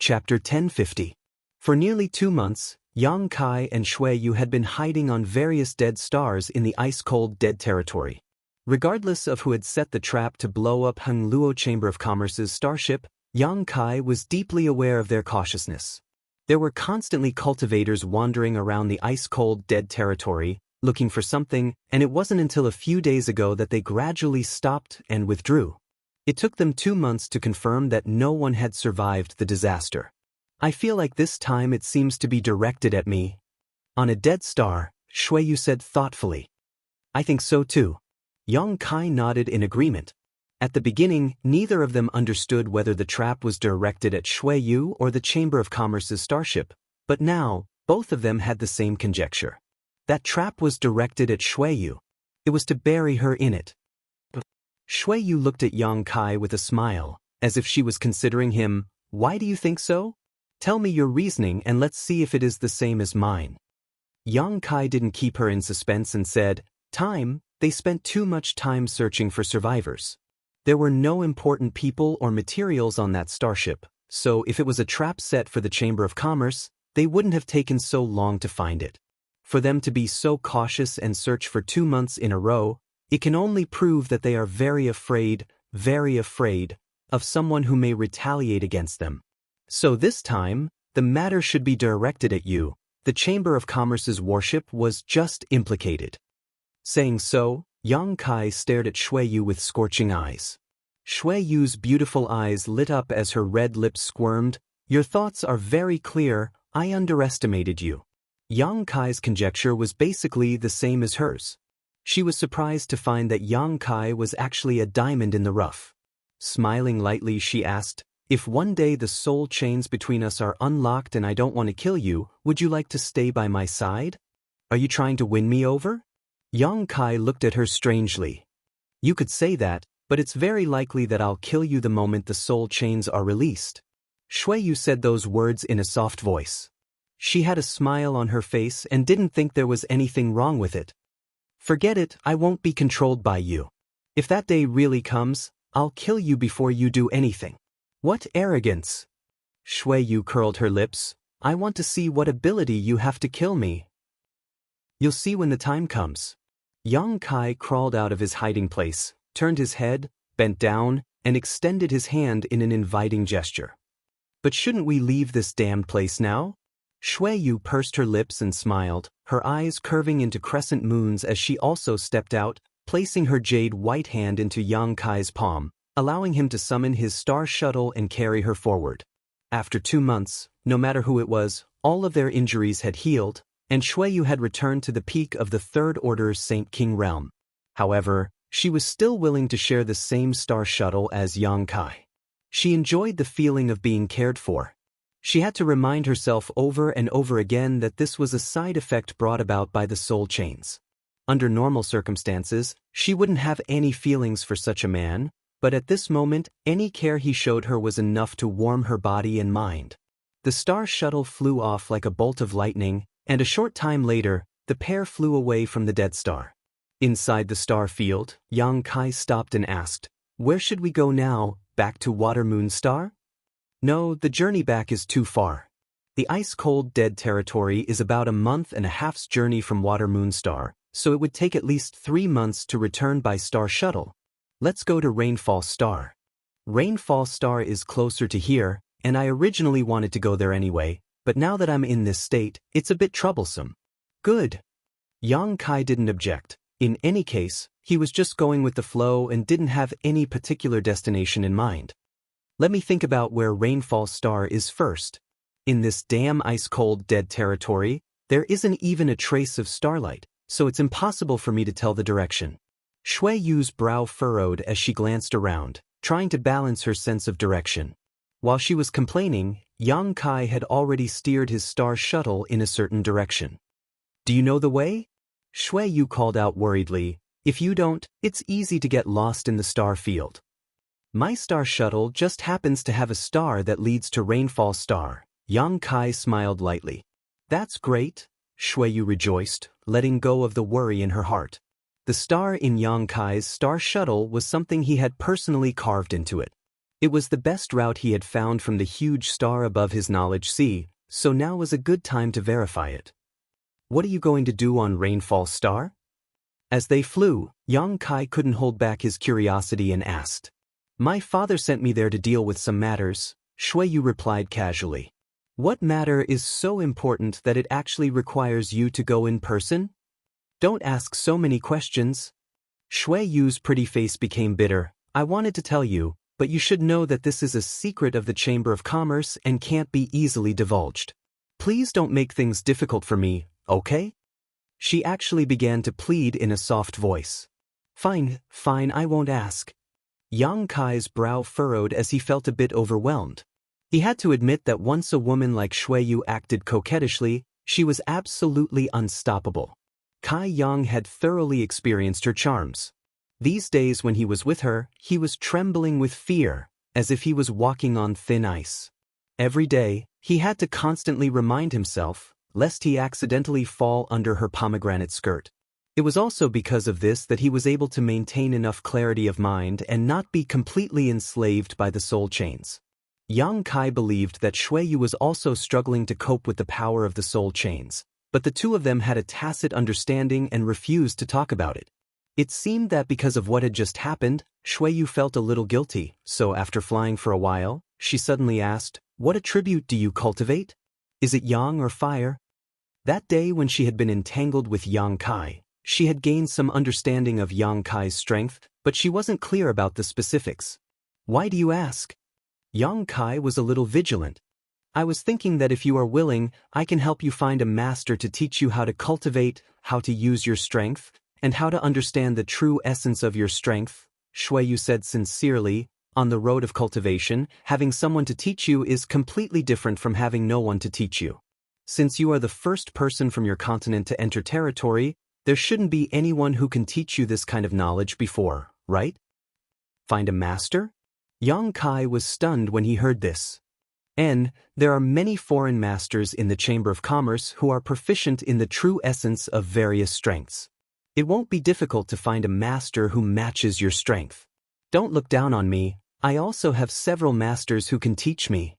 Chapter 1050. For nearly 2 months, Yang Kai and Shui Yu had been hiding on various dead stars in the ice-cold dead territory. Regardless of who had set the trap to blow up Hung Luo Chamber of Commerce's starship, Yang Kai was deeply aware of their cautiousness. There were constantly cultivators wandering around the ice-cold dead territory, looking for something, and it wasn't until a few days ago that they gradually stopped and withdrew. It took them 2 months to confirm that no one had survived the disaster. I feel like this time it seems to be directed at me. On a dead star, Shui Yu said thoughtfully. I think so too. Yang Kai nodded in agreement. At the beginning, neither of them understood whether the trap was directed at Shui Yu or the Chamber of Commerce's starship, but now, both of them had the same conjecture. That trap was directed at Shui Yu. It was to bury her in it. Shui Yu looked at Yang Kai with a smile, as if she was considering him. Why do you think so? Tell me your reasoning and let's see if it is the same as mine. Yang Kai didn't keep her in suspense and said, They spent too much time searching for survivors. There were no important people or materials on that starship, so if it was a trap set for the Chamber of Commerce, they wouldn't have taken so long to find it. For them to be so cautious and search for 2 months in a row, it can only prove that they are very afraid of someone who may retaliate against them. So this time, the matter should be directed at you. The Chamber of Commerce's warship was just implicated. Saying so, Yang Kai stared at Shui Yu with scorching eyes. Shui Yu's beautiful eyes lit up as her red lips squirmed. Your thoughts are very clear. I underestimated you. Yang Kai's conjecture was basically the same as hers. She was surprised to find that Yang Kai was actually a diamond in the rough. Smiling lightly, she asked, If one day the soul chains between us are unlocked and I don't want to kill you, would you like to stay by my side? Are you trying to win me over? Yang Kai looked at her strangely. You could say that, but it's very likely that I'll kill you the moment the soul chains are released. Shui Yu said those words in a soft voice. She had a smile on her face and didn't think there was anything wrong with it. Forget it, I won't be controlled by you. If that day really comes, I'll kill you before you do anything. What arrogance! Shui Yu curled her lips. I want to see what ability you have to kill me. You'll see when the time comes. Yang Kai crawled out of his hiding place, turned his head, bent down, and extended his hand in an inviting gesture. But shouldn't we leave this damned place now? Shui Yu pursed her lips and smiled, her eyes curving into crescent moons as she also stepped out, placing her jade white hand into Yang Kai's palm, allowing him to summon his star shuttle and carry her forward. After 2 months, no matter who it was, all of their injuries had healed, and Shui Yu had returned to the peak of the Third Order Saint King realm. However, she was still willing to share the same star shuttle as Yang Kai. She enjoyed the feeling of being cared for. She had to remind herself over and over again that this was a side effect brought about by the soul chains. Under normal circumstances, she wouldn't have any feelings for such a man, but at this moment, any care he showed her was enough to warm her body and mind. The star shuttle flew off like a bolt of lightning, and a short time later, the pair flew away from the dead star. Inside the star field, Yang Kai stopped and asked, Where should we go now, back to Water Moon Star? No, the journey back is too far. The ice-cold dead territory is about a month and a half's journey from Water Moon Star, so it would take at least 3 months to return by star shuttle. Let's go to Rainfall Star. Rainfall Star is closer to here, and I originally wanted to go there anyway, but now that I'm in this state, it's a bit troublesome. Good. Yang Kai didn't object. In any case, he was just going with the flow and didn't have any particular destination in mind. Let me think about where Rainfall Star is first. In this damn ice-cold dead territory, there isn't even a trace of starlight, so it's impossible for me to tell the direction. Shui Yu's brow furrowed as she glanced around, trying to balance her sense of direction. While she was complaining, Yang Kai had already steered his star shuttle in a certain direction. Do you know the way? Shui Yu called out worriedly. If you don't, it's easy to get lost in the star field. My star shuttle just happens to have a star that leads to Rainfall Star. Yang Kai smiled lightly. That's great, Shui Yu rejoiced, letting go of the worry in her heart. The star in Yang Kai's star shuttle was something he had personally carved into it. It was the best route he had found from the huge star above his knowledge sea, so now was a good time to verify it. What are you going to do on Rainfall Star? As they flew, Yang Kai couldn't hold back his curiosity and asked. My father sent me there to deal with some matters, Shui Yu replied casually. What matter is so important that it actually requires you to go in person? Don't ask so many questions. Shui Yu's pretty face became bitter. I wanted to tell you, but you should know that this is a secret of the Chamber of Commerce and can't be easily divulged. Please don't make things difficult for me, okay? She actually began to plead in a soft voice. Fine, I won't ask. Yang Kai's brow furrowed as he felt a bit overwhelmed. He had to admit that once a woman like Shui Yu acted coquettishly, she was absolutely unstoppable. Kai Yang had thoroughly experienced her charms. These days when he was with her, he was trembling with fear, as if he was walking on thin ice. Every day, he had to constantly remind himself, lest he accidentally fall under her pomegranate skirt. It was also because of this that he was able to maintain enough clarity of mind and not be completely enslaved by the soul chains. Yang Kai believed that Shui Yu was also struggling to cope with the power of the soul chains, but the two of them had a tacit understanding and refused to talk about it. It seemed that because of what had just happened, Shui Yu felt a little guilty, so after flying for a while, she suddenly asked, What attribute do you cultivate? Is it yang or fire? That day when she had been entangled with Yang Kai, she had gained some understanding of Yang Kai's strength, but she wasn't clear about the specifics. Why do you ask? Yang Kai was a little vigilant. I was thinking that if you are willing, I can help you find a master to teach you how to cultivate, how to use your strength, and how to understand the true essence of your strength, Shui Yu said sincerely. On the road of cultivation, having someone to teach you is completely different from having no one to teach you. Since you are the first person from your continent to enter territory, there shouldn't be anyone who can teach you this kind of knowledge before, right? Find a master? Yang Kai was stunned when he heard this. There are many foreign masters in the Chamber of Commerce who are proficient in the true essence of various strengths. It won't be difficult to find a master who matches your strength. Don't look down on me, I also have several masters who can teach me.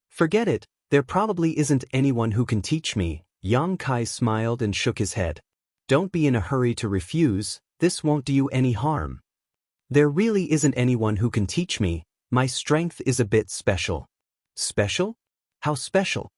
Forget it, there probably isn't anyone who can teach me, Yang Kai smiled and shook his head. Don't be in a hurry to refuse, this won't do you any harm. There really isn't anyone who can teach me, my strength is a bit special. Special? How special?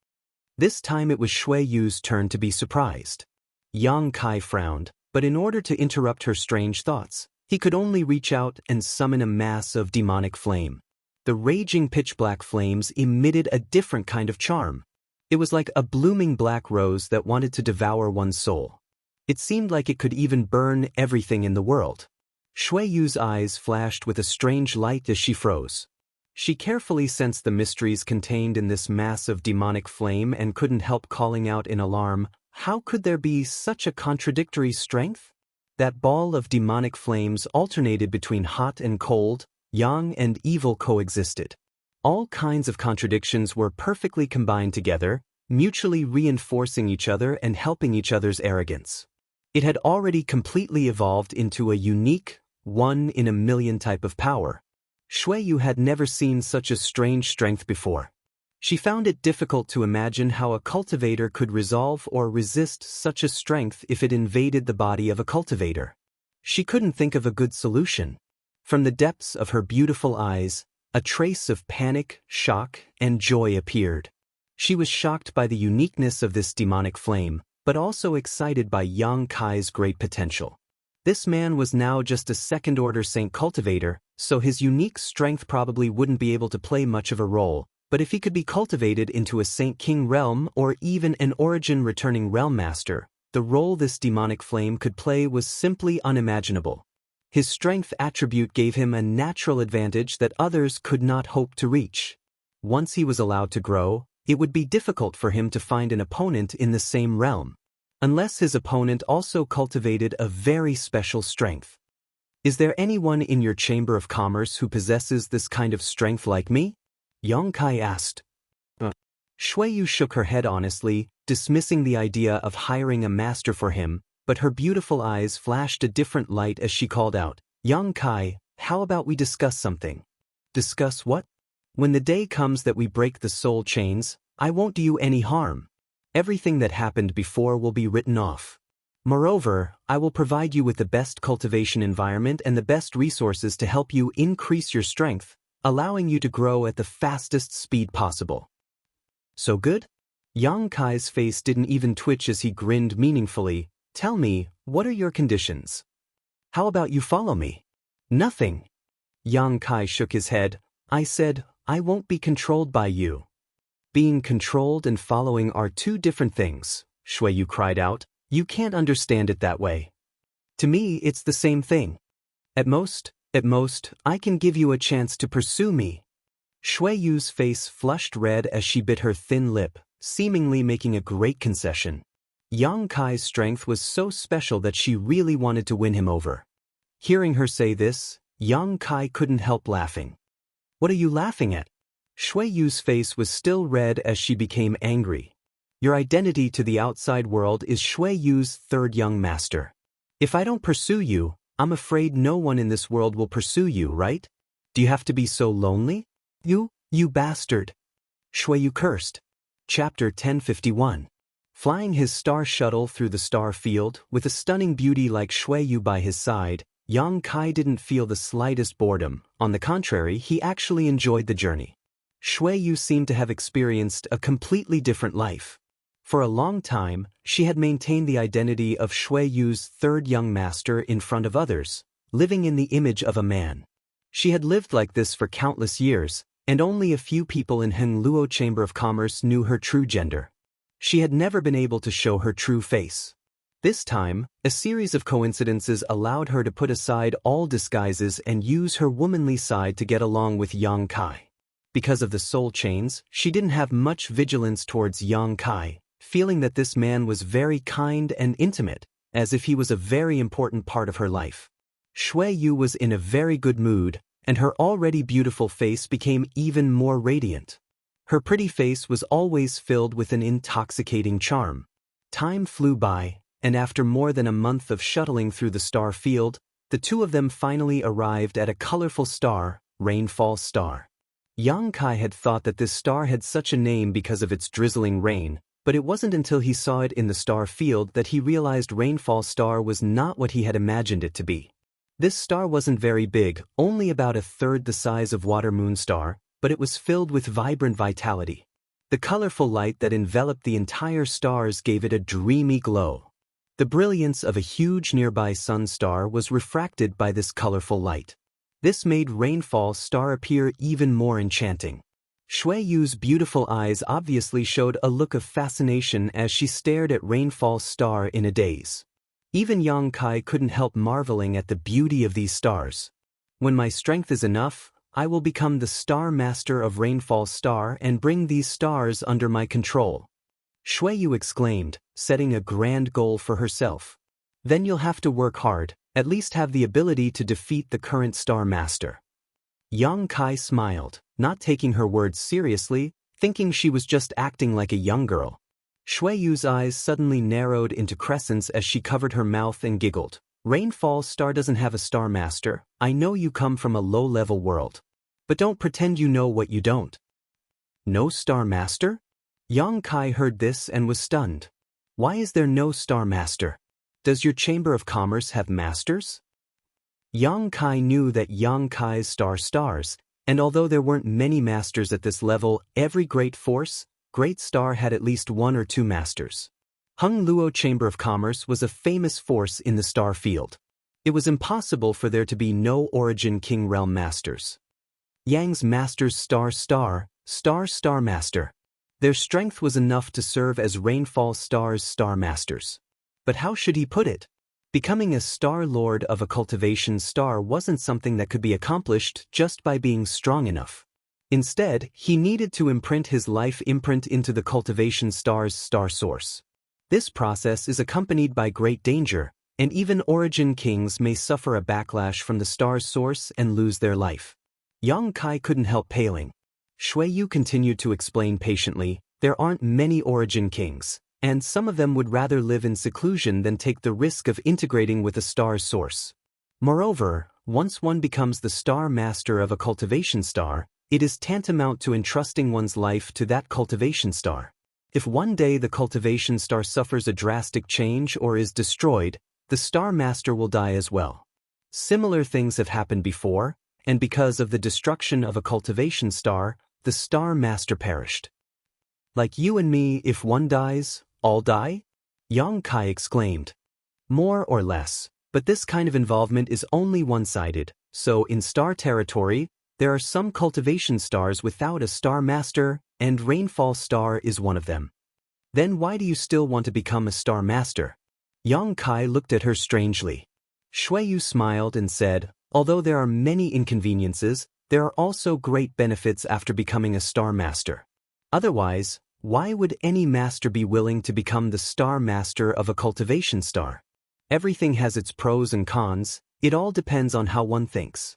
This time it was Shui Yu's turn to be surprised. Yang Kai frowned, but in order to interrupt her strange thoughts, he could only reach out and summon a mass of demonic flame. The raging pitch-black flames emitted a different kind of charm. It was like a blooming black rose that wanted to devour one's soul. It seemed like it could even burn everything in the world. Shui Yu's eyes flashed with a strange light as she froze. She carefully sensed the mysteries contained in this mass of demonic flame and couldn't help calling out in alarm, how could there be such a contradictory strength? That ball of demonic flames alternated between hot and cold, yang and evil coexisted. All kinds of contradictions were perfectly combined together, mutually reinforcing each other and helping each other's arrogance. It had already completely evolved into a unique, one-in-a-million type of power. Shui Yu had never seen such a strange strength before. She found it difficult to imagine how a cultivator could resolve or resist such a strength if it invaded the body of a cultivator. She couldn't think of a good solution. From the depths of her beautiful eyes, a trace of panic, shock, and joy appeared. She was shocked by the uniqueness of this demonic flame, but also excited by Yang Kai's great potential. This man was now just a second-order saint cultivator, so his unique strength probably wouldn't be able to play much of a role, but if he could be cultivated into a Saint King realm or even an origin-returning realm master, the role this demonic flame could play was simply unimaginable. His strength attribute gave him a natural advantage that others could not hope to reach. Once he was allowed to grow, it would be difficult for him to find an opponent in the same realm, unless his opponent also cultivated a very special strength. Is there anyone in your Chamber of Commerce who possesses this kind of strength like me? Yang Kai asked. Shui Yu shook her head honestly, dismissing the idea of hiring a master for him, but her beautiful eyes flashed a different light as she called out, Yang Kai, how about we discuss something? Discuss what? When the day comes that we break the soul chains, I won't do you any harm. Everything that happened before will be written off. Moreover, I will provide you with the best cultivation environment and the best resources to help you increase your strength, allowing you to grow at the fastest speed possible. So good? Yang Kai's face didn't even twitch as he grinned meaningfully. Tell me, what are your conditions? How about you follow me? Nothing. Yang Kai shook his head. I said, I won't be controlled by you. Being controlled and following are two different things, Shui Yu cried out. You can't understand it that way. To me, it's the same thing. At most, I can give you a chance to pursue me. Shui Yu's face flushed red as she bit her thin lip, seemingly making a great concession. Yang Kai's strength was so special that she really wanted to win him over. Hearing her say this, Yang Kai couldn't help laughing. What are you laughing at? Shui Yu's face was still red as she became angry. Your identity to the outside world is Shui Yu's third young master. If I don't pursue you, I'm afraid no one in this world will pursue you, right? Do you have to be so lonely? You bastard. Shui Yu cursed. Chapter 1051. Flying his star shuttle through the star field, with a stunning beauty like Shui Yu by his side, Yang Kai didn't feel the slightest boredom. On the contrary, he actually enjoyed the journey. Shui Yu seemed to have experienced a completely different life. For a long time, she had maintained the identity of Shui Yu's third young master in front of others, living in the image of a man. She had lived like this for countless years, and only a few people in Heng Luo Chamber of Commerce knew her true gender. She had never been able to show her true face. This time, a series of coincidences allowed her to put aside all disguises and use her womanly side to get along with Yang Kai. Because of the soul chains, she didn't have much vigilance towards Yang Kai, feeling that this man was very kind and intimate, as if he was a very important part of her life. Shui Yu was in a very good mood, and her already beautiful face became even more radiant. Her pretty face was always filled with an intoxicating charm. Time flew by, and after more than a month of shuttling through the star field, the two of them finally arrived at a colorful star, Rainfall Star. Yang Kai had thought that this star had such a name because of its drizzling rain, but it wasn't until he saw it in the star field that he realized Rainfall Star was not what he had imagined it to be. This star wasn't very big, only about a third the size of Water Moon Star, but it was filled with vibrant vitality. The colorful light that enveloped the entire stars gave it a dreamy glow. The brilliance of a huge nearby sun star was refracted by this colorful light. This made Rainfall Star appear even more enchanting. Shui Yu's beautiful eyes obviously showed a look of fascination as she stared at Rainfall Star in a daze. Even Yang Kai couldn't help marveling at the beauty of these stars. When my strength is enough, I will become the Star Master of Rainfall Star and bring these stars under my control. Shui Yu exclaimed, setting a grand goal for herself. Then you'll have to work hard, at least have the ability to defeat the current Star Master. Yang Kai smiled, not taking her words seriously, thinking she was just acting like a young girl. Shui Yu's eyes suddenly narrowed into crescents as she covered her mouth and giggled. Rainfall Star doesn't have a Star Master. I know you come from a low-level world. But don't pretend you know what you don't. No Star Master? Yang Kai heard this and was stunned. Why is there no Star Master? Does your Chamber of Commerce have masters? Yang Kai knew that Yang Kai's stars, and although there weren't many masters at this level, every great star had at least one or two masters. Heng Luo Chamber of Commerce was a famous force in the star field. It was impossible for there to be no Origin King Realm masters. Yang's masters Star Master. Their strength was enough to serve as Rainfall Star's Star Masters. But how should he put it? Becoming a Star Lord of a cultivation star wasn't something that could be accomplished just by being strong enough. Instead, he needed to imprint his life imprint into the cultivation star's star source. This process is accompanied by great danger, and even Origin Kings may suffer a backlash from the star's source and lose their life. Yang Kai couldn't help paling. Shui Yu continued to explain patiently, there aren't many Origin Kings, and some of them would rather live in seclusion than take the risk of integrating with a star's source. Moreover, Once one becomes the star master of a cultivation star, it is tantamount to entrusting one's life to that cultivation star. If one day the cultivation star suffers a drastic change or is destroyed, the star master will die as well. Similar things have happened before, and because of the destruction of a cultivation star, the star master perished. Like you and me, if one dies, all die? Yang Kai exclaimed. More or less, but this kind of involvement is only one-sided, so in star territory, there are some cultivation stars without a star master, and Rainfall Star is one of them. Then why do you still want to become a star master? Yang Kai looked at her strangely. Shui Yu smiled and said, although there are many inconveniences, there are also great benefits after becoming a star master. Otherwise, why would any master be willing to become the star master of a cultivation star? Everything has its pros and cons, it all depends on how one thinks.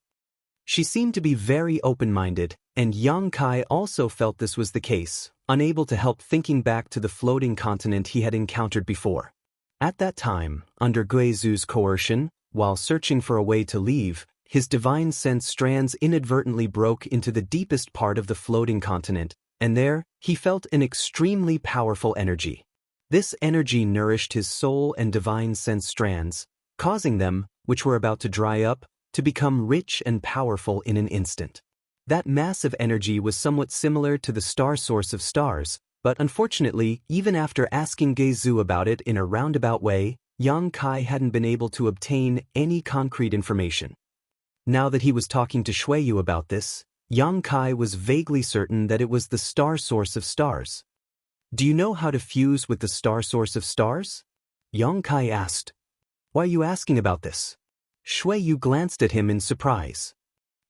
She seemed to be very open-minded, and Yang Kai also felt this was the case, unable to help thinking back to the floating continent he had encountered before. At that time, under Guizu's coercion, while searching for a way to leave, his divine sense strands inadvertently broke into the deepest part of the floating continent, and there, he felt an extremely powerful energy. This energy nourished his soul and divine sense strands, causing them, which were about to dry up, to become rich and powerful in an instant. That massive energy was somewhat similar to the star source of stars, but unfortunately, even after asking Guizu about it in a roundabout way, Yang Kai hadn't been able to obtain any concrete information. Now that he was talking to Shui Yu about this, Yang Kai was vaguely certain that it was the star source of stars. Do you know how to fuse with the star source of stars? Yang Kai asked. Why are you asking about this? Shui Yu glanced at him in surprise.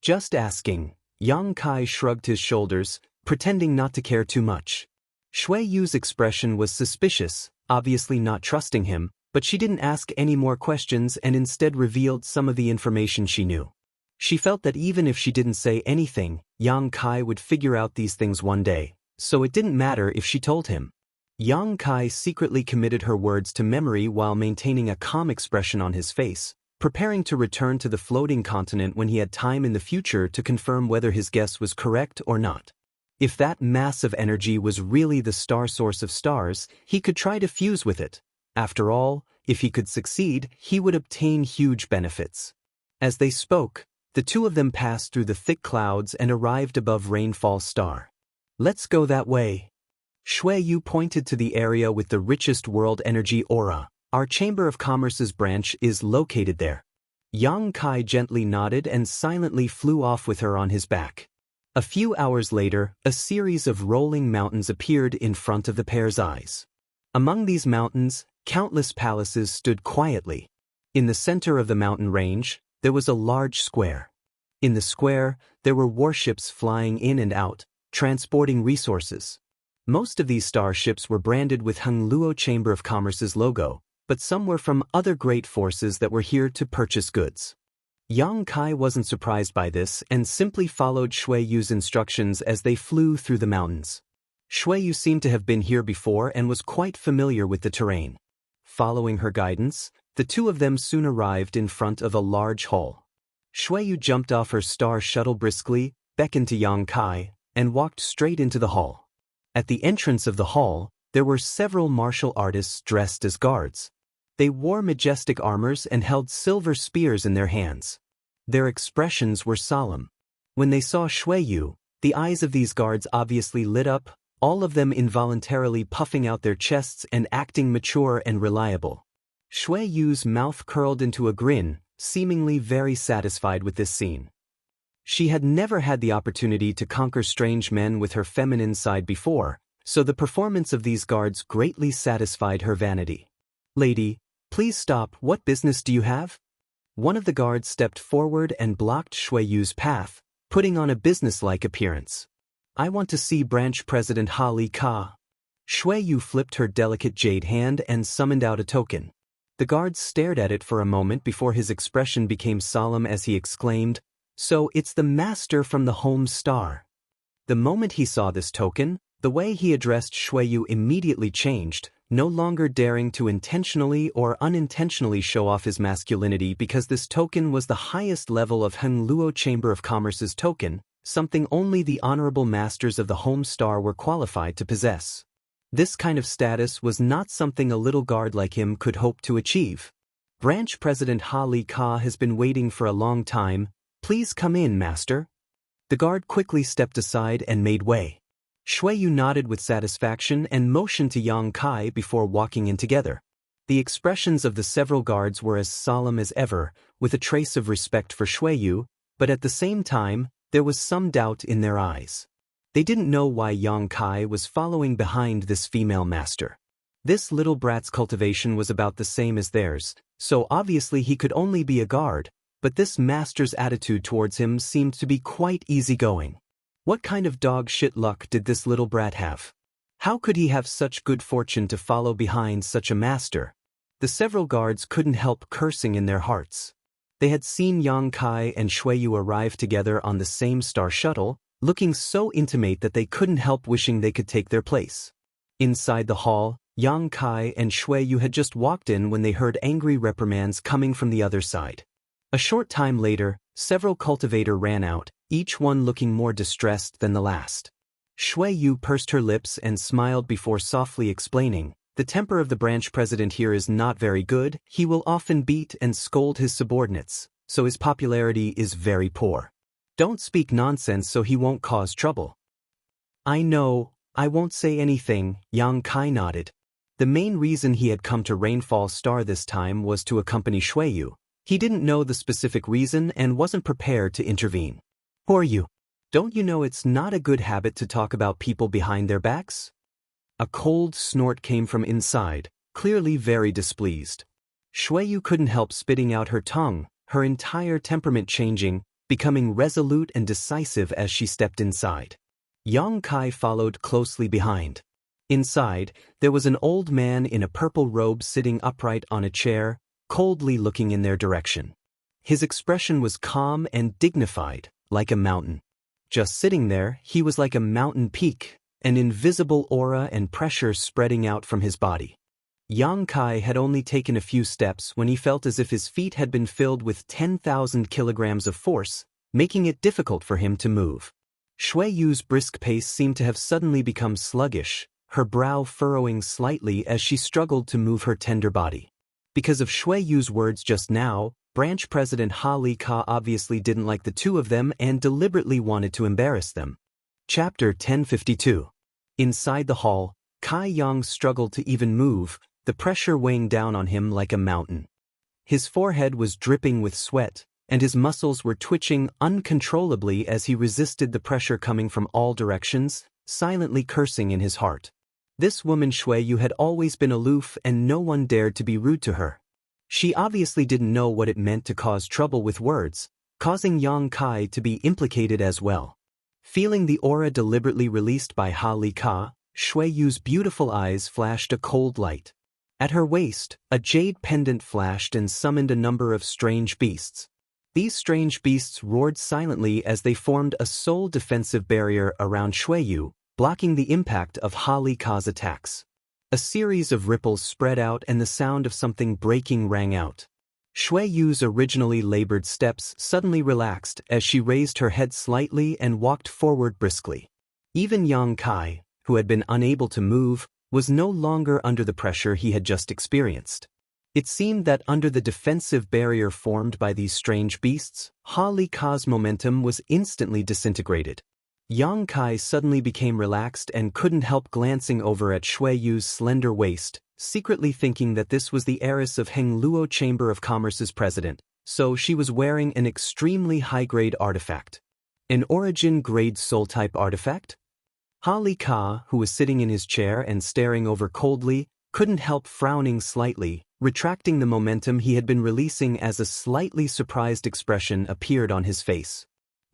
Just asking. Yang Kai shrugged his shoulders, pretending not to care too much. Shui Yu's expression was suspicious, obviously not trusting him, but she didn't ask any more questions and instead revealed some of the information she knew. She felt that even if she didn't say anything, Yang Kai would figure out these things one day, so it didn't matter if she told him. Yang Kai secretly committed her words to memory while maintaining a calm expression on his face, preparing to return to the floating continent when he had time in the future to confirm whether his guess was correct or not. If that massive energy was really the star source of stars, he could try to fuse with it. After all, if he could succeed, he would obtain huge benefits. As they spoke, the two of them passed through the thick clouds and arrived above Rainfall Star. Let's go that way. Shui Yu pointed to the area with the richest world energy aura. Our Chamber of Commerce's branch is located there. Yang Kai gently nodded and silently flew off with her on his back. A few hours later, a series of rolling mountains appeared in front of the pair's eyes. Among these mountains, countless palaces stood quietly. In the center of the mountain range, there was a large square. In the square, there were warships flying in and out, transporting resources. Most of these starships were branded with Hongluo Chamber of Commerce's logo, but some were from other great forces that were here to purchase goods. Yang Kai wasn't surprised by this and simply followed Shui Yu's instructions as they flew through the mountains. Shui Yu seemed to have been here before and was quite familiar with the terrain. Following her guidance, the two of them soon arrived in front of a large hall. Shui Yu jumped off her star shuttle briskly, beckoned to Yang Kai, and walked straight into the hall. At the entrance of the hall, there were several martial artists dressed as guards. They wore majestic armors and held silver spears in their hands. Their expressions were solemn. When they saw Shui Yu, the eyes of these guards obviously lit up, all of them involuntarily puffing out their chests and acting mature and reliable. Shui Yu's mouth curled into a grin, seemingly very satisfied with this scene. She had never had the opportunity to conquer strange men with her feminine side before, so the performance of these guards greatly satisfied her vanity. Lady, please stop, what business do you have? One of the guards stepped forward and blocked Shui Yu's path, putting on a businesslike appearance. I want to see Branch President Ha Li Ka. Shui Yu flipped her delicate jade hand and summoned out a token. The guard stared at it for a moment before his expression became solemn as he exclaimed, So it's the master from the home star. The moment he saw this token, the way he addressed Shui Yu immediately changed, no longer daring to intentionally or unintentionally show off his masculinity because this token was the highest level of Heng Luo Chamber of Commerce's token, something only the honorable masters of the home star were qualified to possess. This kind of status was not something a little guard like him could hope to achieve. Branch President Ha Li Ka has been waiting for a long time. Please come in, master. The guard quickly stepped aside and made way. Shui Yu nodded with satisfaction and motioned to Yang Kai before walking in together. The expressions of the several guards were as solemn as ever, with a trace of respect for Shui Yu, but at the same time, there was some doubt in their eyes. They didn't know why Yang Kai was following behind this female master. This little brat's cultivation was about the same as theirs, so obviously he could only be a guard, but this master's attitude towards him seemed to be quite easygoing. What kind of dog shit luck did this little brat have? How could he have such good fortune to follow behind such a master? The several guards couldn't help cursing in their hearts. They had seen Yang Kai and Shui Yu arrive together on the same star shuttle, looking so intimate that they couldn't help wishing they could take their place. Inside the hall, Yang Kai and Shui Yu had just walked in when they heard angry reprimands coming from the other side. A short time later, several cultivators ran out, each one looking more distressed than the last. Shui Yu pursed her lips and smiled before softly explaining, "The temper of the branch president here is not very good. He will often beat and scold his subordinates, so his popularity is very poor. Don't speak nonsense so he won't cause trouble." "I know, I won't say anything," Yang Kai nodded. The main reason he had come to Rainfall Star this time was to accompany Shui Yu. He didn't know the specific reason and wasn't prepared to intervene. "Who are you? Don't you know it's not a good habit to talk about people behind their backs?" A cold snort came from inside, clearly very displeased. Shui Yu couldn't help spitting out her tongue, her entire temperament changing, becoming resolute and decisive as she stepped inside. Yang Kai followed closely behind. Inside, there was an old man in a purple robe sitting upright on a chair, coldly looking in their direction. His expression was calm and dignified, like a mountain. Just sitting there, he was like a mountain peak, an invisible aura and pressure spreading out from his body. Yang Kai had only taken a few steps when he felt as if his feet had been filled with 10,000 kilograms of force, making it difficult for him to move. Shui Yu's brisk pace seemed to have suddenly become sluggish, her brow furrowing slightly as she struggled to move her tender body. Because of Shui Yu's words just now, Branch President Ha Li Ka obviously didn't like the two of them and deliberately wanted to embarrass them. Chapter 1052. Inside the hall, Kai Yang struggled to even move, the pressure weighing down on him like a mountain. His forehead was dripping with sweat, and his muscles were twitching uncontrollably as he resisted the pressure coming from all directions, silently cursing in his heart. This woman Shui Yu had always been aloof and no one dared to be rude to her. She obviously didn't know what it meant to cause trouble with words, causing Yang Kai to be implicated as well. Feeling the aura deliberately released by Ha Li Ka, Shui Yu's beautiful eyes flashed a cold light. At her waist, a jade pendant flashed and summoned a number of strange beasts. These strange beasts roared silently as they formed a sole defensive barrier around Shui Yu, blocking the impact of Ha Li Ka's attacks. A series of ripples spread out and the sound of something breaking rang out. Shui Yu's originally labored steps suddenly relaxed as she raised her head slightly and walked forward briskly. Even Yang Kai, who had been unable to move, was no longer under the pressure he had just experienced. It seemed that under the defensive barrier formed by these strange beasts, Ha Li Ka's momentum was instantly disintegrated. Yang Kai suddenly became relaxed and couldn't help glancing over at Shui Yu's slender waist, secretly thinking that this was the heiress of Heng Luo Chamber of Commerce's president, so she was wearing an extremely high-grade artifact. An origin-grade soul-type artifact? Ha Li Ka, who was sitting in his chair and staring over coldly, couldn't help frowning slightly, retracting the momentum he had been releasing as a slightly surprised expression appeared on his face.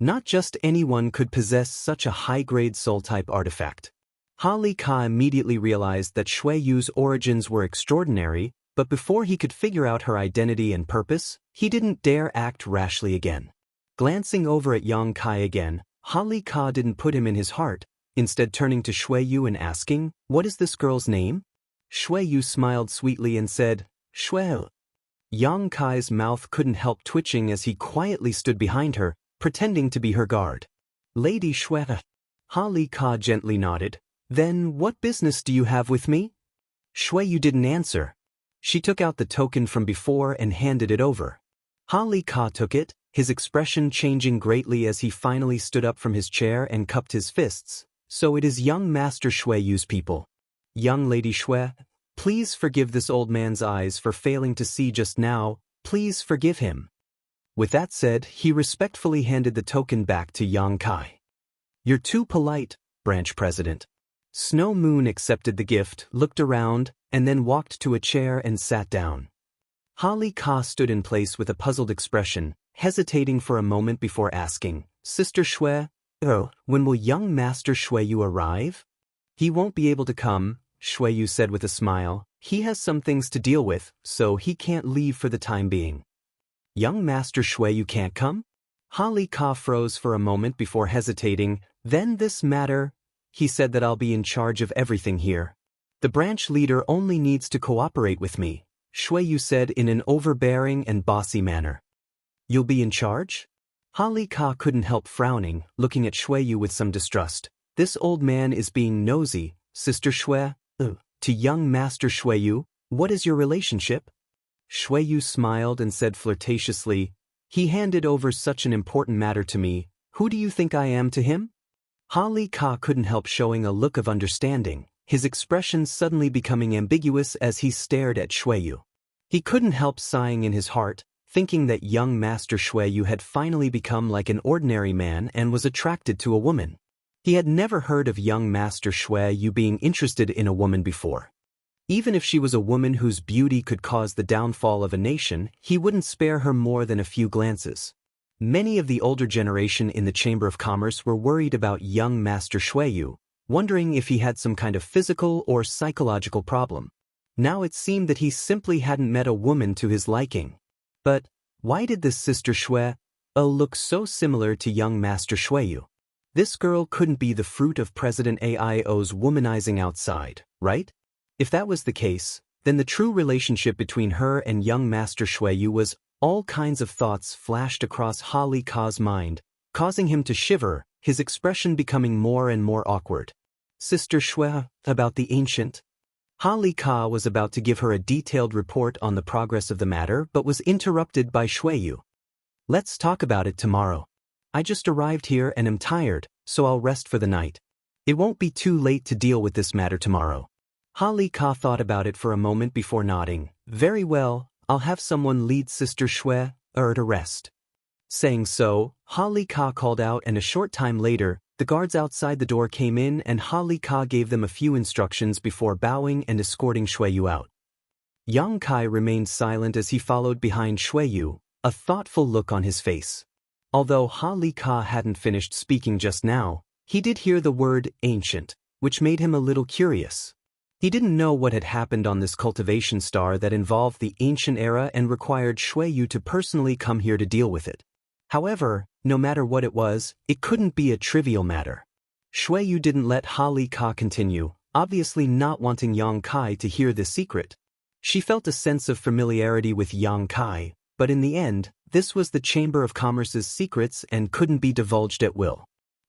Not just anyone could possess such a high-grade soul-type artifact. Ha Li Ka immediately realized that Shui Yu's origins were extraordinary, but before he could figure out her identity and purpose, he didn't dare act rashly again. Glancing over at Yang Kai again, Ha Li Ka didn't put him in his heart, instead turning to Shui Yu and asking, "What is this girl's name?" Shui Yu smiled sweetly and said, Shui. Yang Kai's mouth couldn't help twitching as he quietly stood behind her, pretending to be her guard. Lady Shui. Li Ka gently nodded. Then what business do you have with me? Shui Yu didn't answer. She took out the token from before and handed it over. Li Ka took it, his expression changing greatly as he finally stood up from his chair and cupped his fists. So it is young Master Shui Yu's people. Young Lady Shui, please forgive this old man's eyes for failing to see just now, please forgive him. With that said, he respectfully handed the token back to Yang Kai. You're too polite, branch president. Snow Moon accepted the gift, looked around, and then walked to a chair and sat down. Li Ka stood in place with a puzzled expression, hesitating for a moment before asking, Sister Shui, when will young Master Shui Yu arrive? He won't be able to come, Shui Yu said with a smile. He has some things to deal with, so he can't leave for the time being. Young Master Shui Yu can't come? Li Ka froze for a moment before hesitating. Then this matter, he said that I'll be in charge of everything here. The branch leader only needs to cooperate with me, Shui Yu said in an overbearing and bossy manner. You'll be in charge? Li Ka couldn't help frowning, looking at Shui Yu with some distrust. This old man is being nosy, Sister Shui. To young Master Shui Yu, what is your relationship? Shui Yu smiled and said flirtatiously, he handed over such an important matter to me. Who do you think I am to him? Li Ka couldn't help showing a look of understanding, his expression suddenly becoming ambiguous as he stared at Shui Yu. He couldn't help sighing in his heart, thinking that young Master Shui Yu had finally become like an ordinary man and was attracted to a woman. He had never heard of young Master Shui Yu being interested in a woman before. Even if she was a woman whose beauty could cause the downfall of a nation, he wouldn't spare her more than a few glances. Many of the older generation in the Chamber of Commerce were worried about young Master Shui Yu, wondering if he had some kind of physical or psychological problem. Now it seemed that he simply hadn't met a woman to his liking. But why did this Sister Shui look so similar to young Master Shui Yu? This girl couldn't be the fruit of President Aio's womanizing outside, right? If that was the case, then the true relationship between her and young Master Shui Yu was. All kinds of thoughts flashed across Li Ka's mind, causing him to shiver, his expression becoming more and more awkward. Sister Shui, about the ancient? Li Ka was about to give her a detailed report on the progress of the matter but was interrupted by Shui Yu. Let's talk about it tomorrow. I just arrived here and am tired, so I'll rest for the night. It won't be too late to deal with this matter tomorrow. Li Ka thought about it for a moment before nodding. Very well. I'll have someone lead Sister Shui to rest. Saying so, Li Ka called out and a short time later, the guards outside the door came in and Li Ka gave them a few instructions before bowing and escorting Shui Yu out. Yang Kai remained silent as he followed behind Shui Yu, a thoughtful look on his face. Although Li Ka hadn't finished speaking just now, he did hear the word ancient, which made him a little curious. He didn't know what had happened on this cultivation star that involved the ancient era and required Shui Yu to personally come here to deal with it. However, no matter what it was, it couldn't be a trivial matter. Shui Yu didn't let Li Ka continue, obviously not wanting Yang Kai to hear this secret. She felt a sense of familiarity with Yang Kai, but in the end, this was the Chamber of Commerce's secrets and couldn't be divulged at will.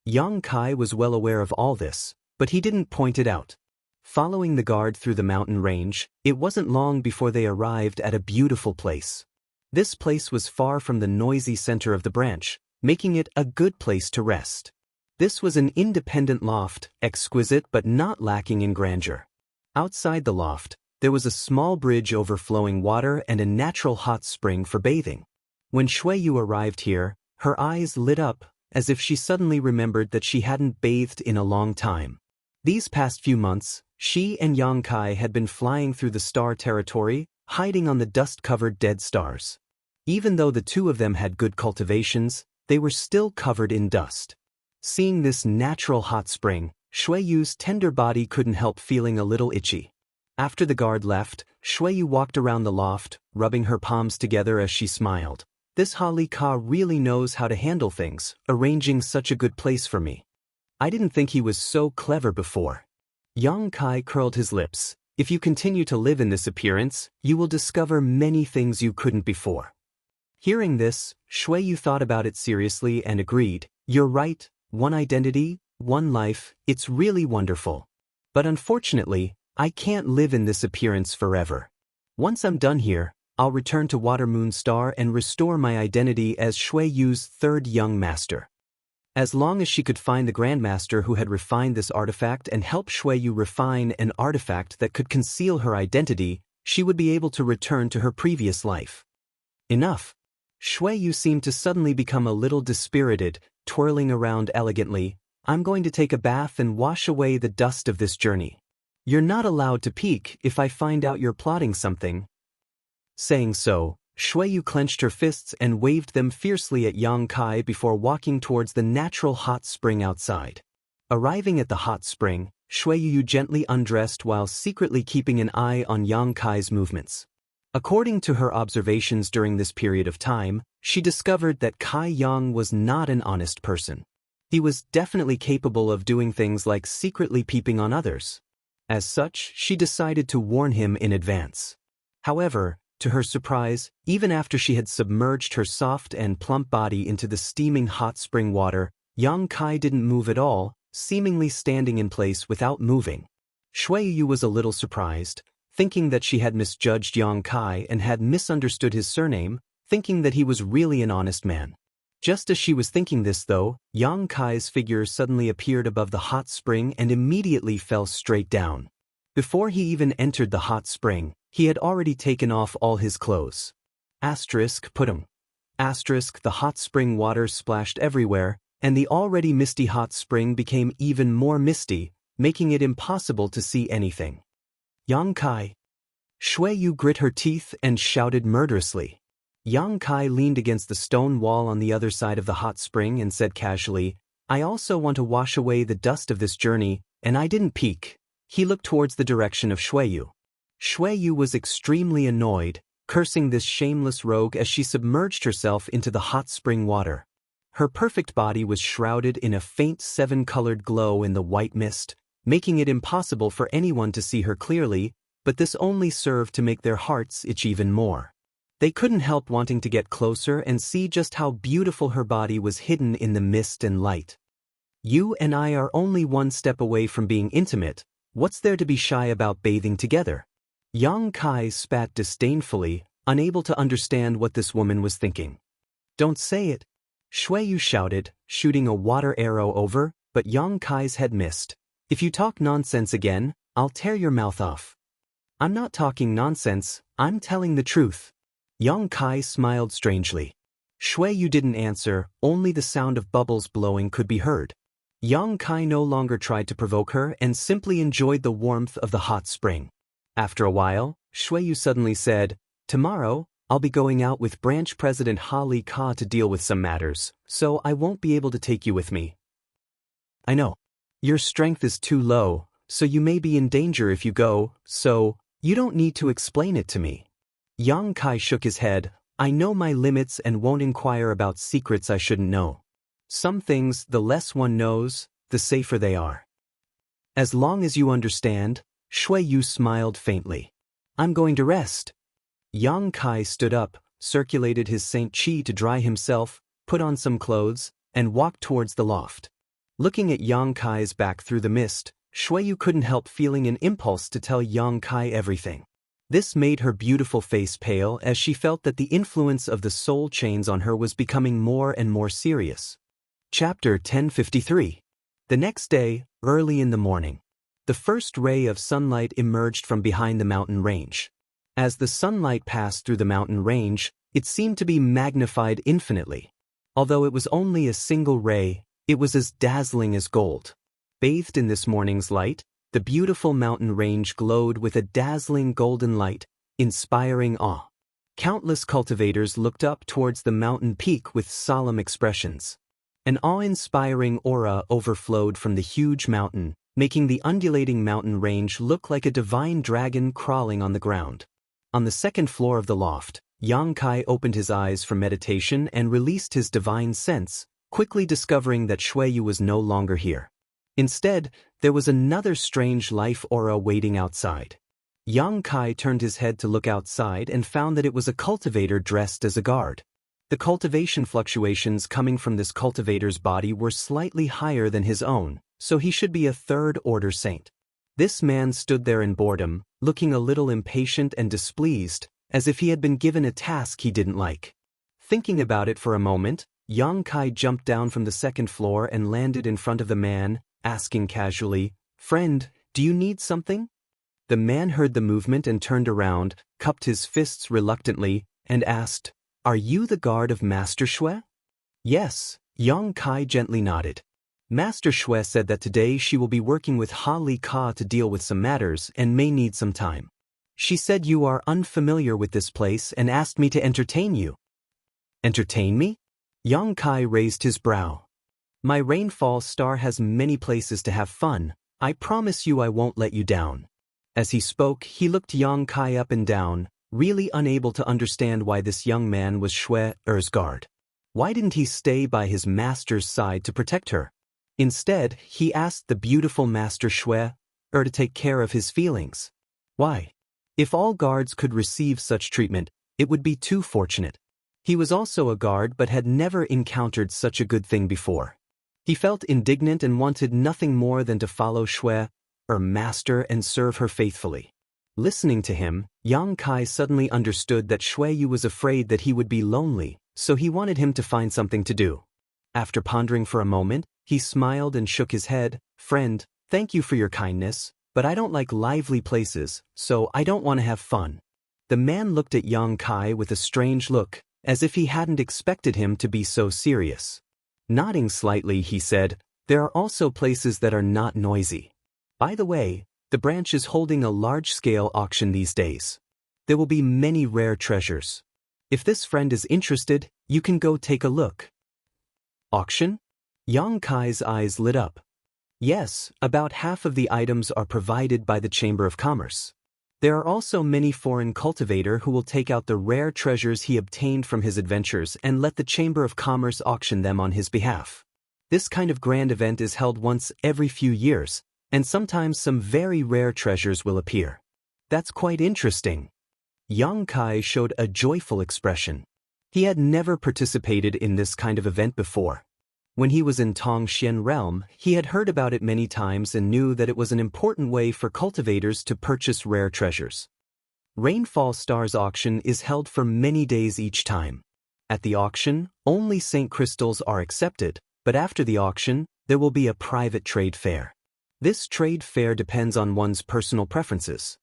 Yang Kai was well aware of all this, but he didn't point it out. Following the guard through the mountain range, it wasn't long before they arrived at a beautiful place. This place was far from the noisy center of the branch, making it a good place to rest. This was an independent loft, exquisite but not lacking in grandeur. Outside the loft, there was a small bridge overflowing water and a natural hot spring for bathing. When Shui Yu arrived here, her eyes lit up, as if she suddenly remembered that she hadn't bathed in a long time. These past few months, she and Yang Kai had been flying through the star territory, hiding on the dust-covered dead stars. Even though the two of them had good cultivations, they were still covered in dust. Seeing this natural hot spring, Shui Yu's tender body couldn't help feeling a little itchy. After the guard left, Shui Yu walked around the loft, rubbing her palms together as she smiled. This Li Ka really knows how to handle things, arranging such a good place for me. I didn't think he was so clever before. Yang Kai curled his lips. If you continue to live in this appearance, you will discover many things you couldn't before. Hearing this, Shuiyu thought about it seriously and agreed, "You're right, one identity, one life, it's really wonderful. But unfortunately, I can't live in this appearance forever. Once I'm done here, I'll return to Water Moon Star and restore my identity as Shuiyu's third young master." As long as she could find the Grandmaster who had refined this artifact and help Shuiyu refine an artifact that could conceal her identity, she would be able to return to her previous life. Enough. Shuiyu seemed to suddenly become a little dispirited, twirling around elegantly. "I'm going to take a bath and wash away the dust of this journey. You're not allowed to peek if I find out you're plotting something." Saying so, Shuiyu clenched her fists and waved them fiercely at Yang Kai before walking towards the natural hot spring outside. Arriving at the hot spring, Shuiyu gently undressed while secretly keeping an eye on Yang Kai's movements. According to her observations during this period of time, she discovered that Kai Yang was not an honest person. He was definitely capable of doing things like secretly peeping on others. As such, she decided to warn him in advance. However, to her surprise, even after she had submerged her soft and plump body into the steaming hot spring water, Yang Kai didn't move at all, seemingly standing in place without moving. Shuiyu was a little surprised, thinking that she had misjudged Yang Kai and had misunderstood his surname, thinking that he was really an honest man. Just as she was thinking this though, Yang Kai's figure suddenly appeared above the hot spring and immediately fell straight down. Before he even entered the hot spring, he had already taken off all his clothes. Put 'em. The hot spring water splashed everywhere, and the already misty hot spring became even more misty, making it impossible to see anything. "Yang Kai." Shuiyu grit her teeth and shouted murderously. Yang Kai leaned against the stone wall on the other side of the hot spring and said casually, "I also want to wash away the dust of this journey, and I didn't peek." He looked towards the direction of Shuiyu. Shuiyu was extremely annoyed, cursing this shameless rogue as she submerged herself into the hot spring water. Her perfect body was shrouded in a faint seven-colored glow in the white mist, making it impossible for anyone to see her clearly, but this only served to make their hearts itch even more. They couldn't help wanting to get closer and see just how beautiful her body was hidden in the mist and light. "You and I are only one step away from being intimate. What's there to be shy about bathing together?" Yang Kai spat disdainfully, unable to understand what this woman was thinking. "Don't say it," Shuiyu shouted, shooting a water arrow over, but Yang Kai's head missed. "If you talk nonsense again, I'll tear your mouth off." "I'm not talking nonsense, I'm telling the truth." Yang Kai smiled strangely. Shuiyu didn't answer, only the sound of bubbles blowing could be heard. Yang Kai no longer tried to provoke her and simply enjoyed the warmth of the hot spring. After a while, Shuiyu suddenly said, "Tomorrow, I'll be going out with Branch President Ha Li Ka to deal with some matters, so I won't be able to take you with me." "I know. Your strength is too low, so you may be in danger if you go, so you don't need to explain it to me." Yang Kai shook his head. "I know my limits and won't inquire about secrets I shouldn't know. Some things, the less one knows, the safer they are." "As long as you understand," Shuiyu smiled faintly. "I'm going to rest." Yang Kai stood up, circulated his Saint Chi to dry himself, put on some clothes, and walked towards the loft. Looking at Yang Kai's back through the mist, Shuiyu couldn't help feeling an impulse to tell Yang Kai everything. This made her beautiful face pale as she felt that the influence of the soul chains on her was becoming more and more serious. Chapter 1053. The next day, early in the morning, the first ray of sunlight emerged from behind the mountain range. As the sunlight passed through the mountain range, it seemed to be magnified infinitely. Although it was only a single ray, it was as dazzling as gold. Bathed in this morning's light, the beautiful mountain range glowed with a dazzling golden light, inspiring awe. Countless cultivators looked up towards the mountain peak with solemn expressions. An awe-inspiring aura overflowed from the huge mountain, making the undulating mountain range look like a divine dragon crawling on the ground. On the second floor of the loft, Yang Kai opened his eyes for meditation and released his divine sense, quickly discovering that Shuiyu was no longer here. Instead, there was another strange life aura waiting outside. Yang Kai turned his head to look outside and found that it was a cultivator dressed as a guard. The cultivation fluctuations coming from this cultivator's body were slightly higher than his own, so he should be a third-order saint. This man stood there in boredom, looking a little impatient and displeased, as if he had been given a task he didn't like. Thinking about it for a moment, Yang Kai jumped down from the second floor and landed in front of the man, asking casually, "Friend, do you need something?" The man heard the movement and turned around, cupped his fists reluctantly, and asked, "Are you the guard of Master Shui?" "Yes," Yang Kai gently nodded. "Master Shui said that today she will be working with Ha Li Ka to deal with some matters and may need some time. She said you are unfamiliar with this place and asked me to entertain you." "Entertain me?" Yang Kai raised his brow. "My rainfall star has many places to have fun. I promise you I won't let you down." As he spoke, he looked Yang Kai up and down, really unable to understand why this young man was Shui-er's guard. Why didn't he stay by his master's side to protect her? Instead, he asked the beautiful Master Shui-er to take care of his feelings. Why? If all guards could receive such treatment, it would be too fortunate. He was also a guard but had never encountered such a good thing before. He felt indignant and wanted nothing more than to follow Shui-er master and serve her faithfully. Listening to him, Yang Kai suddenly understood that Shui-yu was afraid that he would be lonely, so he wanted him to find something to do. After pondering for a moment, he smiled and shook his head. "Friend, thank you for your kindness, but I don't like lively places, so I don't want to have fun." The man looked at Yang Kai with a strange look, as if he hadn't expected him to be so serious. Nodding slightly, he said, "There are also places that are not noisy. By the way, the branch is holding a large-scale auction these days. There will be many rare treasures. If this friend is interested, you can go take a look." "Auction?" Yang Kai's eyes lit up. "Yes, about half of the items are provided by the Chamber of Commerce. There are also many foreign cultivators who will take out the rare treasures he obtained from his adventures and let the Chamber of Commerce auction them on his behalf. This kind of grand event is held once every few years, and sometimes some very rare treasures will appear." "That's quite interesting." Yang Kai showed a joyful expression. He had never participated in this kind of event before. When he was in Tongxian realm, he had heard about it many times and knew that it was an important way for cultivators to purchase rare treasures. Rainfall Stars auction is held for many days each time. At the auction, only Saint crystals are accepted, but after the auction, there will be a private trade fair. This trade fair depends on one's personal preferences.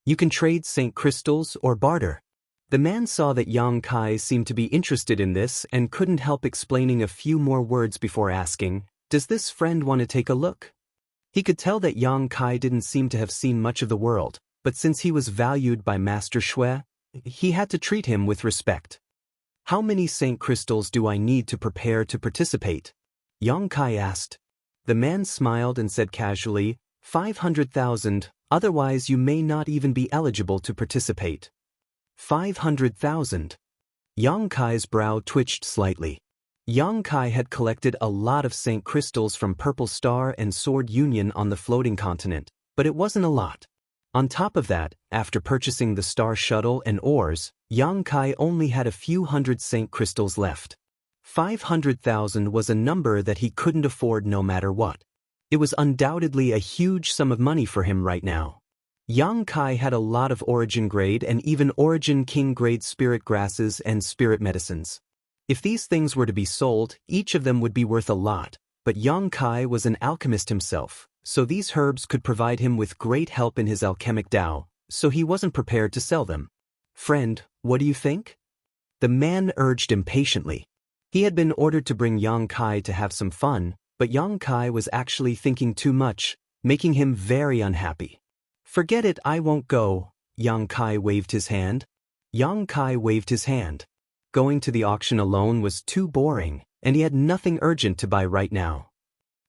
You can trade Saint crystals or barter. The man saw that Yang Kai seemed to be interested in this and couldn't help explaining a few more words before asking, "Does this friend want to take a look?" He could tell that Yang Kai didn't seem to have seen much of the world, but since he was valued by Master Shui, he had to treat him with respect. "How many Saint crystals do I need to prepare to participate?" Yang Kai asked. The man smiled and said casually, 500,000, otherwise you may not even be eligible to participate." 500,000. Yang Kai's brow twitched slightly. Yang Kai had collected a lot of Saint crystals from Purple Star and Sword Union on the floating continent, but it wasn't a lot. On top of that, after purchasing the Star Shuttle and ores, Yang Kai only had a few hundred Saint crystals left. 500,000 was a number that he couldn't afford no matter what. It was undoubtedly a huge sum of money for him right now. Yang Kai had a lot of Origin Grade and even Origin King Grade spirit grasses and spirit medicines. If these things were to be sold, each of them would be worth a lot, but Yang Kai was an alchemist himself, so these herbs could provide him with great help in his alchemic Tao, so he wasn't prepared to sell them. "Friend, what do you think?" The man urged impatiently. He had been ordered to bring Yang Kai to have some fun, but Yang Kai was actually thinking too much, making him very unhappy. "Forget it, I won't go." Yang Kai waved his hand. Yang Kai waved his hand. Going to the auction alone was too boring, and he had nothing urgent to buy right now.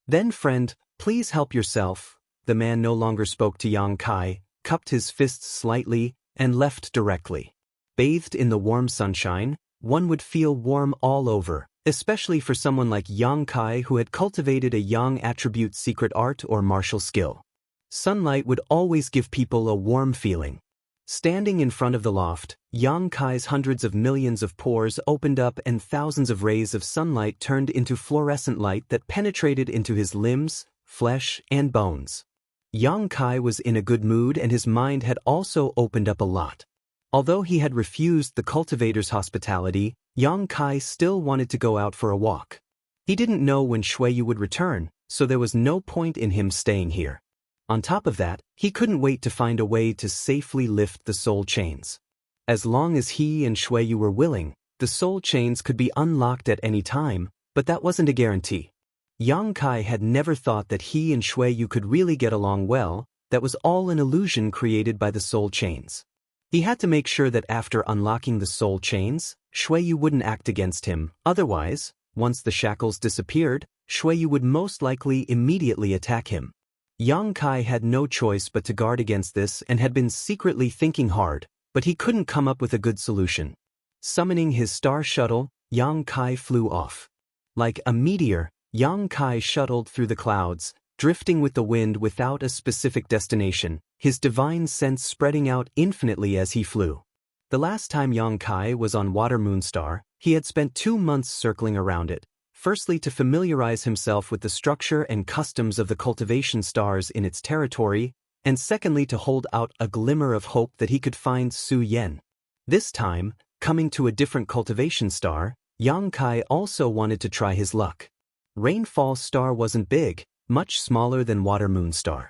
"Then friend, please help yourself." The man no longer spoke to Yang Kai, cupped his fists slightly, and left directly. Bathed in the warm sunshine, one would feel warm all over, especially for someone like Yang Kai who had cultivated a Yang attribute secret art or martial skill. Sunlight would always give people a warm feeling. Standing in front of the loft, Yang Kai's hundreds of millions of pores opened up and thousands of rays of sunlight turned into fluorescent light that penetrated into his limbs, flesh, and bones. Yang Kai was in a good mood and his mind had also opened up a lot. Although he had refused the cultivator's hospitality, Yang Kai still wanted to go out for a walk. He didn't know when Xueyu would return, so there was no point in him staying here. On top of that, he couldn't wait to find a way to safely lift the soul chains. As long as he and Xueyu were willing, the soul chains could be unlocked at any time, but that wasn't a guarantee. Yang Kai had never thought that he and Xueyu could really get along well. That was all an illusion created by the soul chains. He had to make sure that after unlocking the soul chains, Xueyu wouldn't act against him, otherwise, once the shackles disappeared, Xueyu would most likely immediately attack him. Yang Kai had no choice but to guard against this and had been secretly thinking hard, but he couldn't come up with a good solution. Summoning his star shuttle, Yang Kai flew off. Like a meteor, Yang Kai shuttled through the clouds, drifting with the wind without a specific destination, his divine sense spreading out infinitely as he flew. The last time Yang Kai was on Water Moonstar, he had spent 2 months circling around it, firstly to familiarize himself with the structure and customs of the cultivation stars in its territory, and secondly to hold out a glimmer of hope that he could find Su Yen. This time, coming to a different cultivation star, Yang Kai also wanted to try his luck. Rainfall Star wasn't big, much smaller than Water Moonstar.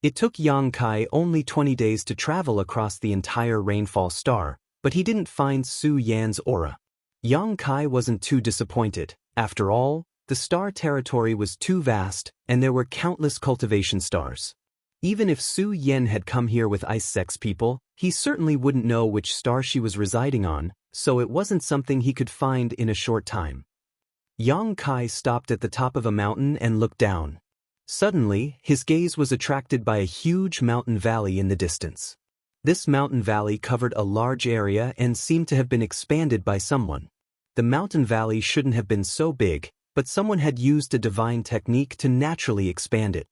It took Yang Kai only 20 days to travel across the entire Rainfall Star, but he didn't find Su Yan's aura. Yang Kai wasn't too disappointed. After all, the star territory was too vast, and there were countless cultivation stars. Even if Su Yen had come here with Ice Sex people, he certainly wouldn't know which star she was residing on, so it wasn't something he could find in a short time. Yang Kai stopped at the top of a mountain and looked down. Suddenly, his gaze was attracted by a huge mountain valley in the distance. This mountain valley covered a large area and seemed to have been expanded by someone. The mountain valley shouldn't have been so big, but someone had used a divine technique to naturally expand it.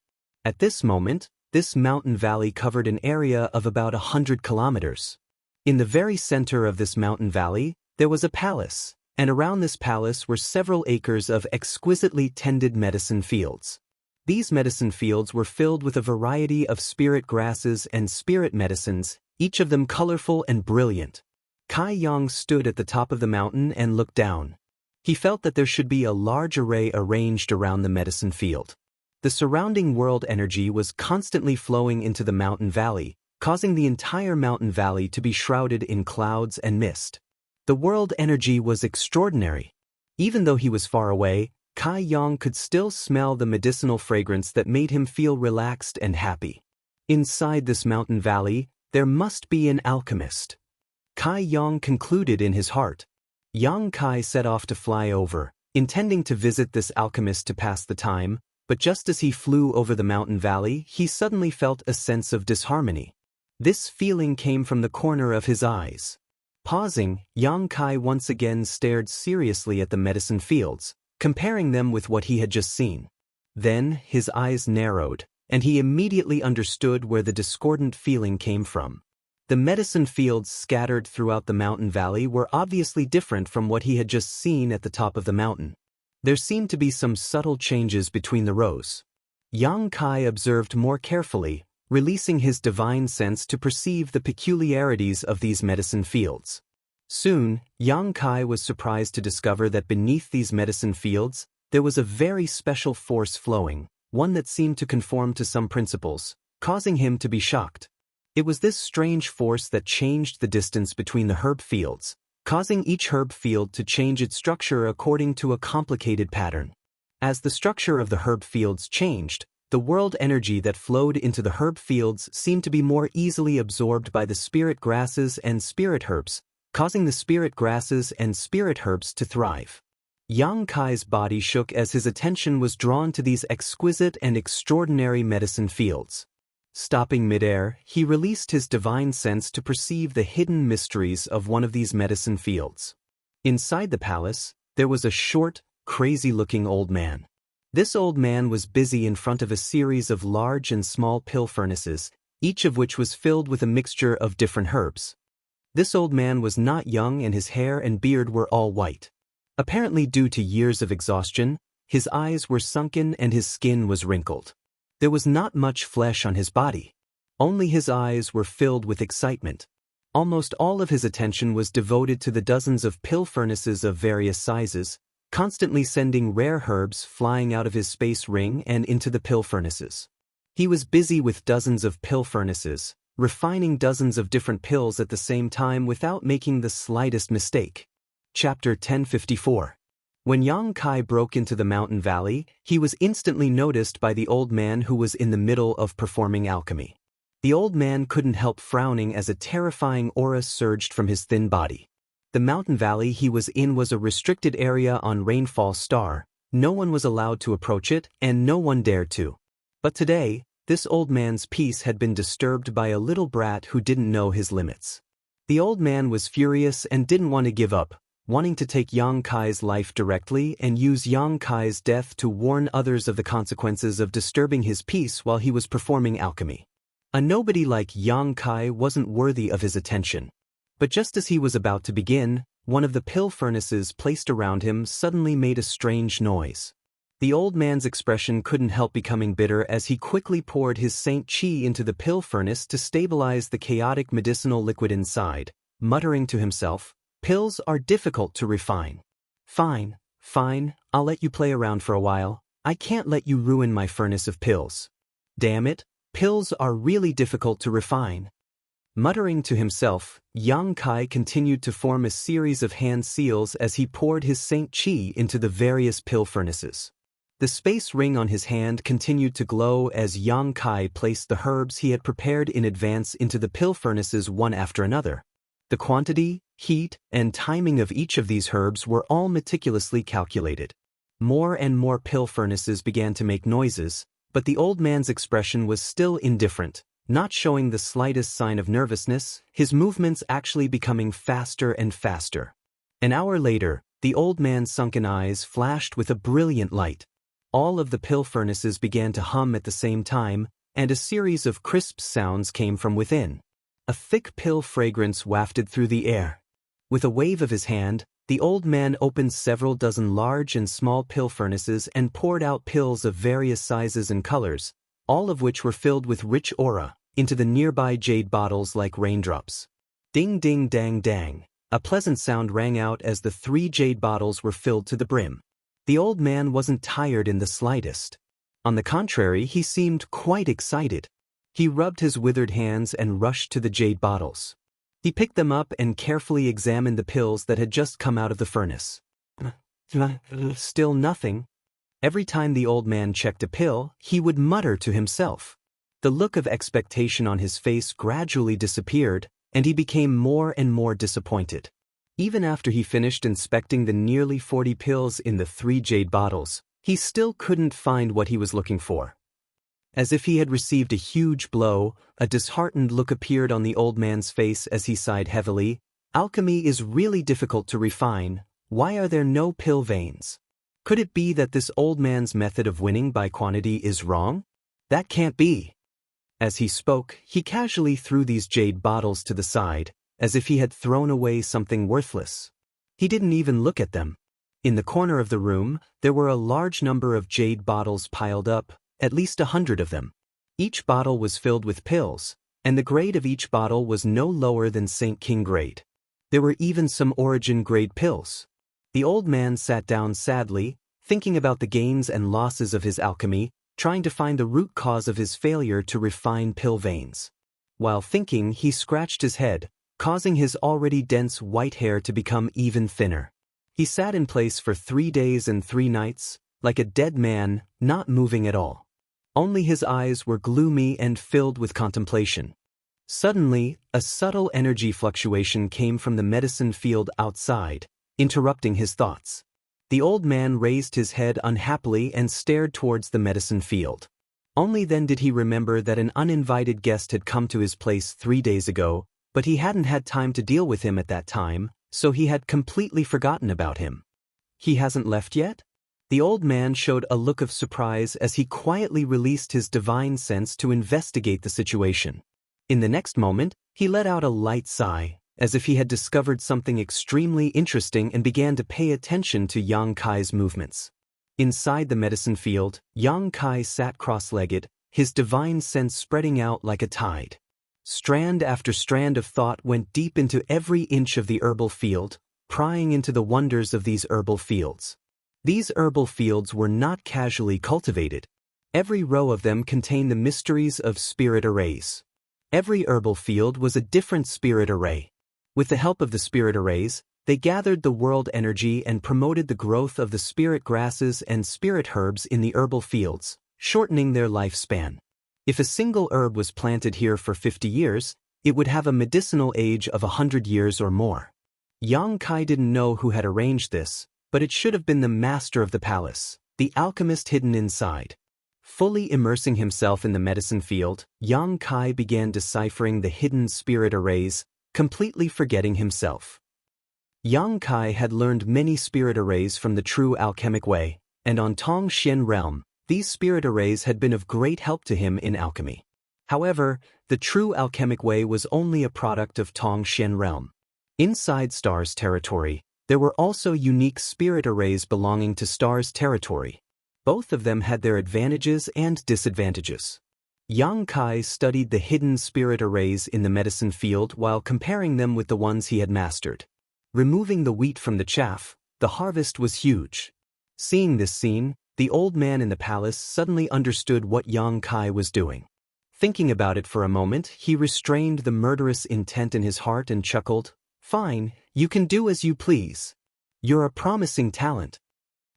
At this moment, this mountain valley covered an area of about 100 kilometers. In the very center of this mountain valley, there was a palace, and around this palace were several acres of exquisitely tended medicine fields. These medicine fields were filled with a variety of spirit grasses and spirit medicines, each of them colorful and brilliant. Kai Yang stood at the top of the mountain and looked down. He felt that there should be a large array arranged around the medicine field. The surrounding world energy was constantly flowing into the mountain valley, causing the entire mountain valley to be shrouded in clouds and mist. The world energy was extraordinary. Even though he was far away, Kai Yang could still smell the medicinal fragrance that made him feel relaxed and happy. Inside this mountain valley, there must be an alchemist. Kai Yang concluded in his heart. Yang Kai set off to fly over, intending to visit this alchemist to pass the time, but just as he flew over the mountain valley, he suddenly felt a sense of disharmony. This feeling came from the corner of his eyes. Pausing, Yang Kai once again stared seriously at the medicine fields, comparing them with what he had just seen. Then, his eyes narrowed, and he immediately understood where the discordant feeling came from. The medicine fields scattered throughout the mountain valley were obviously different from what he had just seen at the top of the mountain. There seemed to be some subtle changes between the rows. Yang Kai observed more carefully, releasing his divine sense to perceive the peculiarities of these medicine fields. Soon, Yang Kai was surprised to discover that beneath these medicine fields, there was a very special force flowing, one that seemed to conform to some principles, causing him to be shocked. It was this strange force that changed the distance between the herb fields, causing each herb field to change its structure according to a complicated pattern. As the structure of the herb fields changed, the world energy that flowed into the herb fields seemed to be more easily absorbed by the spirit grasses and spirit herbs, causing the spirit grasses and spirit herbs to thrive. Yang Kai's body shook as his attention was drawn to these exquisite and extraordinary medicine fields. Stopping midair, he released his divine sense to perceive the hidden mysteries of one of these medicine fields. Inside the palace, there was a short, crazy-looking old man. This old man was busy in front of a series of large and small pill furnaces, each of which was filled with a mixture of different herbs. This old man was not young and his hair and beard were all white. Apparently due to years of exhaustion, his eyes were sunken and his skin was wrinkled. There was not much flesh on his body. Only his eyes were filled with excitement. Almost all of his attention was devoted to the dozens of pill furnaces of various sizes, constantly sending rare herbs flying out of his space ring and into the pill furnaces. He was busy with dozens of pill furnaces, refining dozens of different pills at the same time without making the slightest mistake. Chapter 1054. When Yang Kai broke into the mountain valley, he was instantly noticed by the old man who was in the middle of performing alchemy. The old man couldn't help frowning as a terrifying aura surged from his thin body. The mountain valley he was in was a restricted area on Rainfall Star. No one was allowed to approach it, and no one dared to. But today, this old man's peace had been disturbed by a little brat who didn't know his limits. The old man was furious and didn't want to give up, wanting to take Yang Kai's life directly and use Yang Kai's death to warn others of the consequences of disturbing his peace while he was performing alchemy. A nobody like Yang Kai wasn't worthy of his attention. But just as he was about to begin, one of the pill furnaces placed around him suddenly made a strange noise. The old man's expression couldn't help becoming bitter as he quickly poured his Saint Qi into the pill furnace to stabilize the chaotic medicinal liquid inside, muttering to himself, "Pills are difficult to refine. Fine, I'll let you play around for a while. I can't let you ruin my furnace of pills. Damn it, pills are really difficult to refine." Muttering to himself, Yang Kai continued to form a series of hand seals as he poured his Saint Qi into the various pill furnaces. The space ring on his hand continued to glow as Yang Kai placed the herbs he had prepared in advance into the pill furnaces one after another. The quantity, heat, and timing of each of these herbs were all meticulously calculated. More and more pill furnaces began to make noises, but the old man's expression was still indifferent, not showing the slightest sign of nervousness, his movements actually becoming faster and faster. An hour later, the old man's sunken eyes flashed with a brilliant light. All of the pill furnaces began to hum at the same time, and a series of crisp sounds came from within. A thick pill fragrance wafted through the air. With a wave of his hand, the old man opened several dozen large and small pill furnaces and poured out pills of various sizes and colors, all of which were filled with rich aura, into the nearby jade bottles like raindrops. Ding ding dang dang. A pleasant sound rang out as the 3 jade bottles were filled to the brim. The old man wasn't tired in the slightest. On the contrary, he seemed quite excited. He rubbed his withered hands and rushed to the jade bottles. He picked them up and carefully examined the pills that had just come out of the furnace. Still nothing. Every time the old man checked a pill, he would mutter to himself. The look of expectation on his face gradually disappeared, and he became more and more disappointed. Even after he finished inspecting the nearly 40 pills in the 3 jade bottles, he still couldn't find what he was looking for. As if he had received a huge blow, a disheartened look appeared on the old man's face as he sighed heavily. Alchemy is really difficult to refine. Why are there no pill veins? Could it be that this old man's method of winning by quantity is wrong? That can't be. As he spoke, he casually threw these jade bottles to the side, as if he had thrown away something worthless. He didn't even look at them. In the corner of the room, there were a large number of jade bottles piled up, at least 100 of them. Each bottle was filled with pills, and the grade of each bottle was no lower than Saint King grade. There were even some origin grade pills. The old man sat down sadly, thinking about the gains and losses of his alchemy, trying to find the root cause of his failure to refine pill veins. While thinking, he scratched his head, causing his already dense white hair to become even thinner. He sat in place for 3 days and 3 nights, like a dead man, not moving at all. Only his eyes were gloomy and filled with contemplation. Suddenly, a subtle energy fluctuation came from the medicine field outside, interrupting his thoughts. The old man raised his head unhappily and stared towards the medicine field. Only then did he remember that an uninvited guest had come to his place 3 days ago, but he hadn't had time to deal with him at that time, so he had completely forgotten about him. He hasn't left yet? The old man showed a look of surprise as he quietly released his divine sense to investigate the situation. In the next moment, he let out a light sigh, as if he had discovered something extremely interesting and began to pay attention to Yang Kai's movements. Inside the medicine field, Yang Kai sat cross-legged, his divine sense spreading out like a tide. Strand after strand of thought went deep into every inch of the herbal field, prying into the wonders of these herbal fields. These herbal fields were not casually cultivated. Every row of them contained the mysteries of spirit arrays. Every herbal field was a different spirit array. With the help of the spirit arrays, they gathered the world energy and promoted the growth of the spirit grasses and spirit herbs in the herbal fields, shortening their lifespan. If a single herb was planted here for 50 years, it would have a medicinal age of 100 years or more. Yang Kai didn't know who had arranged this, but it should have been the master of the palace, the alchemist hidden inside. Fully immersing himself in the medicine field, Yang Kai began deciphering the hidden spirit arrays, completely forgetting himself. Yang Kai had learned many spirit arrays from the true alchemic way, and on Tong Xian realm, these spirit arrays had been of great help to him in alchemy. However, the true alchemic way was only a product of Tong Xian realm. Inside Star's territory, there were also unique spirit arrays belonging to Star's territory. Both of them had their advantages and disadvantages. Yang Kai studied the hidden spirit arrays in the medicine field while comparing them with the ones he had mastered. Removing the wheat from the chaff, the harvest was huge. Seeing this scene, the old man in the palace suddenly understood what Yang Kai was doing. Thinking about it for a moment, he restrained the murderous intent in his heart and chuckled, "Fine, you can do as you please. You're a promising talent."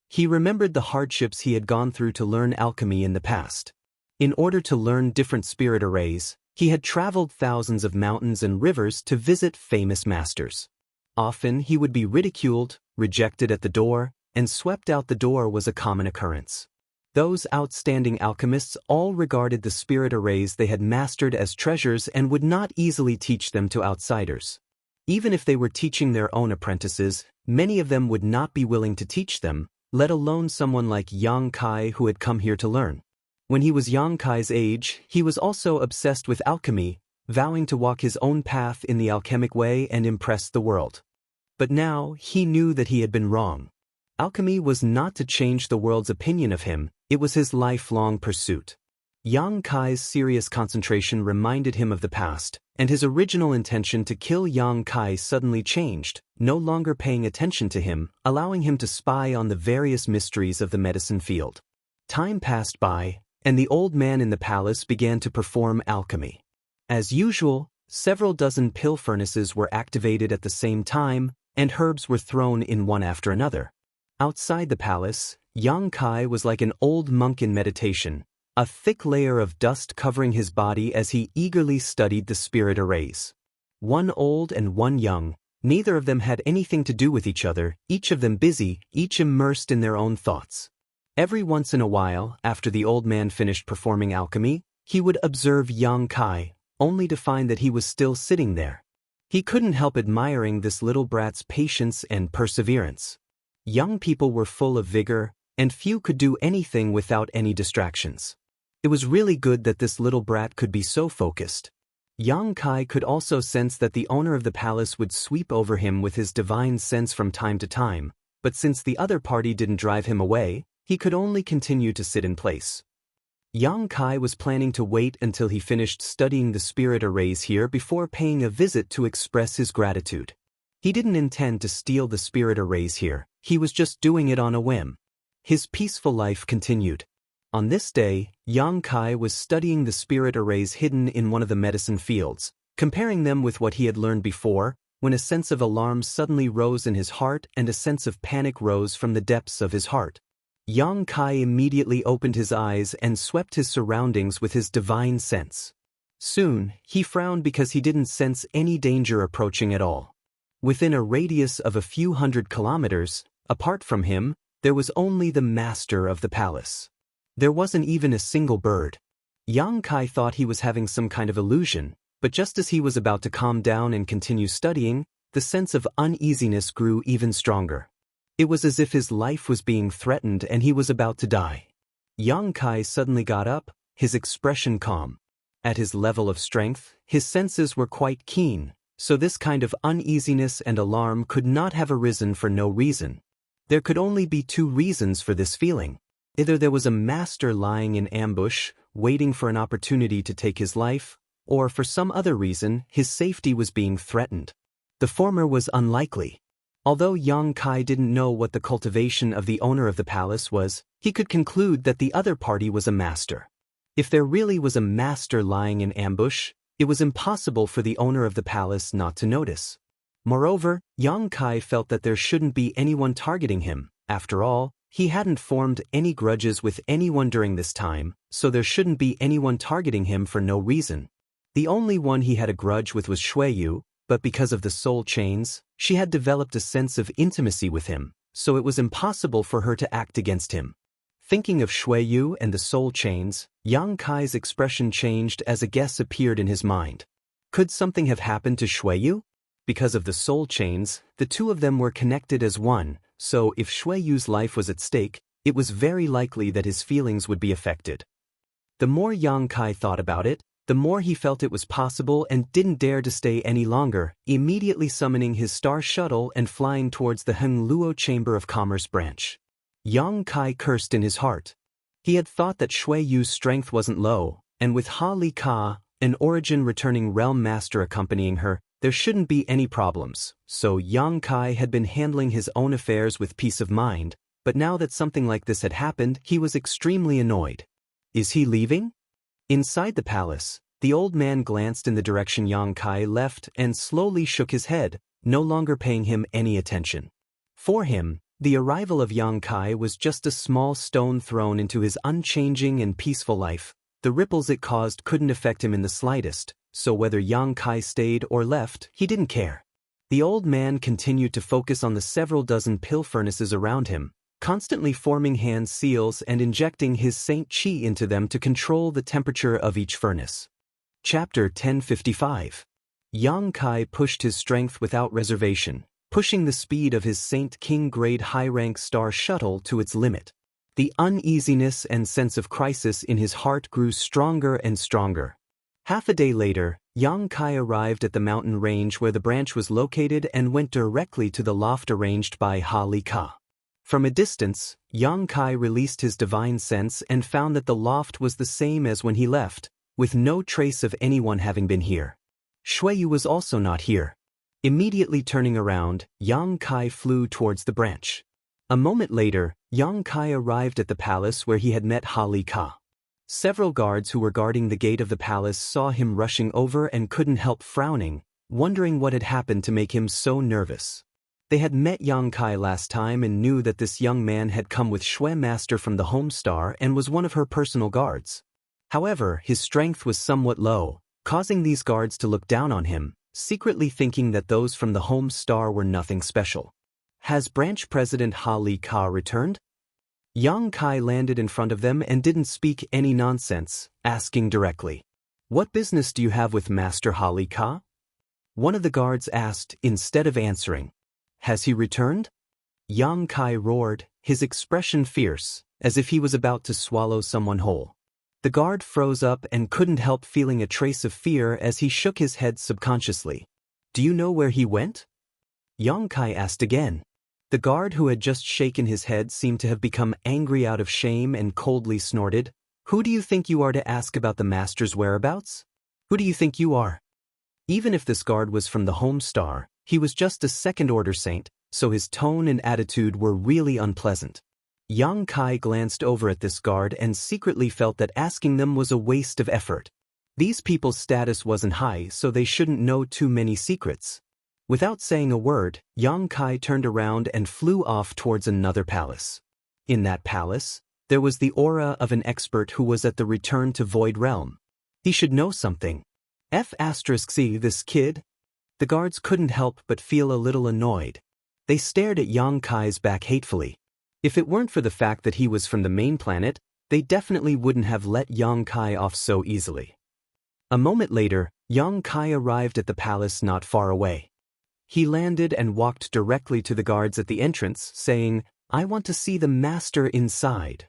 He remembered the hardships he had gone through to learn alchemy in the past. In order to learn different spirit arrays, he had traveled thousands of mountains and rivers to visit famous masters. Often he would be ridiculed, rejected at the door, and swept out the door was a common occurrence. Those outstanding alchemists all regarded the spirit arrays they had mastered as treasures and would not easily teach them to outsiders. Even if they were teaching their own apprentices, many of them would not be willing to teach them, let alone someone like Yang Kai who had come here to learn. When he was Yang Kai's age, he was also obsessed with alchemy, vowing to walk his own path in the alchemic way and impress the world. But now, he knew that he had been wrong. Alchemy was not to change the world's opinion of him, it was his lifelong pursuit. Yang Kai's serious concentration reminded him of the past, and his original intention to kill Yang Kai suddenly changed, no longer paying attention to him, allowing him to spy on the various mysteries of the medicine field. Time passed by, and the old man in the palace began to perform alchemy. As usual, several dozen pill furnaces were activated at the same time, and herbs were thrown in one after another. Outside the palace, Yang Kai was like an old monk in meditation, a thick layer of dust covering his body as he eagerly studied the spirit arrays. One old and one young, neither of them had anything to do with each other, each of them busy, each immersed in their own thoughts. Every once in a while, after the old man finished performing alchemy, he would observe Yang Kai, only to find that he was still sitting there. He couldn't help admiring this little brat's patience and perseverance. Young people were full of vigor, and few could do anything without any distractions. It was really good that this little brat could be so focused. Yang Kai could also sense that the owner of the palace would sweep over him with his divine sense from time to time, but since the other party didn't drive him away, he could only continue to sit in place. Yang Kai was planning to wait until he finished studying the spirit arrays here before paying a visit to express his gratitude. He didn't intend to steal the spirit arrays here, he was just doing it on a whim. His peaceful life continued. On this day, Yang Kai was studying the spirit arrays hidden in one of the medicine fields, comparing them with what he had learned before, when a sense of alarm suddenly rose in his heart and a sense of panic rose from the depths of his heart. Yang Kai immediately opened his eyes and swept his surroundings with his divine sense. Soon, he frowned because he didn't sense any danger approaching at all. Within a radius of a few hundred kilometers, apart from him, there was only the master of the palace. There wasn't even a single bird. Yang Kai thought he was having some kind of illusion, but just as he was about to calm down and continue studying, the sense of uneasiness grew even stronger. It was as if his life was being threatened and he was about to die. Yang Kai suddenly got up, his expression calm. At his level of strength, his senses were quite keen, so this kind of uneasiness and alarm could not have arisen for no reason. There could only be two reasons for this feeling. Either there was a master lying in ambush, waiting for an opportunity to take his life, or for some other reason, his safety was being threatened. The former was unlikely. Although Yang Kai didn't know what the cultivation of the owner of the palace was, he could conclude that the other party was a master. If there really was a master lying in ambush, it was impossible for the owner of the palace not to notice. Moreover, Yang Kai felt that there shouldn't be anyone targeting him. After all, he hadn't formed any grudges with anyone during this time, so there shouldn't be anyone targeting him for no reason. The only one he had a grudge with was Xueyu, but because of the soul chains, she had developed a sense of intimacy with him, so it was impossible for her to act against him. Thinking of Xueyu and the soul chains, Yang Kai's expression changed as a guess appeared in his mind. Could something have happened to Xueyu? Because of the soul chains, the two of them were connected as one, so if Xueyu's life was at stake, it was very likely that his feelings would be affected. The more Yang Kai thought about it, the more he felt it was possible and didn't dare to stay any longer, immediately summoning his star shuttle and flying towards the Hengluo Chamber of Commerce branch. Yang Kai cursed in his heart. He had thought that Xueyu's strength wasn't low, and with Ha Li Ka, an origin-returning realm master accompanying her, there shouldn't be any problems, so Yang Kai had been handling his own affairs with peace of mind, but now that something like this had happened, he was extremely annoyed. Is he leaving? Inside the palace, the old man glanced in the direction Yang Kai left and slowly shook his head, no longer paying him any attention. For him, the arrival of Yang Kai was just a small stone thrown into his unchanging and peaceful life. The ripples it caused couldn't affect him in the slightest, so whether Yang Kai stayed or left, he didn't care. The old man continued to focus on the several dozen pill furnaces around him, constantly forming hand seals and injecting his Saint Qi into them to control the temperature of each furnace. Chapter 1055. Yang Kai pushed his strength without reservation, pushing the speed of his Saint King grade high-rank star shuttle to its limit. The uneasiness and sense of crisis in his heart grew stronger and stronger. Half a day later, Yang Kai arrived at the mountain range where the branch was located and went directly to the loft arranged by Ha Li Ka. From a distance, Yang Kai released his divine sense and found that the loft was the same as when he left, with no trace of anyone having been here. Xueyu was also not here. Immediately turning around, Yang Kai flew towards the branch. A moment later, Yang Kai arrived at the palace where he had met Ha Li Ka. Several guards who were guarding the gate of the palace saw him rushing over and couldn't help frowning, wondering what had happened to make him so nervous. They had met Yang Kai last time and knew that this young man had come with Xue Master from the Home Star and was one of her personal guards. However, his strength was somewhat low, causing these guards to look down on him, secretly thinking that those from the Home Star were nothing special. Has Branch President Ha Li Ka returned? Yang Kai landed in front of them and didn't speak any nonsense, asking directly, "What business do you have with Master Ha Li Ka?" One of the guards asked instead of answering. Has he returned? Yang Kai roared, his expression fierce, as if he was about to swallow someone whole. The guard froze up and couldn't help feeling a trace of fear as he shook his head subconsciously. Do you know where he went? Yang Kai asked again. The guard who had just shaken his head seemed to have become angry out of shame and coldly snorted, "Who do you think you are to ask about the master's whereabouts? Who do you think you are?" Even if this guard was from the Home Star, he was just a second-order saint, so his tone and attitude were really unpleasant. Yang Kai glanced over at this guard and secretly felt that asking them was a waste of effort. These people's status wasn't high, so they shouldn't know too many secrets. Without saying a word, Yang Kai turned around and flew off towards another palace. In that palace, there was the aura of an expert who was at the return to Void Realm. He should know something. F***C, this kid? The guards couldn't help but feel a little annoyed. They stared at Yang Kai's back hatefully. If it weren't for the fact that he was from the main planet, they definitely wouldn't have let Yang Kai off so easily. A moment later, Yang Kai arrived at the palace not far away. He landed and walked directly to the guards at the entrance, saying, "I want to see the master inside."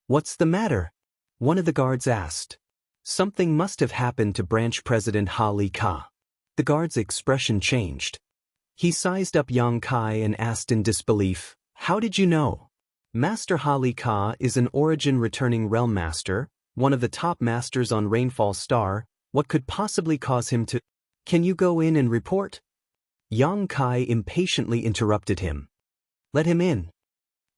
"What's the matter?" one of the guards asked. Something must have happened to branch president Ha Li Ka. The guard's expression changed. He sized up Yang Kai and asked in disbelief, "How did you know?" Master Ha Li Ka is an origin-returning realm master, one of the top masters on Rainfall Star. What could possibly cause him to— "Can you go in and report?" Yang Kai impatiently interrupted him. "Let him in."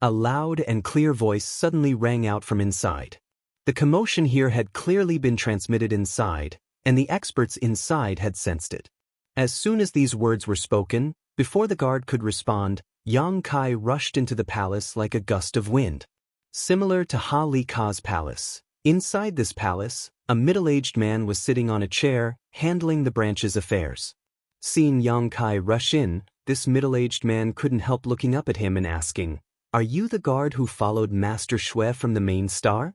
A loud and clear voice suddenly rang out from inside. The commotion here had clearly been transmitted inside, and the experts inside had sensed it. As soon as these words were spoken, before the guard could respond, Yang Kai rushed into the palace like a gust of wind. Similar to Ha Li Ka's palace. Inside this palace, a middle-aged man was sitting on a chair, handling the branch's affairs. Seeing Yang Kai rush in, this middle-aged man couldn't help looking up at him and asking, "Are you the guard who followed Master Shui from the main star?"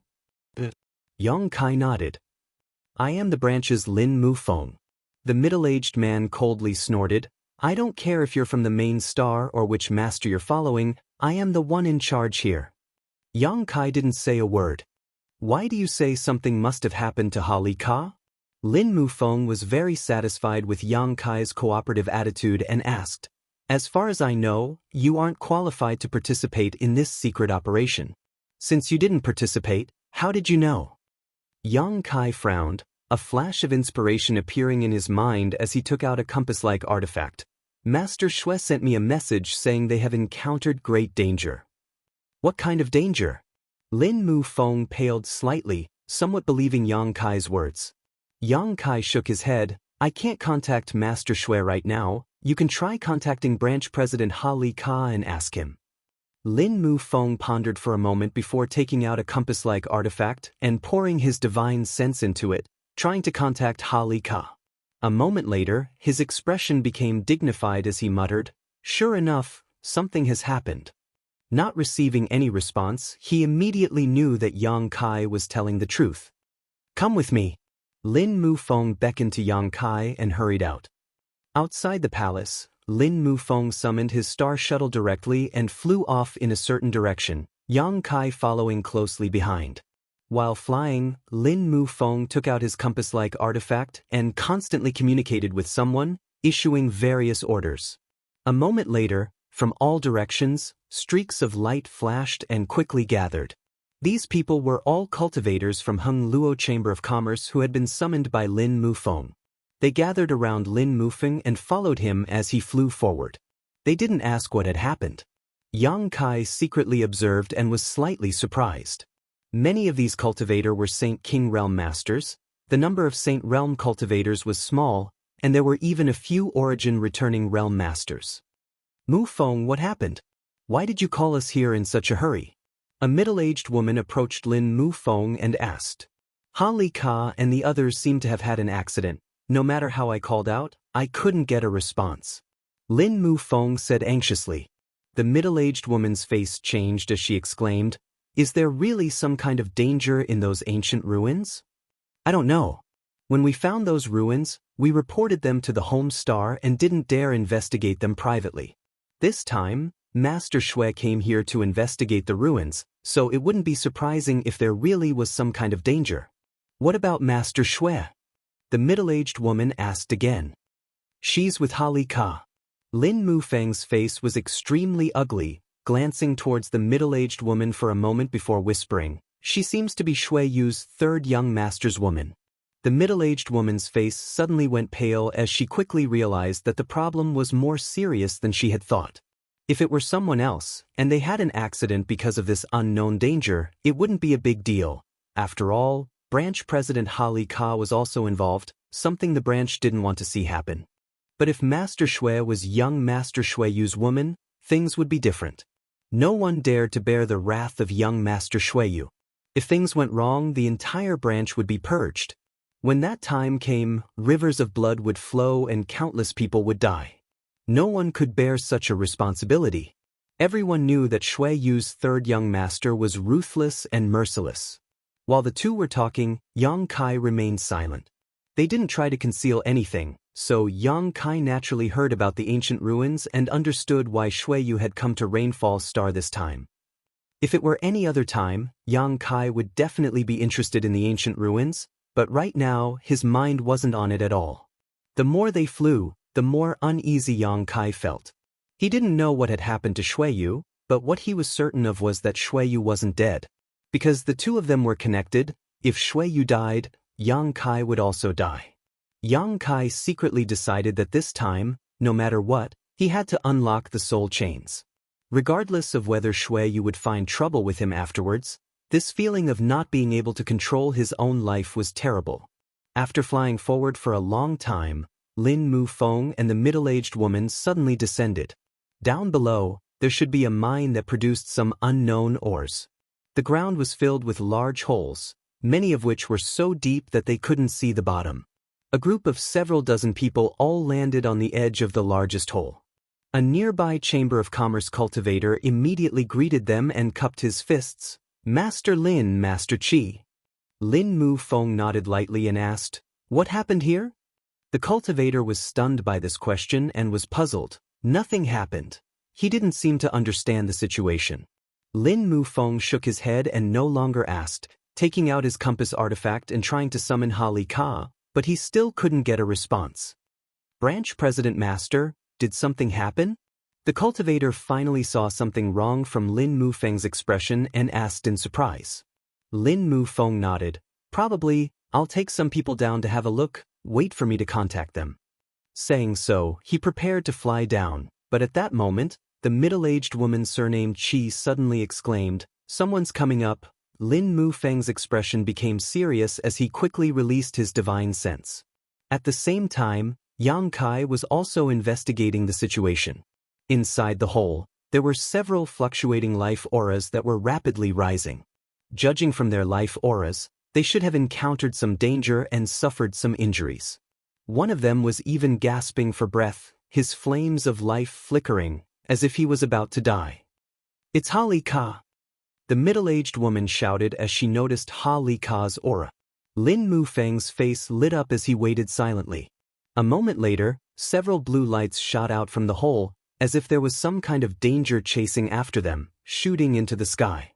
Yang Kai nodded. "I am the branch's Lin Mufeng." The middle-aged man coldly snorted, "I don't care if you're from the main star or which master you're following, I am the one in charge here." Yang Kai didn't say a word. "Why do you say something must have happened to Ha Li Ka?" Lin Mufeng was very satisfied with Yang Kai's cooperative attitude and asked, "As far as I know, you aren't qualified to participate in this secret operation. Since you didn't participate, how did you know?" Yang Kai frowned, a flash of inspiration appearing in his mind as he took out a compass-like artifact. "Master Shui sent me a message saying they have encountered great danger." "What kind of danger?" Lin Mufeng paled slightly, somewhat believing Yang Kai's words. Yang Kai shook his head, "I can't contact Master Shui right now. You can try contacting branch president Ha Li Ka and ask him." Lin Mufeng pondered for a moment before taking out a compass-like artifact and pouring his divine sense into it, trying to contact Ha Li Ka. A moment later, his expression became dignified as he muttered, "Sure enough, something has happened." Not receiving any response, he immediately knew that Yang Kai was telling the truth. "Come with me." Lin Mufeng beckoned to Yang Kai and hurried out. Outside the palace, Lin Mufeng summoned his star shuttle directly and flew off in a certain direction, Yang Kai following closely behind. While flying, Lin Mufeng took out his compass-like artifact and constantly communicated with someone, issuing various orders. A moment later, from all directions, streaks of light flashed and quickly gathered. These people were all cultivators from Hung Luo Chamber of Commerce who had been summoned by Lin Mufeng. They gathered around Lin Mufeng and followed him as he flew forward. They didn't ask what had happened. Yang Kai secretly observed and was slightly surprised. Many of these cultivators were Saint King Realm Masters. The number of Saint Realm cultivators was small, and there were even a few Origin returning Realm Masters. "Mufeng, what happened? Why did you call us here in such a hurry?" A middle-aged woman approached Lin Mufeng and asked. "Ha Li Ka and the others seem to have had an accident. No matter how I called out, I couldn't get a response." Lin Mufeng said anxiously. The middle-aged woman's face changed as she exclaimed, "Is there really some kind of danger in those ancient ruins?" "I don't know. When we found those ruins, we reported them to the home star and didn't dare investigate them privately. This time, Master Shui came here to investigate the ruins, so it wouldn't be surprising if there really was some kind of danger." "What about Master Shui?" the middle-aged woman asked again. "She's with Ha Li Ka." Lin Mufeng's face was extremely ugly, glancing towards the middle-aged woman for a moment before whispering, "She seems to be Shui Yu's third young master's woman." The middle-aged woman's face suddenly went pale as she quickly realized that the problem was more serious than she had thought. If it were someone else, and they had an accident because of this unknown danger, it wouldn't be a big deal. After all, branch president Ha Li Ka was also involved, something the branch didn't want to see happen. But if Master Shui was young Master Shui Yu's woman, things would be different. No one dared to bear the wrath of young Master Shui Yu. If things went wrong, the entire branch would be purged. When that time came, rivers of blood would flow and countless people would die. No one could bear such a responsibility. Everyone knew that Shui Yu's third young master was ruthless and merciless. While the two were talking, Yang Kai remained silent. They didn't try to conceal anything, So Yang Kai naturally heard about the ancient ruins and understood why Shuiyu had come to Rainfall Star this time. If it were any other time, Yang Kai would definitely be interested in the ancient ruins, but right now his mind wasn't on it at all. The more they flew, the more uneasy Yang Kai felt. He didn't know what had happened to Shuiyu, but what he was certain of was that Shuiyu wasn't dead. Because the two of them were connected, if Shuiyu died, Yang Kai would also die. Yang Kai secretly decided that this time, no matter what, he had to unlock the soul chains. Regardless of whether Shuiyu would find trouble with him afterwards, this feeling of not being able to control his own life was terrible. After flying forward for a long time, Lin Mufeng and the middle-aged woman suddenly descended. Down below, there should be a mine that produced some unknown ores. The ground was filled with large holes, many of which were so deep that they couldn't see the bottom. A group of several dozen people all landed on the edge of the largest hole. A nearby Chamber of Commerce cultivator immediately greeted them and cupped his fists. "Master Lin, Master Qi." Lin Mufeng nodded lightly and asked, "What happened here?" The cultivator was stunned by this question and was puzzled. Nothing happened. He didn't seem to understand the situation. Lin Mufeng shook his head and no longer asked, taking out his compass artifact and trying to summon Hali Ka, but he still couldn't get a response. "Branch President Master, did something happen?" The cultivator finally saw something wrong from Lin Mufeng's expression and asked in surprise. Lin Mufeng nodded. "Probably, I'll take some people down to have a look, wait for me to contact them." Saying so, he prepared to fly down, but at that moment, the middle-aged woman surnamed Qi suddenly exclaimed, "Someone's coming up." Lin Mufeng's expression became serious as he quickly released his divine sense. At the same time, Yang Kai was also investigating the situation. Inside the hole, there were several fluctuating life auras that were rapidly rising. Judging from their life auras, they should have encountered some danger and suffered some injuries. One of them was even gasping for breath, his flames of life flickering, as if he was about to die. "It's Hali Ka!" The middle-aged woman shouted as she noticed Hali Ka's aura. Lin Mufeng's face lit up as he waited silently. A moment later, several blue lights shot out from the hole, as if there was some kind of danger chasing after them, shooting into the sky.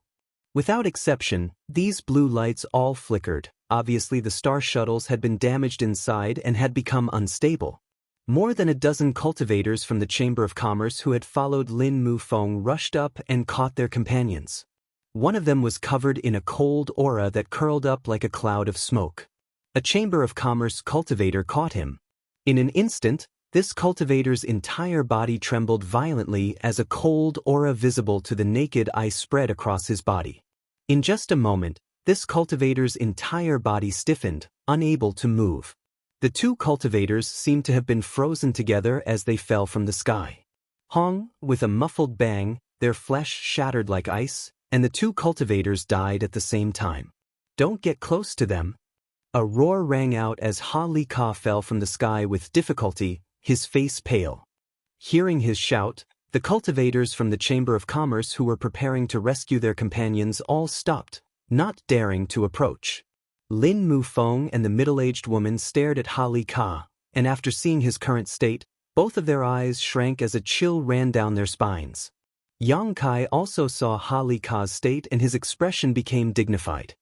Without exception, these blue lights all flickered. Obviously the star shuttles had been damaged inside and had become unstable. More than a dozen cultivators from the Chamber of Commerce who had followed Lin Mufeng rushed up and caught their companions. One of them was covered in a cold aura that curled up like a cloud of smoke. A Chamber of Commerce cultivator caught him. In an instant, this cultivator's entire body trembled violently as a cold aura visible to the naked eye spread across his body. In just a moment, this cultivator's entire body stiffened, unable to move. The two cultivators seemed to have been frozen together as they fell from the sky. Hong, with a muffled bang, their flesh shattered like ice, and the two cultivators died at the same time. "Don't get close to them." A roar rang out as Hali Ka fell from the sky with difficulty, his face pale. Hearing his shout, the cultivators from the Chamber of Commerce who were preparing to rescue their companions all stopped, not daring to approach. Lin Mufeng and the middle-aged woman stared at Hali Ka, and after seeing his current state, both of their eyes shrank as a chill ran down their spines. Yang Kai also saw Hali Ka's state and his expression became dignified.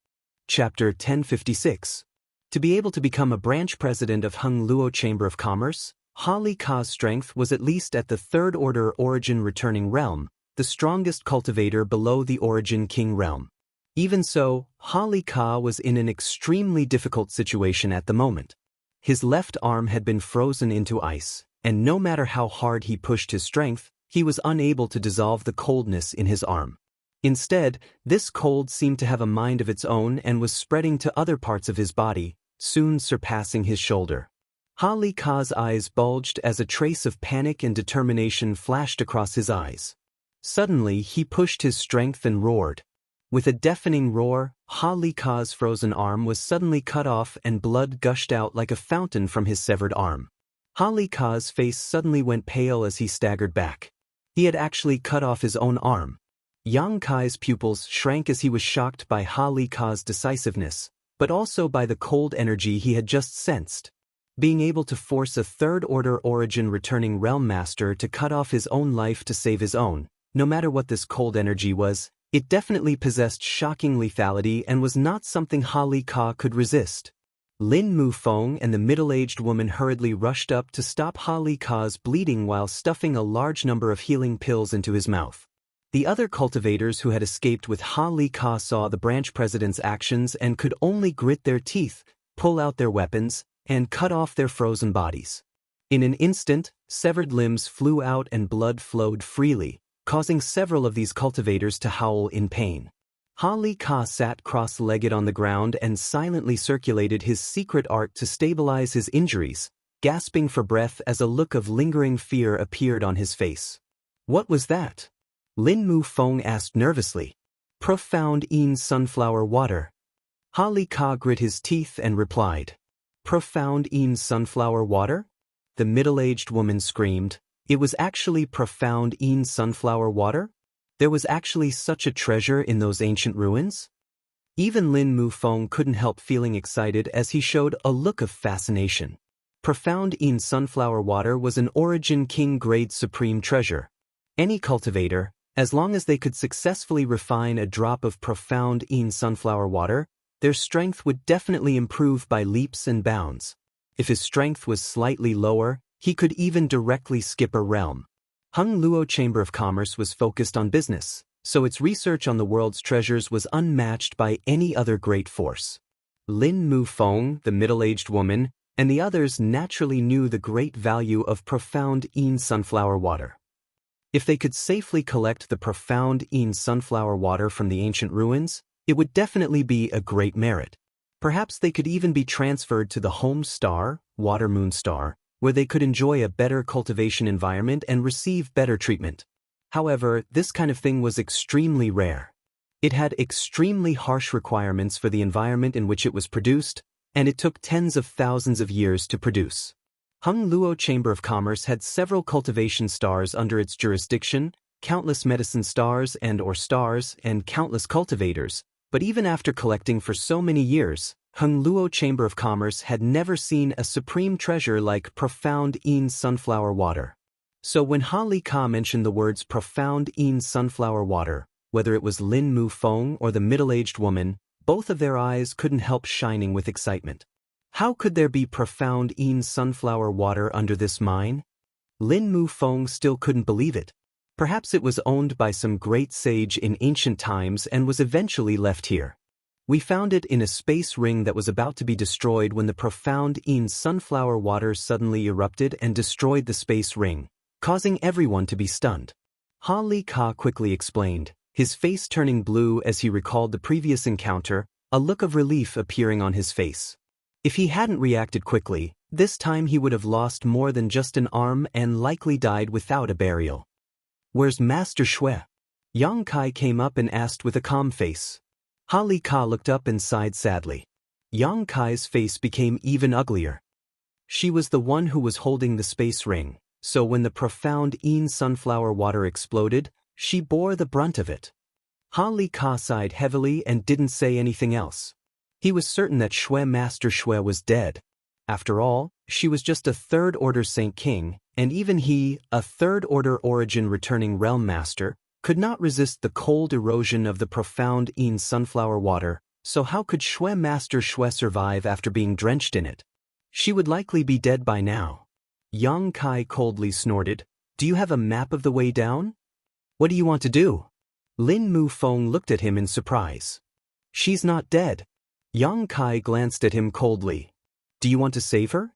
Chapter 1056. To be able to become a branch president of Hung Luo Chamber of Commerce, Hali Ka's strength was at least at the third order origin returning realm, the strongest cultivator below the origin king realm. Even so, Hali Ka was in an extremely difficult situation at the moment. His left arm had been frozen into ice, and no matter how hard he pushed his strength, he was unable to dissolve the coldness in his arm. Instead, this cold seemed to have a mind of its own and was spreading to other parts of his body, soon surpassing his shoulder. Hali Ka's eyes bulged as a trace of panic and determination flashed across his eyes. Suddenly, he pushed his strength and roared. With a deafening roar, Hali Ka's frozen arm was suddenly cut off and blood gushed out like a fountain from his severed arm. Hali Ka's face suddenly went pale as he staggered back. He had actually cut off his own arm. Yang Kai's pupils shrank as he was shocked by Hali Ka's decisiveness, but also by the cold energy he had just sensed. Being able to force a third-order origin returning realm master to cut off his own life to save his own, no matter what this cold energy was, it definitely possessed shocking lethality and was not something Ha Li Ka could resist. Lin Mu Feng and the middle-aged woman hurriedly rushed up to stop Ha Li Ka's bleeding while stuffing a large number of healing pills into his mouth. The other cultivators who had escaped with Ha Li Ka saw the branch president's actions and could only grit their teeth, pull out their weapons, and cut off their frozen bodies. In an instant, severed limbs flew out and blood flowed freely, causing several of these cultivators to howl in pain. Ha Li Ka sat cross-legged on the ground and silently circulated his secret art to stabilize his injuries, gasping for breath as a look of lingering fear appeared on his face. What was that? Lin Mu Feng asked nervously. Profound Yin sunflower water. Ha Li Ka grit his teeth and replied. Profound Yin sunflower water? The middle-aged woman screamed. It was actually profound Yin sunflower water? There was actually such a treasure in those ancient ruins? Even Lin Mu Feng couldn't help feeling excited as he showed a look of fascination. Profound Yin sunflower water was an Origin King grade supreme treasure. Any cultivator, as long as they could successfully refine a drop of profound Yin sunflower water, their strength would definitely improve by leaps and bounds. If his strength was slightly lower, he could even directly skip a realm. Hung Luo Chamber of Commerce was focused on business, so its research on the world's treasures was unmatched by any other great force. Lin Mu Feng, the middle-aged woman, and the others naturally knew the great value of profound Yin sunflower water. If they could safely collect the profound Yin sunflower water from the ancient ruins, it would definitely be a great merit. Perhaps they could even be transferred to the home star, Water Moon Star, where they could enjoy a better cultivation environment and receive better treatment. However, this kind of thing was extremely rare. It had extremely harsh requirements for the environment in which it was produced, and it took tens of thousands of years to produce. Hung Luo Chamber of Commerce had several cultivation stars under its jurisdiction, countless medicine stars and countless cultivators, but even after collecting for so many years, Hung Luo Chamber of Commerce had never seen a supreme treasure like profound Yin sunflower water. So when Ha Li Ka mentioned the words profound Yin sunflower water, whether it was Lin Mu Feng or the middle-aged woman, both of their eyes couldn't help shining with excitement. How could there be profound Yin sunflower water under this mine? Lin Mu Feng still couldn't believe it. Perhaps it was owned by some great sage in ancient times and was eventually left here. We found it in a space ring that was about to be destroyed when the profound Yin sunflower water suddenly erupted and destroyed the space ring, causing everyone to be stunned. Ha Li Ka quickly explained, his face turning blue as he recalled the previous encounter, a look of relief appearing on his face. If he hadn't reacted quickly, this time he would have lost more than just an arm and likely died without a burial. Where's Master Xue? Yang Kai came up and asked with a calm face. Ha Li Ka looked up and sighed sadly. Yang Kai's face became even uglier. She was the one who was holding the space ring, so when the profound Yin sunflower water exploded, she bore the brunt of it. Ha Li Ka sighed heavily and didn't say anything else. He was certain that Master Xue was dead. After all, she was just a third-order Saint King, and even he, a third-order origin returning realm master, could not resist the cold erosion of the profound Yin sunflower water, so how could Master Xue survive after being drenched in it? She would likely be dead by now. Yang Kai coldly snorted, "Do you have a map of the way down? What do you want to do?" Lin Mu Feng looked at him in surprise. "She's not dead." Yang Kai glanced at him coldly. "Do you want to save her?"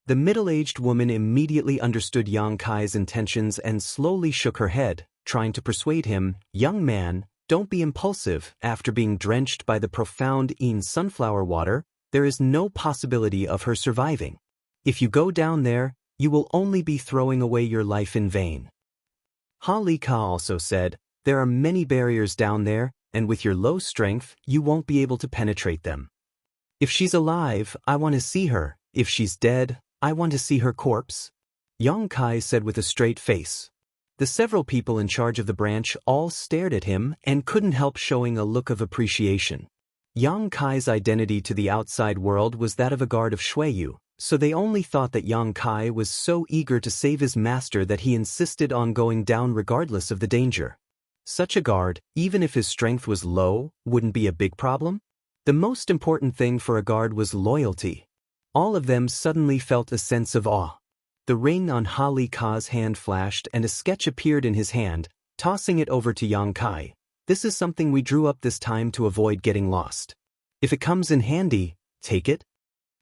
The middle-aged woman immediately understood Yang Kai's intentions and slowly shook her head, trying to persuade him, "Young man, don't be impulsive. After being drenched by the profound Yin sunflower water, there is no possibility of her surviving. If you go down there, you will only be throwing away your life in vain." Ha Li Ka also said, "There are many barriers down there, and with your low strength, you won't be able to penetrate them. If she's alive, I want to see her. If she's dead, I want to see her corpse." Yang Kai said with a straight face. The several people in charge of the branch all stared at him and couldn't help showing a look of appreciation. Yang Kai's identity to the outside world was that of a guard of Xueyu, so they only thought that Yang Kai was so eager to save his master that he insisted on going down regardless of the danger. Such a guard, even if his strength was low, wouldn't be a big problem? The most important thing for a guard was loyalty. All of them suddenly felt a sense of awe. The ring on Ha Li Ka's hand flashed and a sketch appeared in his hand, tossing it over to Yang Kai. This is something we drew up this time to avoid getting lost. If it comes in handy, take it.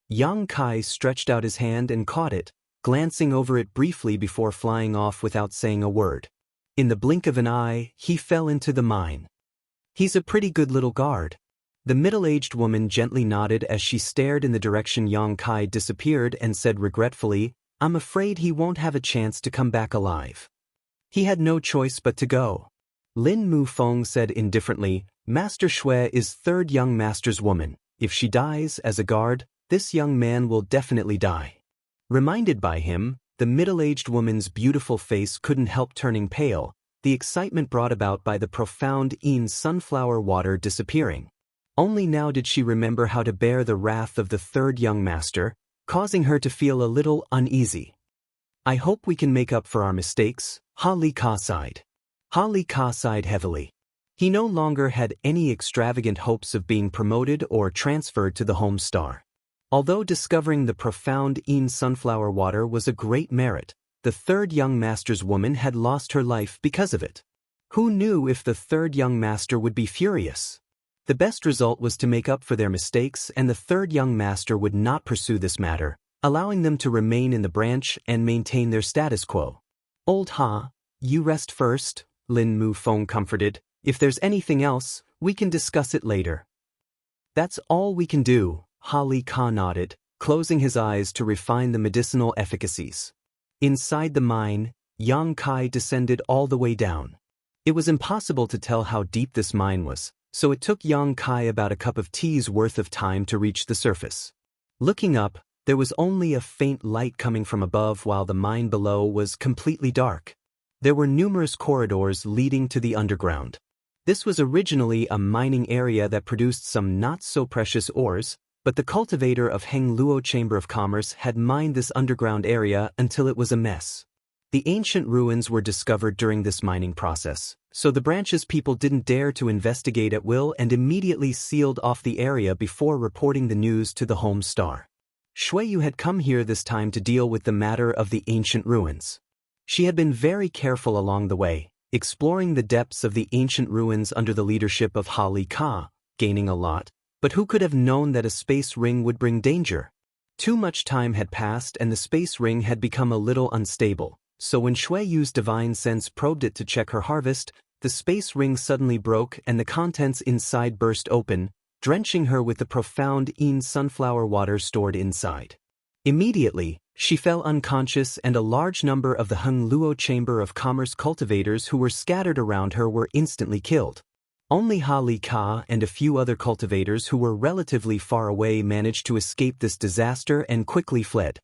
Yang Kai stretched out his hand and caught it, glancing over it briefly before flying off without saying a word. In the blink of an eye, he fell into the mine. He's a pretty good little guard. The middle-aged woman gently nodded as she stared in the direction Yang Kai disappeared and said regretfully, "I'm afraid he won't have a chance to come back alive." He had no choice but to go. Lin Mufeng said indifferently, "Master Shui is third young master's woman. If she dies as a guard, this young man will definitely die." Reminded by him, the middle-aged woman's beautiful face couldn't help turning pale, the excitement brought about by the profound sunflower water disappearing. Only now did she remember how to bear the wrath of the third young master, causing her to feel a little uneasy. "I hope we can make up for our mistakes," Ha Li Ka sighed. Ha Li Ka sighed heavily. He no longer had any extravagant hopes of being promoted or transferred to the home star. Although discovering the profound sunflower water was a great merit, the third young master's woman had lost her life because of it. Who knew if the third young master would be furious? The best result was to make up for their mistakes, and the third young master would not pursue this matter, allowing them to remain in the branch and maintain their status quo. "Old Ha, you rest first," Lin Mufeng comforted. "If there's anything else, we can discuss it later." "That's all we can do," Ha Li Ka nodded, closing his eyes to refine the medicinal efficacies. Inside the mine, Yang Kai descended all the way down. It was impossible to tell how deep this mine was, so it took Yang Kai about a cup of tea's worth of time to reach the surface. Looking up, there was only a faint light coming from above while the mine below was completely dark. There were numerous corridors leading to the underground. This was originally a mining area that produced some not-so-precious ores, but the cultivator of Heng Luo Chamber of Commerce had mined this underground area until it was a mess. The ancient ruins were discovered during this mining process, so the branch's people didn't dare to investigate at will and immediately sealed off the area before reporting the news to the home star. Shuiyu had come here this time to deal with the matter of the ancient ruins. She had been very careful along the way, exploring the depths of the ancient ruins under the leadership of Ha Li Ka, gaining a lot, but who could have known that a space ring would bring danger? Too much time had passed and the space ring had become a little unstable, so when Shuiyu's divine sense probed it to check her harvest, the space ring suddenly broke and the contents inside burst open, drenching her with the profound sunflower water stored inside. Immediately, she fell unconscious and a large number of the Heng Luo Chamber of Commerce cultivators who were scattered around her were instantly killed. Only Ha Li Ka and a few other cultivators who were relatively far away managed to escape this disaster and quickly fled.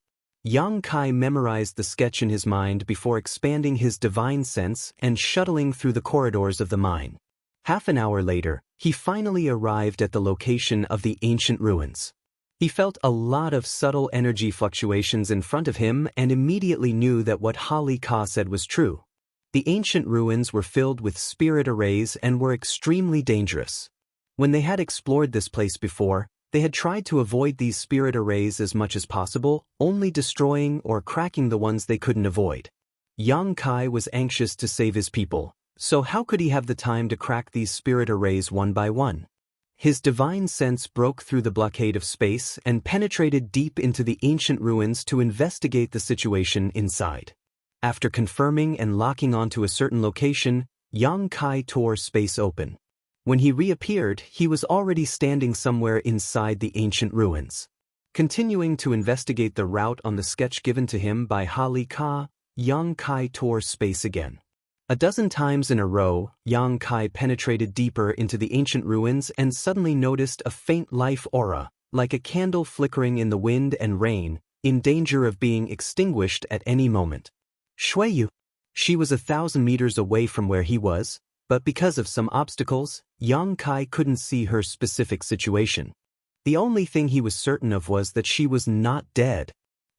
Yang Kai memorized the sketch in his mind before expanding his divine sense and shuttling through the corridors of the mine. Half an hour later, he finally arrived at the location of the ancient ruins. He felt a lot of subtle energy fluctuations in front of him and immediately knew that what Ha Li Ka said was true. The ancient ruins were filled with spirit arrays and were extremely dangerous. When they had explored this place before, they had tried to avoid these spirit arrays as much as possible, only destroying or cracking the ones they couldn't avoid. Yang Kai was anxious to save his people, so how could he have the time to crack these spirit arrays one by one? His divine sense broke through the blockade of space and penetrated deep into the ancient ruins to investigate the situation inside. After confirming and locking onto a certain location, Yang Kai tore space open. When he reappeared, he was already standing somewhere inside the ancient ruins. Continuing to investigate the route on the sketch given to him by Ha Li Ka, Yang Kai tore space again. A dozen times in a row, Yang Kai penetrated deeper into the ancient ruins and suddenly noticed a faint life aura, like a candle flickering in the wind and rain, in danger of being extinguished at any moment. Shuiyu. She was 1,000 meters away from where he was, but because of some obstacles, Yang Kai couldn't see her specific situation. The only thing he was certain of was that she was not dead,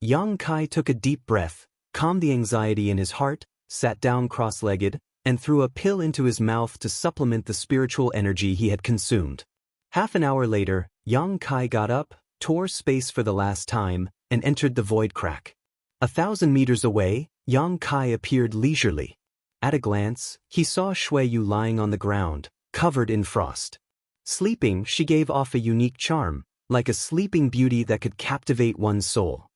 Yang Kai took a deep breath, calmed the anxiety in his heart, sat down cross-legged, and threw a pill into his mouth to supplement the spiritual energy he had consumed. Half an hour later, Yang Kai got up, tore space for the last time, and entered the void crack. 1,000 meters away, Yang Kai appeared leisurely. At a glance, he saw Shui Yu lying on the ground, covered in frost. Sleeping, she gave off a unique charm, like a sleeping beauty that could captivate one's soul.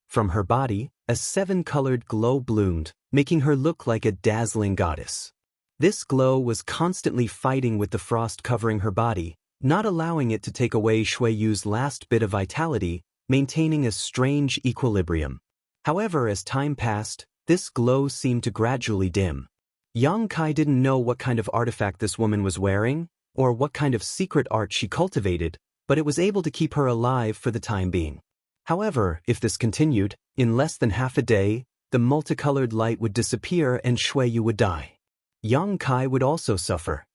From her body, a 7-colored glow bloomed, making her look like a dazzling goddess. This glow was constantly fighting with the frost covering her body, not allowing it to take away Shui Yu's last bit of vitality, maintaining a strange equilibrium. However, as time passed, this glow seemed to gradually dim. Yang Kai didn't know what kind of artifact this woman was wearing, or what kind of secret art she cultivated, but it was able to keep her alive for the time being. However, if this continued, in less than half a day, the multicolored light would disappear and Shui Yu would die. Yang Kai would also suffer.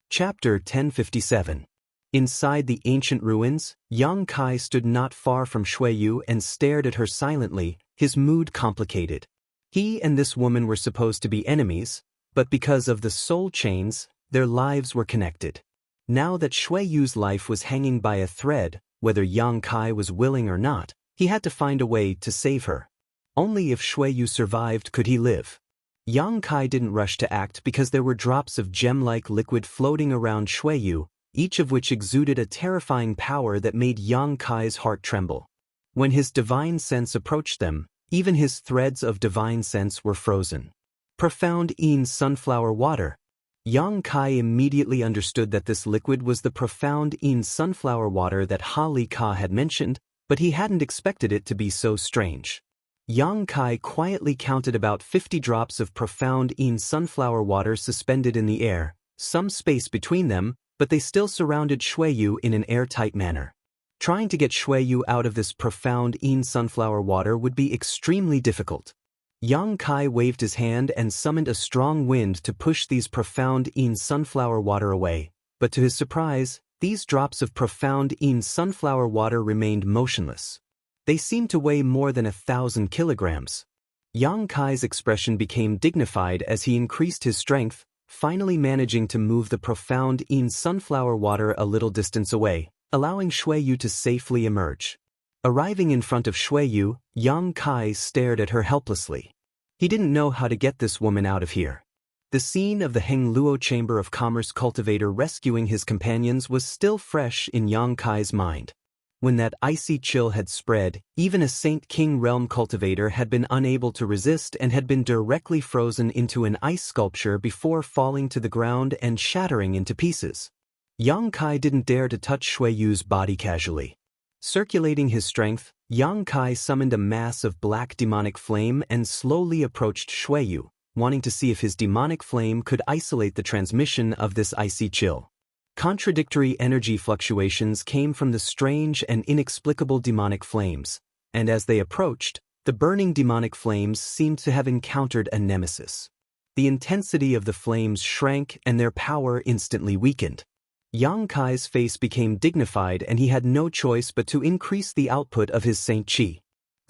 Chapter 1057. Inside the ancient ruins, Yang Kai stood not far from Shui Yu and stared at her silently, his mood complicated. He and this woman were supposed to be enemies, but because of the soul chains, their lives were connected. Now that Shui Yu's life was hanging by a thread, whether Yang Kai was willing or not, he had to find a way to save her. Only if Shui Yu survived could he live. Yang Kai didn't rush to act because there were drops of gem-like liquid floating around Shui Yu, each of which exuded a terrifying power that made Yang Kai's heart tremble. When his divine sense approached them, even his threads of divine sense were frozen. Profound Yin sunflower water. Yang Kai immediately understood that this liquid was the profound Yin sunflower water that Ha Li Ka had mentioned, but he hadn't expected it to be so strange. Yang Kai quietly counted about 50 drops of profound Yin sunflower water suspended in the air, some space between them, but they still surrounded Shui Yu in an airtight manner. Trying to get Shui Yu out of this profound Yin sunflower water would be extremely difficult. Yang Kai waved his hand and summoned a strong wind to push these profound Yin sunflower water away, but to his surprise, these drops of profound Yin sunflower water remained motionless. They seemed to weigh more than 1,000 kilograms. Yang Kai's expression became dignified as he increased his strength, finally managing to move the profound Yin sunflower water a little distance away, allowing Shui Yu to safely emerge. Arriving in front of Shui Yu, Yang Kai stared at her helplessly. He didn't know how to get this woman out of here. The scene of the Heng Luo Chamber of Commerce cultivator rescuing his companions was still fresh in Yang Kai's mind. When that icy chill had spread, even a Saint King Realm cultivator had been unable to resist and had been directly frozen into an ice sculpture before falling to the ground and shattering into pieces. Yang Kai didn't dare to touch Shui Yu's body casually. Circulating his strength, Yang Kai summoned a mass of black demonic flame and slowly approached Shui Yu, wanting to see if his demonic flame could isolate the transmission of this icy chill. Contradictory energy fluctuations came from the strange and inexplicable demonic flames, and as they approached, the burning demonic flames seemed to have encountered a nemesis. The intensity of the flames shrank and their power instantly weakened. Yang Kai's face became dignified and he had no choice but to increase the output of his Saint Chi.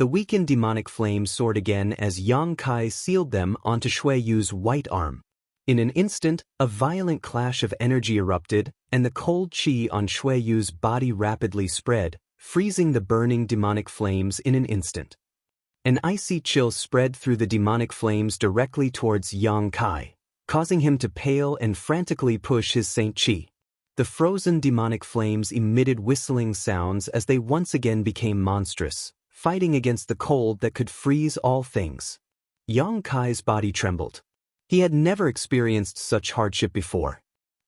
The weakened demonic flame soared again as Yang Kai sealed them onto Shui Yu's white arm. In an instant, a violent clash of energy erupted, and the cold chi on Shui Yu's body rapidly spread, freezing the burning demonic flames in an instant. An icy chill spread through the demonic flames directly towards Yang Kai, causing him to pale and frantically push his Saint Chi. The frozen demonic flames emitted whistling sounds as they once again became monstrous, fighting against the cold that could freeze all things. Yang Kai's body trembled. He had never experienced such hardship before.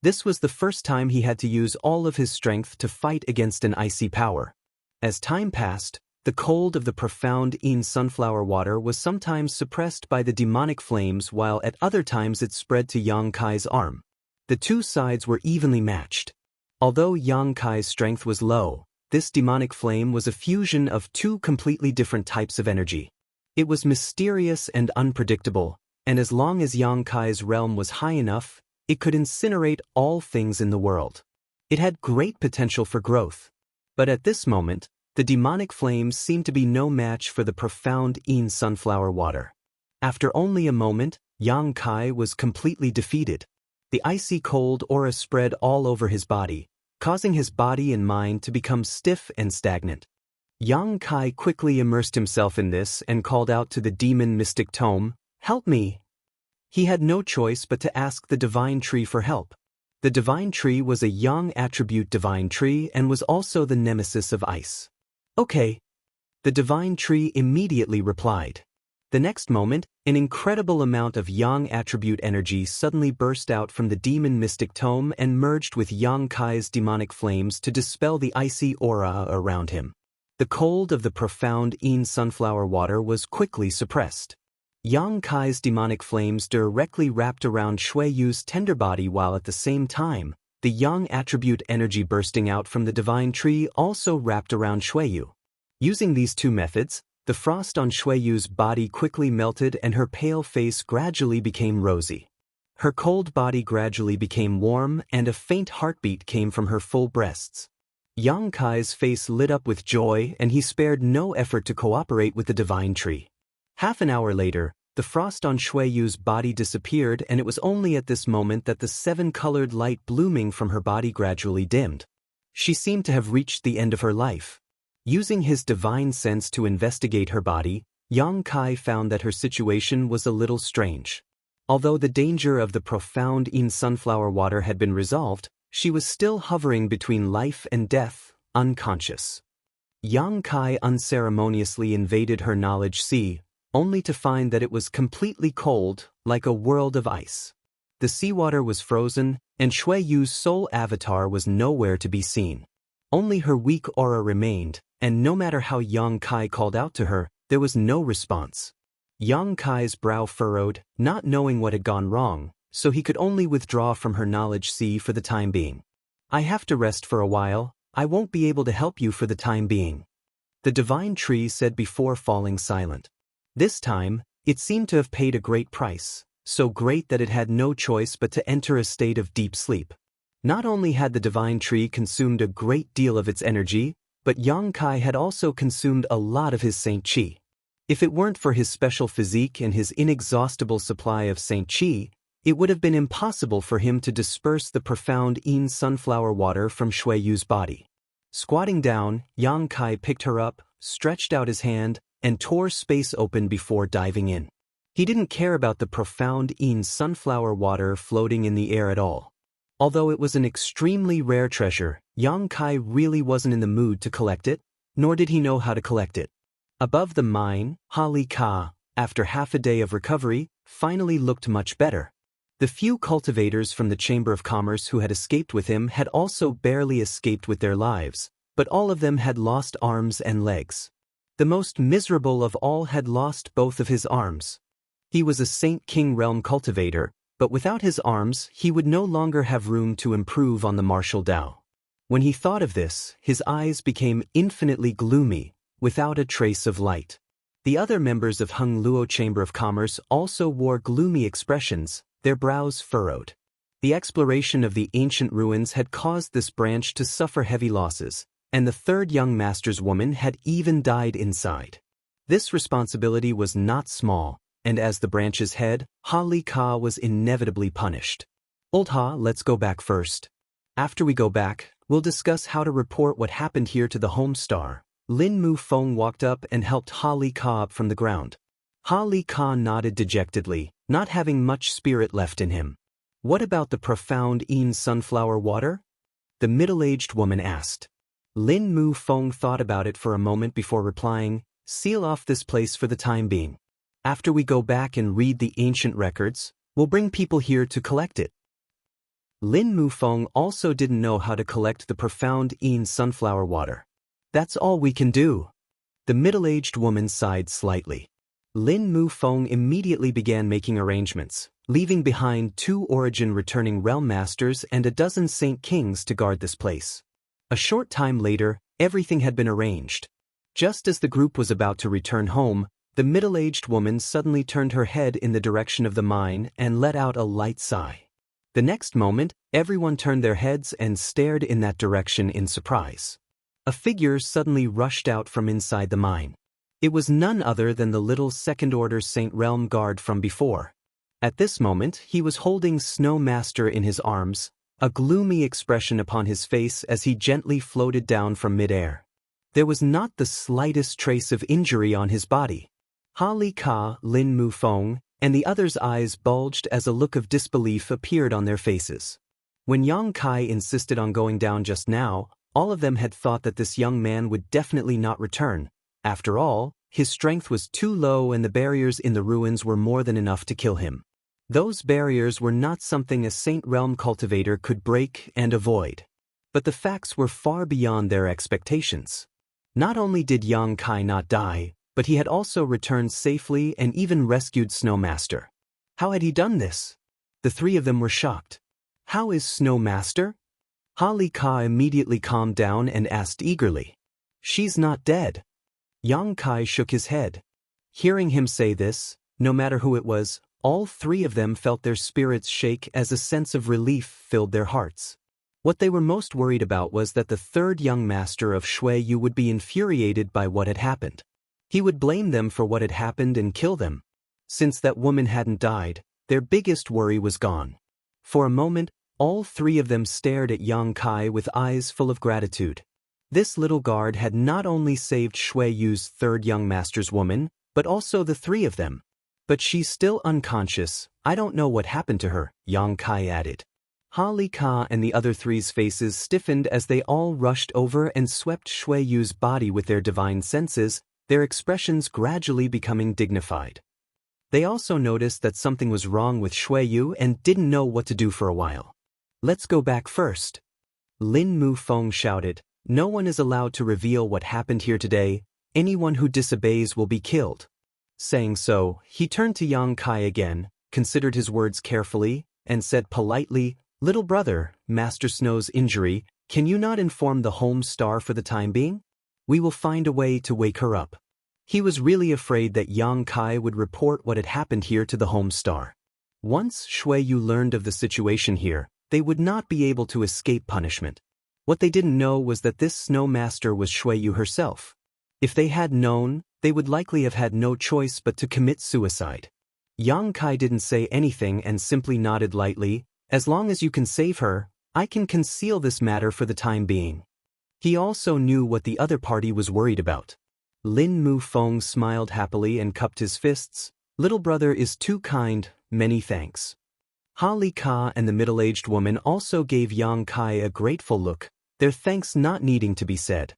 This was the first time he had to use all of his strength to fight against an icy power. As time passed, the cold of the profound Yin sunflower water was sometimes suppressed by the demonic flames while at other times it spread to Yang Kai's arm. The two sides were evenly matched. Although Yang Kai's strength was low, this demonic flame was a fusion of two completely different types of energy. It was mysterious and unpredictable, and as long as Yang Kai's realm was high enough, it could incinerate all things in the world. It had great potential for growth. But at this moment, The demonic flames seemed to be no match for the profound Yin sunflower water. After only a moment, Yang Kai was completely defeated. The icy cold aura spread all over his body, causing his body and mind to become stiff and stagnant. Yang Kai quickly immersed himself in this and called out to the demon mystic tome, "Help me!" He had no choice but to ask the divine tree for help. The divine tree was a young attribute divine tree and was also the nemesis of ice. "Okay." The divine tree immediately replied. The next moment, an incredible amount of yang attribute energy suddenly burst out from the demon mystic tome and merged with Yang Kai's demonic flames to dispel the icy aura around him. The cold of the profound Yin sunflower water was quickly suppressed. Yang Kai's demonic flames directly wrapped around Shui Yu's tender body, while at the same time, the yang attribute energy bursting out from the divine tree also wrapped around Shui Yu. Using these two methods, the frost on Shui Yu's body quickly melted and her pale face gradually became rosy. Her cold body gradually became warm and a faint heartbeat came from her full breasts. Yang Kai's face lit up with joy and he spared no effort to cooperate with the divine tree. Half an hour later, the frost on Shui Yu's body disappeared, and it was only at this moment that the seven-colored light blooming from her body gradually dimmed. She seemed to have reached the end of her life. Using his divine sense to investigate her body, Yang Kai found that her situation was a little strange. Although the danger of the profound Yin sunflower water had been resolved, she was still hovering between life and death, unconscious. Yang Kai unceremoniously invaded her knowledge sea, only to find that it was completely cold, like a world of ice. The seawater was frozen, and Shui Yu's soul avatar was nowhere to be seen. Only her weak aura remained, and no matter how Yang Kai called out to her, there was no response. Yang Kai's brow furrowed, not knowing what had gone wrong, so he could only withdraw from her knowledge sea for the time being. "I have to rest for a while. I won't be able to help you for the time being," the divine tree said before falling silent. This time, it seemed to have paid a great price, so great that it had no choice but to enter a state of deep sleep. Not only had the divine tree consumed a great deal of its energy, but Yang Kai had also consumed a lot of his Saint Qi. If it weren't for his special physique and his inexhaustible supply of Saint Qi, it would have been impossible for him to disperse the profound Yin sunflower water from Shui Yu's body. Squatting down, Yang Kai picked her up, stretched out his hand, and tore space open before diving in. He didn't care about the profound Yin sunflower water floating in the air at all. Although it was an extremely rare treasure, Yang Kai really wasn't in the mood to collect it, nor did he know how to collect it. Above the mine, Hali Ka, after half a day of recovery, finally looked much better. The few cultivators from the Chamber of Commerce who had escaped with him had also barely escaped with their lives, but all of them had lost arms and legs. The most miserable of all had lost both of his arms. He was a Saint King Realm cultivator, but without his arms, he would no longer have room to improve on the martial Dao. When he thought of this, his eyes became infinitely gloomy, without a trace of light. The other members of Hung Luo Chamber of Commerce also wore gloomy expressions, their brows furrowed. The exploration of the ancient ruins had caused this branch to suffer heavy losses, and the third young master's woman had even died inside. This responsibility was not small, and as the branch's head, Hali Ka was inevitably punished. "Old Ha, let's go back first. After we go back, we'll discuss how to report what happened here to the home star." Lin Mu Feng walked up and helped Hali Ka up from the ground. Hali Ka nodded dejectedly, not having much spirit left in him. "What about the profound Yin sunflower water?" the middle-aged woman asked. Lin Mu Feng thought about it for a moment before replying, "Seal off this place for the time being. After we go back and read the ancient records, we'll bring people here to collect it." Lin Mu Feng also didn't know how to collect the profound Yin sunflower water. "That's all we can do." The middle-aged woman sighed slightly. Lin Mu Feng immediately began making arrangements, leaving behind 2 origin-returning realm masters and a dozen Saint Kings to guard this place. A short time later, everything had been arranged. Just as the group was about to return home, the middle-aged woman suddenly turned her head in the direction of the mine and let out a light sigh. The next moment, everyone turned their heads and stared in that direction in surprise. A figure suddenly rushed out from inside the mine. It was none other than the little second-order Saint Realm guard from before. At this moment, he was holding Snow Master in his arms, a gloomy expression upon his face as he gently floated down from mid-air. There was not the slightest trace of injury on his body. Ha Li Ka, Lin Mu Feng, and the others' eyes bulged as a look of disbelief appeared on their faces. When Yang Kai insisted on going down just now, all of them had thought that this young man would definitely not return. After all, his strength was too low and the barriers in the ruins were more than enough to kill him. Those barriers were not something a Saint Realm cultivator could break and avoid. But the facts were far beyond their expectations. Not only did Yang Kai not die, but he had also returned safely and even rescued Snow Master. How had he done this? The three of them were shocked. How is Snow Master? Ha Li Ka immediately calmed down and asked eagerly. She's not dead. Yang Kai shook his head. Hearing him say this, no matter who it was, all three of them felt their spirits shake as a sense of relief filled their hearts. What they were most worried about was that the third young master of Shui Yu would be infuriated by what had happened. He would blame them for what had happened and kill them. Since that woman hadn't died, their biggest worry was gone. For a moment, all three of them stared at Yang Kai with eyes full of gratitude. This little guard had not only saved Shui Yu's third young master's woman, but also the three of them. But she's still unconscious. I don't know what happened to her, Yang Kai added. Ha Li Ka and the other three's faces stiffened as they all rushed over and swept Shui Yu's body with their divine senses, their expressions gradually becoming dignified. They also noticed that something was wrong with Shui Yu and didn't know what to do for a while. Let's go back first. Lin Mu Feng shouted, no one is allowed to reveal what happened here today. Anyone who disobeys will be killed. Saying so, he turned to Yang Kai again, considered his words carefully, and said politely, little brother, Master Snow's injury, can you not inform the home star for the time being? We will find a way to wake her up. He was really afraid that Yang Kai would report what had happened here to the home star. Once Shui Yu learned of the situation here, they would not be able to escape punishment. What they didn't know was that this Snow Master was Shui Yu herself. If they had known, they would likely have had no choice but to commit suicide. Yang Kai didn't say anything and simply nodded lightly, as long as you can save her, I can conceal this matter for the time being. He also knew what the other party was worried about. Lin Mu Feng smiled happily and cupped his fists. Little brother is too kind, many thanks. Ha Li Ka and the middle-aged woman also gave Yang Kai a grateful look, their thanks not needing to be said.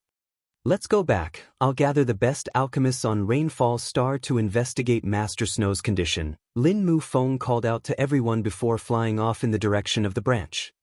Let's go back. I'll gather the best alchemists on Rainfall Star to investigate Master Snow's condition, Lin Mu Feng called out to everyone before flying off in the direction of the branch.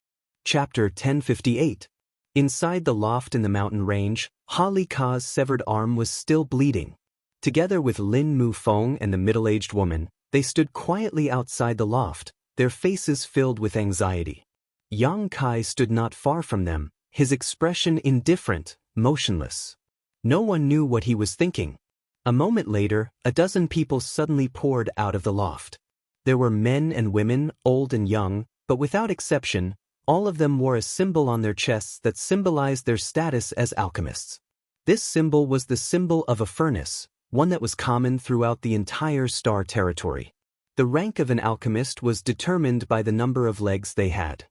Chapter 1058. Inside the loft in the mountain range, Ha Li Ka's severed arm was still bleeding. Together with Lin Mu Feng and the middle-aged woman, they stood quietly outside the loft, their faces filled with anxiety. Yang Kai stood not far from them, his expression indifferent, motionless. No one knew what he was thinking. A moment later, a dozen people suddenly poured out of the loft. There were men and women, old and young, but without exception, all of them wore a symbol on their chests that symbolized their status as alchemists. This symbol was the symbol of a furnace, one that was common throughout the entire star territory. The rank of an alchemist was determined by the number of legs they had.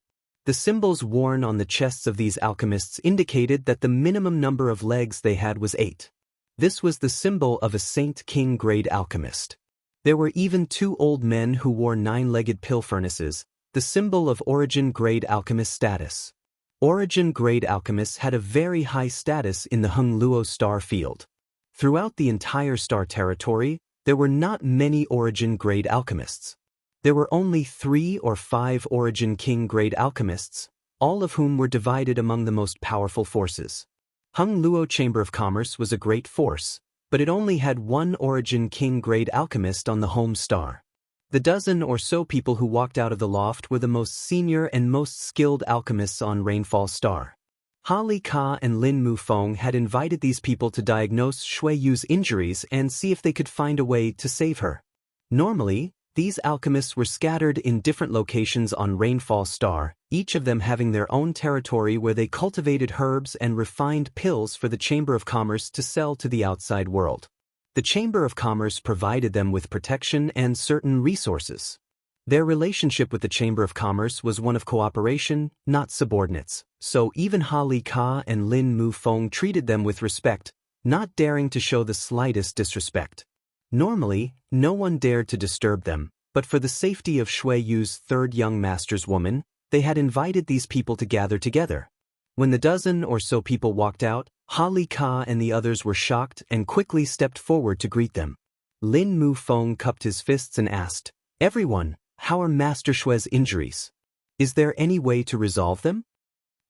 The symbols worn on the chests of these alchemists indicated that the minimum number of legs they had was 8. This was the symbol of a Saint King grade alchemist. There were even 2 old men who wore 9-legged pill furnaces, the symbol of Origin grade alchemist status. Origin grade alchemists had a very high status in the Hung Luo star field. Throughout the entire star territory, there were not many Origin grade alchemists. There were only 3 or 5 Origin King grade alchemists, all of whom were divided among the most powerful forces. Hung Luo Chamber of Commerce was a great force, but it only had 1 Origin King grade alchemist on the home star. The dozen or so people who walked out of the loft were the most senior and most skilled alchemists on Rainfall Star. Ha Li Ka and Lin Mu Feng had invited these people to diagnose Shui Yu's injuries and see if they could find a way to save her. Normally, These alchemists were scattered in different locations on Rainfall Star, each of them having their own territory where they cultivated herbs and refined pills for the Chamber of Commerce to sell to the outside world. The Chamber of Commerce provided them with protection and certain resources. Their relationship with the Chamber of Commerce was one of cooperation, not subordinates, so even Ha Li Ka and Lin Mu Feng treated them with respect, not daring to show the slightest disrespect. Normally, no one dared to disturb them, but for the safety of Shui Yu's third young master's woman, they had invited these people to gather together. When the dozen or so people walked out, Ha Li Ka and the others were shocked and quickly stepped forward to greet them. Lin Mu Feng cupped his fists and asked, "Everyone, how are Master Shui's injuries? Is there any way to resolve them?"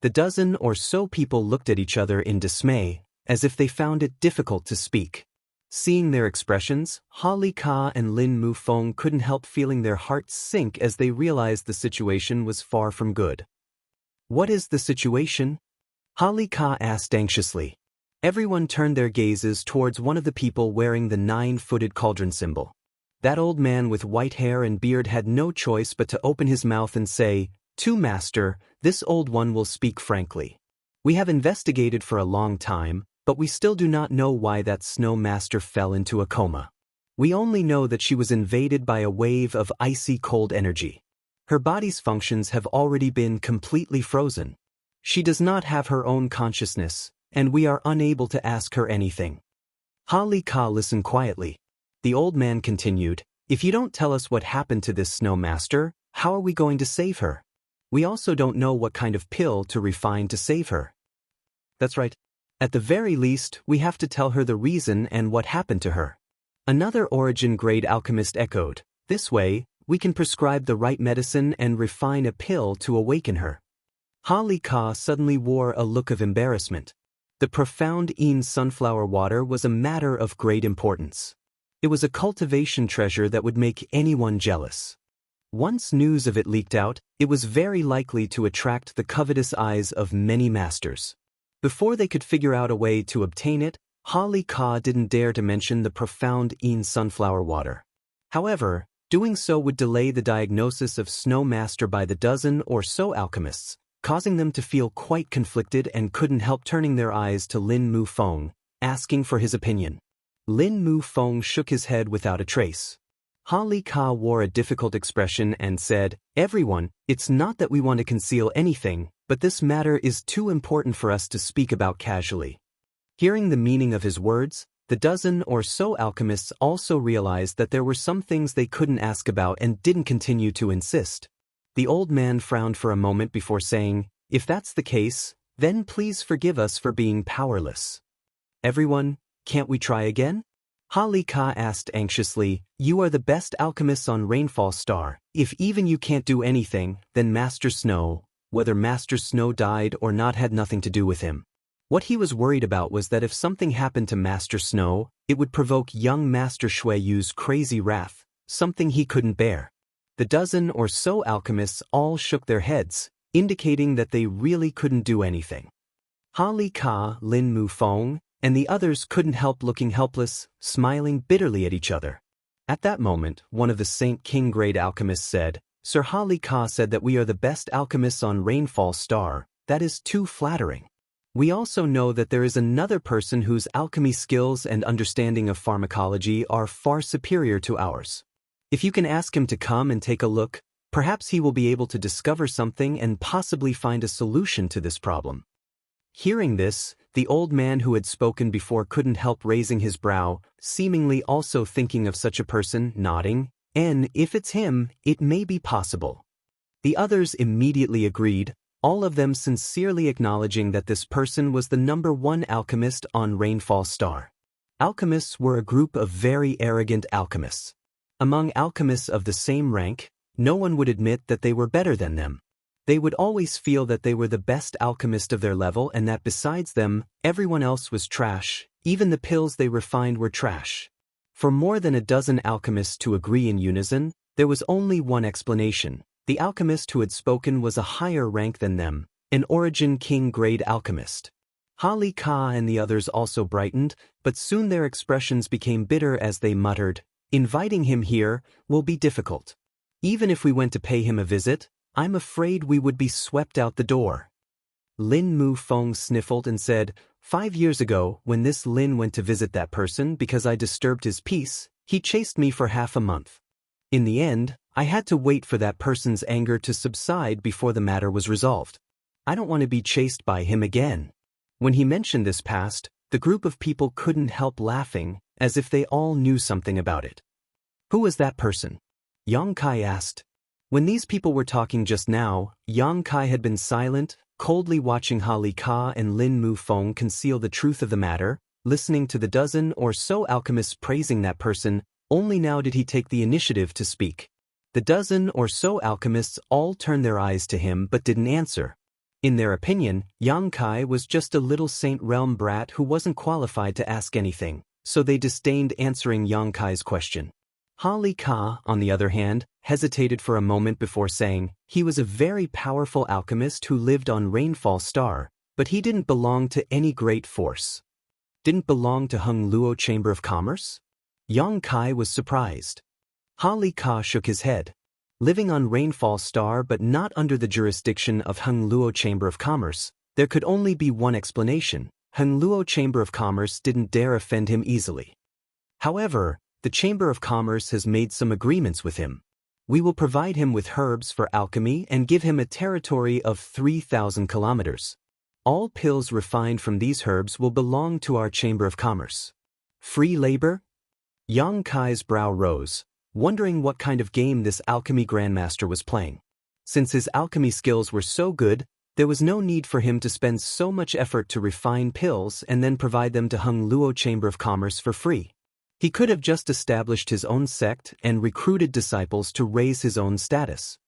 The dozen or so people looked at each other in dismay, as if they found it difficult to speak. Seeing their expressions, Ha Li Ka and Lin Mu Feng couldn't help feeling their hearts sink as they realized the situation was far from good. "What is the situation?" Ha Li Ka asked anxiously. Everyone turned their gazes towards one of the people wearing the 9-footed cauldron symbol. That old man with white hair and beard had no choice but to open his mouth and say, "To Master, this old one will speak frankly. We have investigated for a long time, but we still do not know why that Snow Master fell into a coma. We only know that she was invaded by a wave of icy cold energy. Her body's functions have already been completely frozen. She does not have her own consciousness, and we are unable to ask her anything." Ha Li Ka listened quietly. The old man continued, "If you don't tell us what happened to this Snow Master, how are we going to save her? We also don't know what kind of pill to refine to save her." "That's right. At the very least, we have to tell her the reason and what happened to her." Another origin-grade alchemist echoed, "This way, we can prescribe the right medicine and refine a pill to awaken her." Ha Li Ka suddenly wore a look of embarrassment. The profound Yin sunflower water was a matter of great importance. It was a cultivation treasure that would make anyone jealous. Once news of it leaked out, it was very likely to attract the covetous eyes of many masters. Before they could figure out a way to obtain it, Ha Li Ka didn't dare to mention the profound Yin sunflower water. However, doing so would delay the diagnosis of Snow Master by the dozen or so alchemists, causing them to feel quite conflicted and couldn't help turning their eyes to Lin Mu Feng, asking for his opinion. Lin Mu Feng shook his head without a trace. Ha Li Ka wore a difficult expression and said, "Everyone, it's not that we want to conceal anything, but this matter is too important for us to speak about casually." Hearing the meaning of his words, the dozen or so alchemists also realized that there were some things they couldn't ask about and didn't continue to insist. The old man frowned for a moment before saying, "If that's the case, then please forgive us for being powerless." "Everyone, can't we try again?" Ha Li Ka asked anxiously. "You are the best alchemists on Rainfall Star. If even you can't do anything, then Master Snow, whether Master Snow died or not, had nothing to do with him." What he was worried about was that if something happened to Master Snow, it would provoke young Master Shui Yu's crazy wrath, something he couldn't bear. The dozen or so alchemists all shook their heads, indicating that they really couldn't do anything. Ha Li Ka, Lin Mu Feng, and the others couldn't help looking helpless, smiling bitterly at each other. At that moment, one of the Saint King-grade alchemists said, "Sir Ha Li Ka said that we are the best alchemists on Rainfall Star. That is too flattering. We also know that there is another person whose alchemy skills and understanding of pharmacology are far superior to ours. If you can ask him to come and take a look, perhaps he will be able to discover something and possibly find a solution to this problem." Hearing this, the old man who had spoken before couldn't help raising his brow, seemingly also thinking of such a person, nodding, "And if it's him, it may be possible." The others immediately agreed, all of them sincerely acknowledging that this person was the #1 alchemist on Rainfall Star. Alchemists were a group of very arrogant alchemists. Among alchemists of the same rank, no one would admit that they were better than them. They would always feel that they were the best alchemist of their level and that besides them, everyone else was trash, even the pills they refined were trash. For more than a dozen alchemists to agree in unison, there was only one explanation. The alchemist who had spoken was a higher rank than them, an Origin King-grade alchemist. Ha Li Ka and the others also brightened, but soon their expressions became bitter as they muttered, Inviting him here will be difficult. Even if we went to pay him a visit, I'm afraid we would be swept out the door. Lin Mu Feng sniffled and said, 5 years ago, when this Lin went to visit that person because I disturbed his peace, he chased me for half a month. In the end, I had to wait for that person's anger to subside before the matter was resolved. I don't want to be chased by him again. When he mentioned this past, the group of people couldn't help laughing, as if they all knew something about it. Who was that person? Yang Kai asked. When these people were talking just now, Yang Kai had been silent, coldly watching Ha Li Ka and Lin Mu Feng conceal the truth of the matter, listening to the dozen or so alchemists praising that person. Only now did he take the initiative to speak. The dozen or so alchemists all turned their eyes to him but didn't answer. In their opinion, Yang Kai was just a little Saint Realm brat who wasn't qualified to ask anything, so they disdained answering Yang Kai's question. Ha Li Ka, on the other hand, hesitated for a moment before saying, he was a very powerful alchemist who lived on Rainfall Star, but he didn't belong to any great force. Didn't belong to Hung Luo Chamber of Commerce? Yang Kai was surprised. Ha Li Ka shook his head. Living on Rainfall Star but not under the jurisdiction of Hung Luo Chamber of Commerce, there could only be one explanation. Hung Luo Chamber of Commerce didn't dare offend him easily. However, the Chamber of Commerce has made some agreements with him. We will provide him with herbs for alchemy and give him a territory of 3,000 kilometers. All pills refined from these herbs will belong to our Chamber of Commerce. Free labor? Yang Kai's brow rose, wondering what kind of game this alchemy grandmaster was playing. Since his alchemy skills were so good, there was no need for him to spend so much effort to refine pills and then provide them to Hung Luo Chamber of Commerce for free. He could have just established his own sect and recruited disciples to raise his own status.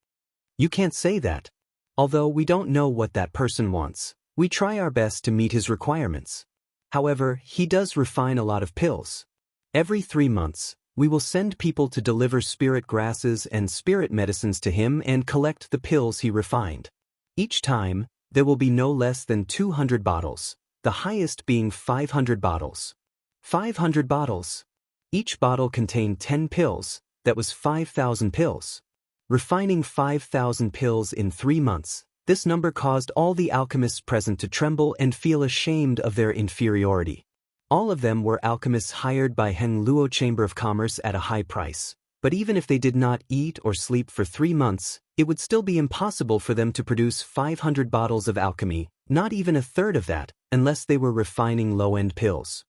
You can't say that. Although we don't know what that person wants, we try our best to meet his requirements. However, he does refine a lot of pills. Every 3 months, we will send people to deliver spirit grasses and spirit medicines to him and collect the pills he refined. Each time, there will be no less than 200 bottles, the highest being 500 bottles. 500 bottles. Each bottle contained 10 pills, that was 5,000 pills. Refining 5,000 pills in 3 months, this number caused all the alchemists present to tremble and feel ashamed of their inferiority. All of them were alchemists hired by Hung Luo Chamber of Commerce at a high price, but even if they did not eat or sleep for 3 months, it would still be impossible for them to produce 500 bottles of alchemy, not even a third of that, unless they were refining low-end pills.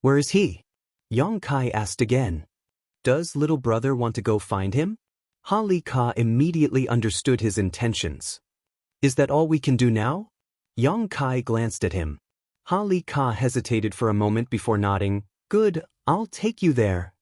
Where is he? Yang Kai asked again. Does little brother want to go find him? Ha Li Ka immediately understood his intentions. Is that all we can do now? Yang Kai glanced at him. Ha Li Ka hesitated for a moment before nodding. Good, I'll take you there.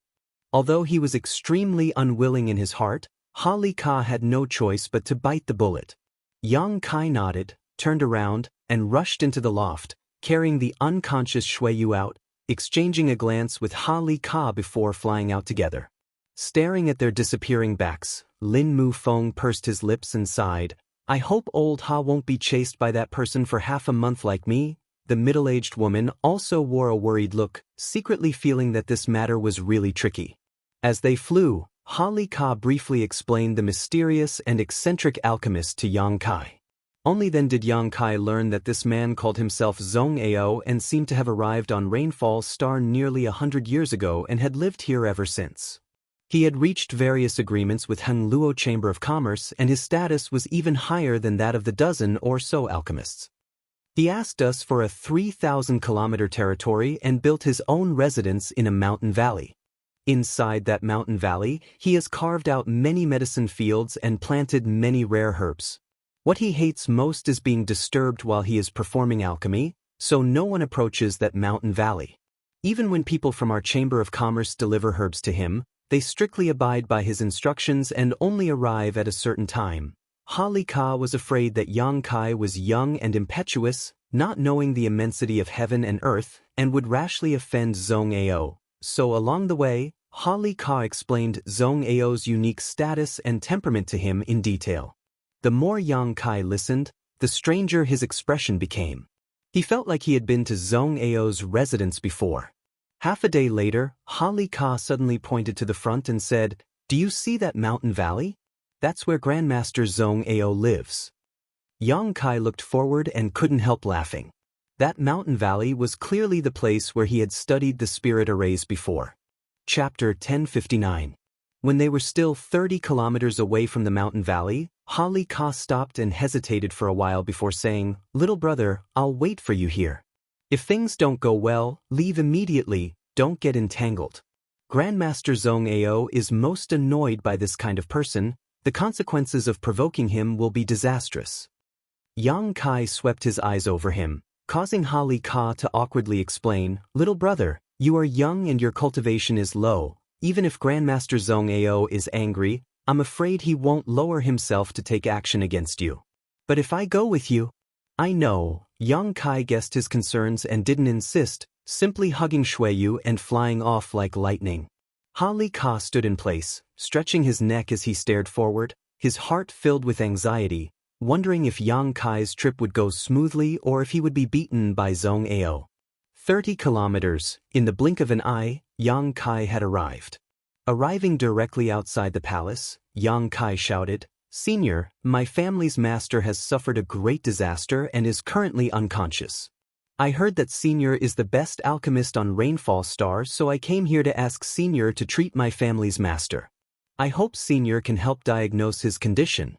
Although he was extremely unwilling in his heart, Ha Li Ka had no choice but to bite the bullet. Yang Kai nodded, turned around, and rushed into the loft, carrying the unconscious Shui Yu out, exchanging a glance with Ha Li Ka before flying out together. Staring at their disappearing backs, Lin Mu Feng pursed his lips and sighed. I hope old Ha won't be chased by that person for half a month like me. The middle-aged woman also wore a worried look, secretly feeling that this matter was really tricky. As they flew, Ha Li Ka briefly explained the mysterious and eccentric alchemist to Yang Kai. Only then did Yang Kai learn that this man called himself Zhong Ao and seemed to have arrived on Rainfall Star nearly 100 years ago and had lived here ever since. He had reached various agreements with Hung Luo Chamber of Commerce and his status was even higher than that of the dozen or so alchemists. He asked us for a 3,000-kilometer territory and built his own residence in a mountain valley. Inside that mountain valley, he has carved out many medicine fields and planted many rare herbs. What he hates most is being disturbed while he is performing alchemy, so no one approaches that mountain valley. Even when people from our Chamber of Commerce deliver herbs to him, they strictly abide by his instructions and only arrive at a certain time. Ha Li Ka was afraid that Yang Kai was young and impetuous, not knowing the immensity of heaven and earth, and would rashly offend Zhong Ao. So along the way, Ha Li Ka explained Zhong Ao's unique status and temperament to him in detail. The more Yang Kai listened, the stranger his expression became. He felt like he had been to Zhong Ao's residence before. Half a day later, Holly Ka suddenly pointed to the front and said, "Do you see that mountain valley? That's where Grandmaster Zhong Ao lives." Yang Kai looked forward and couldn't help laughing. That mountain valley was clearly the place where he had studied the spirit arrays before. Chapter 1059. When they were still 30 kilometers away from the mountain valley, Holly Ka stopped and hesitated for a while before saying, "Little brother, I'll wait for you here. If things don't go well, leave immediately, don't get entangled. Grandmaster Zhong Ao is most annoyed by this kind of person, the consequences of provoking him will be disastrous." Yang Kai swept his eyes over him, causing Holly Ka to awkwardly explain, "Little brother, you are young and your cultivation is low. Even if Grandmaster Zhong Ao is angry, I'm afraid he won't lower himself to take action against you. But if I go with you—" "I know." Yang Kai guessed his concerns and didn't insist, simply hugging Shuiyu and flying off like lightning. Holly Ka stood in place, stretching his neck as he stared forward, his heart filled with anxiety, wondering if Yang Kai's trip would go smoothly or if he would be beaten by Zhong Ao. 30 kilometers, in the blink of an eye, Yang Kai had arrived. Arriving directly outside the palace, Yang Kai shouted, "Senior, my family's master has suffered a great disaster and is currently unconscious. I heard that Senior is the best alchemist on Rainfall Star, so I came here to ask Senior to treat my family's master. I hope Senior can help diagnose his condition."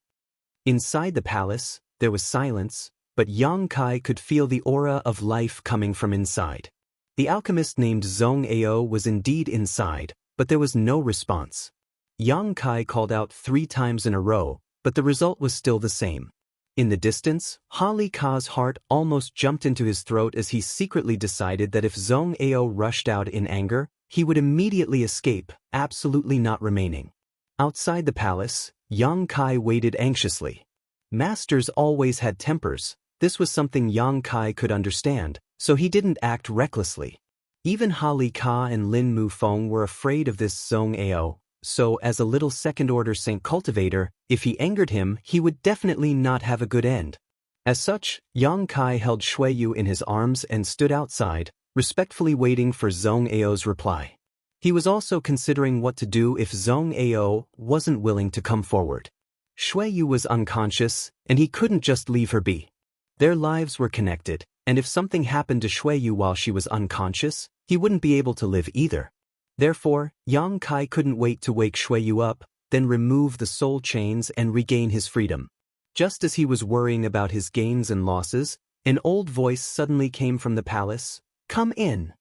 Inside the palace, there was silence, but Yang Kai could feel the aura of life coming from inside. The alchemist named Zhong Ao was indeed inside, but there was no response. Yang Kai called out 3 times in a row, but the result was still the same. In the distance, Holly Ka's heart almost jumped into his throat as he secretly decided that if Zhong Ao rushed out in anger, he would immediately escape, absolutely not remaining. Outside the palace, Yang Kai waited anxiously. Masters always had tempers. This was something Yang Kai could understand, so he didn't act recklessly. Even Holly Ka and Lin Mufeng were afraid of this Zhong Ao, so as a little second-order Saint cultivator, if he angered him, he would definitely not have a good end. As such, Yang Kai held Shuiyu in his arms and stood outside, respectfully waiting for Zhong Ao's reply. He was also considering what to do if Zhong Ao wasn't willing to come forward. Shuiyu was unconscious, and he couldn't just leave her be. Their lives were connected, and if something happened to Shuiyu while she was unconscious, he wouldn't be able to live either. Therefore, Yang Kai couldn't wait to wake Shuiyu up, then remove the soul chains and regain his freedom. Just as he was worrying about his gains and losses, an old voice suddenly came from the palace, "Come in."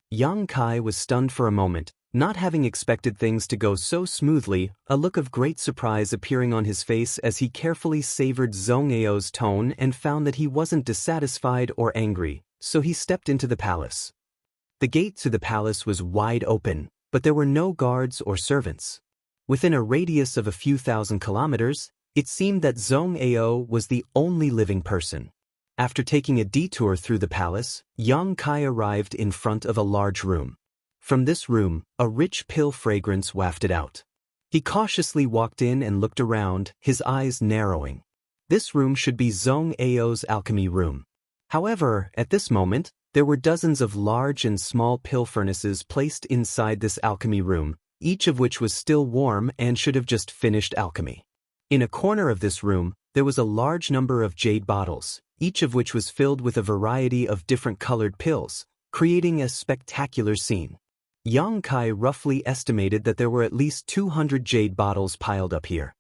Yang Kai was stunned for a moment, not having expected things to go so smoothly, a look of great surprise appearing on his face as he carefully savored Zhong Ao's tone and found that he wasn't dissatisfied or angry, so he stepped into the palace. The gate to the palace was wide open, but there were no guards or servants. Within a radius of a few thousand kilometers, it seemed that Zhong Ao was the only living person. After taking a detour through the palace, Yang Kai arrived in front of a large room. From this room, a rich pill fragrance wafted out. He cautiously walked in and looked around, his eyes narrowing. This room should be Zhong Ao's alchemy room. However, at this moment, there were dozens of large and small pill furnaces placed inside this alchemy room, each of which was still warm and should have just finished alchemy. In a corner of this room, there was a large number of jade bottles, each of which was filled with a variety of different colored pills, creating a spectacular scene. Yang Kai roughly estimated that there were at least 200 jade bottles piled up here.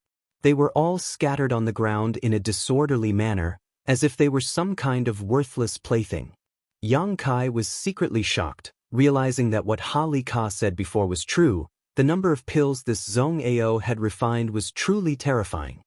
They were all scattered on the ground in a disorderly manner, as if they were some kind of worthless plaything. Yang Kai was secretly shocked, realizing that what Holly Ka said before was true. The number of pills this Zhong Ao had refined was truly terrifying.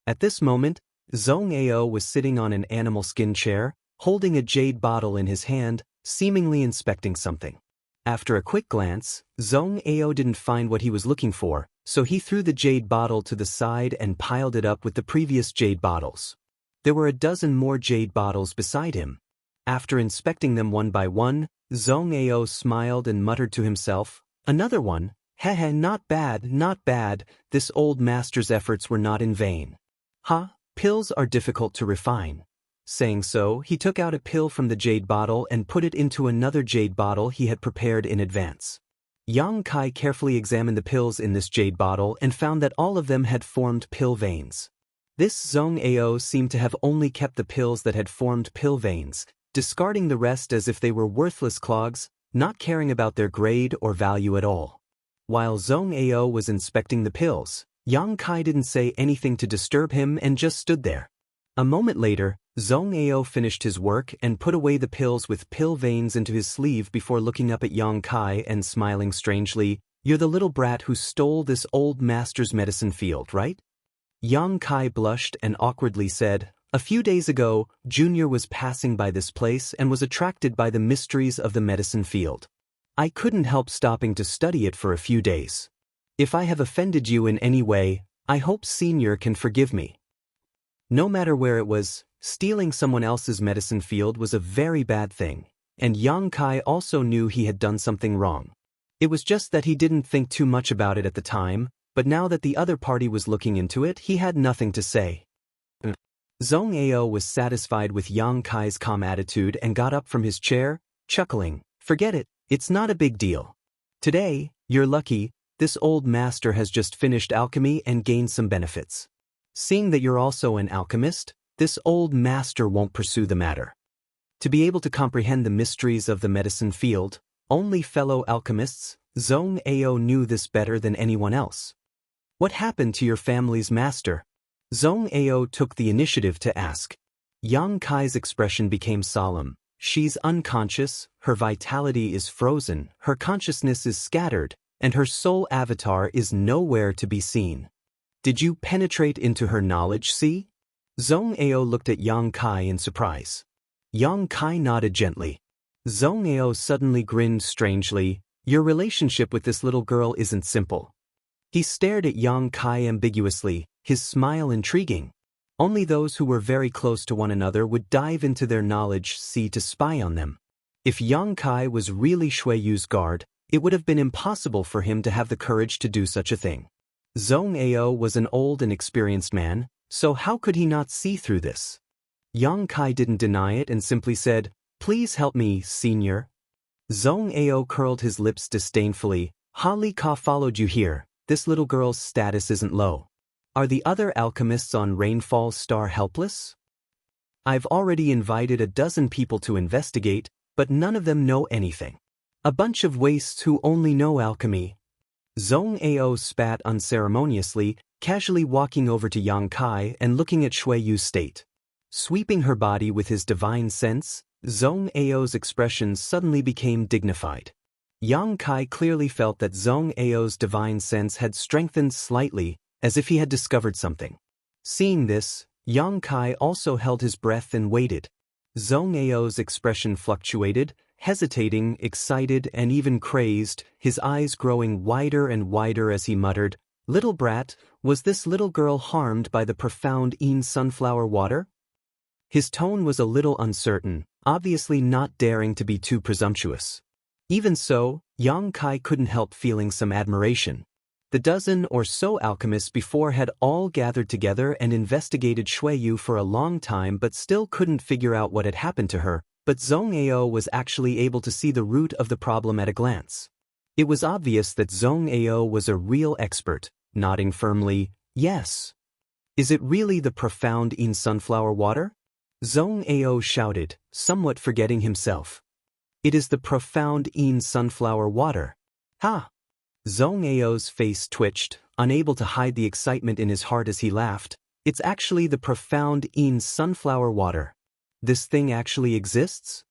At this moment, Zhong Ao was sitting on an animal skin chair, holding a jade bottle in his hand, seemingly inspecting something. After a quick glance, Zhong Ao didn't find what he was looking for, so he threw the jade bottle to the side and piled it up with the previous jade bottles. There were a dozen more jade bottles beside him. After inspecting them one by one, Zhong Ao smiled and muttered to himself, "Another one? Heh, not bad, not bad. This old master's efforts were not in vain." Pills are difficult to refine. Saying so, he took out a pill from the jade bottle and put it into another jade bottle he had prepared in advance. Yang Kai carefully examined the pills in this jade bottle and found that all of them had formed pill veins. This Zhong Ao seemed to have only kept the pills that had formed pill veins, discarding the rest as if they were worthless clogs, not caring about their grade or value at all. While Zhong Ao was inspecting the pills, Yang Kai didn't say anything to disturb him and just stood there. A moment later, Zhong Ao finished his work and put away the pills with pill veins into his sleeve before looking up at Yang Kai and smiling strangely. "You're the little brat who stole this old master's medicine field, right?" Yang Kai blushed and awkwardly said, "A few days ago, Junior was passing by this place and was attracted by the mysteries of the medicine field. I couldn't help stopping to study it for a few days. If I have offended you in any way, I hope Senior can forgive me." No matter where it was, stealing someone else's medicine field was a very bad thing, and Yang Kai also knew he had done something wrong. It was just that he didn't think too much about it at the time, but now that the other party was looking into it, he had nothing to say. Zhong Ao was satisfied with Yang Kai's calm attitude and got up from his chair, chuckling, "Forget it, it's not a big deal. Today, you're lucky, this old master has just finished alchemy and gained some benefits. Seeing that you're also an alchemist, this old master won't pursue the matter." To be able to comprehend the mysteries of the medicine field, only fellow alchemists, Zhong Ao knew this better than anyone else. "What happened to your family's master?" Zhong Ao took the initiative to ask. Yang Kai's expression became solemn. "She's unconscious, her vitality is frozen, her consciousness is scattered, and her soul avatar is nowhere to be seen. Did you penetrate into her knowledge, see?" Zhong Ao looked at Yang Kai in surprise. Yang Kai nodded gently. Zhong Ao suddenly grinned strangely. "Your relationship with this little girl isn't simple." He stared at Yang Kai ambiguously, his smile intriguing. Only those who were very close to one another would dive into their knowledge to spy on them. If Yang Kai was really Shui Yu's guard, it would have been impossible for him to have the courage to do such a thing. Zhong Ao was an old and experienced man, so how could he not see through this? Yang Kai didn't deny it and simply said, "Please help me, Senior." Zhong Ao curled his lips disdainfully. "Li Ka followed you here, this little girl's status isn't low. Are the other alchemists on Rainfall Star helpless? I've already invited a dozen people to investigate, but none of them know anything. A bunch of wastes who only know alchemy." Zhong Ao spat unceremoniously, casually walking over to Yang Kai and looking at Shui Yu's state. Sweeping her body with his divine sense, Zhong Ao's expression suddenly became dignified. Yang Kai clearly felt that Zhong Ao's divine sense had strengthened slightly, as if he had discovered something. Seeing this, Yang Kai also held his breath and waited. Zhong Ao's expression fluctuated, hesitating, excited, and even crazed, his eyes growing wider and wider as he muttered, "Little brat, was this little girl harmed by the profound Yin sunflower water?" His tone was a little uncertain, obviously not daring to be too presumptuous. Even so, Yang Kai couldn't help feeling some admiration. The dozen or so alchemists before had all gathered together and investigated Shui Yu for a long time but still couldn't figure out what had happened to her, but Zhong Ao was actually able to see the root of the problem at a glance. It was obvious that Zhong Ao was a real expert, nodding firmly, "Yes." "Is it really the profound Yin sunflower water?" Zhong Ao shouted, somewhat forgetting himself. "It is the profound Yin sunflower water." "Ha!" Zhong Ao's face twitched, unable to hide the excitement in his heart as he laughed. "It's actually the profound Yin sunflower water. This thing actually exists?"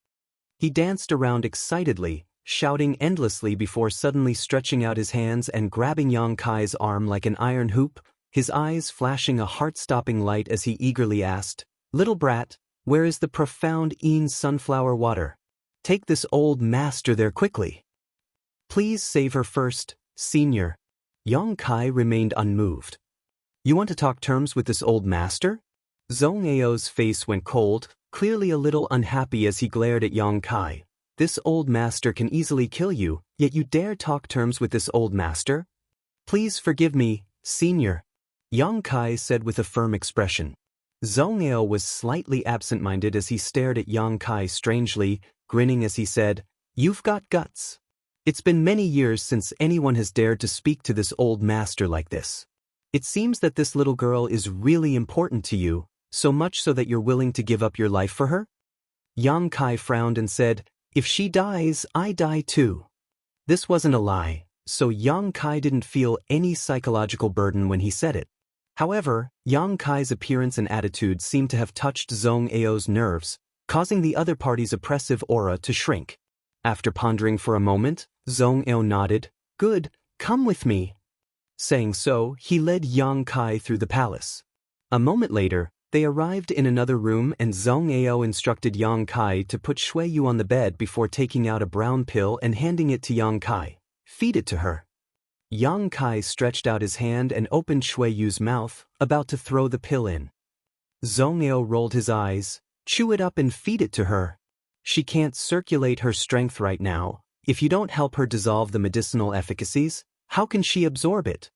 He danced around excitedly, shouting endlessly before suddenly stretching out his hands and grabbing Yang Kai's arm like an iron hoop, his eyes flashing a heart-stopping light as he eagerly asked, "Little brat, where is the profound Yin sunflower water? Take this old master there quickly. Please save her first, Senior." Yang Kai remained unmoved. "You want to talk terms with this old master?" Zhong Ao's face went cold, clearly a little unhappy as he glared at Yang Kai. "This old master can easily kill you, yet you dare talk terms with this old master? Please forgive me, Senior," Yang Kai said with a firm expression. Zhong Ao was slightly absent-minded as he stared at Yang Kai strangely, grinning as he said, "You've got guts. It's been many years since anyone has dared to speak to this old master like this. It seems that this little girl is really important to you, so much so that you're willing to give up your life for her?" Yang Kai frowned and said, "If she dies, I die too." This wasn't a lie, so Yang Kai didn't feel any psychological burden when he said it. However, Yang Kai's appearance and attitude seemed to have touched Zhong Ao's nerves, causing the other party's oppressive aura to shrink. After pondering for a moment, Zhong Ao nodded, "Good, come with me." Saying so, he led Yang Kai through the palace. A moment later, they arrived in another room and Zhong Ao instructed Yang Kai to put Shui Yu on the bed before taking out a brown pill and handing it to Yang Kai. "Feed it to her." Yang Kai stretched out his hand and opened Shui Yu's mouth, about to throw the pill in. Zhong Ao rolled his eyes. "Chew it up and feed it to her. She can't circulate her strength right now. If you don't help her dissolve the medicinal efficacies, how can she absorb it?"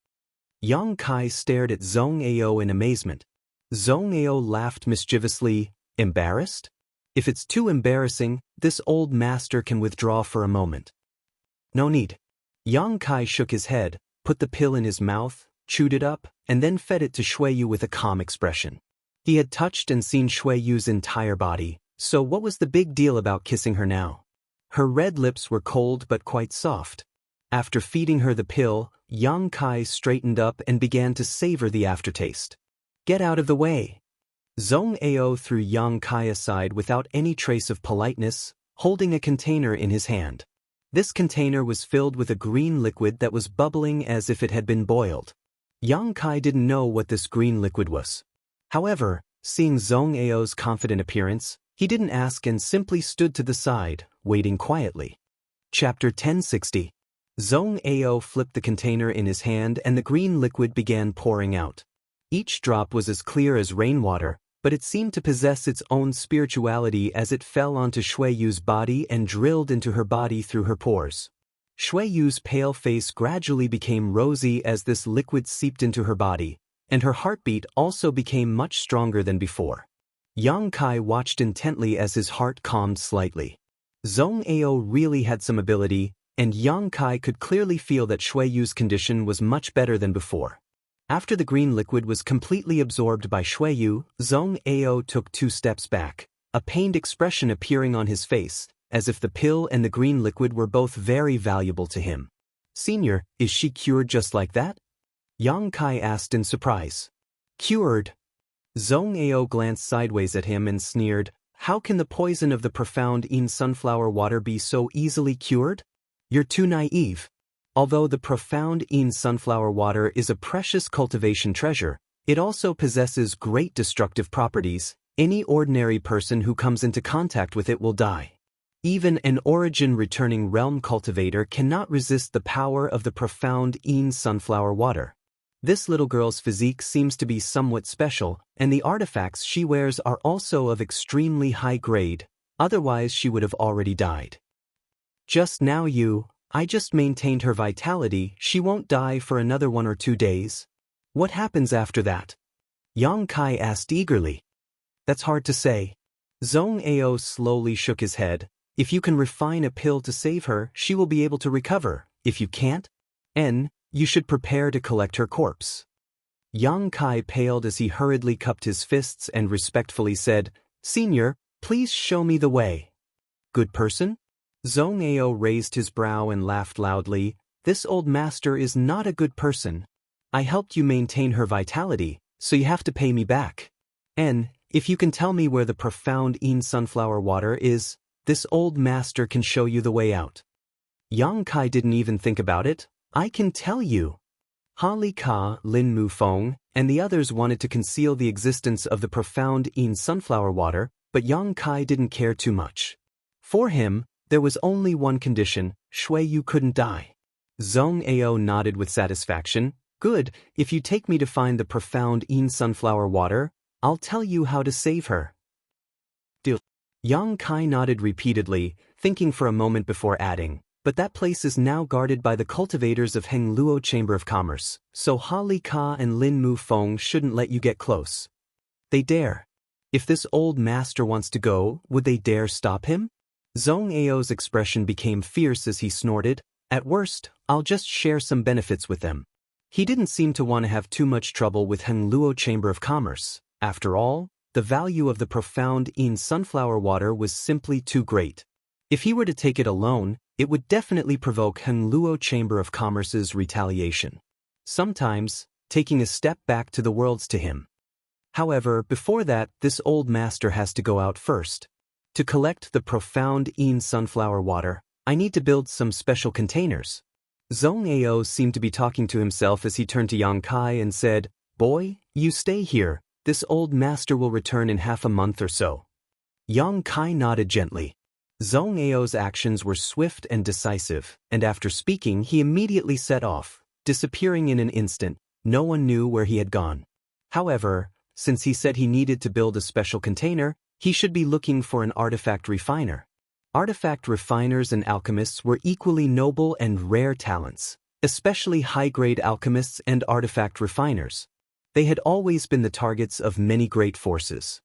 Yang Kai stared at Zhong Ao in amazement. Zhong Ao laughed mischievously. "Embarrassed? If it's too embarrassing, this old master can withdraw for a moment." "No need." Yang Kai shook his head, put the pill in his mouth, chewed it up, and then fed it to Shui Yu with a calm expression. He had touched and seen Shui Yu's entire body, so what was the big deal about kissing her now? Her red lips were cold but quite soft. After feeding her the pill, Yang Kai straightened up and began to savor the aftertaste. "Get out of the way." Zhong Ao threw Yang Kai aside without any trace of politeness, holding a container in his hand. This container was filled with a green liquid that was bubbling as if it had been boiled. Yang Kai didn't know what this green liquid was. However, seeing Zhong Ao's confident appearance, he didn't ask and simply stood to the side, waiting quietly. Chapter 1060. Zhong Ao flipped the container in his hand and the green liquid began pouring out. Each drop was as clear as rainwater, but it seemed to possess its own spirituality as it fell onto Shui Yu's body and drilled into her body through her pores. Shui Yu's pale face gradually became rosy as this liquid seeped into her body, and her heartbeat also became much stronger than before. Yang Kai watched intently as his heart calmed slightly. Zhong Ao really had some ability, and Yang Kai could clearly feel that Shui Yu's condition was much better than before. After the green liquid was completely absorbed by Shui Yu, Zhong Ao took 2 steps back, a pained expression appearing on his face, as if the pill and the green liquid were both very valuable to him. "Senior, is she cured just like that?" Yang Kai asked in surprise. "Cured?" Zhong Ao glanced sideways at him and sneered, "How can the poison of the profound Yin sunflower water be so easily cured? You're too naive. Although the profound Yin sunflower water is a precious cultivation treasure, it also possesses great destructive properties. Any ordinary person who comes into contact with it will die. Even an origin-returning realm cultivator cannot resist the power of the profound Yin sunflower water. This little girl's physique seems to be somewhat special, and the artifacts she wears are also of extremely high grade, otherwise she would have already died. Just now I just maintained her vitality. She won't die for another 1 or 2 days. What happens after that?" Yang Kai asked eagerly. "That's hard to say." Zhong Ao slowly shook his head. "If you can refine a pill to save her, she will be able to recover. If you can't, you should prepare to collect her corpse." Yang Kai paled as he hurriedly cupped his fists and respectfully said, "Senior, please show me the way." "Good person?" Zhong Ao raised his brow and laughed loudly. "This old master is not a good person. I helped you maintain her vitality, so you have to pay me back. And, if you can tell me where the profound Yin sunflower water is, this old master can show you the way out." Yang Kai didn't even think about it. "I can tell you." Ha Li Ka, Lin Mu Feng, and the others wanted to conceal the existence of the profound Yin sunflower water, but Yang Kai didn't care too much. For him, there was only one condition: Shui Yu couldn't die. Zhong Ao nodded with satisfaction. "Good, if you take me to find the profound Yin sunflower water, I'll tell you how to save her." Deal. Yang Kai nodded repeatedly, thinking for a moment before adding, "But that place is now guarded by the cultivators of Heng Luo Chamber of Commerce, so Ha Li Ka and Lin Mu Feng shouldn't let you get close." they dare. If this old master wants to go, would they dare stop him? Zhong Ao's expression became fierce as he snorted, "At worst, I'll just share some benefits with them." He didn't seem to want to have too much trouble with Hengluo Chamber of Commerce. After all, the value of the profound Yin sunflower water was simply too great. If he were to take it alone, it would definitely provoke Hengluo Chamber of Commerce's retaliation. Sometimes, taking a step back to the worlds to him. However, before that, this old master has to go out first. To collect the profound Yin sunflower water, I need to build some special containers. Zhong Ao seemed to be talking to himself as he turned to Yang Kai and said, "Boy, you stay here. This old master will return in half a month or so." Yang Kai nodded gently. Zhong Ao's actions were swift and decisive, and after speaking he immediately set off, disappearing in an instant. No one knew where he had gone. However, since he said he needed to build a special container, he should be looking for an artifact refiner. Artifact refiners and alchemists were equally noble and rare talents, especially high-grade alchemists and artifact refiners. They had always been the targets of many great forces.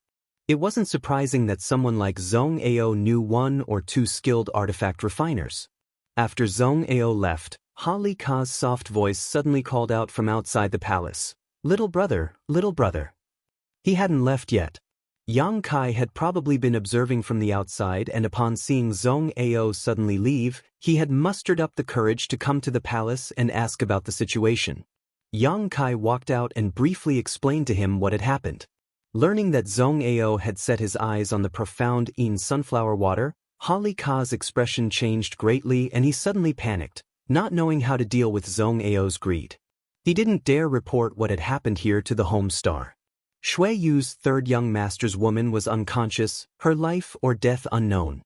It wasn't surprising that someone like Zhong Ao knew one or two skilled artifact refiners. After Zhong Ao left, Ha Li Ka's soft voice suddenly called out from outside the palace, "Little brother, little brother." He hadn't left yet. Yang Kai had probably been observing from the outside, and upon seeing Zhong Ao suddenly leave, he had mustered up the courage to come to the palace and ask about the situation. Yang Kai walked out and briefly explained to him what had happened. Learning that Zhong Ao had set his eyes on the profound Yin sunflower water, Ha Li Ka's expression changed greatly and he suddenly panicked, not knowing how to deal with Zhong Ao's greed. He didn't dare report what had happened here to the home star. Shui Yu's third young master's woman was unconscious, her life or death unknown.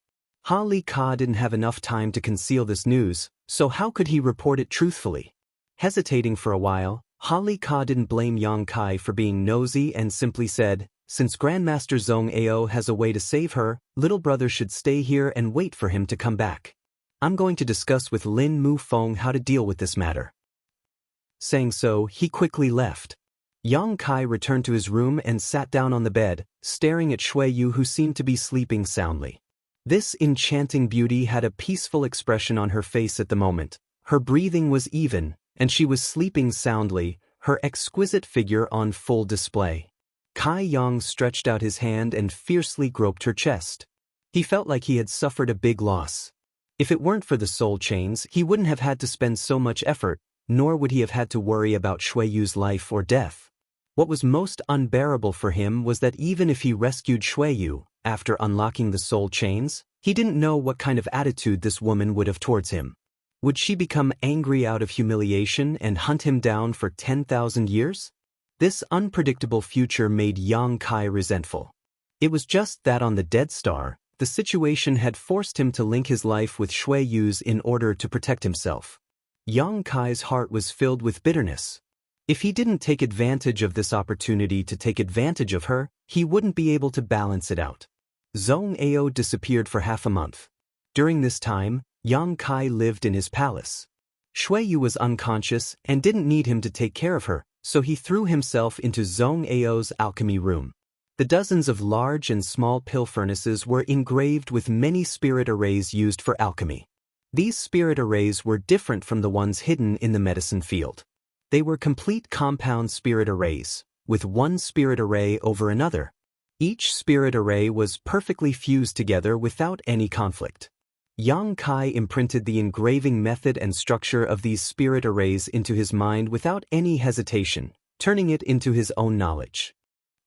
Ha Li Ka didn't have enough time to conceal this news, so how could he report it truthfully? Hesitating for a while, Ha Li Ka didn't blame Yang Kai for being nosy and simply said, "Since Grandmaster Zhong Ao has a way to save her, little brother should stay here and wait for him to come back. I'm going to discuss with Lin Mu Feng how to deal with this matter." Saying so, he quickly left. Yang Kai returned to his room and sat down on the bed, staring at Shui Yu, who seemed to be sleeping soundly. This enchanting beauty had a peaceful expression on her face at the moment. Her breathing was even, and she was sleeping soundly, her exquisite figure on full display. Kai Yang stretched out his hand and fiercely groped her chest. He felt like he had suffered a big loss. If it weren't for the soul chains, he wouldn't have had to spend so much effort, nor would he have had to worry about Shui Yu's life or death. What was most unbearable for him was that even if he rescued Shui Yu, after unlocking the soul chains, he didn't know what kind of attitude this woman would have towards him. Would she become angry out of humiliation and hunt him down for 10,000 years? This unpredictable future made Yang Kai resentful. It was just that on the Dead Star, the situation had forced him to link his life with Shui Yu's in order to protect himself. Yang Kai's heart was filled with bitterness. If he didn't take advantage of this opportunity to take advantage of her, he wouldn't be able to balance it out. Zhong Ao disappeared for half a month. During this time, Yang Kai lived in his palace. Shui Yu was unconscious and didn't need him to take care of her, so he threw himself into Zhong Ao's alchemy room. The dozens of large and small pill furnaces were engraved with many spirit arrays used for alchemy. These spirit arrays were different from the ones hidden in the medicine field. They were complete compound spirit arrays, with one spirit array over another. Each spirit array was perfectly fused together without any conflict. Yang Kai imprinted the engraving method and structure of these spirit arrays into his mind without any hesitation, turning it into his own knowledge.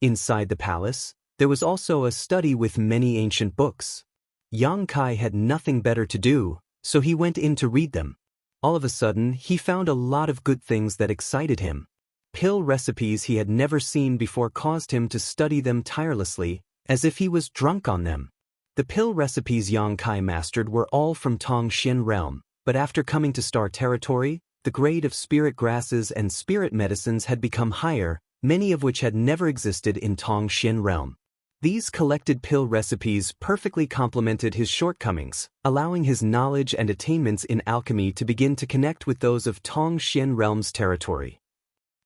Inside the palace, there was also a study with many ancient books. Yang Kai had nothing better to do, so he went in to read them. All of a sudden, he found a lot of good things that excited him. Pill recipes he had never seen before caused him to study them tirelessly, as if he was drunk on them. The pill recipes Yang Kai mastered were all from Tong Xian realm, but after coming to Star Territory, the grade of spirit grasses and spirit medicines had become higher, many of which had never existed in Tong Xian realm. These collected pill recipes perfectly complemented his shortcomings, allowing his knowledge and attainments in alchemy to begin to connect with those of Tong Xian realm's territory.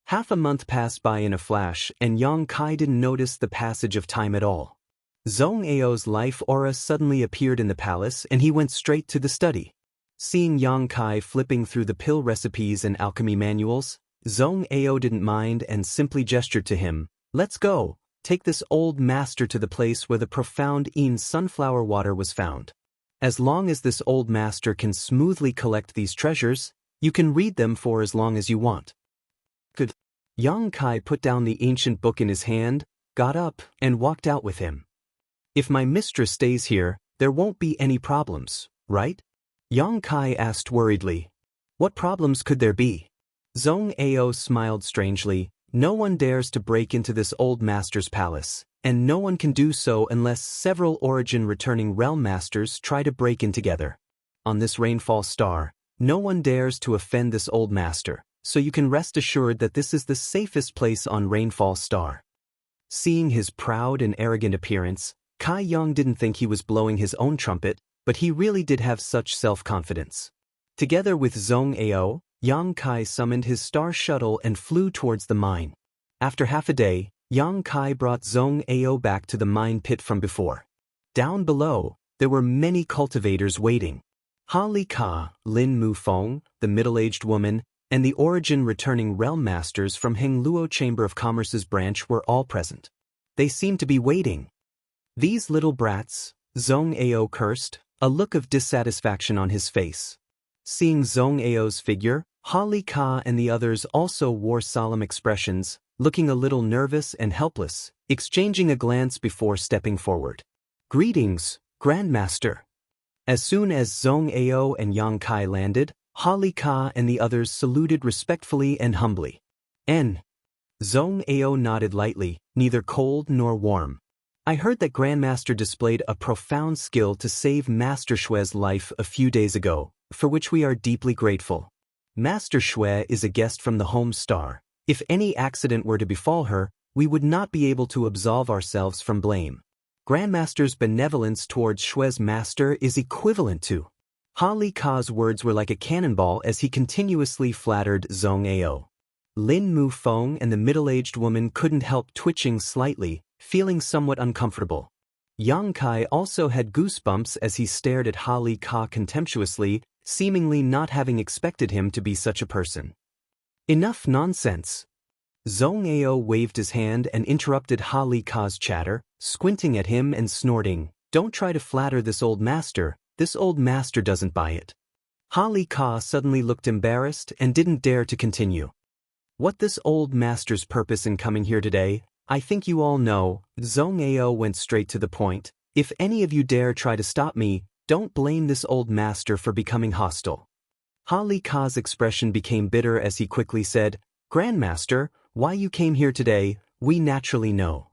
Half a month passed by in a flash, and Yang Kai didn't notice the passage of time at all. Zhong Ao's life aura suddenly appeared in the palace, and he went straight to the study. Seeing Yang Kai flipping through the pill recipes and alchemy manuals, Zhong Ao didn't mind and simply gestured to him, "Let's go, take this old master to the place where the profound Yin sunflower water was found. As long as this old master can smoothly collect these treasures, you can read them for as long as you want." Good. Yang Kai put down the ancient book in his hand, got up, and walked out with him. "If my mistress stays here, there won't be any problems, right?" Yang Kai asked worriedly. "What problems could there be?" Zhong Ao smiled strangely. "No one dares to break into this old master's palace, and no one can do so unless several origin-returning realm masters try to break in together. On this rainfall star, no one dares to offend this old master, so you can rest assured that this is the safest place on Rainfall Star." Seeing his proud and arrogant appearance, Kai Yang didn't think he was blowing his own trumpet, but he really did have such self-confidence. Together with Zhong Ao, Yang Kai summoned his star shuttle and flew towards the mine. After half a day, Yang Kai brought Zhong Ao back to the mine pit from before. Down below, there were many cultivators waiting. Ha Li Ka, Lin Mu Feng, the middle-aged woman, and the origin-returning realm masters from Heng Luo Chamber of Commerce's branch were all present. They seemed to be waiting. "These little brats," Zhong Ao cursed, a look of dissatisfaction on his face. Seeing Zhong Ao's figure, Ha Li Ka and the others also wore solemn expressions, looking a little nervous and helpless, exchanging a glance before stepping forward. "Greetings, Grandmaster." As soon as Zhong Ao and Yang Kai landed, Ha Li Ka and the others saluted respectfully and humbly. "N." Zhong Ao nodded lightly, neither cold nor warm. "I heard that Grandmaster displayed a profound skill to save Master Xue's life a few days ago, for which we are deeply grateful. Master Xue is a guest from the home star. If any accident were to befall her, we would not be able to absolve ourselves from blame. Grandmaster's benevolence towards Xue's master is equivalent to..." Ha Li Ka's words were like a cannonball as he continuously flattered Zhong Ao. Lin Mu Feng and the middle-aged woman couldn't help twitching slightly, feeling somewhat uncomfortable. Yang Kai also had goosebumps as he stared at Ha Li Ka contemptuously, seemingly not having expected him to be such a person. "Enough nonsense." Zhong Ao waved his hand and interrupted Ha Li Ka's chatter, squinting at him and snorting, "Don't try to flatter this old master. This old master doesn't buy it." Ha Li Ka suddenly looked embarrassed and didn't dare to continue. "What this old master's purpose in coming here today, I think you all know." Zhong Ao went straight to the point. "If any of you dare try to stop me, don't blame this old master for becoming hostile." Ha Li Ka's expression became bitter as he quickly said, "Grandmaster, why you came here today, we naturally know.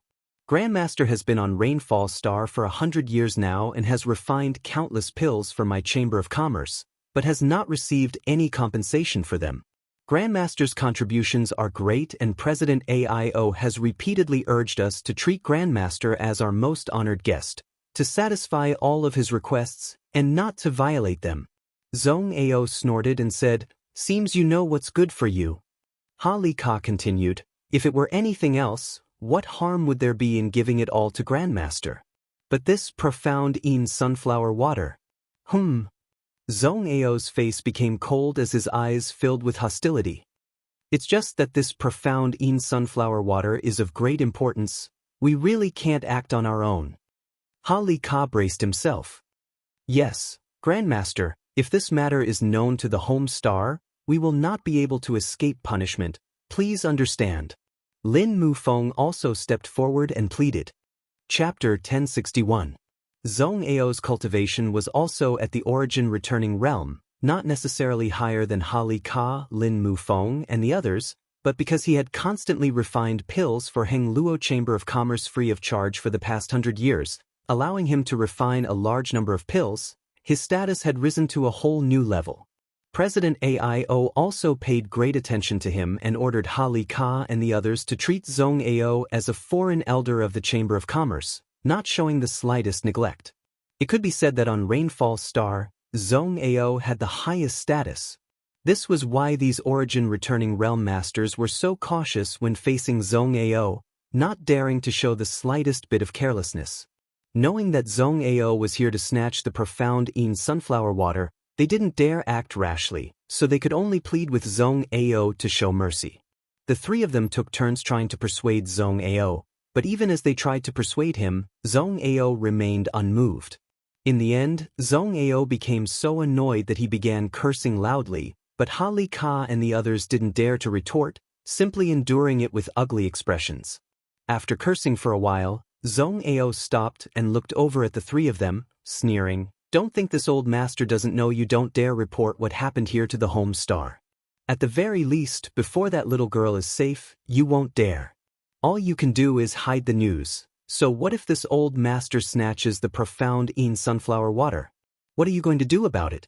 Grandmaster has been on Rainfall Star for 100 years now and has refined countless pills for my Chamber of Commerce, but has not received any compensation for them. Grandmaster's contributions are great and President AIO has repeatedly urged us to treat Grandmaster as our most honored guest, to satisfy all of his requests, and not to violate them." Zhong Ao snorted and said, "Seems you know what's good for you." Ha Li Ka continued, "If it were anything else, what harm would there be in giving it all to Grandmaster? But this profound Yin sunflower water..." Zhong Ao's face became cold as his eyes filled with hostility. "It's just that this profound Yin sunflower water is of great importance. We really can't act on our own." Ha Li Ka braced himself. "Yes, Grandmaster, if this matter is known to the home star, we will not be able to escape punishment. Please understand." Lin Mu Feng also stepped forward and pleaded. Chapter 1061. Zhong Ao's cultivation was also at the origin-returning realm, not necessarily higher than Ha Li Ka, Lin Mu Feng, and the others, but because he had constantly refined pills for Heng Luo Chamber of Commerce free of charge for the past 100 years, allowing him to refine a large number of pills, his status had risen to a whole new level. President AIO also paid great attention to him and ordered Ha Li Ka and the others to treat Zhong Ao as a foreign elder of the Chamber of Commerce, not showing the slightest neglect. It could be said that on Rainfall Star, Zhong Ao had the highest status. This was why these origin-returning realm masters were so cautious when facing Zhong Ao, not daring to show the slightest bit of carelessness. Knowing that Zhong Ao was here to snatch the profound Yin sunflower water, they didn't dare act rashly, so they could only plead with Zhong Ao to show mercy. The three of them took turns trying to persuade Zhong Ao, but even as they tried to persuade him, Zhong Ao remained unmoved. In the end, Zhong Ao became so annoyed that he began cursing loudly, but Hali Ka and the others didn't dare to retort, simply enduring it with ugly expressions. After cursing for a while, Zhong Ao stopped and looked over at the three of them, sneering, "Don't think this old master doesn't know you don't dare report what happened here to the home star. At the very least, before that little girl is safe, you won't dare. All you can do is hide the news. So what if this old master snatches the profound Yin sunflower water? What are you going to do about it?"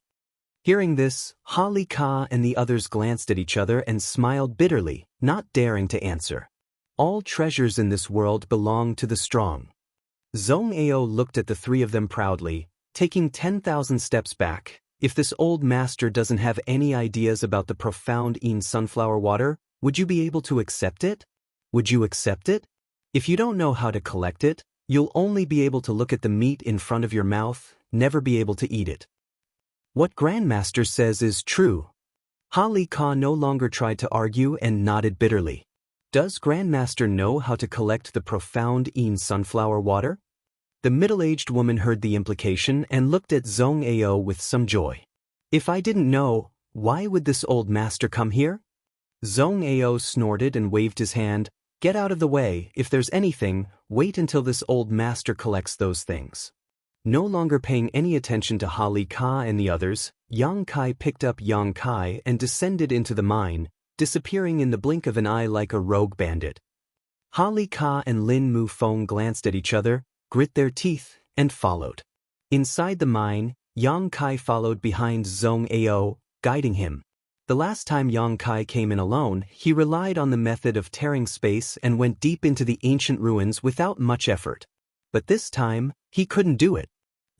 Hearing this, Hali Ka and the others glanced at each other and smiled bitterly, not daring to answer. All treasures in this world belong to the strong. Zhong Ao looked at the three of them proudly, taking 10,000 steps back. If this old master doesn't have any ideas about the profound Yin sunflower water, would you be able to accept it? Would you accept it? If you don't know how to collect it, you'll only be able to look at the meat in front of your mouth, never be able to eat it. What Grandmaster says is true. Hali Ka no longer tried to argue and nodded bitterly. Does Grandmaster know how to collect the profound Yin sunflower water? The middle-aged woman heard the implication and looked at Zhong Ao with some joy. If I didn't know, why would this old master come here? Zhong Ao snorted and waved his hand. Get out of the way. If there's anything, wait until this old master collects those things. No longer paying any attention to Hali Ka and the others, Yang Kai picked up Yang Kai and descended into the mine, disappearing in the blink of an eye like a rogue bandit. Hali Ka and Lin Mu Feng glanced at each other, grit their teeth, and followed. Inside the mine, Yang Kai followed behind Zhong Ao, guiding him. The last time Yang Kai came in alone, he relied on the method of tearing space and went deep into the ancient ruins without much effort. But this time, he couldn't do it.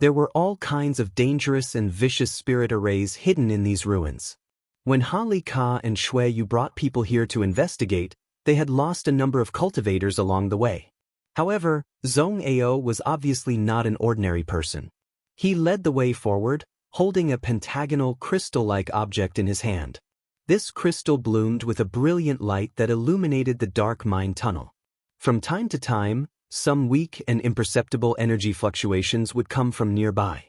There were all kinds of dangerous and vicious spirit arrays hidden in these ruins. When Hali Ka and Shui Yu brought people here to investigate, they had lost a number of cultivators along the way. However, Zhong Ao was obviously not an ordinary person. He led the way forward, holding a pentagonal crystal-like object in his hand. This crystal bloomed with a brilliant light that illuminated the dark mine tunnel. From time to time, some weak and imperceptible energy fluctuations would come from nearby.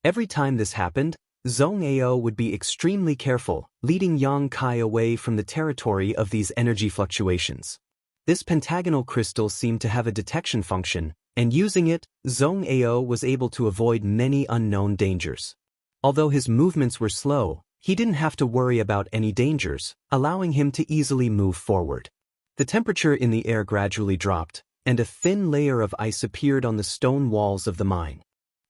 Every time this happened, Zhong Ao would be extremely careful, leading Yang Kai away from the territory of these energy fluctuations. This pentagonal crystal seemed to have a detection function, and using it, Zhong Ao was able to avoid many unknown dangers. Although his movements were slow, he didn't have to worry about any dangers, allowing him to easily move forward. The temperature in the air gradually dropped, and a thin layer of ice appeared on the stone walls of the mine.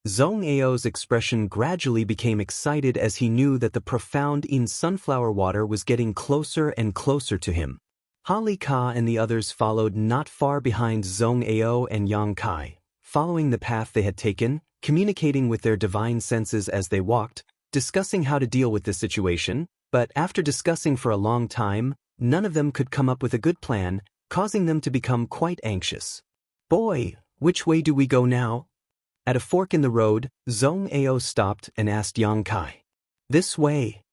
Zhong Ao's expression gradually became excited as he knew that the profound Yin sunflower water was getting closer and closer to him. Hali Ka and the others followed not far behind Zhong Ao and Yang Kai, following the path they had taken, communicating with their divine senses as they walked, discussing how to deal with this situation, but after discussing for a long time, none of them could come up with a good plan, causing them to become quite anxious. "Boy, which way do we go now?" At a fork in the road, Zhong Ao stopped and asked Yang Kai. "This way."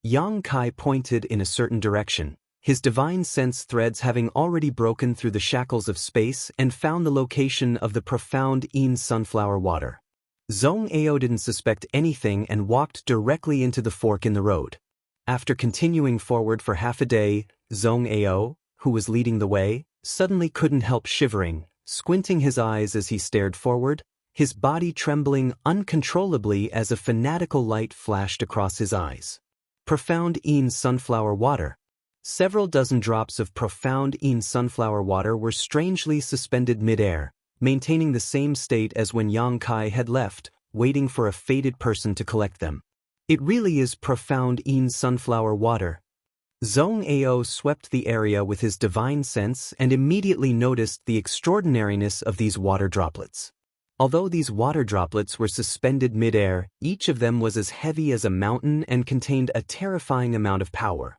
Yang Kai pointed in a certain direction, his divine sense threads having already broken through the shackles of space and found the location of the profound Yin sunflower water. Zhong Ao didn't suspect anything and walked directly into the fork in the road. After continuing forward for half a day, Zhong Ao, who was leading the way, suddenly couldn't help shivering, squinting his eyes as he stared forward, his body trembling uncontrollably as a fanatical light flashed across his eyes. Profound Yin sunflower water. Several dozen drops of profound Yin sunflower water were strangely suspended mid-air, maintaining the same state as when Yang Kai had left, waiting for a fated person to collect them. It really is profound Yin sunflower water. Zhong Ao swept the area with his divine sense and immediately noticed the extraordinariness of these water droplets. Although these water droplets were suspended mid-air, each of them was as heavy as a mountain and contained a terrifying amount of power.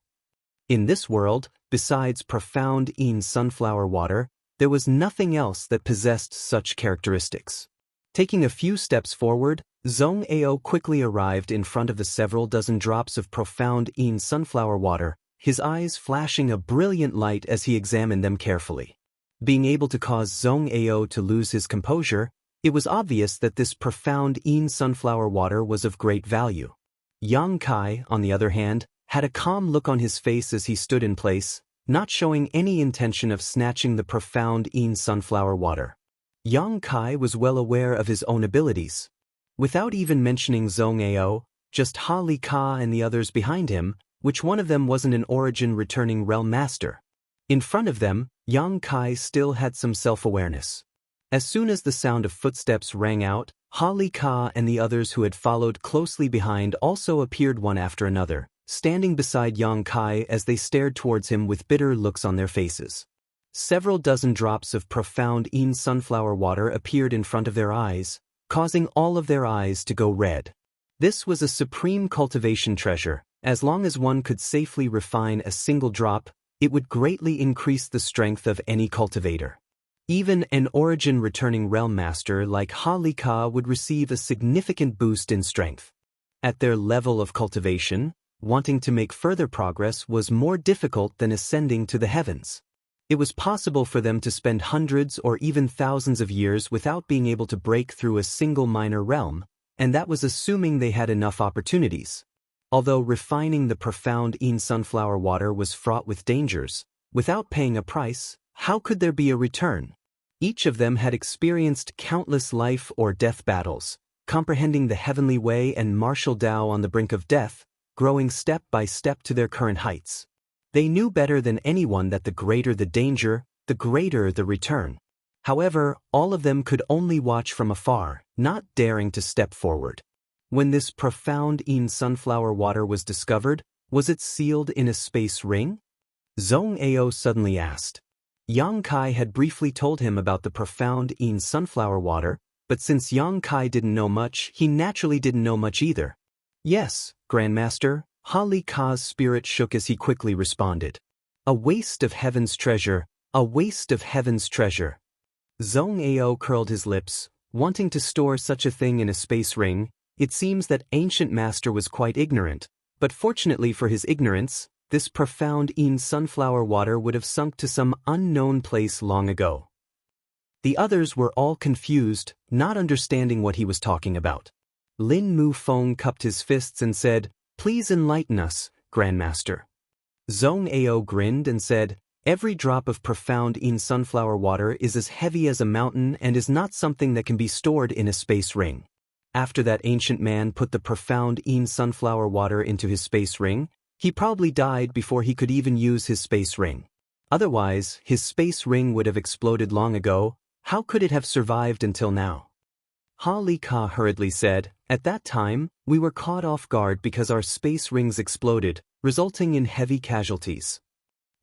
In this world, besides profound sunflower water, there was nothing else that possessed such characteristics. Taking a few steps forward, Zhong Ao quickly arrived in front of the several dozen drops of profound sunflower water, his eyes flashing a brilliant light as he examined them carefully. Being able to cause Zhong Ao to lose his composure, it was obvious that this profound sunflower water was of great value. Yang Kai, on the other hand, had a calm look on his face as he stood in place, not showing any intention of snatching the profound sunflower water. Yang Kai was well aware of his own abilities. Without even mentioning Zhong Ao, just Ha Li Ka and the others behind him, which one of them wasn't an origin-returning realm master. In front of them, Yang Kai still had some self-awareness. As soon as the sound of footsteps rang out, Ha Li Ka and the others who had followed closely behind also appeared one after another, standing beside Yang Kai as they stared towards him with bitter looks on their faces. Several dozen drops of profound sunflower water appeared in front of their eyes, causing all of their eyes to go red. This was a supreme cultivation treasure. As long as one could safely refine a single drop, it would greatly increase the strength of any cultivator. Even an origin-returning realm master like Ha Li Ka would receive a significant boost in strength. At their level of cultivation, wanting to make further progress was more difficult than ascending to the heavens. It was possible for them to spend hundreds or even thousands of years without being able to break through a single minor realm, and that was assuming they had enough opportunities. Although refining the profound sunflower water was fraught with dangers, without paying a price, how could there be a return? Each of them had experienced countless life or death battles, comprehending the heavenly way and martial Tao on the brink of death, growing step by step to their current heights. They knew better than anyone that the greater the danger, the greater the return. However, all of them could only watch from afar, not daring to step forward. When this profound sunflower water was discovered, was it sealed in a space ring? Zhong Ao suddenly asked. Yang Kai had briefly told him about the profound sunflower water, but since Yang Kai didn't know much, he naturally didn't know much either. Yes, Grandmaster, Ha Li Ka's spirit shook as he quickly responded. A waste of heaven's treasure, a waste of heaven's treasure. Zhong Ao curled his lips, wanting to store such a thing in a space ring. It seems that ancient master was quite ignorant, but fortunately for his ignorance, this profound sunflower water would have sunk to some unknown place long ago. The others were all confused, not understanding what he was talking about. Lin Mu Feng cupped his fists and said, "Please enlighten us, Grandmaster." Zhong Ao grinned and said, "Every drop of profound sunflower water is as heavy as a mountain and is not something that can be stored in a space ring. After that ancient man put the profound sunflower water into his space ring, he probably died before he could even use his space ring. Otherwise, his space ring would have exploded long ago. How could it have survived until now?" Ha Li Ka hurriedly said, "At that time, we were caught off guard because our space rings exploded, resulting in heavy casualties."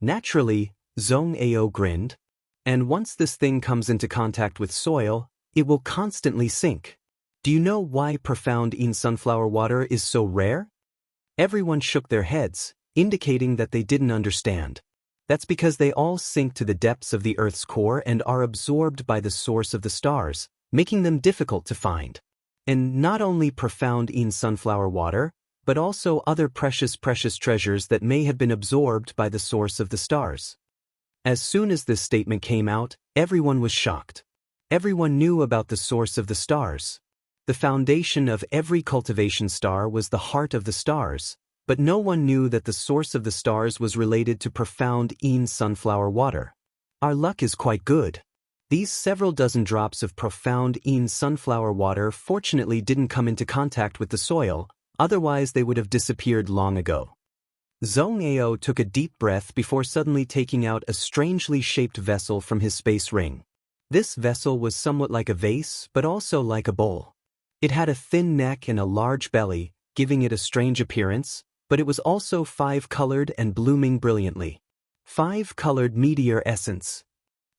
Naturally, Zhong Ao grinned. "And once this thing comes into contact with soil, it will constantly sink. Do you know why profound sunflower water is so rare?" Everyone shook their heads, indicating that they didn't understand. That's because they all sink to the depths of the Earth's core and are absorbed by the source of the stars, making them difficult to find. And not only profound sunflower water, but also other precious treasures that may have been absorbed by the source of the stars. As soon as this statement came out, everyone was shocked. Everyone knew about the source of the stars. The foundation of every cultivation star was the heart of the stars, but no one knew that the source of the stars was related to profound sunflower water. Our luck is quite good. These several dozen drops of profound sunflower water fortunately didn't come into contact with the soil, otherwise they would have disappeared long ago. Zhong Ao took a deep breath before suddenly taking out a strangely shaped vessel from his space ring. This vessel was somewhat like a vase, but also like a bowl. It had a thin neck and a large belly, giving it a strange appearance, but it was also 5-colored and blooming brilliantly. 5-colored meteor essence.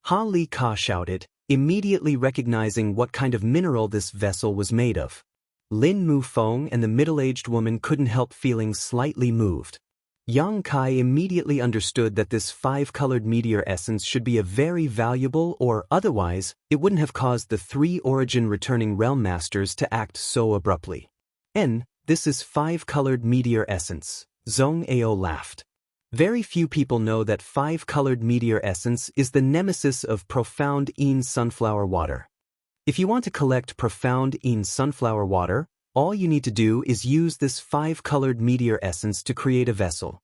Ha Li Ka shouted, immediately recognizing what kind of mineral this vessel was made of. Lin Mufeng and the middle-aged woman couldn't help feeling slightly moved. Yang Kai immediately understood that this five-colored meteor essence should be a very valuable, or otherwise, it wouldn't have caused the three origin returning realm masters to act so abruptly. This is five-colored meteor essence, Zhong Ao laughed. Very few people know that five-colored meteor essence is the nemesis of profound Yin sunflower water. If you want to collect profound Yin sunflower water, all you need to do is use this five-colored meteor essence to create a vessel.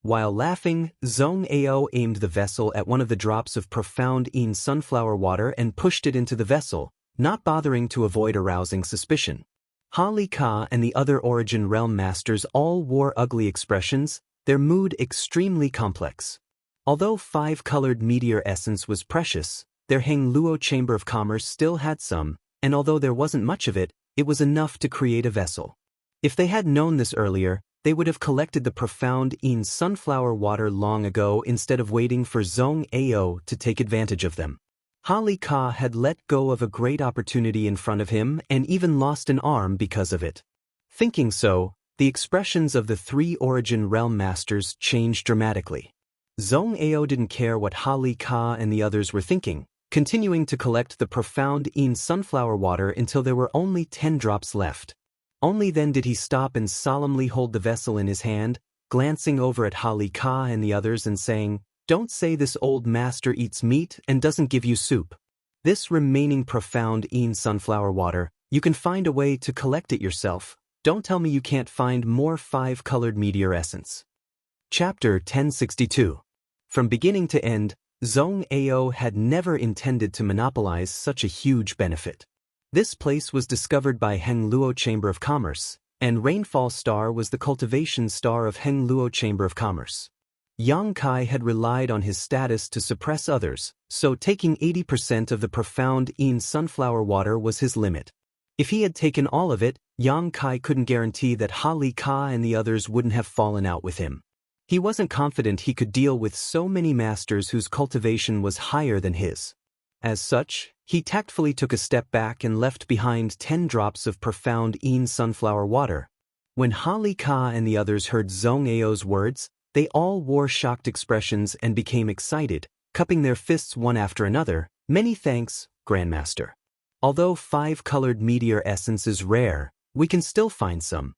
While laughing, Zhong Ao aimed the vessel at one of the drops of profound Yin sunflower water and pushed it into the vessel, not bothering to avoid arousing suspicion. Ha Li Ka and the other origin realm masters all wore ugly expressions, their mood extremely complex. Although five-colored meteor essence was precious, their Heng Luo Chamber of Commerce still had some, and although there wasn't much of it, it was enough to create a vessel. If they had known this earlier, they would have collected the profound Yin sunflower water long ago instead of waiting for Zhong Ao to take advantage of them. Ha Li Ka had let go of a great opportunity in front of him and even lost an arm because of it. Thinking so, the expressions of the three origin realm masters changed dramatically. Zhong Ao didn't care what Ha Li Ka and the others were thinking, continuing to collect the profound Yin sunflower water until there were only 10 drops left. Only then did he stop and solemnly hold the vessel in his hand, glancing over at Ha Li Ka and the others and saying, "Don't say this old master eats meat and doesn't give you soup. This remaining profound Yin sunflower water, you can find a way to collect it yourself. Don't tell me you can't find more five-colored meteor essence." Chapter 1062. From beginning to end, Zhong Ao had never intended to monopolize such a huge benefit. This place was discovered by Heng Luo Chamber of Commerce, and Rainfall Star was the cultivation star of Heng Luo Chamber of Commerce. Yang Kai had relied on his status to suppress others, so taking 80% of the profound Yin sunflower water was his limit. If he had taken all of it, Yang Kai couldn't guarantee that Ha Li Ka and the others wouldn't have fallen out with him. He wasn't confident he could deal with so many masters whose cultivation was higher than his. As such, he tactfully took a step back and left behind 10 drops of profound Yin sunflower water. When Ha Li Ka and the others heard Zhong Ao's words, they all wore shocked expressions and became excited, cupping their fists one after another. "Many thanks, Grandmaster. Although five-colored meteor essence is rare, we can still find some."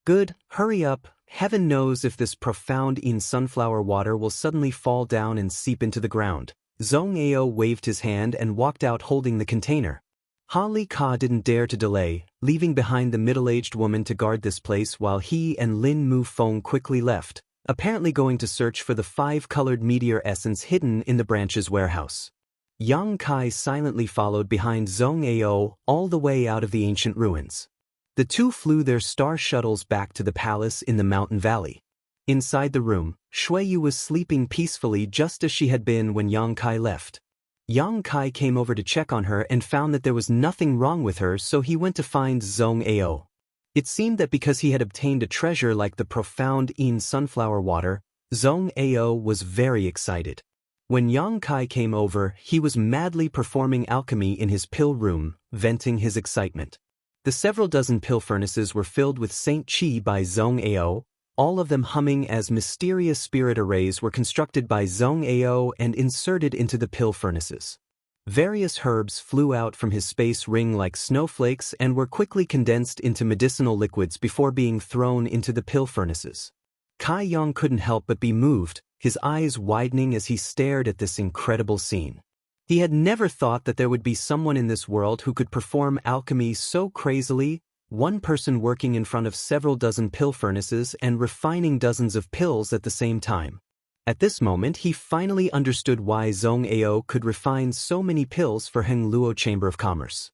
"Good, hurry up. Heaven knows if this profound Yin sunflower water will suddenly fall down and seep into the ground." Zhong Ao waved his hand and walked out holding the container. Ha Li Ka didn't dare to delay, leaving behind the middle-aged woman to guard this place while he and Lin Mufeng quickly left, apparently going to search for the five-colored meteor essence hidden in the branch's warehouse. Yang Kai silently followed behind Zhong Ao all the way out of the ancient ruins. The two flew their star shuttles back to the palace in the mountain valley. Inside the room, Shuiyu was sleeping peacefully just as she had been when Yang Kai left. Yang Kai came over to check on her and found that there was nothing wrong with her, so he went to find Zhong Ao. It seemed that because he had obtained a treasure like the profound Yin sunflower water, Zhong Ao was very excited. When Yang Kai came over, he was madly performing alchemy in his pill room, venting his excitement. The several dozen pill furnaces were filled with Saint Qi by Zhong Ao, all of them humming as mysterious spirit arrays were constructed by Zhong Ao and inserted into the pill furnaces. Various herbs flew out from his space ring like snowflakes and were quickly condensed into medicinal liquids before being thrown into the pill furnaces. Kai Yang couldn't help but be moved, his eyes widening as he stared at this incredible scene. He had never thought that there would be someone in this world who could perform alchemy so crazily, one person working in front of several dozen pill furnaces and refining dozens of pills at the same time. At this moment he finally understood why Zhong Ao could refine so many pills for Heng Luo Chamber of Commerce.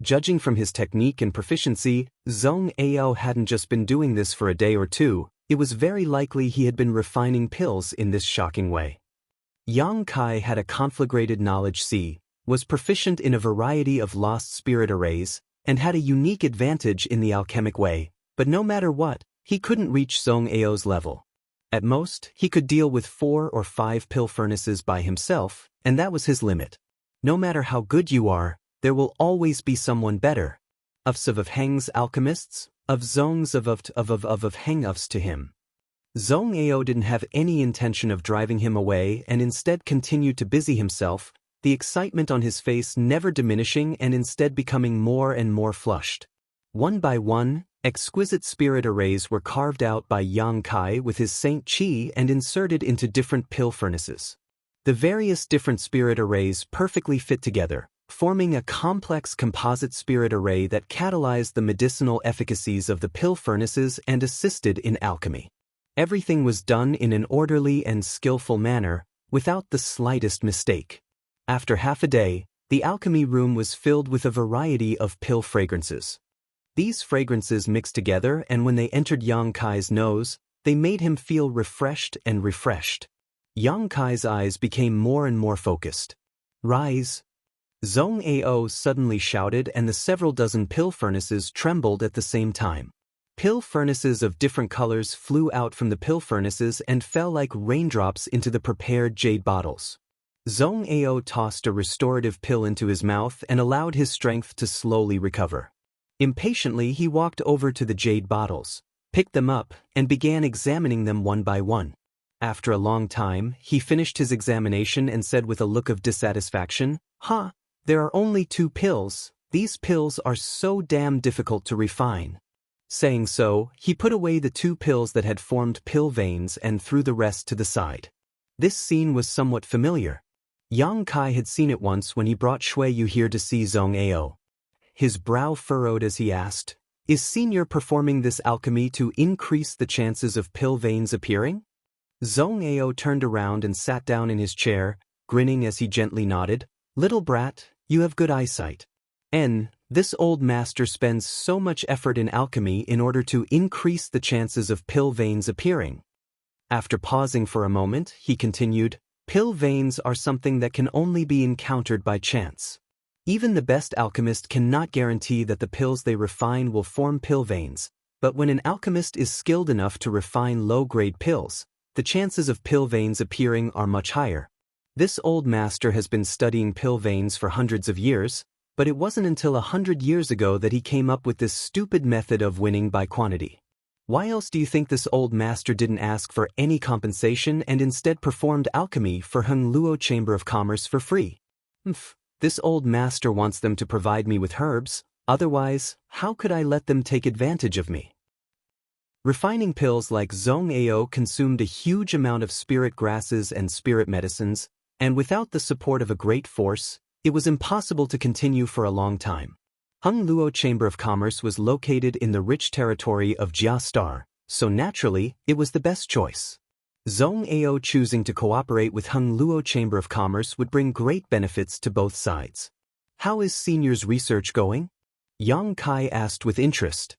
Judging from his technique and proficiency, Zhong Ao hadn't just been doing this for a day or two, it was very likely he had been refining pills in this shocking way. Yang Kai had a conflagrated knowledge C, was proficient in a variety of lost spirit arrays, and had a unique advantage in the alchemic way, but no matter what, he couldn't reach Zhong Ao's level. At most, he could deal with 4 or 5 pill furnaces by himself, and that was his limit. No matter how good you are, there will always be someone better. Of Heng's alchemists, of Zong's of Heng to him. Zong Ao didn't have any intention of driving him away and instead continued to busy himself, the excitement on his face never diminishing and instead becoming more and more flushed. One by one, exquisite spirit arrays were carved out by Yang Kai with his Saint Qi and inserted into different pill furnaces. The various different spirit arrays perfectly fit together, forming a complex composite spirit array that catalyzed the medicinal efficacies of the pill furnaces and assisted in alchemy. Everything was done in an orderly and skillful manner, without the slightest mistake. After half a day, the alchemy room was filled with a variety of pill fragrances. These fragrances mixed together, and when they entered Yang Kai's nose, they made him feel refreshed and refreshed. Yang Kai's eyes became more and more focused. "Rise!" Zong Ao suddenly shouted, and the several dozen pill furnaces trembled at the same time. Pill furnaces of different colors flew out from the pill furnaces and fell like raindrops into the prepared jade bottles. Zong Ao tossed a restorative pill into his mouth and allowed his strength to slowly recover. Impatiently, he walked over to the jade bottles, picked them up, and began examining them one by one. After a long time, he finished his examination and said with a look of dissatisfaction, There are only 2 pills. These pills are so damn difficult to refine." Saying so, he put away the 2 pills that had formed pill veins and threw the rest to the side. This scene was somewhat familiar. Yang Kai had seen it once when he brought Shui Yu here to see Zong Ao. His brow furrowed as he asked, "Is Senior performing this alchemy to increase the chances of pill veins appearing?" Zong Ao turned around and sat down in his chair, grinning as he gently nodded. "Little brat, you have good eyesight. This old master spends so much effort in alchemy in order to increase the chances of pill veins appearing." After pausing for a moment, he continued, "Pill veins are something that can only be encountered by chance. Even the best alchemist cannot guarantee that the pills they refine will form pill veins, but when an alchemist is skilled enough to refine low-grade pills, the chances of pill veins appearing are much higher. This old master has been studying pill veins for hundreds of years, but it wasn't until 100 years ago that he came up with this stupid method of winning by quantity. Why else do you think this old master didn't ask for any compensation and instead performed alchemy for Heng Luo Chamber of Commerce for free? This old master wants them to provide me with herbs, otherwise, how could I let them take advantage of me?" Refining pills like Zong Ao consumed a huge amount of spirit grasses and spirit medicines, and without the support of a great force, it was impossible to continue for a long time. Heng Luo Chamber of Commerce was located in the rich territory of Jia Star, so naturally, it was the best choice. Zong Ao choosing to cooperate with Heng Luo Chamber of Commerce would bring great benefits to both sides. "How is Senior's research going?" Yang Kai asked with interest.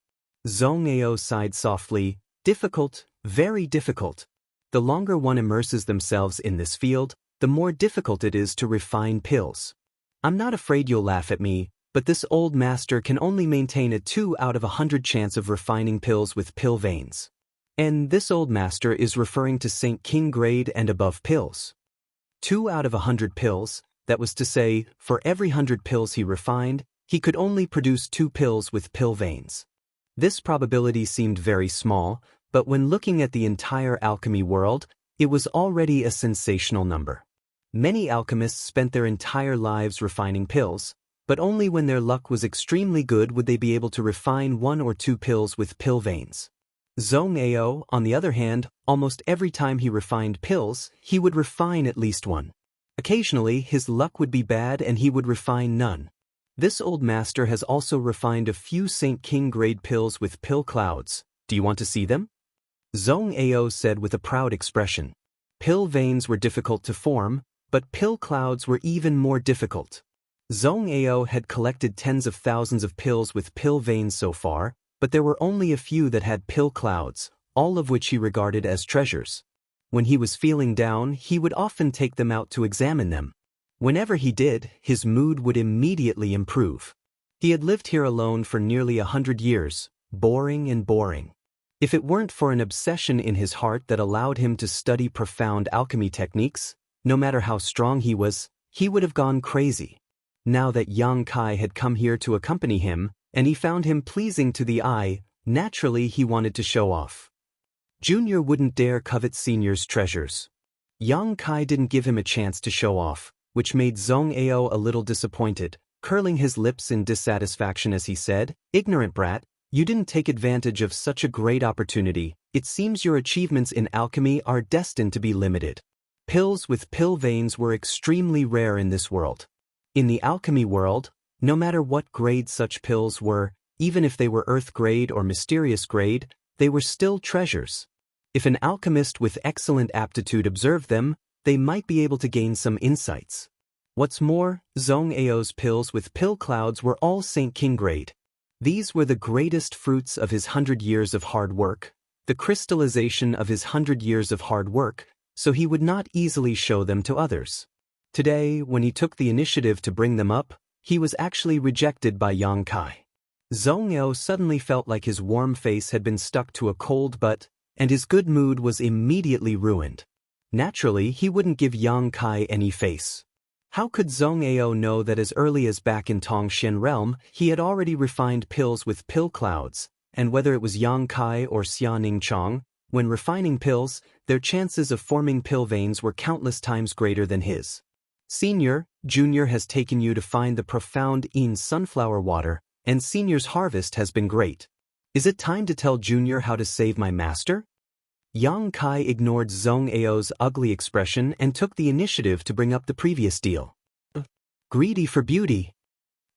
Zong Ao sighed softly. "Difficult, very difficult. The longer one immerses themselves in this field, the more difficult it is to refine pills. I'm not afraid you'll laugh at me, but this old master can only maintain a 2 out of 100 chance of refining pills with pill veins. And this old master is referring to St. King grade and above pills. 2 out of 100 pills, that was to say, for every 100 pills he refined, he could only produce 2 pills with pill veins. This probability seemed very small, but when looking at the entire alchemy world, it was already a sensational number. Many alchemists spent their entire lives refining pills, but only when their luck was extremely good would they be able to refine 1 or 2 pills with pill veins. Zong Ao, on the other hand, almost every time he refined pills, he would refine at least 1. Occasionally, his luck would be bad and he would refine none. This old master has also refined a few St. King grade pills with pill clouds. Do you want to see them? Zong Ao said with a proud expression. Pill veins were difficult to form, but pill clouds were even more difficult. Zong Ao had collected tens of thousands of pills with pill veins so far, but there were only a few that had pill clouds, all of which he regarded as treasures. When he was feeling down, he would often take them out to examine them. Whenever he did, his mood would immediately improve. He had lived here alone for nearly 100 years, boring and boring. If it weren't for an obsession in his heart that allowed him to study profound alchemy techniques, no matter how strong he was, he would have gone crazy. Now that Yang Kai had come here to accompany him, and he found him pleasing to the eye, naturally he wanted to show off. Junior wouldn't dare covet Senior's treasures. Yang Kai didn't give him a chance to show off, which made Zhong Ao a little disappointed, curling his lips in dissatisfaction as he said, "Ignorant brat, you didn't take advantage of such a great opportunity. It seems your achievements in alchemy are destined to be limited." Pills with pill veins were extremely rare in this world. In the alchemy world, no matter what grade such pills were, even if they were earth grade or mysterious grade, they were still treasures. If an alchemist with excellent aptitude observed them, they might be able to gain some insights. What's more, Zhong Ao's pills with pill clouds were all Saint King grade. These were the greatest fruits of his 100 years of hard work, the crystallization of his 100 years of hard work, so he would not easily show them to others. Today, when he took the initiative to bring them up, he was actually rejected by Yang Kai. Zhong Ao suddenly felt like his warm face had been stuck to a cold butt, and his good mood was immediately ruined. Naturally, he wouldn't give Yang Kai any face. How could Zhong Ao know that as early as back in Tongxian realm, he had already refined pills with pill clouds, and whether it was Yang Kai or Xianing Chong, when refining pills, their chances of forming pill veins were countless times greater than his. Senior, Junior has taken you to find the profound in sunflower water, and Senior's harvest has been great. Is it time to tell Junior how to save my master? Yang Kai ignored Zhong Ao's ugly expression and took the initiative to bring up the previous deal. Greedy for beauty.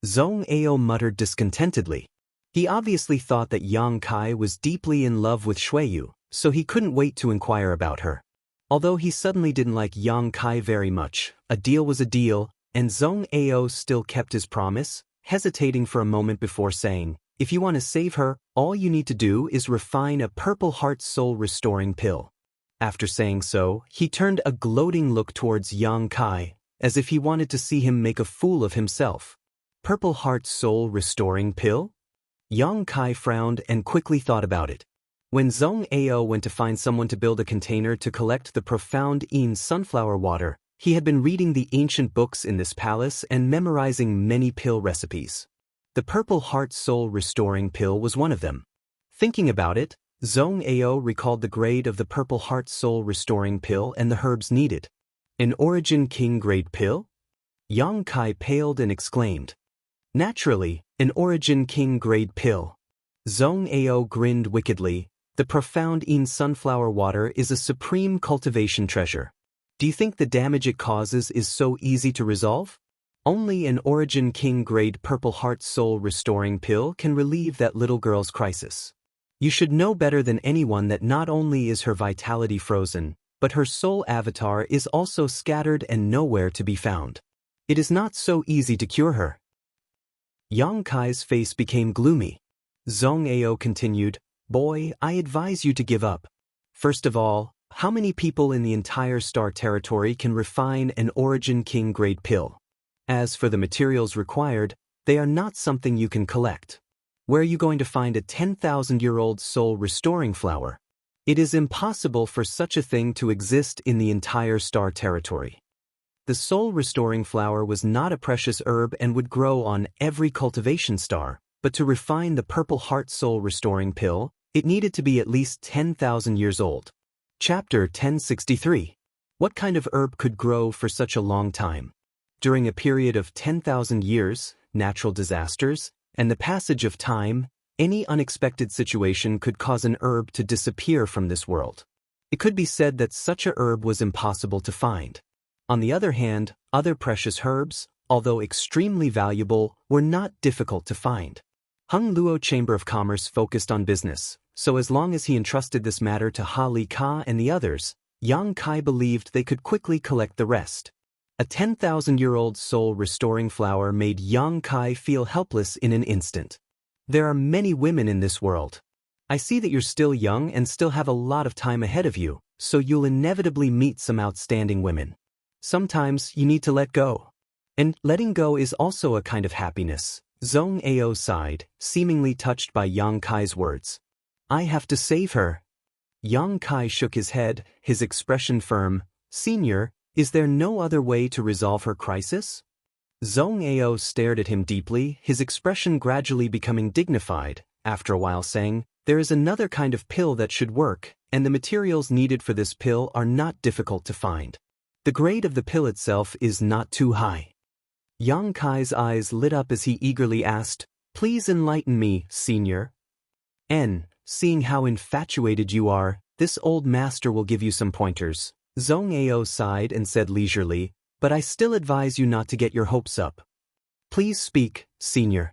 Zhong Ao muttered discontentedly. He obviously thought that Yang Kai was deeply in love with Xueyu, so he couldn't wait to inquire about her. Although he suddenly didn't like Yang Kai very much, a deal was a deal, and Zhong Ao still kept his promise, hesitating for a moment before saying, "If you want to save her, all you need to do is refine a purple heart soul restoring pill." After saying so, he turned a gloating look towards Yang Kai, as if he wanted to see him make a fool of himself. Purple heart soul restoring pill? Yang Kai frowned and quickly thought about it. When Zhong Ao went to find someone to build a container to collect the profound in sunflower water, he had been reading the ancient books in this palace and memorizing many pill recipes. The purple heart soul restoring pill was one of them. Thinking about it, Zhong Ao recalled the grade of the purple heart soul restoring pill and the herbs needed. An Origin King grade pill? Yang Kai paled and exclaimed. Naturally, an Origin King grade pill. Zhong Ao grinned wickedly. The profound in sunflower water is a supreme cultivation treasure. Do you think the damage it causes is so easy to resolve? Only an Origin King grade purple heart soul restoring pill can relieve that little girl's crisis. You should know better than anyone that not only is her vitality frozen, but her soul avatar is also scattered and nowhere to be found. It is not so easy to cure her. Yang Kai's face became gloomy. Zhong Ao continued, "Boy, I advise you to give up. First of all, how many people in the entire star territory can refine an Origin King grade pill? As for the materials required, they are not something you can collect. Where are you going to find a 10,000-year-old soul restoring flower? It is impossible for such a thing to exist in the entire star territory." The soul restoring flower was not a precious herb and would grow on every cultivation star, but to refine the purple heart soul restoring pill, it needed to be at least 10,000 years old. Chapter 1063. What kind of herb could grow for such a long time? During a period of 10,000 years, natural disasters, and the passage of time, any unexpected situation could cause an herb to disappear from this world. It could be said that such a herb was impossible to find. On the other hand, other precious herbs, although extremely valuable, were not difficult to find. Hung Luo Chamber of Commerce focused on business, so as long as he entrusted this matter to Ha Li Ka and the others, Yang Kai believed they could quickly collect the rest. A 10,000-year-old soul-restoring flower made Yang Kai feel helpless in an instant. There are many women in this world. I see that you're still young and still have a lot of time ahead of you, so you'll inevitably meet some outstanding women. Sometimes you need to let go. And letting go is also a kind of happiness. Zhong Ao sighed, seemingly touched by Yang Kai's words. I have to save her. Yang Kai shook his head, his expression firm. Senior, Is there no other way to resolve her crisis? Zhong Ao stared at him deeply, his expression gradually becoming dignified, after a while saying, "There is another kind of pill that should work, and the materials needed for this pill are not difficult to find. The grade of the pill itself is not too high." Yang Kai's eyes lit up as he eagerly asked, "Please enlighten me, senior." Seeing how infatuated you are, this old master will give you some pointers." Zhong Ao sighed and said leisurely, "But I still advise you not to get your hopes up. Please speak, senior."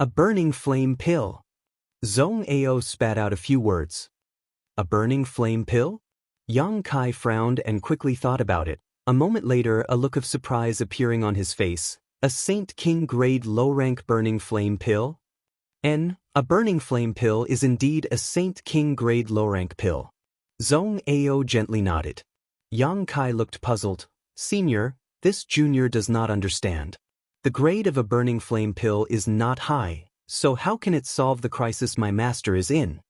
"A burning flame pill." Zhong Ao spat out a few words. "A burning flame pill?" Yang Kai frowned and quickly thought about it, a moment later a look of surprise appearing on his face. "A Saint King grade low-rank burning flame pill?" A burning flame pill is indeed a Saint King grade low-rank pill." Zhong Ao gently nodded. Yang Kai looked puzzled. "Senior, this junior does not understand. The grade of a burning flame pill is not high, so how can it solve the crisis my master is in?"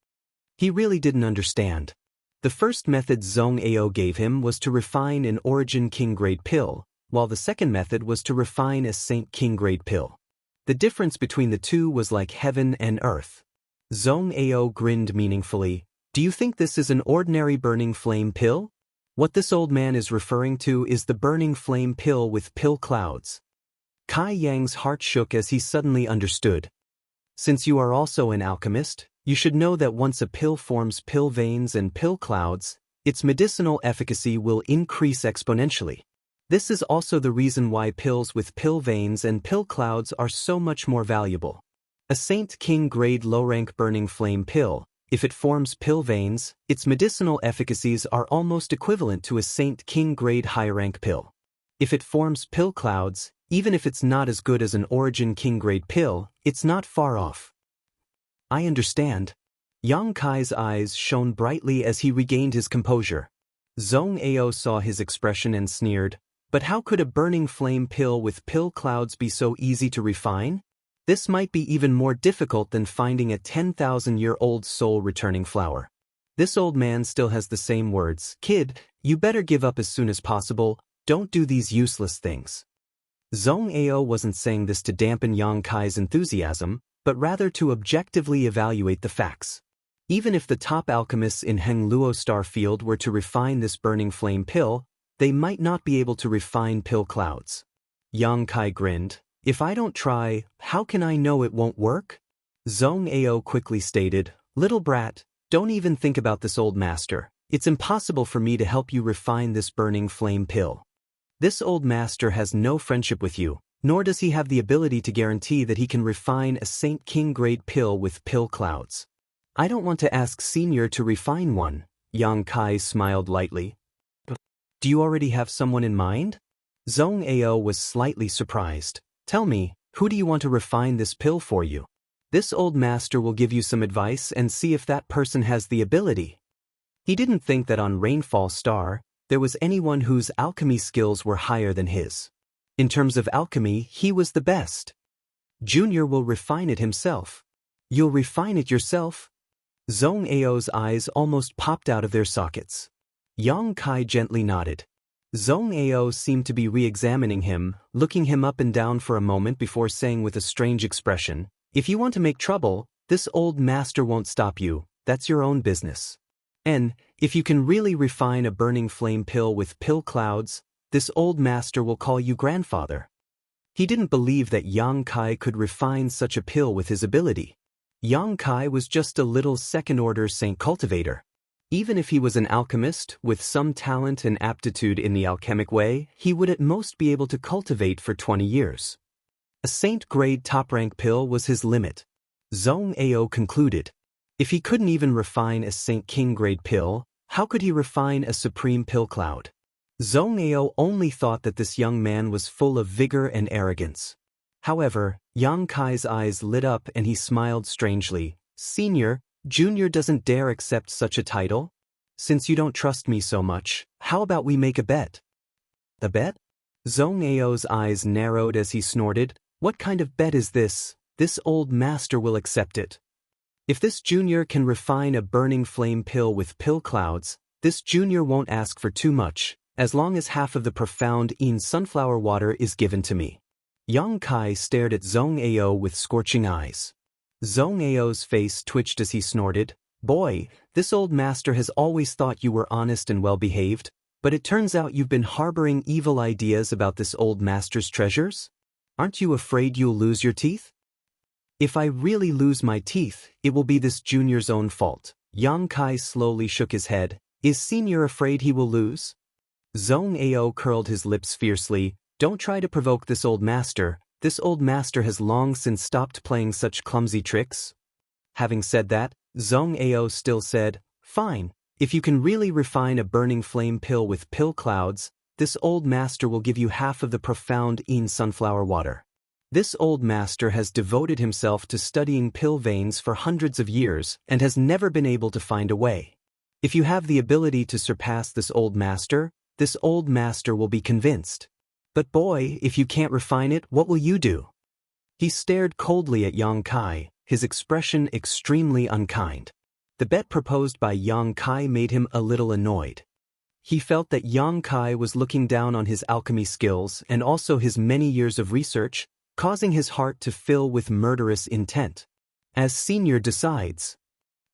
He really didn't understand. The first method Zhong Ao gave him was to refine an Origin King grade pill, while the second method was to refine a Saint King grade pill. The difference between the two was like heaven and earth. Zhong Ao grinned meaningfully. "Do you think this is an ordinary burning flame pill? What this old man is referring to is the burning flame pill with pill clouds." Kai Yang's heart shook as he suddenly understood. "Since you are also an alchemist, you should know that once a pill forms pill veins and pill clouds, its medicinal efficacy will increase exponentially. This is also the reason why pills with pill veins and pill clouds are so much more valuable. A Saint King grade low-rank burning flame pill, if it forms pill veins, its medicinal efficacies are almost equivalent to a Saint King grade high-rank pill. If it forms pill clouds, even if it's not as good as an Origin King grade pill, it's not far off." "I understand." Yang Kai's eyes shone brightly as he regained his composure. Zhong Ao saw his expression and sneered, "But how could a burning flame pill with pill clouds be so easy to refine? This might be even more difficult than finding a 10,000-year-old soul-returning flower." This old man still has the same words. "Kid, you better give up as soon as possible, don't do these useless things." Zhong Ao wasn't saying this to dampen Yang Kai's enthusiasm, but rather to objectively evaluate the facts. Even if the top alchemists in Heng Luo Star Field were to refine this burning flame pill, they might not be able to refine pill clouds. Yang Kai grinned. "If I don't try, how can I know it won't work?" Zhong Ao quickly stated, "Little brat, don't even think about this old master. It's impossible for me to help you refine this burning flame pill. This old master has no friendship with you, nor does he have the ability to guarantee that he can refine a Saint King grade pill with pill clouds. I don't want to ask Senior to refine one." Yang Kai smiled lightly. "Do you already have someone in mind?" Zhong Ao was slightly surprised. "Tell me, who do you want to refine this pill for you? This old master will give you some advice and see if that person has the ability." He didn't think that on Rainfall Star, there was anyone whose alchemy skills were higher than his. In terms of alchemy, he was the best. Junior will refine it himself. "You'll refine it yourself?" Zhong Ao's eyes almost popped out of their sockets. Yang Kai gently nodded. Zhong Ao seemed to be re-examining him, looking him up and down for a moment before saying with a strange expression, "If you want to make trouble, this old master won't stop you, that's your own business. And, if you can really refine a burning flame pill with pill clouds, this old master will call you grandfather." He didn't believe that Yang Kai could refine such a pill with his ability. Yang Kai was just a little second-order saint cultivator. Even if he was an alchemist with some talent and aptitude in the alchemic way, he would at most be able to cultivate for 20 years. A saint-grade top-rank pill was his limit. Zhong Ao concluded. If he couldn't even refine a Saint King-grade pill, how could he refine a supreme pill cloud? Zhong Ao only thought that this young man was full of vigor and arrogance. However, Yang Kai's eyes lit up and he smiled strangely. "Senior, Junior doesn't dare accept such a title? Since you don't trust me so much, how about we make a bet?" "A bet?" Zhong Ao's eyes narrowed as he snorted. "What kind of bet is this? This old master will accept it. If this junior can refine a burning flame pill with pill clouds, this junior won't ask for too much. as long as half of the profound in sunflower water is given to me. Yang Kai stared at Zhong Ao with scorching eyes. Zhong Ao's face twitched as he snorted, "Boy, this old master has always thought you were honest and well-behaved, but it turns out you've been harboring evil ideas about this old master's treasures? Aren't you afraid you'll lose your teeth?" "If I really lose my teeth, it will be this junior's own fault." Yang Kai slowly shook his head. "Is Senior afraid he will lose?" Zhong Ao curled his lips fiercely. "Don't try to provoke this old master. This old master has long since stopped playing such clumsy tricks." Having said that, Zhong Ao still said, "Fine, if you can really refine a burning flame pill with pill clouds, this old master will give you half of the profound in sunflower water." This old master has devoted himself to studying pill veins for hundreds of years and has never been able to find a way. If you have the ability to surpass this old master will be convinced. But boy, if you can't refine it, what will you do? He stared coldly at Yang Kai, his expression extremely unkind. The bet proposed by Yang Kai made him a little annoyed. He felt that Yang Kai was looking down on his alchemy skills and also his many years of research, causing his heart to fill with murderous intent. As Senior decides.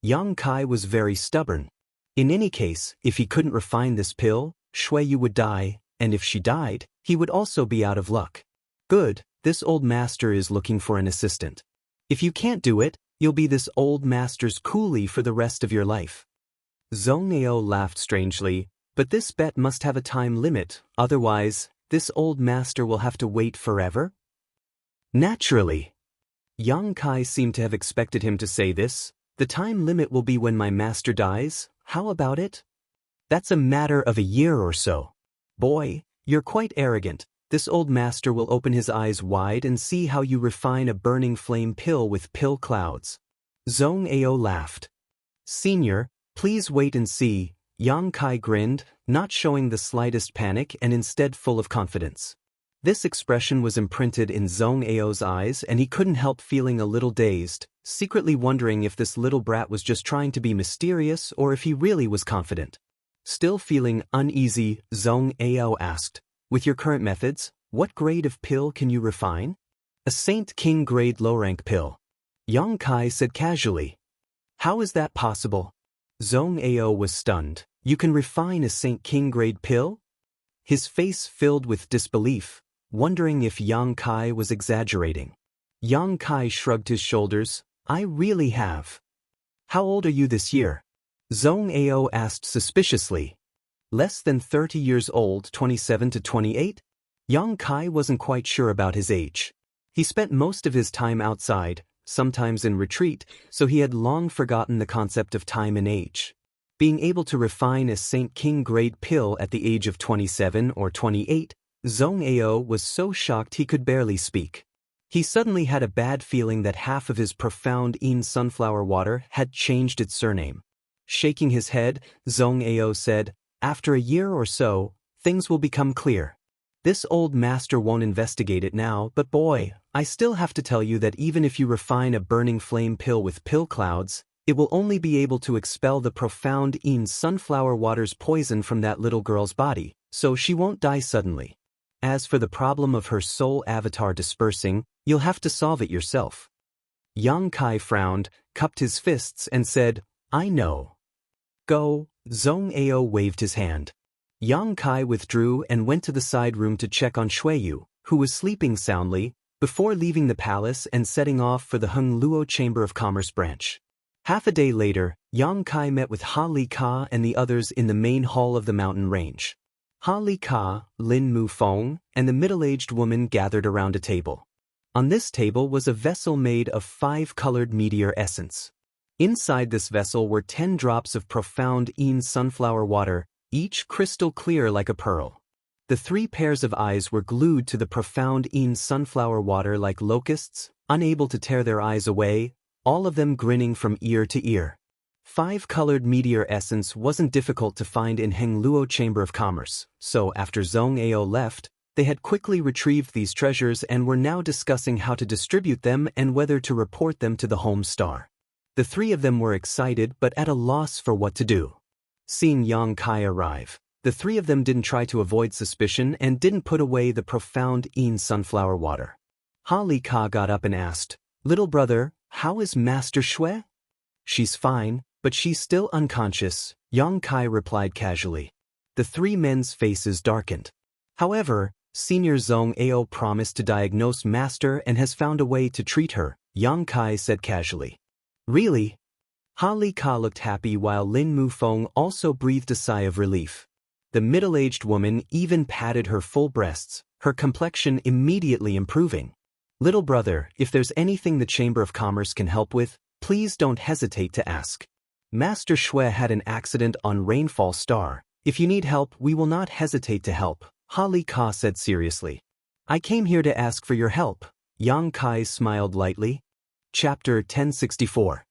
Yang Kai was very stubborn. In any case, if he couldn't refine this pill, Shuiyu would die, and if she died, he would also be out of luck. Good, this old master is looking for an assistant. If you can't do it, you'll be this old master's coolie for the rest of your life. Zhong Ao laughed strangely, but this bet must have a time limit, otherwise, this old master will have to wait forever? Naturally. Yang Kai seemed to have expected him to say this. The time limit will be when my master dies, how about it? That's a matter of a year or so. Boy, you're quite arrogant. This old master will open his eyes wide and see how you refine a burning flame pill with pill clouds. Zhong Ao laughed. Senior, please wait and see. Yang Kai grinned, not showing the slightest panic and instead full of confidence. This expression was imprinted in Zhong Ao's eyes and he couldn't help feeling a little dazed, secretly wondering if this little brat was just trying to be mysterious or if he really was confident. Still feeling uneasy, Zhong Ao asked, "With your current methods, what grade of pill can you refine?" "A Saint King grade low-rank pill." Yang Kai said casually. "How is that possible?" Zhong Ao was stunned. "You can refine a Saint King grade pill?" His face filled with disbelief, wondering if Yang Kai was exaggerating. Yang Kai shrugged his shoulders. "I really have." "How old are you this year?" Zhong Ao asked suspiciously. "Less than 30 years old, 27 to 28? Yang Kai wasn't quite sure about his age. He spent most of his time outside, sometimes in retreat, so he had long forgotten the concept of time and age. Being able to refine a Saint King grade pill at the age of 27 or 28, Zhong Ao was so shocked he could barely speak. He suddenly had a bad feeling that half of his profound in sunflower water had changed its surname. Shaking his head, Zhong Ao said, "After a year or so, things will become clear. This old master won't investigate it now, but boy, I still have to tell you that even if you refine a burning flame pill with pill clouds, it will only be able to expel the profound in sunflower water's poison from that little girl's body, so she won't die suddenly. As for the problem of her soul avatar dispersing, you'll have to solve it yourself." Yang Kai frowned, cupped his fists and said, "I know." "Go." Zhong Ao waved his hand. Yang Kai withdrew and went to the side room to check on Shuiyu, who was sleeping soundly, before leaving the palace and setting off for the Hengluo Chamber of Commerce branch. Half a day later, Yang Kai met with Ha Li Ka and the others in the main hall of the mountain range. Ha Li Ka, Lin Mu Feng, and the middle-aged woman gathered around a table. On this table was a vessel made of 5-colored meteor essence. Inside this vessel were 10 drops of profound in sunflower water, each crystal clear like a pearl. The 3 pairs of eyes were glued to the profound in sunflower water like locusts, unable to tear their eyes away, all of them grinning from ear to ear. 5-colored meteor essence wasn't difficult to find in Hengluo Chamber of Commerce, so after Zhong Ao left, they had quickly retrieved these treasures and were now discussing how to distribute them and whether to report them to the home star. The 3 of them were excited but at a loss for what to do. Seeing Yang Kai arrive, The three of them didn't try to avoid suspicion and didn't put away the profound sunflower water. Holly Ka got up and asked, "Little brother, how is Master Shui?" "She's fine, but she's still unconscious," Yang Kai replied casually. The three men's faces darkened. However, Senior Zhong Ao promised to diagnose Master and has found a way to treat her, Yang Kai said casually. "Really?" Holly Ka looked happy while Lin Mufeng also breathed a sigh of relief. The middle-aged woman even patted her full breasts, her complexion immediately improving. "Little brother, if there's anything the Chamber of Commerce can help with, please don't hesitate to ask. Master Shui had an accident on Rainfall Star. If you need help, we will not hesitate to help," Holly Ka said seriously. "I came here to ask for your help," Yang Kai smiled lightly. Chapter 1064.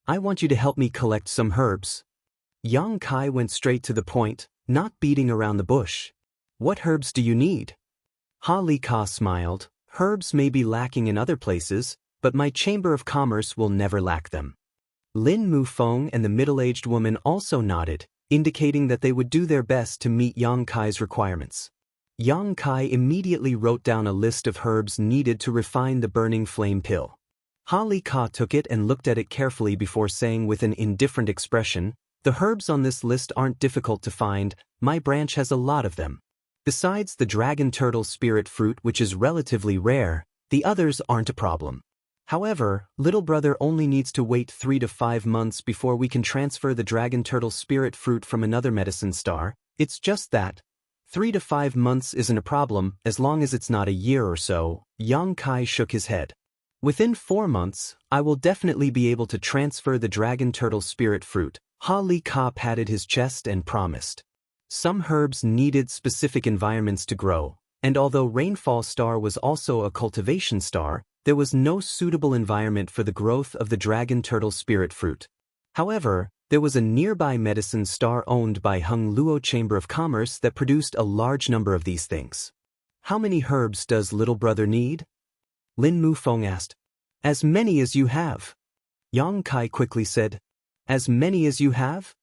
"I want you to help me collect some herbs." Yang Kai went straight to the point, not beating around the bush. "What herbs do you need?" Holly Ka smiled. "Herbs may be lacking in other places, but my Chamber of Commerce will never lack them." Lin Mufeng and the middle-aged woman also nodded, indicating that they would do their best to meet Yang Kai's requirements. Yang Kai immediately wrote down a list of herbs needed to refine the burning flame pill. Holly Ka took it and looked at it carefully before saying with an indifferent expression, "The herbs on this list aren't difficult to find, my branch has a lot of them. Besides the dragon turtle spirit fruit, which is relatively rare, the others aren't a problem. However, little brother only needs to wait 3 to 5 months before we can transfer the dragon turtle spirit fruit from another medicine star. It's just that 3 to 5 months isn't a problem as long as it's not a year or so." Yang Kai shook his head. "Within 4 months, I will definitely be able to transfer the dragon turtle spirit fruit." Holly Ka patted his chest and promised. Some herbs needed specific environments to grow, and although Rainfall Star was also a cultivation star, there was no suitable environment for the growth of the dragon turtle spirit fruit. However, there was a nearby medicine star owned by Hung Luo Chamber of Commerce that produced a large number of these things. "How many herbs does little brother need?" Lin Mufeng asked. "As many as you have." Yang Kai quickly said, "As many as you have?"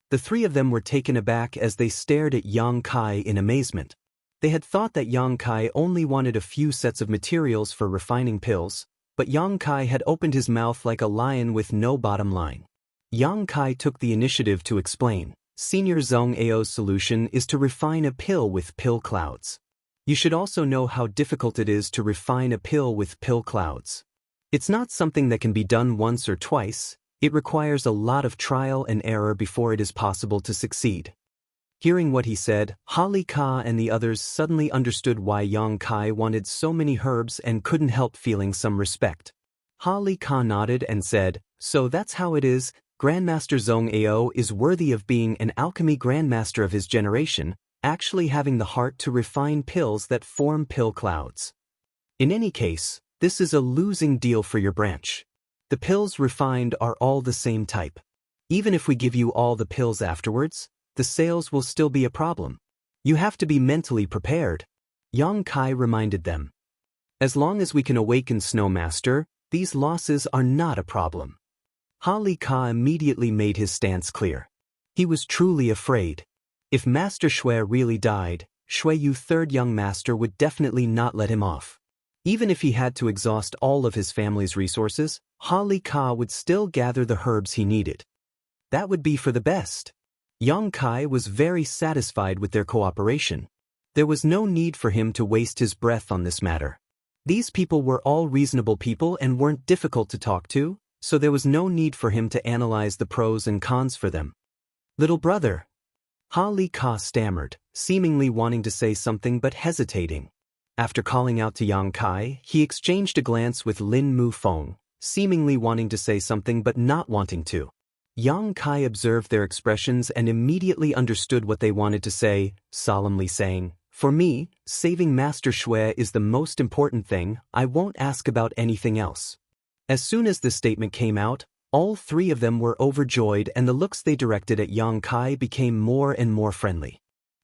The three of them were taken aback as they stared at Yang Kai in amazement. They had thought that Yang Kai only wanted a few sets of materials for refining pills, but Yang Kai had opened his mouth like a lion with no bottom line. Yang Kai took the initiative to explain. "Senior Zhong Ao's solution is to refine a pill with pill clouds. You should also know how difficult it is to refine a pill with pill clouds. It's not something that can be done once or twice. It requires a lot of trial and error before it is possible to succeed." Hearing what he said, Holly Ka and the others suddenly understood why Yang Kai wanted so many herbs and couldn't help feeling some respect. Holly Ka nodded and said, "So that's how it is. Grandmaster Zhong Ao is worthy of being an alchemy grandmaster of his generation, actually having the heart to refine pills that form pill clouds. In any case, this is a losing deal for your branch. The pills refined are all the same type. Even if we give you all the pills afterwards, the sales will still be a problem. You have to be mentally prepared." Yang Kai reminded them. "As long as we can awaken Snowmaster, these losses are not a problem." Holly Ka immediately made his stance clear. He was truly afraid. If Master Shui really died, Shui Yu third young master would definitely not let him off. Even if he had to exhaust all of his family's resources, Holly Ka would still gather the herbs he needed. That would be for the best. Yang Kai was very satisfied with their cooperation. There was no need for him to waste his breath on this matter. These people were all reasonable people and weren't difficult to talk to, so there was no need for him to analyze the pros and cons for them. "Little brother," Holly Ka stammered, seemingly wanting to say something but hesitating. After calling out to Yang Kai, he exchanged a glance with Lin Mufeng, seemingly wanting to say something but not wanting to. Yang Kai observed their expressions and immediately understood what they wanted to say, solemnly saying, "For me, saving Master Shui is the most important thing. I won't ask about anything else." As soon as this statement came out, all three of them were overjoyed and the looks they directed at Yang Kai became more and more friendly.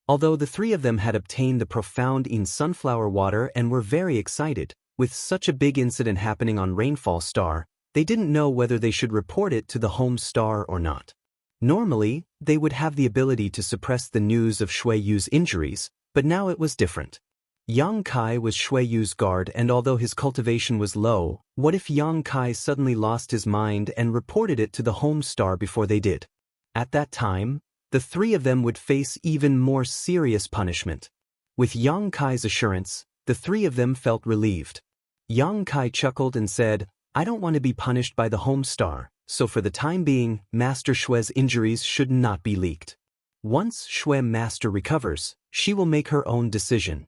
Although the three of them had obtained the profound sunflower water and were very excited, with such a big incident happening on Rainfall Star, they didn't know whether they should report it to the home star or not. Normally, they would have the ability to suppress the news of Shui Yu's injuries, but now it was different. Yang Kai was Shui Yu's guard, and although his cultivation was low, what if Yang Kai suddenly lost his mind and reported it to the home star before they did? At that time, the three of them would face even more serious punishment. With Yang Kai's assurance, the three of them felt relieved. Yang Kai chuckled and said, "I don't want to be punished by the home star, so for the time being, Master Shue's injuries should not be leaked. Once Shui Master recovers, she will make her own decision."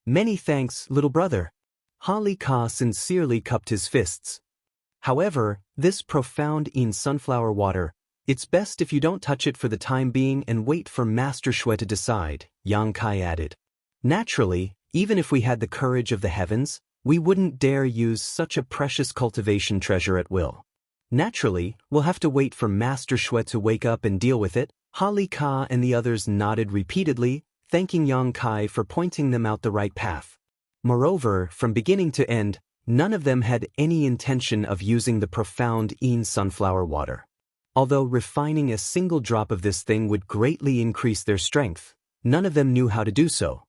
"Many thanks, little brother." Hali Ka sincerely cupped his fists. "However, this profound in sunflower water, it's best if you don't touch it for the time being and wait for Master Shui to decide," Yang Kai added. "Naturally, even if we had the courage of the heavens, we wouldn't dare use such a precious cultivation treasure at will. Naturally, we'll have to wait for Master Shui to wake up and deal with it." Hali Ka and the others nodded repeatedly, thanking Yang Kai for pointing them out the right path. Moreover, from beginning to end, none of them had any intention of using the profound in sunflower water. Although refining a single drop of this thing would greatly increase their strength, none of them knew how to do so.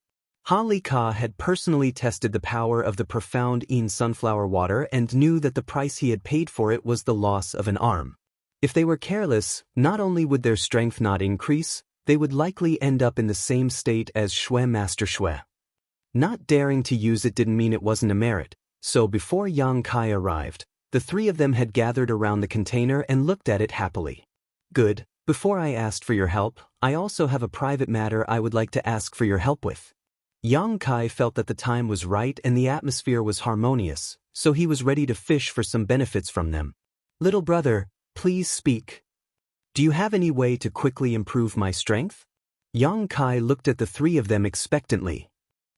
Hali Ka had personally tested the power of the profound in sunflower water and knew that the price he had paid for it was the loss of an arm. If they were careless, not only would their strength not increase, they would likely end up in the same state as Shui Master Shui. Not daring to use it didn't mean it wasn't a merit, so before Yang Kai arrived, the three of them had gathered around the container and looked at it happily. "Good. Before I asked for your help, I also have a private matter I would like to ask for your help with." Yang Kai felt that the time was right and the atmosphere was harmonious, so he was ready to fish for some benefits from them. "Little brother, please speak. Do you have any way to quickly improve my strength?" Yang Kai looked at the three of them expectantly.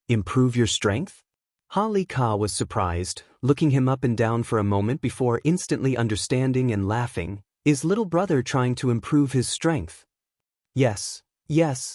"Improve your strength?" Hali Ka was surprised, looking him up and down for a moment before instantly understanding and laughing. Is little brother trying to improve his strength? Yes,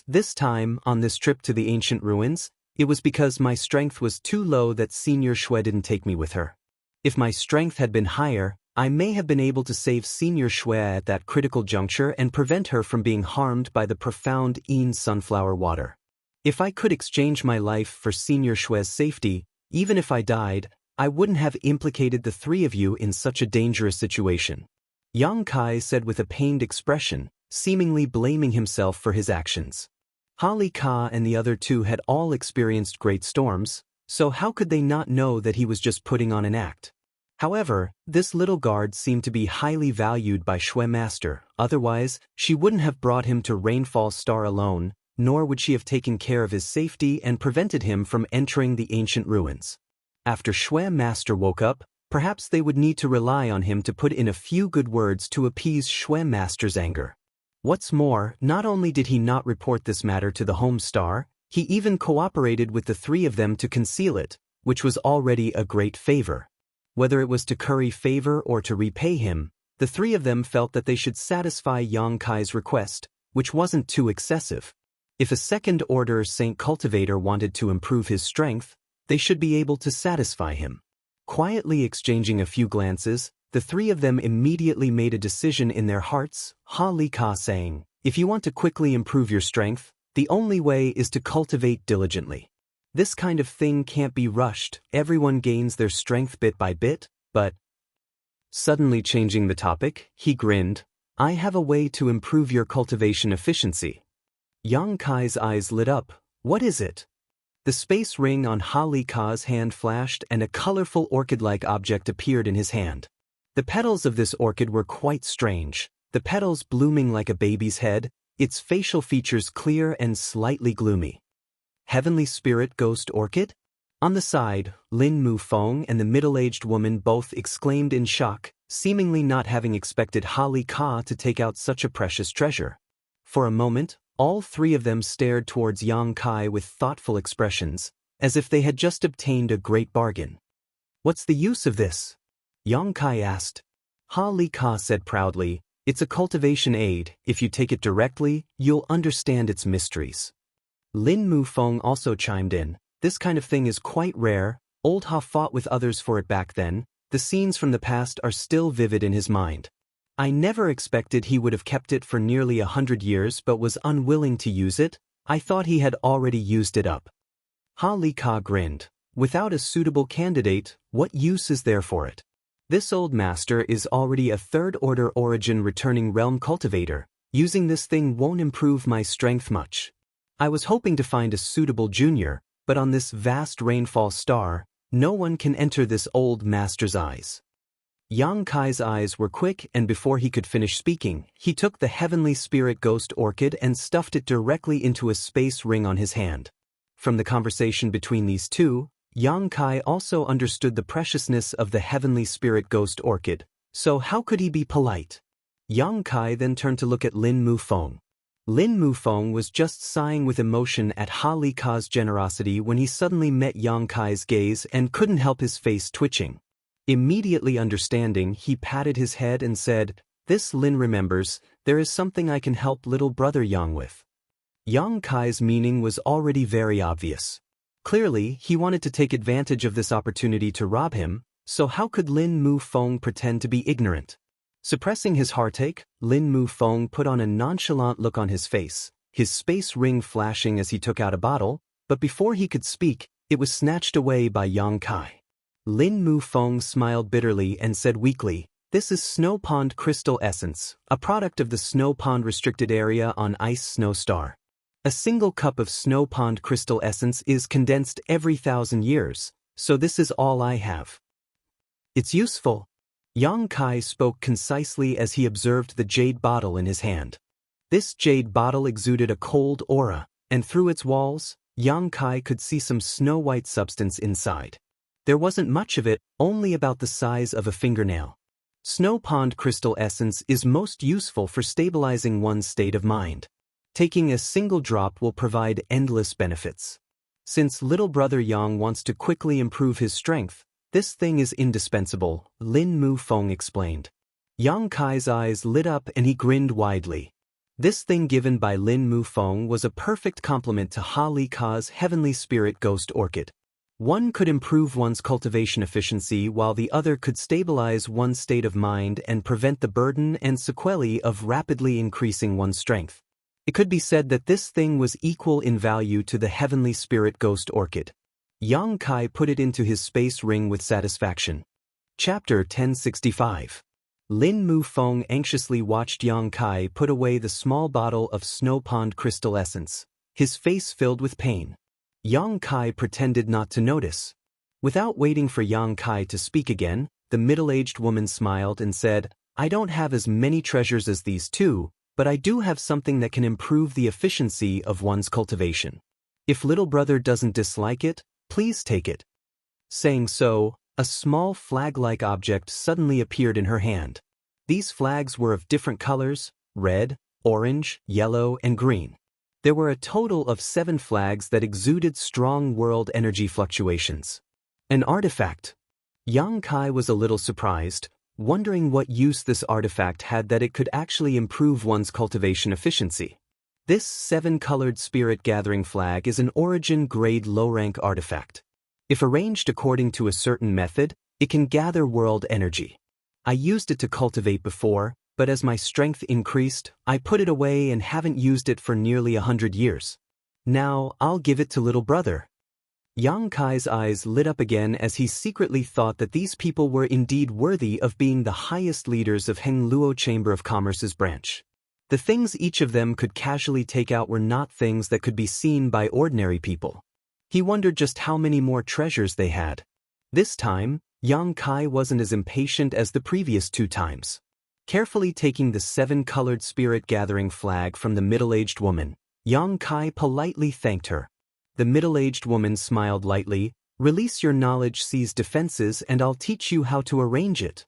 this time, on this trip to the ancient ruins, it was because my strength was too low that Senior Shui didn't take me with her. If my strength had been higher, I may have been able to save Senior Shui at that critical juncture and prevent her from being harmed by the profound in sunflower water. If I could exchange my life for Senior Shui's safety, even if I died, I wouldn't have implicated the three of you in such a dangerous situation," Yang Kai said with a pained expression, seemingly blaming himself for his actions. Hali Ka and the other two had all experienced great storms, so how could they not know that he was just putting on an act? However, this little guard seemed to be highly valued by Shui Master, otherwise, she wouldn't have brought him to Rainfall Star alone, nor would she have taken care of his safety and prevented him from entering the ancient ruins. After Shui Master woke up, perhaps they would need to rely on him to put in a few good words to appease Shui Master's anger. What's more, not only did he not report this matter to the home star, he even cooperated with the three of them to conceal it, which was already a great favor. Whether it was to curry favor or to repay him, the three of them felt that they should satisfy Yang Kai's request, which wasn't too excessive. If a second-order Saint Cultivator wanted to improve his strength, they should be able to satisfy him. Quietly exchanging a few glances, the three of them immediately made a decision in their hearts, Hali Ka saying, "If you want to quickly improve your strength, the only way is to cultivate diligently. This kind of thing can't be rushed, everyone gains their strength bit by bit, but..." Suddenly changing the topic, he grinned, "I have a way to improve your cultivation efficiency." Yang Kai's eyes lit up. "What is it?" The space ring on Hali Ka's hand flashed and a colorful orchid-like object appeared in his hand. The petals of this orchid were quite strange, the petals blooming like a baby's head, its facial features clear and slightly gloomy. Heavenly Spirit Ghost Orchid? On the side, Lin Mu Feng and the middle-aged woman both exclaimed in shock, seemingly not having expected Hali Ka to take out such a precious treasure. For a moment, all three of them stared towards Yang Kai with thoughtful expressions, as if they had just obtained a great bargain. "What's the use of this?" Yang Kai asked. Hali Ka said proudly, "It's a cultivation aid. If you take it directly, you'll understand its mysteries." Lin Mu Feng also chimed in, "This kind of thing is quite rare. Old Ha fought with others for it back then. The scenes from the past are still vivid in his mind." I never expected he would have kept it for nearly 100 years but was unwilling to use it. I thought he had already used it up. Ha Li Ka grinned. Without a suitable candidate, what use is there for it? This old master is already a third-order origin returning realm cultivator. Using this thing won't improve my strength much. I was hoping to find a suitable junior, but on this vast rainfall star, no one can enter this old master's eyes. Yang Kai's eyes were quick, and before he could finish speaking, he took the heavenly spirit ghost orchid and stuffed it directly into a space ring on his hand. From the conversation between these two, Yang Kai also understood the preciousness of the heavenly spirit ghost orchid, so how could he be polite? Yang Kai then turned to look at Lin Mufeng. Lin Mufeng was just sighing with emotion at Ha Li Ka's generosity when he suddenly met Yang Kai's gaze and couldn't help his face twitching. Immediately understanding, he patted his head and said, "This Lin remembers, there is something I can help little brother Yang with." Yang Kai's meaning was already very obvious. Clearly, he wanted to take advantage of this opportunity to rob him, so how could Lin Mufeng pretend to be ignorant? Suppressing his heartache, Lin Mufeng put on a nonchalant look on his face, his space ring flashing as he took out a bottle, but before he could speak, it was snatched away by Yang Kai. Lin Mufeng smiled bitterly and said weakly, "This is Snow Pond Crystal Essence, a product of the Snow Pond Restricted Area on Ice Snow Star. A single cup of Snow Pond Crystal Essence is condensed every 1,000 years, so this is all I have. It's useful." Yang Kai spoke concisely as he observed the jade bottle in his hand. This jade bottle exuded a cold aura, and through its walls, Yang Kai could see some snow-white substance inside. There wasn't much of it, only about the size of a fingernail. Snow Pond Crystal Essence is most useful for stabilizing one's state of mind. Taking a single drop will provide endless benefits. Since little brother Yang wants to quickly improve his strength, this thing is indispensable, Lin Mufeng explained. Yang Kai's eyes lit up and he grinned widely. This thing given by Lin Mufeng was a perfect complement to Ha Li Ka's heavenly spirit ghost orchid. One could improve one's cultivation efficiency while the other could stabilize one's state of mind and prevent the burden and sequelae of rapidly increasing one's strength. It could be said that this thing was equal in value to the heavenly spirit ghost orchid. Yang Kai put it into his space ring with satisfaction. Chapter 1065. Lin Mufeng anxiously watched Yang Kai put away the small bottle of Snow Pond Crystal Essence, his face filled with pain. Yang Kai pretended not to notice. Without waiting for Yang Kai to speak again, the middle-aged woman smiled and said, "I don't have as many treasures as these two, but I do have something that can improve the efficiency of one's cultivation. If little brother doesn't dislike it, please take it." Saying so, a small flag-like object suddenly appeared in her hand. These flags were of different colors: red, orange, yellow, and green. There were a total of 7 flags that exuded strong world energy fluctuations. An artifact. Yang Kai was a little surprised, wondering what use this artifact had that it could actually improve one's cultivation efficiency. This 7-colored spirit-gathering flag is an origin-grade low-rank artifact. If arranged according to a certain method, it can gather world energy. I used it to cultivate before, but as my strength increased, I put it away and haven't used it for nearly 100 years. Now, I'll give it to little brother. Yang Kai's eyes lit up again as he secretly thought that these people were indeed worthy of being the highest leaders of Heng Luo Chamber of Commerce's branch. The things each of them could casually take out were not things that could be seen by ordinary people. He wondered just how many more treasures they had. This time, Yang Kai wasn't as impatient as the previous 2 times. Carefully taking the 7-colored spirit-gathering flag from the middle-aged woman, Yang Kai politely thanked her. The middle-aged woman smiled lightly. "Release your knowledge, seize defenses, and I'll teach you how to arrange it."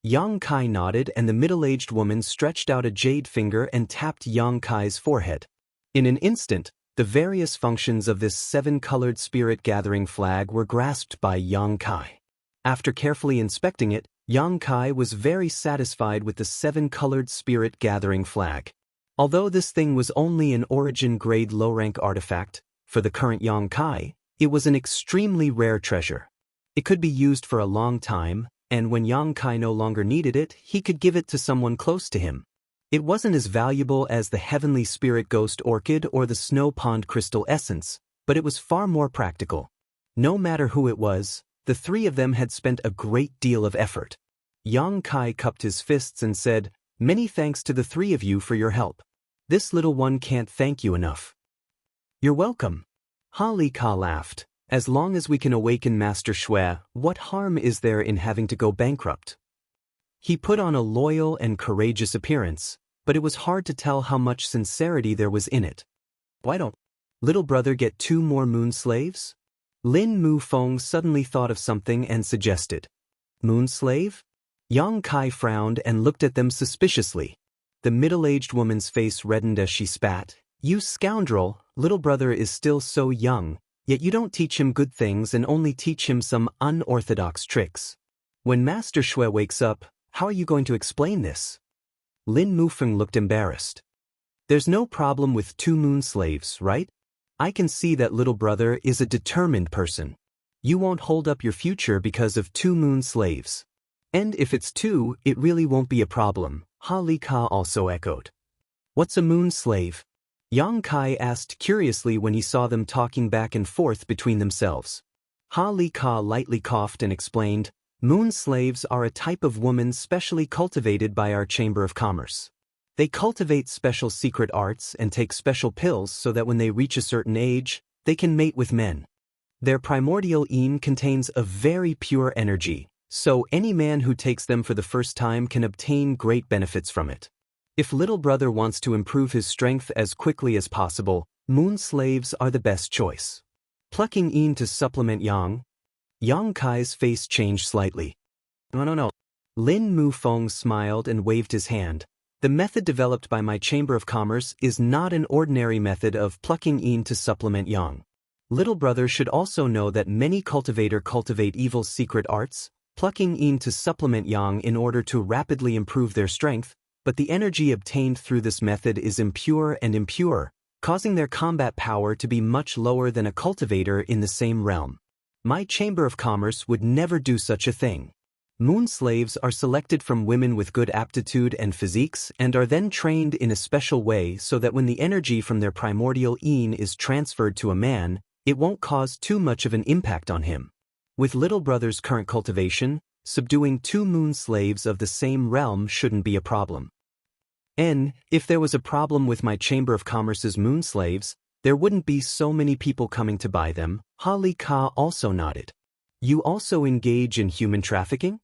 Yang Kai nodded and the middle-aged woman stretched out a jade finger and tapped Yang Kai's forehead. In an instant, the various functions of this 7-colored spirit-gathering flag were grasped by Yang Kai. After carefully inspecting it, Yang Kai was very satisfied with the 7-colored spirit-gathering flag. Although this thing was only an origin-grade low-rank artifact, for the current Yang Kai, it was an extremely rare treasure. It could be used for a long time, and when Yang Kai no longer needed it, he could give it to someone close to him. It wasn't as valuable as the heavenly spirit ghost orchid or the snow pond crystal essence, but it was far more practical. No matter who it was, the three of them had spent a great deal of effort. Yang Kai cupped his fists and said, "Many thanks to the three of you for your help. This little one can't thank you enough." "You're welcome." Ha Li Ka laughed. "As long as we can awaken Master Shui, what harm is there in having to go bankrupt?" He put on a loyal and courageous appearance, but it was hard to tell how much sincerity there was in it. "Why don't little brother get 2 more moon slaves?" Lin Mu Feng suddenly thought of something and suggested. "Moon slave?" Yang Kai frowned and looked at them suspiciously. The middle-aged woman's face reddened as she spat. "You scoundrel, little brother is still so young, yet you don't teach him good things and only teach him some unorthodox tricks. When Master Shui wakes up, how are you going to explain this?" Lin Mufeng looked embarrassed. "There's no problem with 2 moon slaves, right? I can see that little brother is a determined person. You won't hold up your future because of 2 moon slaves. And if it's 2, it really won't be a problem," Ha Li Ka also echoed. "What's a moon slave?" Yang Kai asked curiously when he saw them talking back and forth between themselves. Ha Li Ka lightly coughed and explained, "Moon slaves are a type of woman specially cultivated by our Chamber of Commerce. They cultivate special secret arts and take special pills so that when they reach a certain age, they can mate with men. Their primordial yin contains a very pure energy, so any man who takes them for the first time can obtain great benefits from it. If little brother wants to improve his strength as quickly as possible, moon slaves are the best choice." Plucking yin to supplement yang? Yang Kai's face changed slightly. No. Lin Mu Feng smiled and waved his hand. "The method developed by my Chamber of Commerce is not an ordinary method of plucking yin to supplement yang. Little brother should also know that many cultivate evil's secret arts, plucking yin to supplement yang in order to rapidly improve their strength, but the energy obtained through this method is impure, causing their combat power to be much lower than a cultivator in the same realm. My Chamber of Commerce would never do such a thing. Moon slaves are selected from women with good aptitude and physiques and are then trained in a special way so that when the energy from their primordial yin is transferred to a man, it won't cause too much of an impact on him. With little brother's current cultivation, subduing 2 moon slaves of the same realm shouldn't be a problem. And if there was a problem with my Chamber of Commerce's moon slaves, there wouldn't be so many people coming to buy them." Ha Li Ka also nodded. "You also engage in human trafficking?"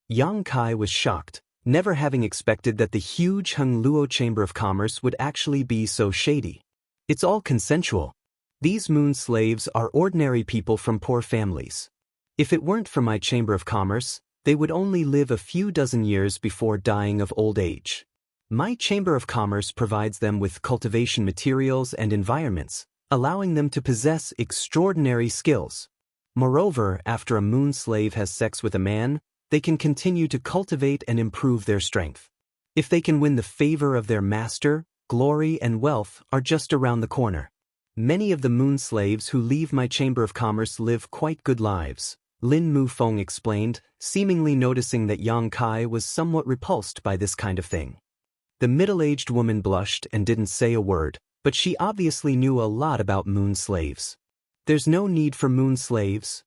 Yang Kai was shocked, never having expected that the huge Heng Luo Chamber of Commerce would actually be so shady. "It's all consensual. These moon slaves are ordinary people from poor families. If it weren't for my Chamber of Commerce, they would only live a few dozen years before dying of old age. My Chamber of Commerce provides them with cultivation materials and environments, allowing them to possess extraordinary skills. Moreover, after a moon slave has sex with a man, they can continue to cultivate and improve their strength. If they can win the favor of their master, glory and wealth are just around the corner. Many of the moon slaves who leave my Chamber of Commerce live quite good lives," Lin Mu Feng explained, seemingly noticing that Yang Kai was somewhat repulsed by this kind of thing. The middle-aged woman blushed and didn't say a word, but she obviously knew a lot about moon slaves. "There's no need for moon slaves."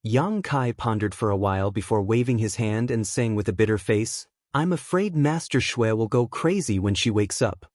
Yang Kai pondered for a while before waving his hand and saying with a bitter face, "I'm afraid Master Shui will go crazy when she wakes up."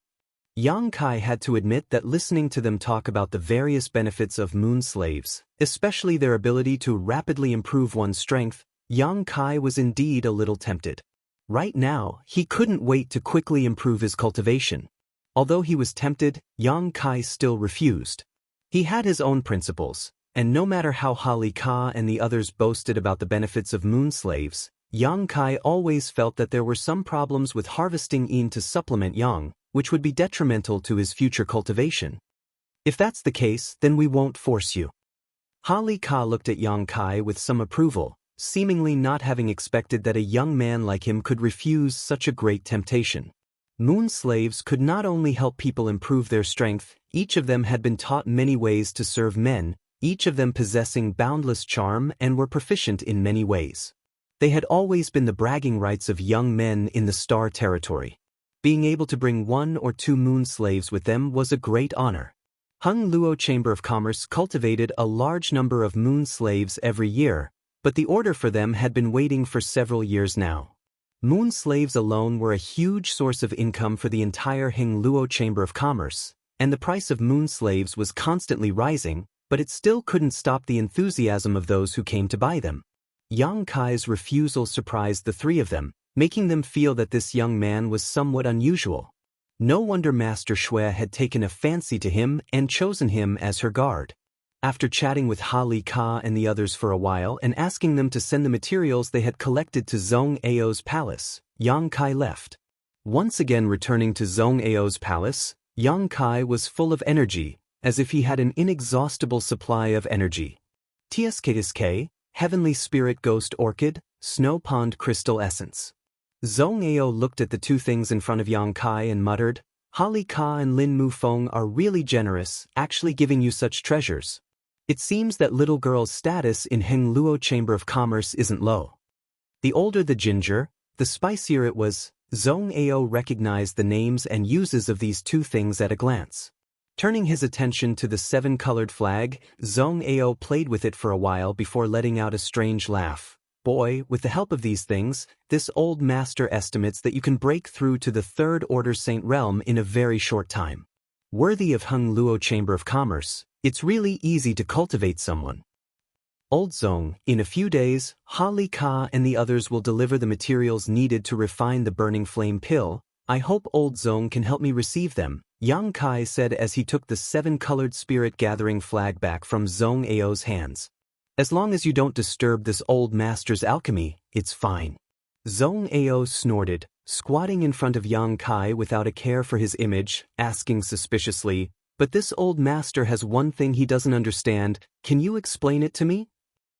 Yang Kai had to admit that listening to them talk about the various benefits of moon slaves, especially their ability to rapidly improve one's strength, Yang Kai was indeed a little tempted. Right now, he couldn't wait to quickly improve his cultivation. Although he was tempted, Yang Kai still refused. He had his own principles, and no matter how Ha Li Ka and the others boasted about the benefits of moon slaves, Yang Kai always felt that there were some problems with harvesting yin to supplement yang, which would be detrimental to his future cultivation. "If that's the case, then we won't force you." Ha Li Ka looked at Yang Kai with some approval, seemingly not having expected that a young man like him could refuse such a great temptation. Moon slaves could not only help people improve their strength, each of them had been taught many ways to serve men, each of them possessing boundless charm and were proficient in many ways. They had always been the bragging rights of young men in the star territory. Being able to bring 1 or 2 moon slaves with them was a great honor. Hung Luo Chamber of Commerce cultivated a large number of moon slaves every year, but the order for them had been waiting for several years now. Moon slaves alone were a huge source of income for the entire Hung Luo Chamber of Commerce, and the price of moon slaves was constantly rising, but it still couldn't stop the enthusiasm of those who came to buy them. Yang Kai's refusal surprised the 3 of them, making them feel that this young man was somewhat unusual. No wonder Master Shui had taken a fancy to him and chosen him as her guard. After chatting with Ha Li Ka and the others for a while and asking them to send the materials they had collected to Zhong Ao's palace, Yang Kai left. Once again returning to Zhong Ao's palace, Yang Kai was full of energy, as if he had an inexhaustible supply of energy. TSK, Heavenly Spirit Ghost Orchid, Snow Pond Crystal Essence. Zhong Ao looked at the 2 things in front of Yang Kai and muttered, "Ha Li Ka and Lin Mufeng are really generous, actually giving you such treasures. It seems that little girl's status in Hung Luo Chamber of Commerce isn't low." The older the ginger, the spicier it was. Zhong Ao recognized the names and uses of these 2 things at a glance. Turning his attention to the 7-colored flag, Zhong Ao played with it for a while before letting out a strange laugh. "Boy, with the help of these things, this old master estimates that you can break through to the 3rd Order Saint Realm in a very short time. Worthy of Hung Luo Chamber of Commerce, it's really easy to cultivate someone." Old Zong, in a few days, Ha Li Ka and the others will deliver the materials needed to refine the burning flame pill. I hope Old Zong can help me receive them, Yang Kai said as he took the 7-colored spirit gathering flag back from Zhong Ao's hands. "As long as you don't disturb this old master's alchemy, it's fine." Zhong Ao snorted, squatting in front of Yang Kai without a care for his image, asking suspiciously, "But this old master has one thing he doesn't understand, can you explain it to me?"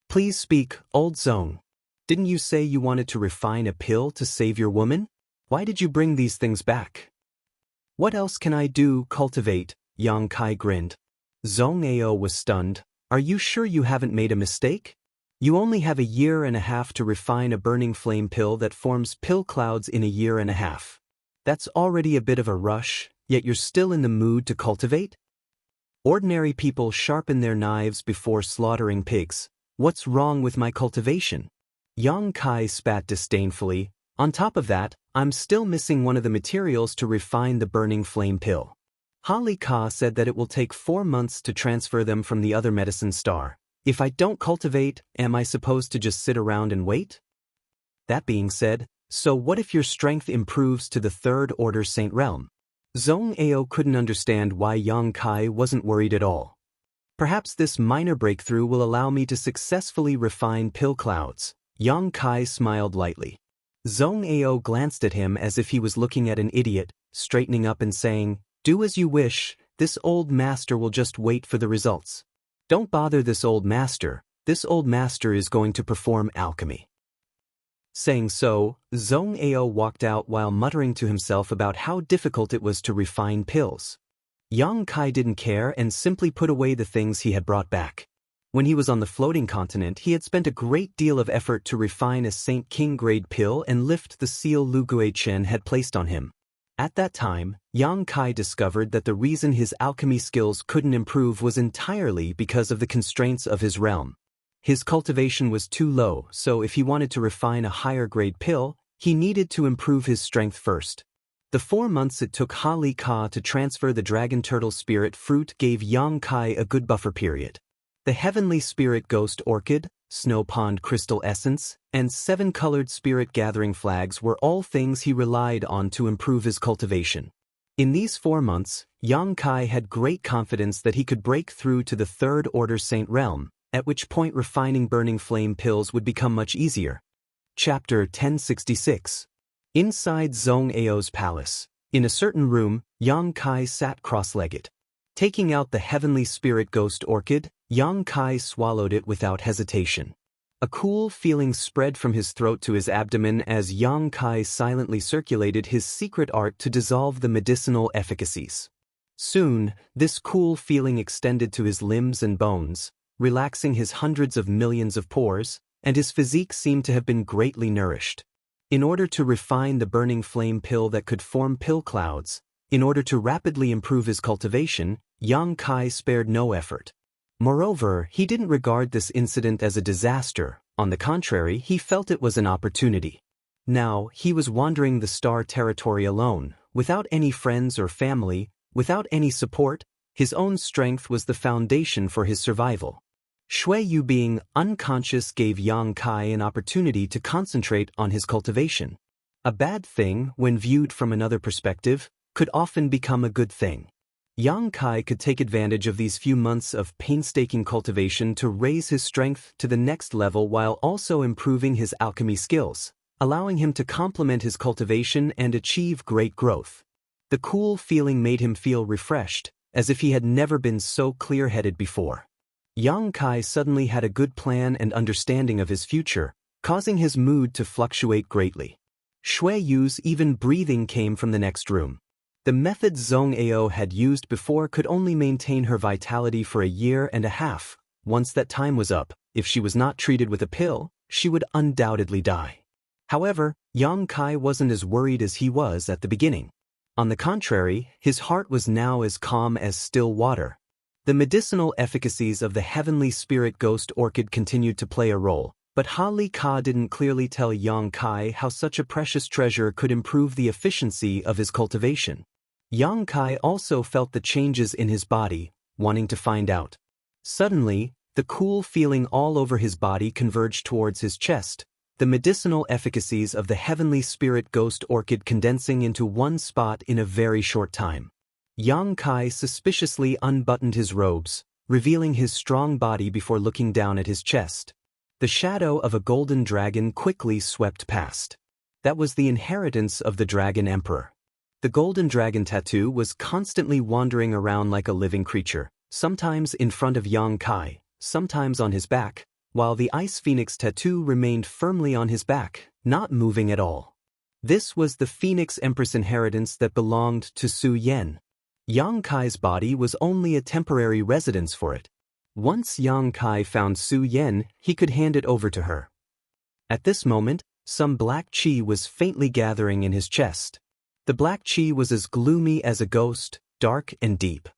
"Please speak, Old Zong. Didn't you say you wanted to refine a pill to save your woman? Why did you bring these things back?" "What else can I do, cultivate?" Yang Kai grinned. Zhong Ao was stunned. "Are you sure you haven't made a mistake? You only have a year and a half to refine a burning flame pill that forms pill clouds in a year and a half. That's already a bit of a rush, yet you're still in the mood to cultivate? Ordinary people sharpen their knives before slaughtering pigs. What's wrong with my cultivation?" Yang Kai spat disdainfully. "On top of that, I'm still missing one of the materials to refine the burning flame pill. Ha Li Ka said that it will take 4 months to transfer them from the other medicine star. If I don't cultivate, am I supposed to just sit around and wait? That being said, so what if your strength improves to the 3rd Order Saint Realm?" Zhong Ao couldn't understand why Yang Kai wasn't worried at all. "Perhaps this minor breakthrough will allow me to successfully refine pill clouds." Yang Kai smiled lightly. Zhong Ao glanced at him as if he was looking at an idiot, straightening up and saying, "Do as you wish, this old master will just wait for the results. Don't bother this old master is going to perform alchemy." Saying so, Zhong Ao walked out while muttering to himself about how difficult it was to refine pills. Yang Kai didn't care and simply put away the things he had brought back. When he was on the floating continent, he had spent a great deal of effort to refine a Saint King grade pill and lift the seal Lu Gui Chen had placed on him. At that time, Yang Kai discovered that the reason his alchemy skills couldn't improve was entirely because of the constraints of his realm. His cultivation was too low, so if he wanted to refine a higher grade pill, he needed to improve his strength first. The 4 months it took Ha Li Ka to transfer the dragon turtle spirit fruit gave Yang Kai a good buffer period. The Heavenly Spirit Ghost Orchid, Snow Pond Crystal Essence, and 7-colored spirit gathering flags were all things he relied on to improve his cultivation. In these 4 months, Yang Kai had great confidence that he could break through to the 3rd Order Saint Realm, at which point refining burning flame pills would become much easier. Chapter 1066. Inside Zhong Ao's palace, in a certain room, Yang Kai sat cross-legged. Taking out the Heavenly Spirit Ghost Orchid, Yang Kai swallowed it without hesitation. A cool feeling spread from his throat to his abdomen as Yang Kai silently circulated his secret art to dissolve the medicinal efficacies. Soon, this cool feeling extended to his limbs and bones, relaxing his hundreds of millions of pores. and his physique seemed to have been greatly nourished. In order to refine the burning flame pill that could form pill clouds, in order to rapidly improve his cultivation, Yang Kai spared no effort. Moreover, he didn't regard this incident as a disaster. On the contrary, he felt it was an opportunity. Now, he was wandering the star territory alone, without any friends or family, without any support. His own strength was the foundation for his survival. Shui Yu being unconscious gave Yang Kai an opportunity to concentrate on his cultivation. A bad thing, when viewed from another perspective, could often become a good thing. Yang Kai could take advantage of these few months of painstaking cultivation to raise his strength to the next level while also improving his alchemy skills, allowing him to complement his cultivation and achieve great growth. The cool feeling made him feel refreshed, as if he had never been so clear-headed before. Yang Kai suddenly had a good plan and understanding of his future, causing his mood to fluctuate greatly. Shui Yu's even breathing came from the next room. The method Zhong Ao had used before could only maintain her vitality for a year and a half. Once that time was up, if she was not treated with a pill, she would undoubtedly die. However, Yang Kai wasn't as worried as he was at the beginning. On the contrary, his heart was now as calm as still water. The medicinal efficacies of the heavenly spirit ghost orchid continued to play a role, but Ha Li Ka didn't clearly tell Yang Kai how such a precious treasure could improve the efficiency of his cultivation. Yang Kai also felt the changes in his body, wanting to find out. Suddenly, the cool feeling all over his body converged towards his chest, the medicinal efficacies of the heavenly spirit ghost orchid condensing into one spot in a very short time. Yang Kai suspiciously unbuttoned his robes, revealing his strong body before looking down at his chest. The shadow of a golden dragon quickly swept past. That was the inheritance of the Dragon Emperor. The golden dragon tattoo was constantly wandering around like a living creature, sometimes in front of Yang Kai, sometimes on his back, while the ice phoenix tattoo remained firmly on his back, not moving at all. This was the Phoenix Empress inheritance that belonged to Su Yan. Yang Kai's body was only a temporary residence for it. Once Yang Kai found Su Yan, he could hand it over to her. At this moment, some black qi was faintly gathering in his chest. The black qi was as gloomy as a ghost, dark and deep.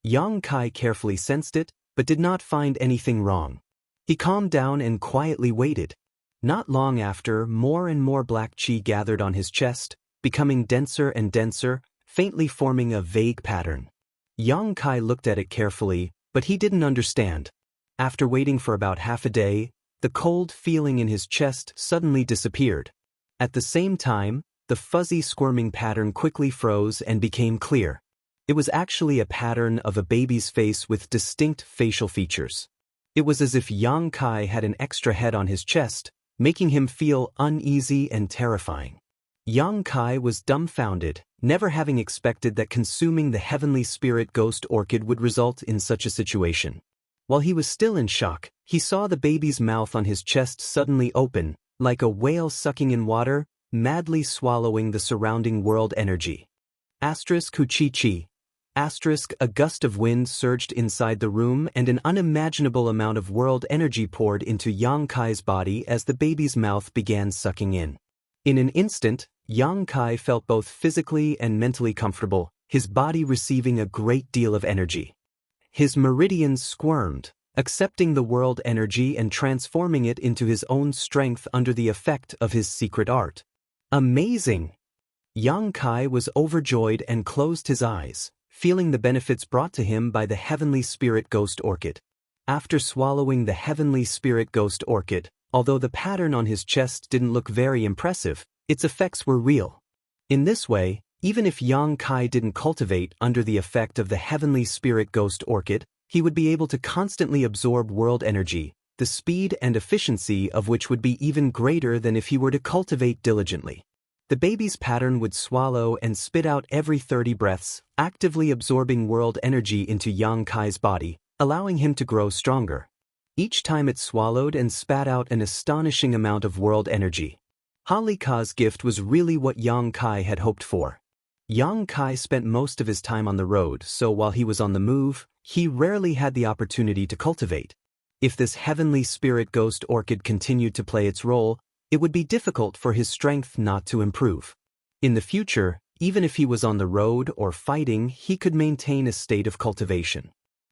Yang Kai carefully sensed it, but did not find anything wrong. He calmed down and quietly waited. Not long after, more and more black qi gathered on his chest, becoming denser and denser, faintly forming a vague pattern. Yang Kai looked at it carefully, but he didn't understand. After waiting for about half a day, the cold feeling in his chest suddenly disappeared. At the same time, the fuzzy squirming pattern quickly froze and became clear. It was actually a pattern of a baby's face with distinct facial features. It was as if Yang Kai had an extra head on his chest, making him feel uneasy and terrifying. Yang Kai was dumbfounded, never having expected that consuming the heavenly spirit ghost orchid would result in such a situation. While he was still in shock, he saw the baby's mouth on his chest suddenly open, like a whale sucking in water, madly swallowing the surrounding world energy. Chi. A gust of wind surged inside the room and an unimaginable amount of world energy poured into Yang Kai's body as the baby's mouth began sucking in. In an instant, Yang Kai felt both physically and mentally comfortable, his body receiving a great deal of energy. His meridians squirmed, accepting the world energy and transforming it into his own strength under the effect of his secret art. Amazing! Yang Kai was overjoyed and closed his eyes, feeling the benefits brought to him by the heavenly spirit ghost orchid. After swallowing the heavenly spirit ghost orchid, although the pattern on his chest didn't look very impressive, its effects were real. In this way, even if Yang Kai didn't cultivate under the effect of the heavenly spirit ghost orchid, he would be able to constantly absorb world energy, the speed and efficiency of which would be even greater than if he were to cultivate diligently. The baby's pattern would swallow and spit out every 30 breaths, actively absorbing world energy into Yang Kai's body, allowing him to grow stronger. Each time it swallowed and spat out an astonishing amount of world energy. Ha Li Ka's gift was really what Yang Kai had hoped for. Yang Kai spent most of his time on the road, so while he was on the move, he rarely had the opportunity to cultivate. If this heavenly spirit ghost orchid continued to play its role, it would be difficult for his strength not to improve. In the future, even if he was on the road or fighting, he could maintain a state of cultivation.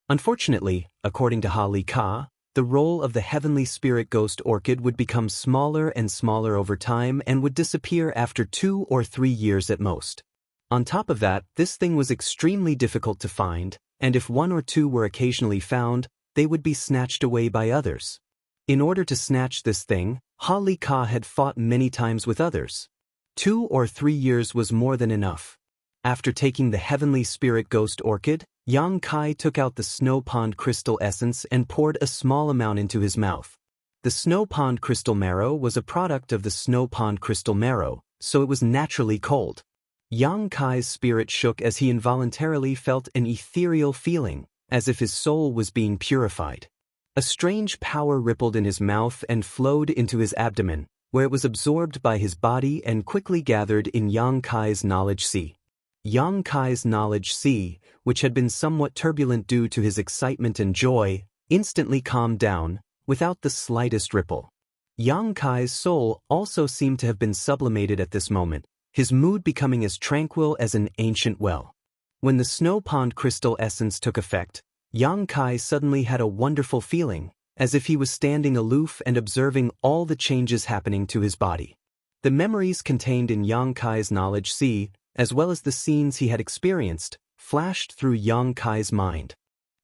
Unfortunately, according to Ha Ka, the role of the heavenly spirit ghost orchid would become smaller and smaller over time and would disappear after 2 or 3 years at most. On top of that, this thing was extremely difficult to find, and if 1 or 2 were occasionally found, they would be snatched away by others. In order to snatch this thing, Ha Ka had fought many times with others. 2 or 3 years was more than enough. After taking the heavenly spirit ghost orchid, Yang Kai took out the snow pond crystal essence and poured a small amount into his mouth. The snow pond crystal marrow was a product of the snow pond crystal marrow, so it was naturally cold. Yang Kai's spirit shook as he involuntarily felt an ethereal feeling, as if his soul was being purified. A strange power rippled in his mouth and flowed into his abdomen, where it was absorbed by his body and quickly gathered in Yang Kai's knowledge sea. Yang Kai's knowledge sea, which had been somewhat turbulent due to his excitement and joy, instantly calmed down, without the slightest ripple. Yang Kai's soul also seemed to have been sublimated at this moment, his mood becoming as tranquil as an ancient well. When the snow pond crystal essence took effect, Yang Kai suddenly had a wonderful feeling, as if he was standing aloof and observing all the changes happening to his body. The memories contained in Yang Kai's knowledge sea, as well as the scenes he had experienced, flashed through Yang Kai's mind.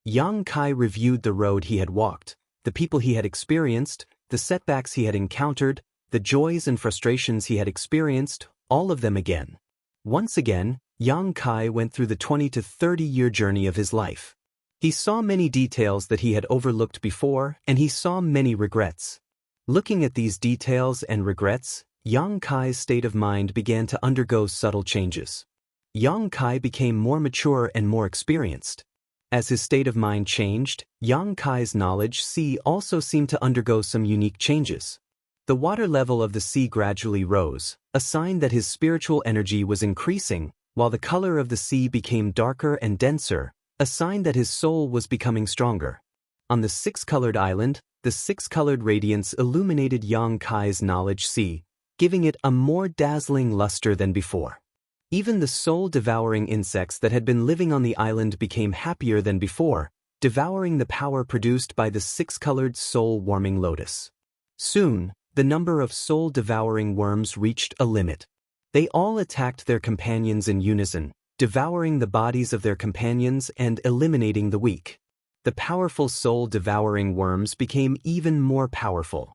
Yang Kai reviewed the road he had walked, the people he had experienced, the setbacks he had encountered, the joys and frustrations he had experienced, all of them again. Once again, Yang Kai went through the 20 to 30-year journey of his life. He saw many details that he had overlooked before, and he saw many regrets. Looking at these details and regrets, Yang Kai's state of mind began to undergo subtle changes. Yang Kai became more mature and more experienced. As his state of mind changed, Yang Kai's knowledge sea also seemed to undergo some unique changes. The water level of the sea gradually rose, a sign that his spiritual energy was increasing, while the color of the sea became darker and denser, a sign that his soul was becoming stronger. On the 6-colored island, the 6-colored radiance illuminated Yang Kai's knowledge sea, giving it a more dazzling luster than before. Even the soul-devouring insects that had been living on the island became happier than before, devouring the power produced by the 6-colored soul-warming lotus. Soon, the number of soul-devouring worms reached a limit. They all attacked their companions in unison, devouring the bodies of their companions and eliminating the weak. The powerful soul-devouring worms became even more powerful.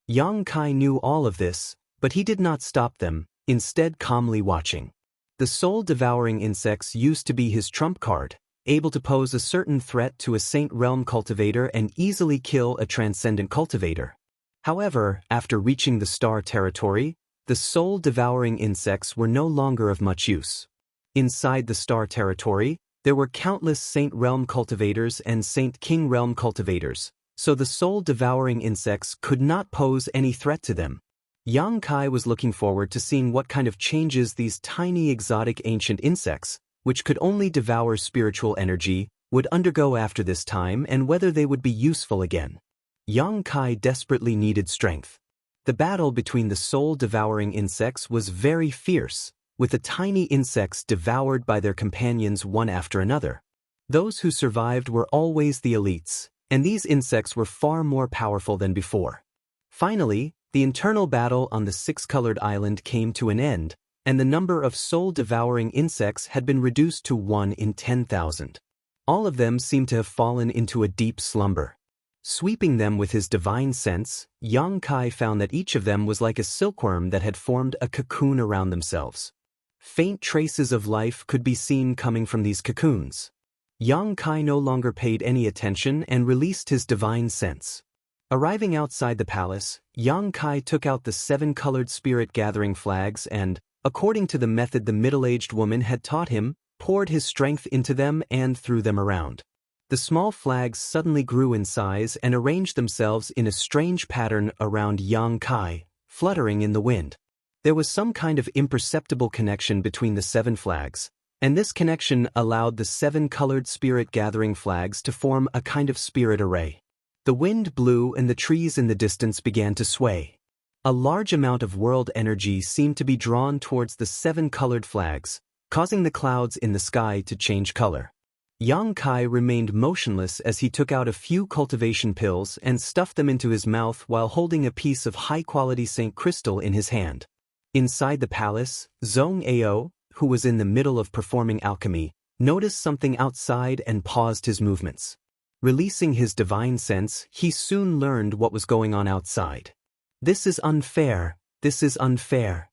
Yang Kai knew all of this, but he did not stop them, instead calmly watching. The soul-devouring insects used to be his trump card, able to pose a certain threat to a Saint Realm cultivator and easily kill a transcendent cultivator. However, after reaching the star territory, the soul-devouring insects were no longer of much use. Inside the star territory, there were countless Saint Realm cultivators and Saint King Realm cultivators, so the soul-devouring insects could not pose any threat to them. Yang Kai was looking forward to seeing what kind of changes these tiny exotic ancient insects, which could only devour spiritual energy, would undergo after this time and whether they would be useful again. Yang Kai desperately needed strength. The battle between the soul-devouring insects was very fierce, with the tiny insects devoured by their companions one after another. Those who survived were always the elites, and these insects were far more powerful than before. Finally, the internal battle on the 6-colored island came to an end, and the number of soul-devouring insects had been reduced to 1 in 10,000. All of them seemed to have fallen into a deep slumber. Sweeping them with his divine sense, Yang Kai found that each of them was like a silkworm that had formed a cocoon around themselves. Faint traces of life could be seen coming from these cocoons. Yang Kai no longer paid any attention and released his divine sense. Arriving outside the palace, Yang Kai took out the 7-colored spirit-gathering flags and, according to the method the middle-aged woman had taught him, poured his strength into them and threw them around. The small flags suddenly grew in size and arranged themselves in a strange pattern around Yang Kai, fluttering in the wind. There was some kind of imperceptible connection between the 7 flags, and this connection allowed the 7-colored spirit-gathering flags to form a kind of spirit array. The wind blew and the trees in the distance began to sway. A large amount of world energy seemed to be drawn towards the 7 colored flags, causing the clouds in the sky to change color. Yang Kai remained motionless as he took out a few cultivation pills and stuffed them into his mouth while holding a piece of high-quality Saint crystal in his hand. Inside the palace, Zhong Ao, who was in the middle of performing alchemy, noticed something outside and paused his movements. Releasing his divine sense, he soon learned what was going on outside. "This is unfair, this is unfair."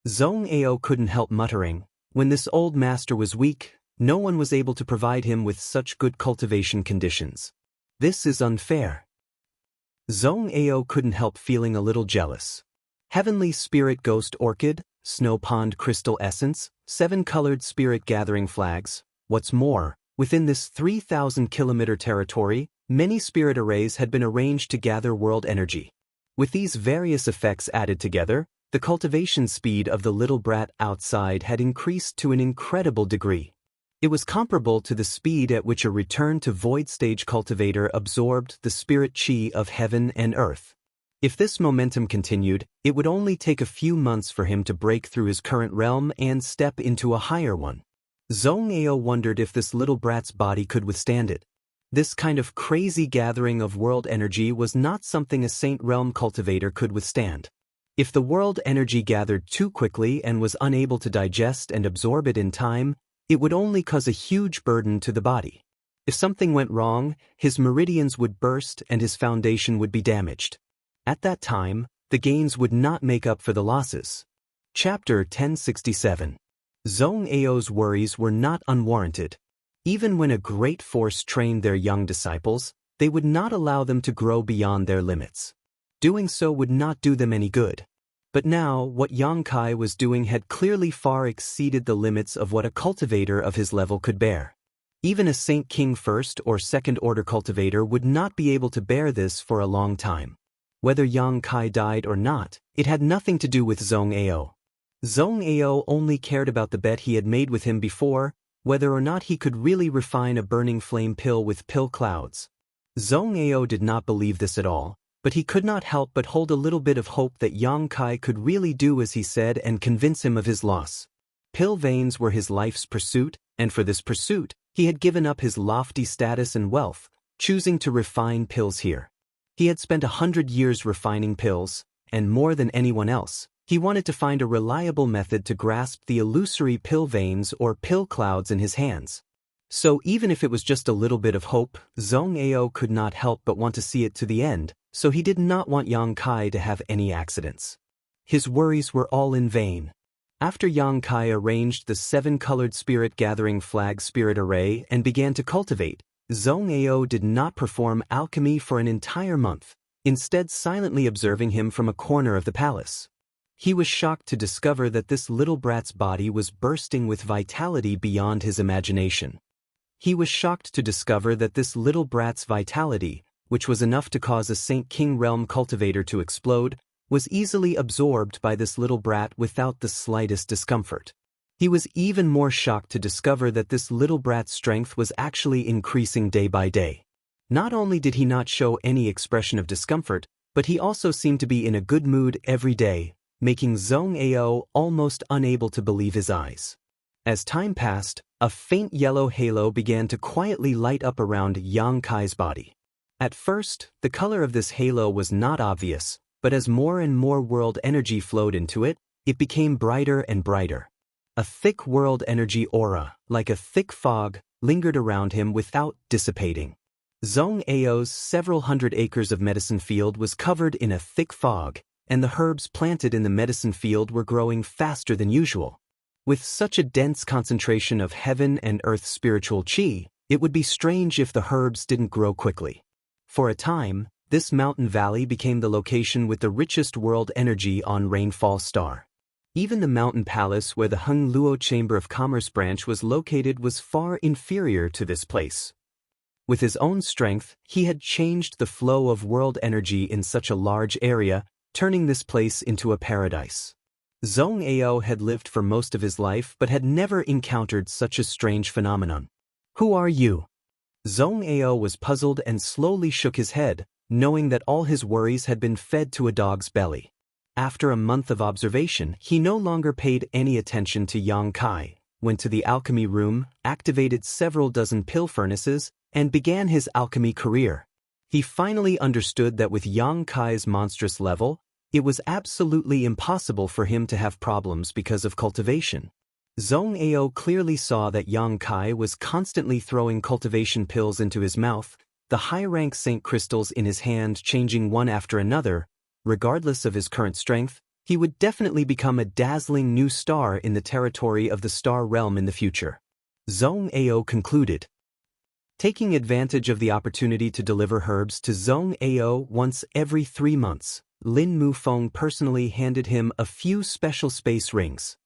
Zhong Ao couldn't help muttering. When this old master was weak, no one was able to provide him with such good cultivation conditions. This is unfair. Zhong Ao couldn't help feeling a little jealous. Heavenly Spirit Ghost Orchid, Snow Pond Crystal Essence, 7 colored spirit gathering flags. What's more, within this 3,000-kilometer territory, many spirit arrays had been arranged to gather world energy. With these various effects added together, the cultivation speed of the little brat outside had increased to an incredible degree. It was comparable to the speed at which a return to void stage cultivator absorbed the spirit chi of heaven and earth. If this momentum continued, it would only take a few months for him to break through his current realm and step into a higher one. Zhong Ao wondered if this little brat's body could withstand it. This kind of crazy gathering of world energy was not something a Saint Realm cultivator could withstand. If the world energy gathered too quickly and was unable to digest and absorb it in time, it would only cause a huge burden to the body. If something went wrong, his meridians would burst and his foundation would be damaged. At that time, the gains would not make up for the losses. Chapter 1067. Zhong Ao's worries were not unwarranted. Even when a great force trained their young disciples, they would not allow them to grow beyond their limits. Doing so would not do them any good. But now, what Yang Kai was doing had clearly far exceeded the limits of what a cultivator of his level could bear. Even a Saint King first or second order cultivator would not be able to bear this for a long time. Whether Yang Kai died or not, it had nothing to do with Zhong Ao. Zhong Ao only cared about the bet he had made with him before, whether or not he could really refine a burning flame pill with pill clouds. Zhong Ao did not believe this at all, but he could not help but hold a little bit of hope that Yang Kai could really do as he said and convince him of his loss. Pill veins were his life's pursuit, and for this pursuit, he had given up his lofty status and wealth, choosing to refine pills here. He had spent 100 years refining pills, and more than anyone else, he wanted to find a reliable method to grasp the illusory pill veins or pill clouds in his hands. So even if it was just a little bit of hope, Zhong Ao could not help but want to see it to the end, so he did not want Yang Kai to have any accidents. His worries were all in vain. After Yang Kai arranged the 7 colored spirit gathering flag spirit array and began to cultivate, Zhong Ao did not perform alchemy for an entire month, instead silently observing him from a corner of the palace. He was shocked to discover that this little brat's body was bursting with vitality beyond his imagination. He was shocked to discover that this little brat's vitality, which was enough to cause a Saint King Realm cultivator to explode, was easily absorbed by this little brat without the slightest discomfort. He was even more shocked to discover that this little brat's strength was actually increasing day by day. Not only did he not show any expression of discomfort, but he also seemed to be in a good mood every day, making Zhong Ao almost unable to believe his eyes. As time passed, a faint yellow halo began to quietly light up around Yang Kai's body. At first, the color of this halo was not obvious, but as more and more world energy flowed into it, it became brighter and brighter. A thick world energy aura, like a thick fog, lingered around him without dissipating. Zhong Ao's several hundred acres of medicine field was covered in a thick fog, and the herbs planted in the medicine field were growing faster than usual. With such a dense concentration of heaven and earth spiritual chi, it would be strange if the herbs didn't grow quickly. For a time, this mountain valley became the location with the richest world energy on Rainfall Star. Even the mountain palace where the Hung Luo Chamber of Commerce branch was located was far inferior to this place. With his own strength, he had changed the flow of world energy in such a large area, turning this place into a paradise. Zhong Ao had lived for most of his life but had never encountered such a strange phenomenon. "Who are you?" Zhong Ao was puzzled and slowly shook his head, knowing that all his worries had been fed to a dog's belly. After a month of observation, he no longer paid any attention to Yang Kai, went to the alchemy room, activated several dozen pill furnaces, and began his alchemy career. He finally understood that with Yang Kai's monstrous level, it was absolutely impossible for him to have problems because of cultivation. Zhong Ao clearly saw that Yang Kai was constantly throwing cultivation pills into his mouth, the high-rank Saint crystals in his hand changing one after another. Regardless of his current strength, he would definitely become a dazzling new star in the territory of the star realm in the future. Zhong Ao concluded. Taking advantage of the opportunity to deliver herbs to Zhong Ao once every 3 months, Lin Mufeng personally handed him a few special space rings.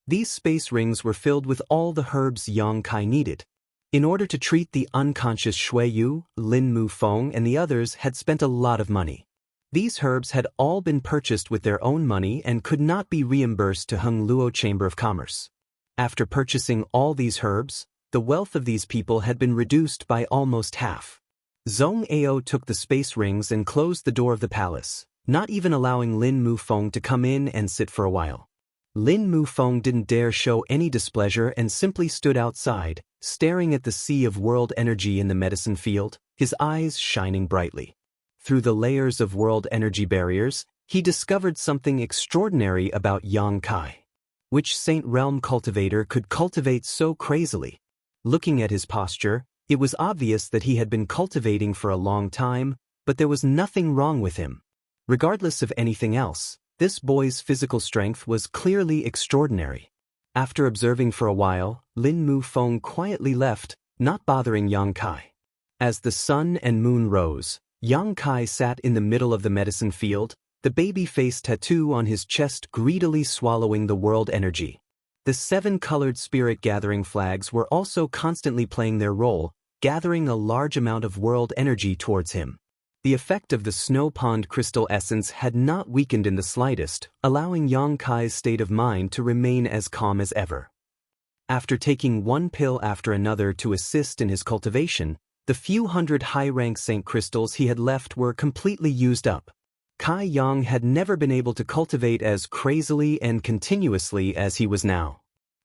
These space rings were filled with all the herbs Yang Kai needed. In order to treat the unconscious Shui Yu, Lin Mufeng and the others had spent a lot of money. These herbs had all been purchased with their own money and could not be reimbursed to Hung Luo Chamber of Commerce. After purchasing all these herbs, the wealth of these people had been reduced by almost half. Zhong Ao took the space rings and closed the door of the palace, not even allowing Lin Mufeng to come in and sit for a while. Lin Mufeng didn't dare show any displeasure and simply stood outside, staring at the sea of world energy in the medicine field, his eyes shining brightly. Through the layers of world energy barriers, he discovered something extraordinary about Yang Kai. Which Saint Realm cultivator could cultivate so crazily? Looking at his posture, it was obvious that he had been cultivating for a long time, but there was nothing wrong with him. Regardless of anything else, this boy's physical strength was clearly extraordinary. After observing for a while, Lin Mufeng quietly left, not bothering Yang Kai. As the sun and moon rose, Yang Kai sat in the middle of the medicine field, the baby-face tattoo on his chest greedily swallowing the world energy. The 7-colored spirit-gathering flags were also constantly playing their role, gathering a large amount of world energy towards him. The effect of the snow pond crystal essence had not weakened in the slightest, allowing Yang Kai's state of mind to remain as calm as ever. After taking one pill after another to assist in his cultivation, the few hundred high-rank Saint crystals he had left were completely used up. Kai Yang had never been able to cultivate as crazily and continuously as he was now.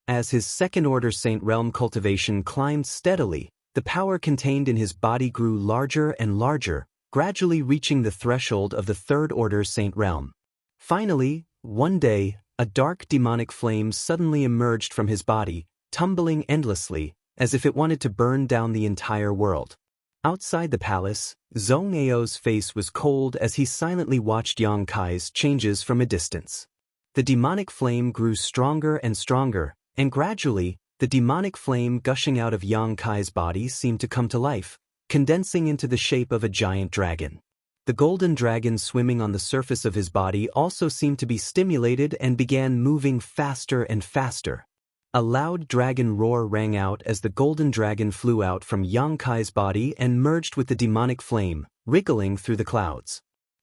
As his second-order Saint Realm cultivation climbed steadily, the power contained in his body grew larger and larger, gradually reaching the threshold of the third-order Saint Realm. Finally, one day, a dark demonic flame suddenly emerged from his body, tumbling endlessly, as if it wanted to burn down the entire world. Outside the palace, Zhong Ao's face was cold as he silently watched Yang Kai's changes from a distance. The demonic flame grew stronger and stronger, and gradually, the demonic flame gushing out of Yang Kai's body seemed to come to life, condensing into the shape of a giant dragon. The golden dragon swimming on the surface of his body also seemed to be stimulated and began moving faster and faster. A loud dragon roar rang out as the golden dragon flew out from Yang Kai's body and merged with the demonic flame, wriggling through the clouds.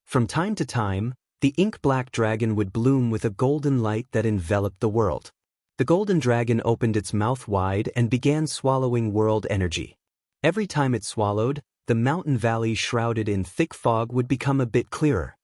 From time to time, the ink-black dragon would bloom with a golden light that enveloped the world. The golden dragon opened its mouth wide and began swallowing world energy. Every time it swallowed, the mountain valley shrouded in thick fog would become a bit clearer.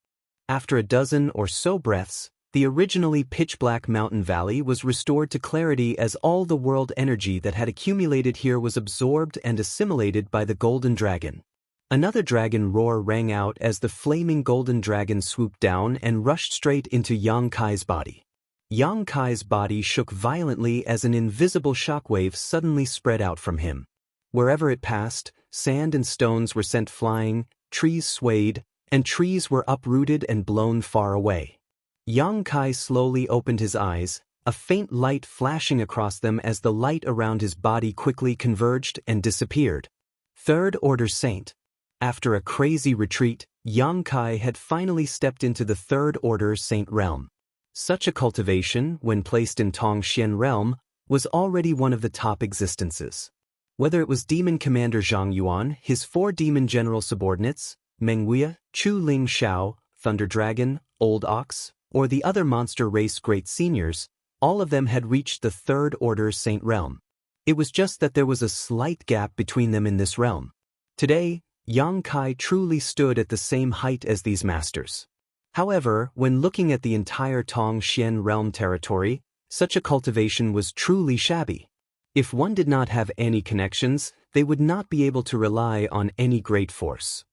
After a dozen or so breaths, the originally pitch-black mountain valley was restored to clarity as all the world energy that had accumulated here was absorbed and assimilated by the golden dragon. Another dragon roar rang out as the flaming golden dragon swooped down and rushed straight into Yang Kai's body. Yang Kai's body shook violently as an invisible shockwave suddenly spread out from him. Wherever it passed, sand and stones were sent flying, trees swayed, and trees were uprooted and blown far away. Yang Kai slowly opened his eyes, a faint light flashing across them as the light around his body quickly converged and disappeared. Third Order Saint. After a crazy retreat, Yang Kai had finally stepped into the Third Order Saint realm. Such a cultivation, when placed in Tongxian realm, was already one of the top existences. Whether it was Demon Commander Zhang Yuan, his 4 demon general subordinates, Meng Wei, Chu Ling Xiao, Thunder Dragon, Old Ox, or the other monster race great seniors, all of them had reached the Third Order Saint realm. It was just that there was a slight gap between them in this realm. Today, Yang Kai truly stood at the same height as these masters. However, when looking at the entire Tong Xian realm territory, such a cultivation was truly shabby. If one did not have any connections, they would not be able to rely on any great force.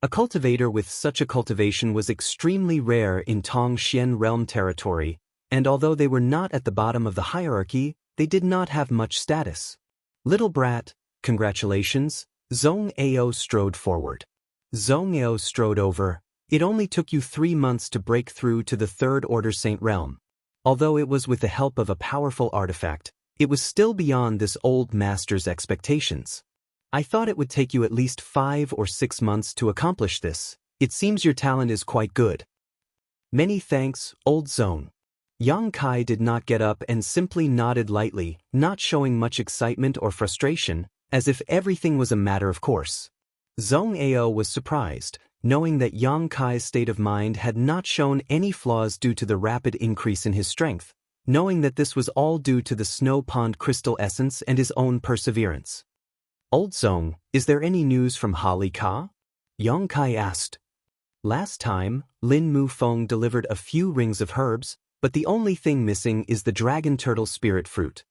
A cultivator with such a cultivation was extremely rare in Tong Xian realm territory, and although they were not at the bottom of the hierarchy, they did not have much status. Little brat, congratulations, Zhong Ao strode forward. Zhong Ao strode over. It only took you 3 months to break through to the Third Order Saint Realm. Although it was with the help of a powerful artifact, it was still beyond this old master's expectations. I thought it would take you at least 5 or 6 months to accomplish this. It seems your talent is quite good. Many thanks, old Zhong. Yang Kai did not get up and simply nodded lightly, not showing much excitement or frustration, as if everything was a matter of course. Zhong Ao was surprised, knowing that Yang Kai's state of mind had not shown any flaws due to the rapid increase in his strength, knowing that this was all due to the snow pond crystal essence and his own perseverance. Old Zhong, is there any news from Holly Ka? Yang Kai asked. Last time, Lin Mu Feng delivered a few rings of herbs, but the only thing missing is the dragon turtle spirit fruit.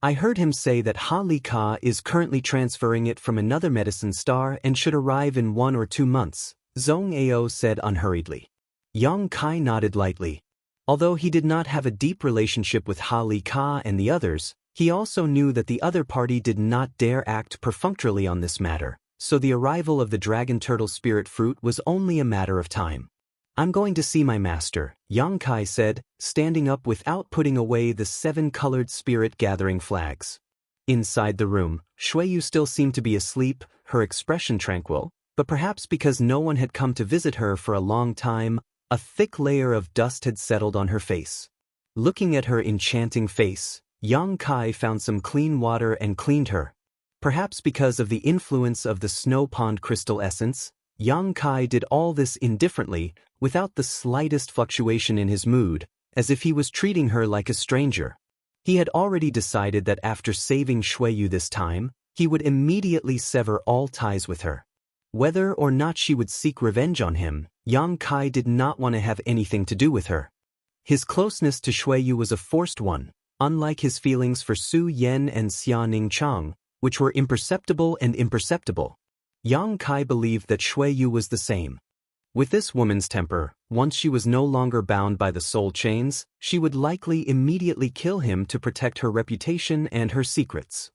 I heard him say that Holly Ka is currently transferring it from another medicine star and should arrive in 1 or 2 months, Zhong Ao said unhurriedly. Yang Kai nodded lightly. Although he did not have a deep relationship with Holly Ka and the others, he also knew that the other party did not dare act perfunctorily on this matter, so the arrival of the dragon turtle spirit fruit was only a matter of time. I'm going to see my master, Yang Kai said, standing up without putting away the 7-colored spirit gathering flags. Inside the room, Shuiyu still seemed to be asleep, her expression tranquil, but perhaps because no one had come to visit her for a long time, a thick layer of dust had settled on her face. Looking at her enchanting face, Yang Kai found some clean water and cleaned her. Perhaps because of the influence of the snow pond crystal essence, Yang Kai did all this indifferently, without the slightest fluctuation in his mood, as if he was treating her like a stranger. He had already decided that after saving Shuiyu this time, he would immediately sever all ties with her. Whether or not she would seek revenge on him, Yang Kai did not want to have anything to do with her. His closeness to Shuiyu was a forced one, unlike his feelings for Su Yan and Xia Ning Chang, which were imperceptible and imperceptible. Yang Kai believed that Shuiyu was the same. With this woman's temper, once she was no longer bound by the soul chains, she would likely immediately kill him to protect her reputation and her secrets.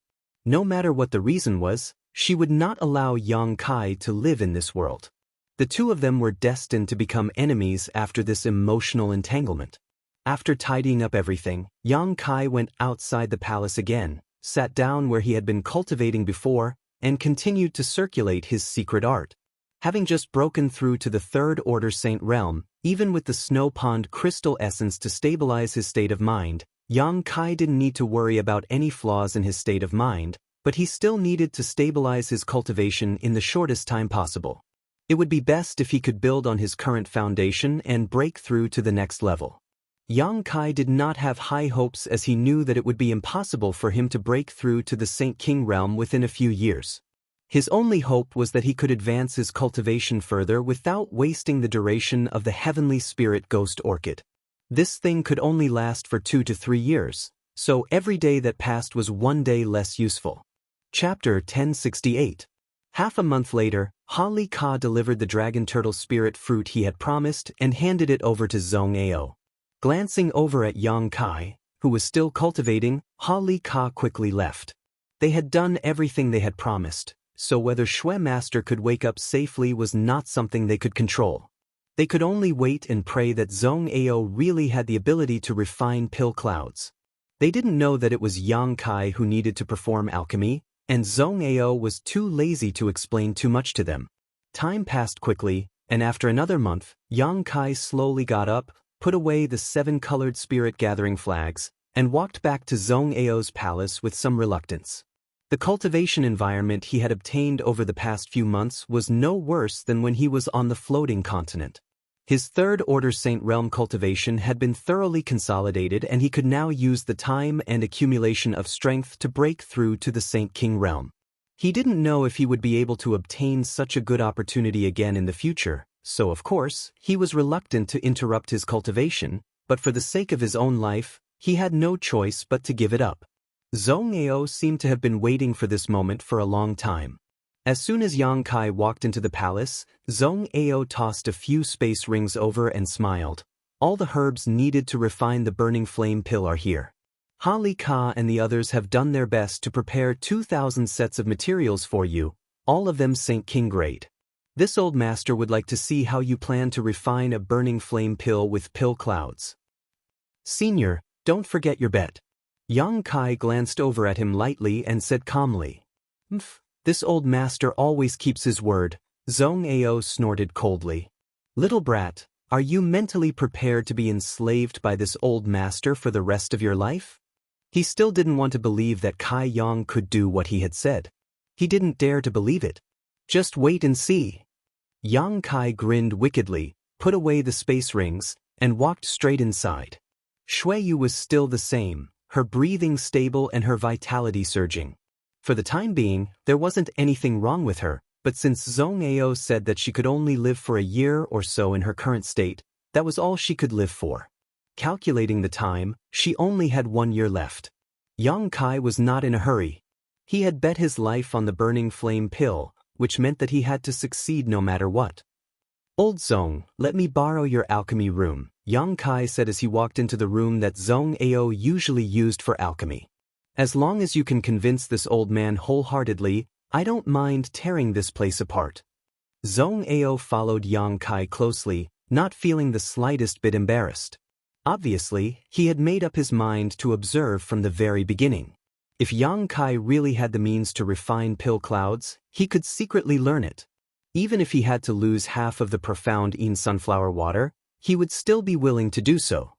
No matter what the reason was, she would not allow Yang Kai to live in this world. The two of them were destined to become enemies after this emotional entanglement. After tidying up everything, Yang Kai went outside the palace again, sat down where he had been cultivating before, and continued to circulate his secret art. Having just broken through to the Third Order Saint Realm, even with the snow pond crystal essence to stabilize his state of mind, Yang Kai didn't need to worry about any flaws in his state of mind, but he still needed to stabilize his cultivation in the shortest time possible. It would be best if he could build on his current foundation and break through to the next level. Yang Kai did not have high hopes as he knew that it would be impossible for him to break through to the Saint King realm within a few years. His only hope was that he could advance his cultivation further without wasting the duration of the heavenly spirit ghost orchid. This thing could only last for 2 to 3 years, so every day that passed was 1 day less useful. Chapter 1068. Half a month later, Holly Ka delivered the dragon turtle spirit fruit he had promised and handed it over to Zhong Ao. Glancing over at Yang Kai, who was still cultivating, Holly Ka quickly left. They had done everything they had promised, so whether Shui Master could wake up safely was not something they could control. They could only wait and pray that Zhong Ao really had the ability to refine pill clouds. They didn't know that it was Yang Kai who needed to perform alchemy, and Zhong Ao was too lazy to explain too much to them. Time passed quickly, and after another month, Yang Kai slowly got up, put away the 7-colored spirit gathering flags, and walked back to Zhong Ao's palace with some reluctance. The cultivation environment he had obtained over the past few months was no worse than when he was on the floating continent. His Third Order Saint Realm cultivation had been thoroughly consolidated, and he could now use the time and accumulation of strength to break through to the Saint King realm. He didn't know if he would be able to obtain such a good opportunity again in the future, so of course, he was reluctant to interrupt his cultivation, but for the sake of his own life, he had no choice but to give it up. Zhong Ao seemed to have been waiting for this moment for a long time. As soon as Yang Kai walked into the palace, Zhong Ao tossed a few space rings over and smiled. All the herbs needed to refine the burning flame pill are here. Ha Li Ka and the others have done their best to prepare 2,000 sets of materials for you, all of them Saint King grade. This old master would like to see how you plan to refine a burning flame pill with pill clouds. Senior, don't forget your bet. Yang Kai glanced over at him lightly and said calmly. This old master always keeps his word, Zhong Ao snorted coldly. Little brat, are you mentally prepared to be enslaved by this old master for the rest of your life? He still didn't want to believe that Kai Yang could do what he had said. He didn't dare to believe it. Just wait and see. Yang Kai grinned wickedly, put away the space rings, and walked straight inside. Shui Yu was still the same, her breathing stable and her vitality surging. For the time being, there wasn't anything wrong with her, but since Zhong Ao said that she could only live for a year or so in her current state, that was all she could live for. Calculating the time, she only had 1 year left. Yang Kai was not in a hurry. He had bet his life on the burning flame pill, which meant that he had to succeed no matter what. Old Zhong, let me borrow your alchemy room, Yang Kai said as he walked into the room that Zhong Ao usually used for alchemy. As long as you can convince this old man wholeheartedly, I don't mind tearing this place apart. Zhong Ao followed Yang Kai closely, not feeling the slightest bit embarrassed. Obviously, he had made up his mind to observe from the very beginning. If Yang Kai really had the means to refine pill clouds, he could secretly learn it. Even if he had to lose half of the profound in sunflower water, he would still be willing to do so.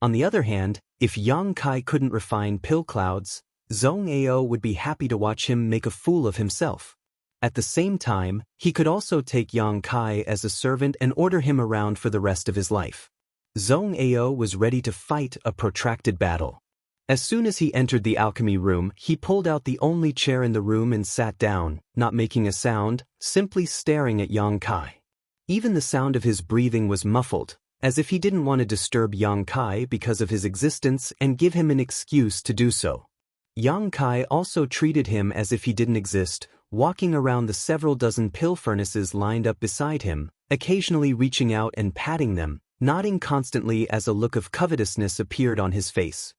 On the other hand, if Yang Kai couldn't refine pill clouds, Zhong Ao would be happy to watch him make a fool of himself. At the same time, he could also take Yang Kai as a servant and order him around for the rest of his life. Zhong Ao was ready to fight a protracted battle. As soon as he entered the alchemy room, he pulled out the only chair in the room and sat down, not making a sound, simply staring at Yang Kai. Even the sound of his breathing was muffled, as if he didn't want to disturb Yang Kai because of his existence and give him an excuse to do so. Yang Kai also treated him as if he didn't exist, walking around the several dozen pill furnaces lined up beside him, occasionally reaching out and patting them, nodding constantly as a look of covetousness appeared on his face.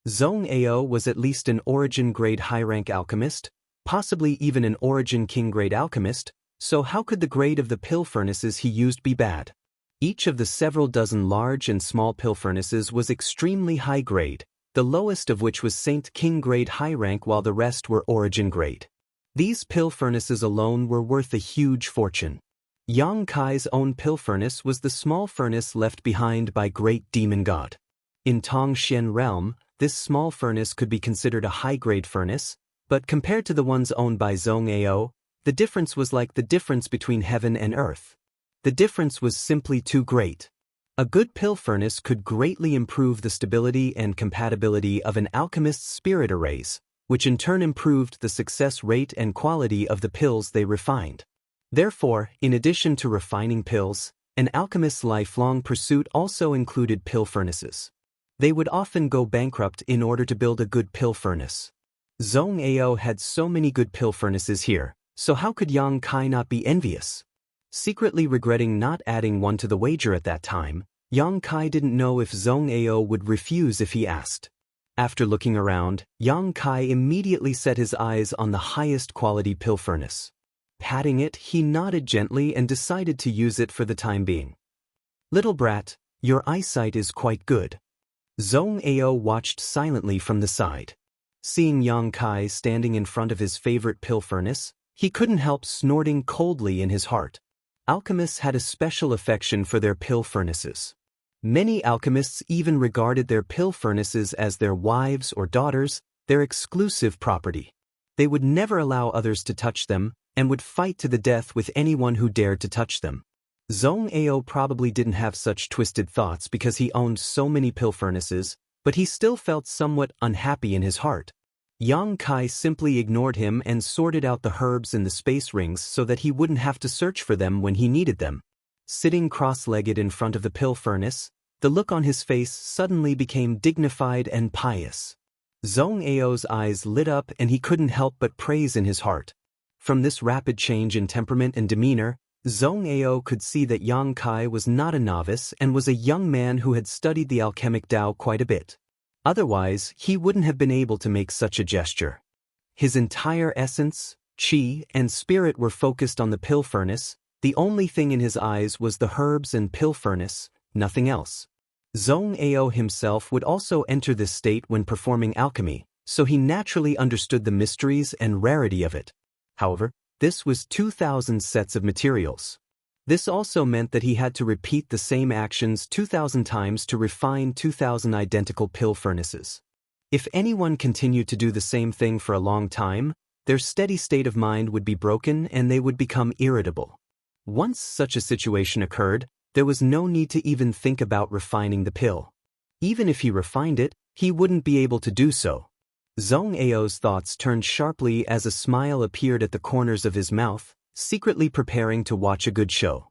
Zhong Ao was at least an Origin grade high-rank alchemist, possibly even an Origin King grade alchemist, so how could the grade of the pill furnaces he used be bad? Each of the several dozen large and small pill furnaces was extremely high grade, the lowest of which was Saint King grade high rank while the rest were Origin grade. These pill furnaces alone were worth a huge fortune. Yang Kai's own pill furnace was the small furnace left behind by Great Demon God. In Tong Xian realm, this small furnace could be considered a high-grade furnace, but compared to the ones owned by Zhong Ao, the difference was like the difference between heaven and earth. The difference was simply too great. A good pill furnace could greatly improve the stability and compatibility of an alchemist's spirit arrays, which in turn improved the success rate and quality of the pills they refined. Therefore, in addition to refining pills, an alchemist's lifelong pursuit also included pill furnaces. They would often go bankrupt in order to build a good pill furnace. Zhong Ao had so many good pill furnaces here, so how could Yang Kai not be envious? Secretly regretting not adding one to the wager at that time, Yang Kai didn't know if Zhong Ao would refuse if he asked. After looking around, Yang Kai immediately set his eyes on the highest quality pill furnace. Patting it, he nodded gently and decided to use it for the time being. Little brat, your eyesight is quite good. Zhong Ao watched silently from the side. Seeing Yang Kai standing in front of his favorite pill furnace, he couldn't help snorting coldly in his heart. Alchemists had a special affection for their pill furnaces. Many alchemists even regarded their pill furnaces as their wives or daughters, their exclusive property. They would never allow others to touch them, and would fight to the death with anyone who dared to touch them. Zhong Ao probably didn't have such twisted thoughts because he owned so many pill furnaces, but he still felt somewhat unhappy in his heart. Yang Kai simply ignored him and sorted out the herbs in the space rings so that he wouldn't have to search for them when he needed them. Sitting cross-legged in front of the pill furnace, the look on his face suddenly became dignified and pious. Zhong Ao's eyes lit up and he couldn't help but praise in his heart. From this rapid change in temperament and demeanor, Zhong Ao could see that Yang Kai was not a novice and was a young man who had studied the alchemic Tao quite a bit. Otherwise, he wouldn't have been able to make such a gesture. His entire essence, qi, and spirit were focused on the pill furnace. The only thing in his eyes was the herbs and pill furnace, nothing else. Zhong Ao himself would also enter this state when performing alchemy, so he naturally understood the mysteries and rarity of it. However, this was 2,000 sets of materials. This also meant that he had to repeat the same actions 2,000 times to refine 2,000 identical pill furnaces. If anyone continued to do the same thing for a long time, their steady state of mind would be broken and they would become irritable. Once such a situation occurred, there was no need to even think about refining the pill. Even if he refined it, he wouldn't be able to do so. Zhong Ao's thoughts turned sharply as a smile appeared at the corners of his mouth, secretly preparing to watch a good show.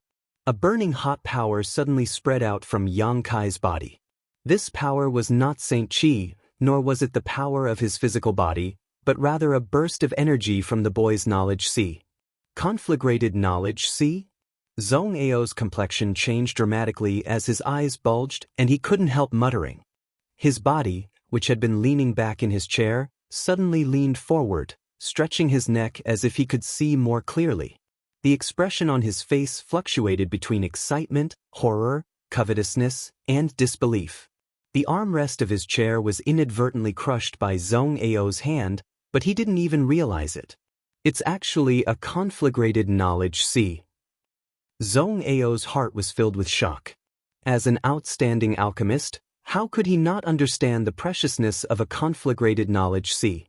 A burning hot power suddenly spread out from Yang Kai's body. This power was not Saint Qi, nor was it the power of his physical body, but rather a burst of energy from the boy's knowledge sea. Conflagrated knowledge sea? Zhong Ao's complexion changed dramatically as his eyes bulged and he couldn't help muttering. His body, which had been leaning back in his chair, suddenly leaned forward, stretching his neck as if he could see more clearly. The expression on his face fluctuated between excitement, horror, covetousness, and disbelief. The armrest of his chair was inadvertently crushed by Zhong Ao's hand, but he didn't even realize it. It's actually a conflagrated knowledge sea. Zhong Ao's heart was filled with shock. As an outstanding alchemist, how could he not understand the preciousness of a conflagrated knowledge sea?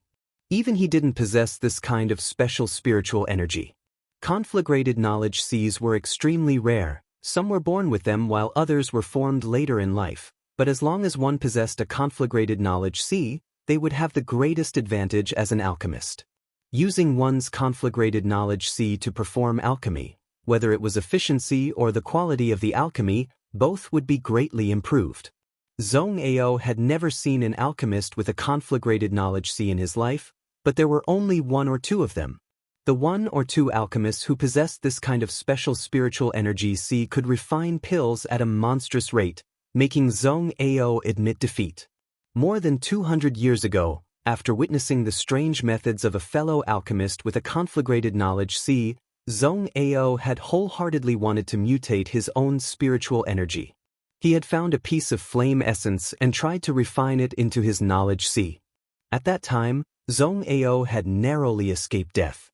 Even he didn't possess this kind of special spiritual energy. Conflagrated knowledge seas were extremely rare. Some were born with them while others were formed later in life, but as long as one possessed a conflagrated knowledge sea, they would have the greatest advantage as an alchemist. Using one's conflagrated knowledge sea to perform alchemy, whether it was efficiency or the quality of the alchemy, both would be greatly improved. Zhong Ao had never seen an alchemist with a conflagrated knowledge sea in his life, but there were only one or two of them. The one or two alchemists who possessed this kind of special spiritual energy sea could refine pills at a monstrous rate, making Zhong Ao admit defeat. More than 200 years ago, after witnessing the strange methods of a fellow alchemist with a conflagrated knowledge sea, Zhong Ao had wholeheartedly wanted to mutate his own spiritual energy. He had found a piece of flame essence and tried to refine it into his knowledge sea. At that time, Zhong Ao had narrowly escaped death.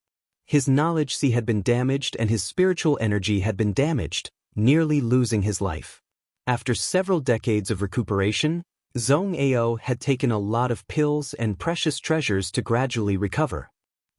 His knowledge sea had been damaged and his spiritual energy had been damaged, nearly losing his life. After several decades of recuperation, Zhong Ao had taken a lot of pills and precious treasures to gradually recover.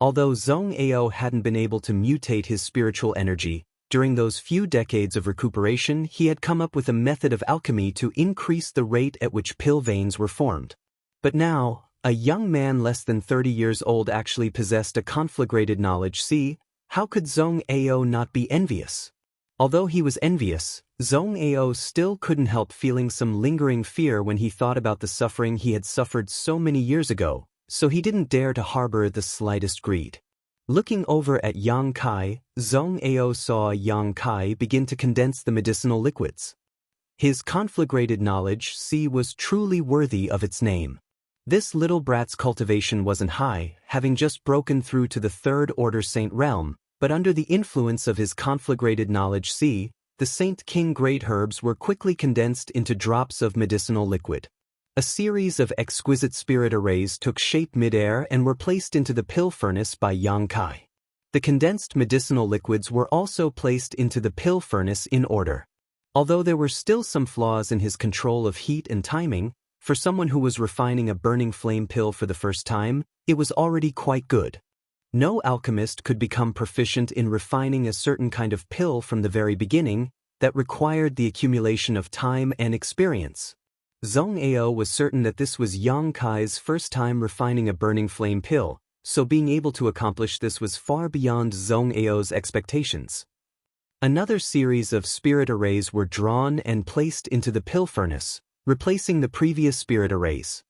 Although Zhong Ao hadn't been able to mutate his spiritual energy, during those few decades of recuperation he had come up with a method of alchemy to increase the rate at which pill veins were formed. But now, a young man less than 30 years old actually possessed a conflagrated knowledge sea. How could Zhong Ao not be envious? Although he was envious, Zhong Ao still couldn't help feeling some lingering fear when he thought about the suffering he had suffered so many years ago, so he didn't dare to harbor the slightest greed. Looking over at Yang Kai, Zhong Ao saw Yang Kai begin to condense the medicinal liquids. His conflagrated knowledge sea was truly worthy of its name. This little brat's cultivation wasn't high, having just broken through to the third order saint realm, but under the influence of his conflagrated knowledge sea, the Saint King great herbs were quickly condensed into drops of medicinal liquid. A series of exquisite spirit arrays took shape mid-air and were placed into the pill furnace by Yang Kai. The condensed medicinal liquids were also placed into the pill furnace in order. Although there were still some flaws in his control of heat and timing, for someone who was refining a burning flame pill for the first time, it was already quite good. No alchemist could become proficient in refining a certain kind of pill from the very beginning. That required the accumulation of time and experience. Zhong Ao was certain that this was Yang Kai's first time refining a burning flame pill, so being able to accomplish this was far beyond Zhong Ao's expectations. Another series of spirit arrays were drawn and placed into the pill furnace, replacing the previous spirit arrays.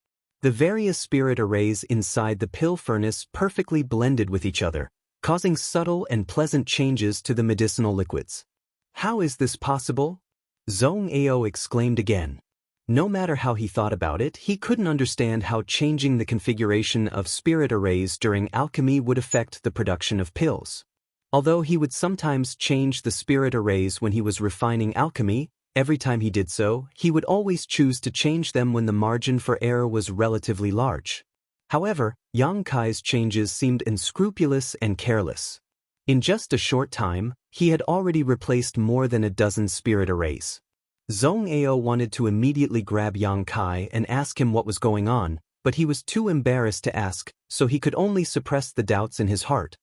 The various spirit arrays inside the pill furnace perfectly blended with each other, causing subtle and pleasant changes to the medicinal liquids. How is this possible? Zhong Ao exclaimed again. No matter how he thought about it, he couldn't understand how changing the configuration of spirit arrays during alchemy would affect the production of pills. Although he would sometimes change the spirit arrays when he was refining alchemy, every time he did so, he would always choose to change them when the margin for error was relatively large. However, Yang Kai's changes seemed unscrupulous and careless. In just a short time, he had already replaced more than a dozen spirit arrays. Zhong Ao wanted to immediately grab Yang Kai and ask him what was going on, but he was too embarrassed to ask, so he could only suppress the doubts in his heart.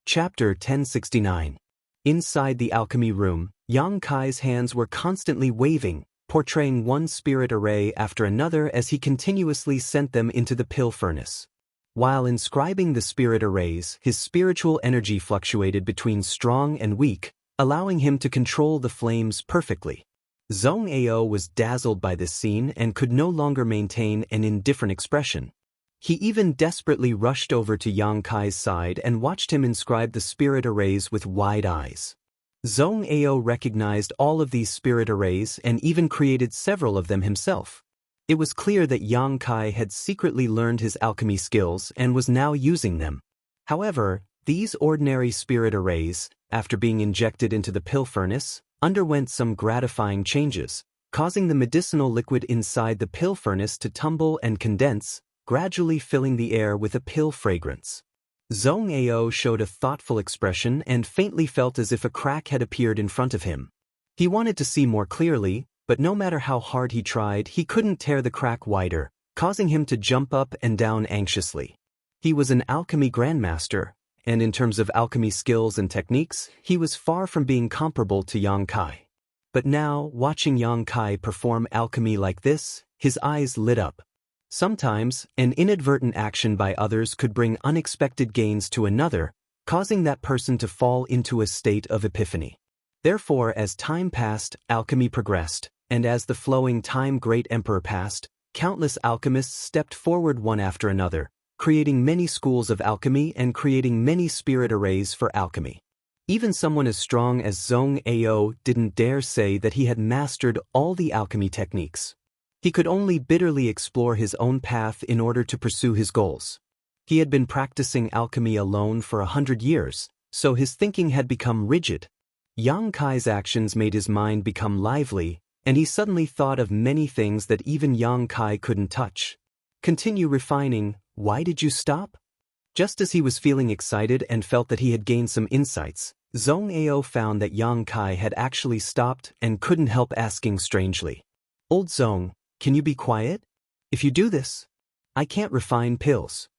Chapter 1069. Inside the alchemy room, Yang Kai's hands were constantly waving, portraying one spirit array after another as he continuously sent them into the pill furnace. While inscribing the spirit arrays, his spiritual energy fluctuated between strong and weak, allowing him to control the flames perfectly. Zhong Ao was dazzled by this scene and could no longer maintain an indifferent expression. He even desperately rushed over to Yang Kai's side and watched him inscribe the spirit arrays with wide eyes. Zhong Ao recognized all of these spirit arrays and even created several of them himself. It was clear that Yang Kai had secretly learned his alchemy skills and was now using them. However, these ordinary spirit arrays, after being injected into the pill furnace, underwent some gratifying changes, causing the medicinal liquid inside the pill furnace to tumble and condense, gradually filling the air with a pill fragrance. Zhong Ao showed a thoughtful expression and faintly felt as if a crack had appeared in front of him. He wanted to see more clearly, but no matter how hard he tried, he couldn't tear the crack wider, causing him to jump up and down anxiously. He was an alchemy grandmaster, and in terms of alchemy skills and techniques, he was far from being comparable to Yang Kai. But now, watching Yang Kai perform alchemy like this, his eyes lit up. Sometimes, an inadvertent action by others could bring unexpected gains to another, causing that person to fall into a state of epiphany. Therefore, as time passed, alchemy progressed, and as the flowing time great emperor passed, countless alchemists stepped forward one after another, creating many schools of alchemy and creating many spirit arrays for alchemy. Even someone as strong as Zhong Ao didn't dare say that he had mastered all the alchemy techniques. He could only bitterly explore his own path in order to pursue his goals. He had been practicing alchemy alone for 100 years, so his thinking had become rigid. Yang Kai's actions made his mind become lively, and he suddenly thought of many things that even Yang Kai couldn't touch. Continue refining. Why did you stop? Just as he was feeling excited and felt that he had gained some insights, Zhong Ao found that Yang Kai had actually stopped and couldn't help asking strangely. Old Zhong, can you be quiet? If you do this, I can't refine pills.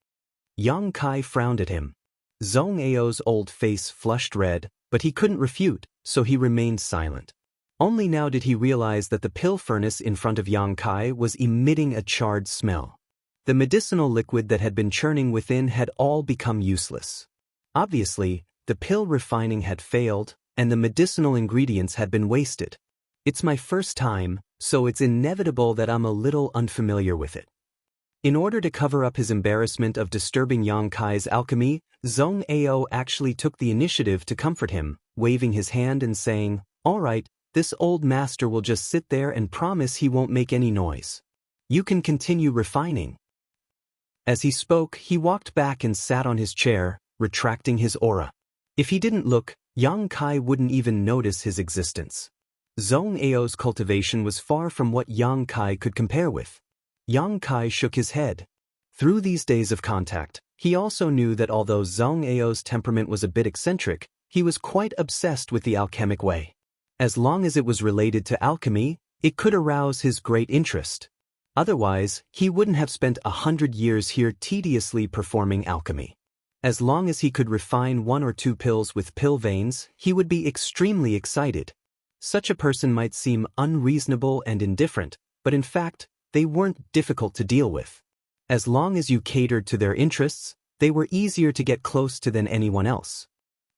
Yang Kai frowned at him. Zhong Ao's old face flushed red, but he couldn't refute, so he remained silent. Only now did he realize that the pill furnace in front of Yang Kai was emitting a charred smell. The medicinal liquid that had been churning within had all become useless. Obviously, the pill refining had failed, and the medicinal ingredients had been wasted. It's my first time, so it's inevitable that I'm a little unfamiliar with it. In order to cover up his embarrassment of disturbing Yang Kai's alchemy, Zhong Ao actually took the initiative to comfort him, waving his hand and saying, "All right, this old master will just sit there and promise he won't make any noise. You can continue refining." As he spoke, he walked back and sat on his chair, retracting his aura. If he didn't look, Yang Kai wouldn't even notice his existence. Zhong Ao's cultivation was far from what Yang Kai could compare with. Yang Kai shook his head. Through these days of contact, he also knew that although Zhong Ao's temperament was a bit eccentric, he was quite obsessed with the alchemic way. As long as it was related to alchemy, it could arouse his great interest. Otherwise, he wouldn't have spent 100 years here tediously performing alchemy. As long as he could refine 1 or 2 pills with pill veins, he would be extremely excited. Such a person might seem unreasonable and indifferent, but in fact, they weren't difficult to deal with. As long as you catered to their interests, they were easier to get close to than anyone else.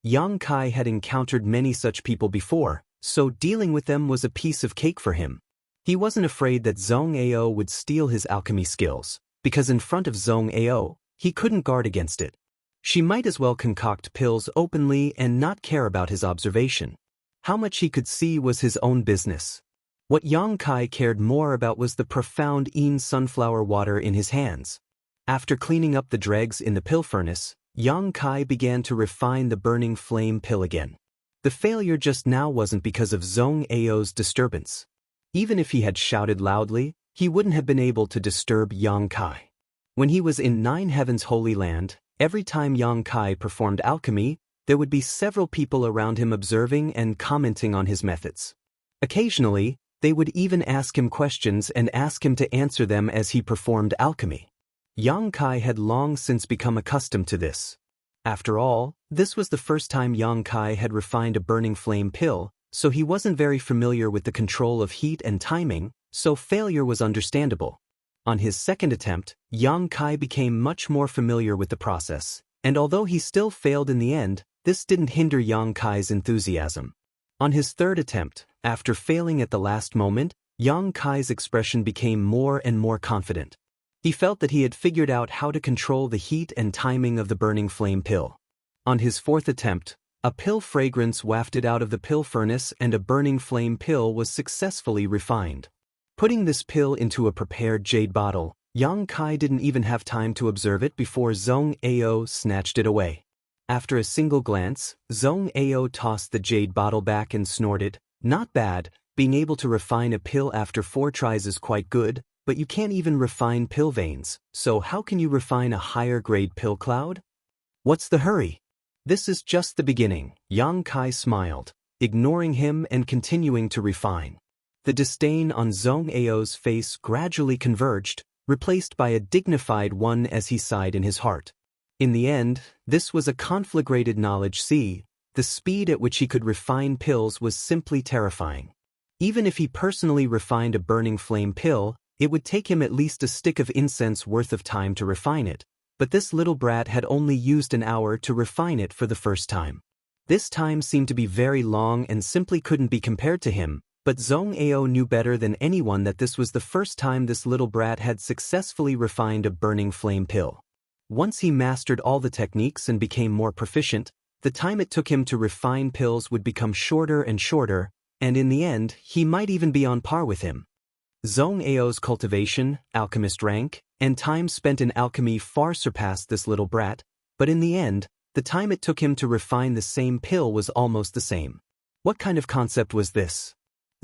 Yang Kai had encountered many such people before, so dealing with them was a piece of cake for him. He wasn't afraid that Zhong Ao would steal his alchemy skills, because in front of Zhong Ao, he couldn't guard against it. She might as well concoct pills openly and not care about his observation. How much he could see was his own business. What Yang Kai cared more about was the profound Yin sunflower water in his hands. After cleaning up the dregs in the pill furnace, Yang Kai began to refine the burning flame pill again. The failure just now wasn't because of Zhong Ao's disturbance. Even if he had shouted loudly, he wouldn't have been able to disturb Yang Kai. When he was in Nine Heavens Holy Land, every time Yang Kai performed alchemy, there would be several people around him observing and commenting on his methods. Occasionally, they would even ask him questions and ask him to answer them as he performed alchemy. Yang Kai had long since become accustomed to this. After all, this was the first time Yang Kai had refined a burning flame pill, so he wasn't very familiar with the control of heat and timing, so failure was understandable. On his second attempt, Yang Kai became much more familiar with the process, and although he still failed in the end, this didn't hinder Yang Kai's enthusiasm. On his third attempt, after failing at the last moment, Yang Kai's expression became more and more confident. He felt that he had figured out how to control the heat and timing of the burning flame pill. On his fourth attempt, a pill fragrance wafted out of the pill furnace and a burning flame pill was successfully refined. Putting this pill into a prepared jade bottle, Yang Kai didn't even have time to observe it before Zhong Ao snatched it away. After a single glance, Zhong Ao tossed the jade bottle back and snorted, "Not bad, being able to refine a pill after 4 tries is quite good, but you can't even refine pill veins, so how can you refine a higher-grade pill cloud? What's the hurry?" "This is just the beginning," Yang Kai smiled, ignoring him and continuing to refine. The disdain on Zhong Ao's face gradually converged, replaced by a dignified one as he sighed in his heart. In the end, this was a conflagrated knowledge sea. The speed at which he could refine pills was simply terrifying. Even if he personally refined a burning flame pill, it would take him at least a stick of incense worth of time to refine it, but this little brat had only used an hour to refine it for the first time. This time seemed to be very long and simply couldn't be compared to him, but Zhong Ao knew better than anyone that this was the first time this little brat had successfully refined a burning flame pill. Once he mastered all the techniques and became more proficient, the time it took him to refine pills would become shorter and shorter, and in the end, he might even be on par with him. Zhong Ao's cultivation, alchemist rank, and time spent in alchemy far surpassed this little brat, but in the end, the time it took him to refine the same pill was almost the same. What kind of concept was this?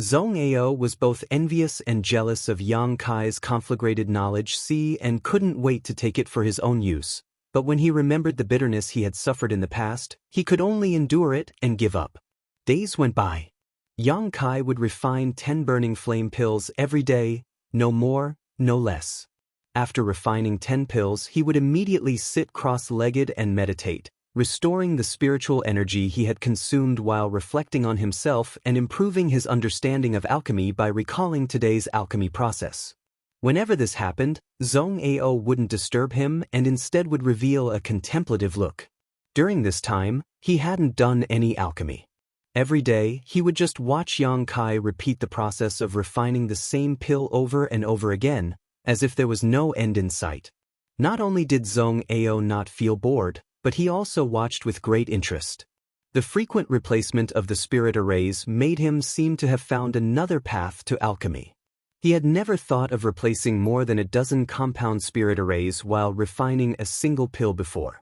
Zhong Ao was both envious and jealous of Yang Kai's conflagrated knowledge sea and couldn't wait to take it for his own use, but when he remembered the bitterness he had suffered in the past, he could only endure it and give up. Days went by. Yang Kai would refine 10 burning flame pills every day, no more, no less. After refining 10 pills, he would immediately sit cross-legged and meditate, restoring the spiritual energy he had consumed while reflecting on himself and improving his understanding of alchemy by recalling today's alchemy process. Whenever this happened, Zhong Ao wouldn't disturb him and instead would reveal a contemplative look. During this time, he hadn't done any alchemy. Every day, he would just watch Yang Kai repeat the process of refining the same pill over and over again, as if there was no end in sight. Not only did Zhong Ao not feel bored, but he also watched with great interest. The frequent replacement of the spirit arrays made him seem to have found another path to alchemy. He had never thought of replacing more than a dozen compound spirit arrays while refining a single pill before.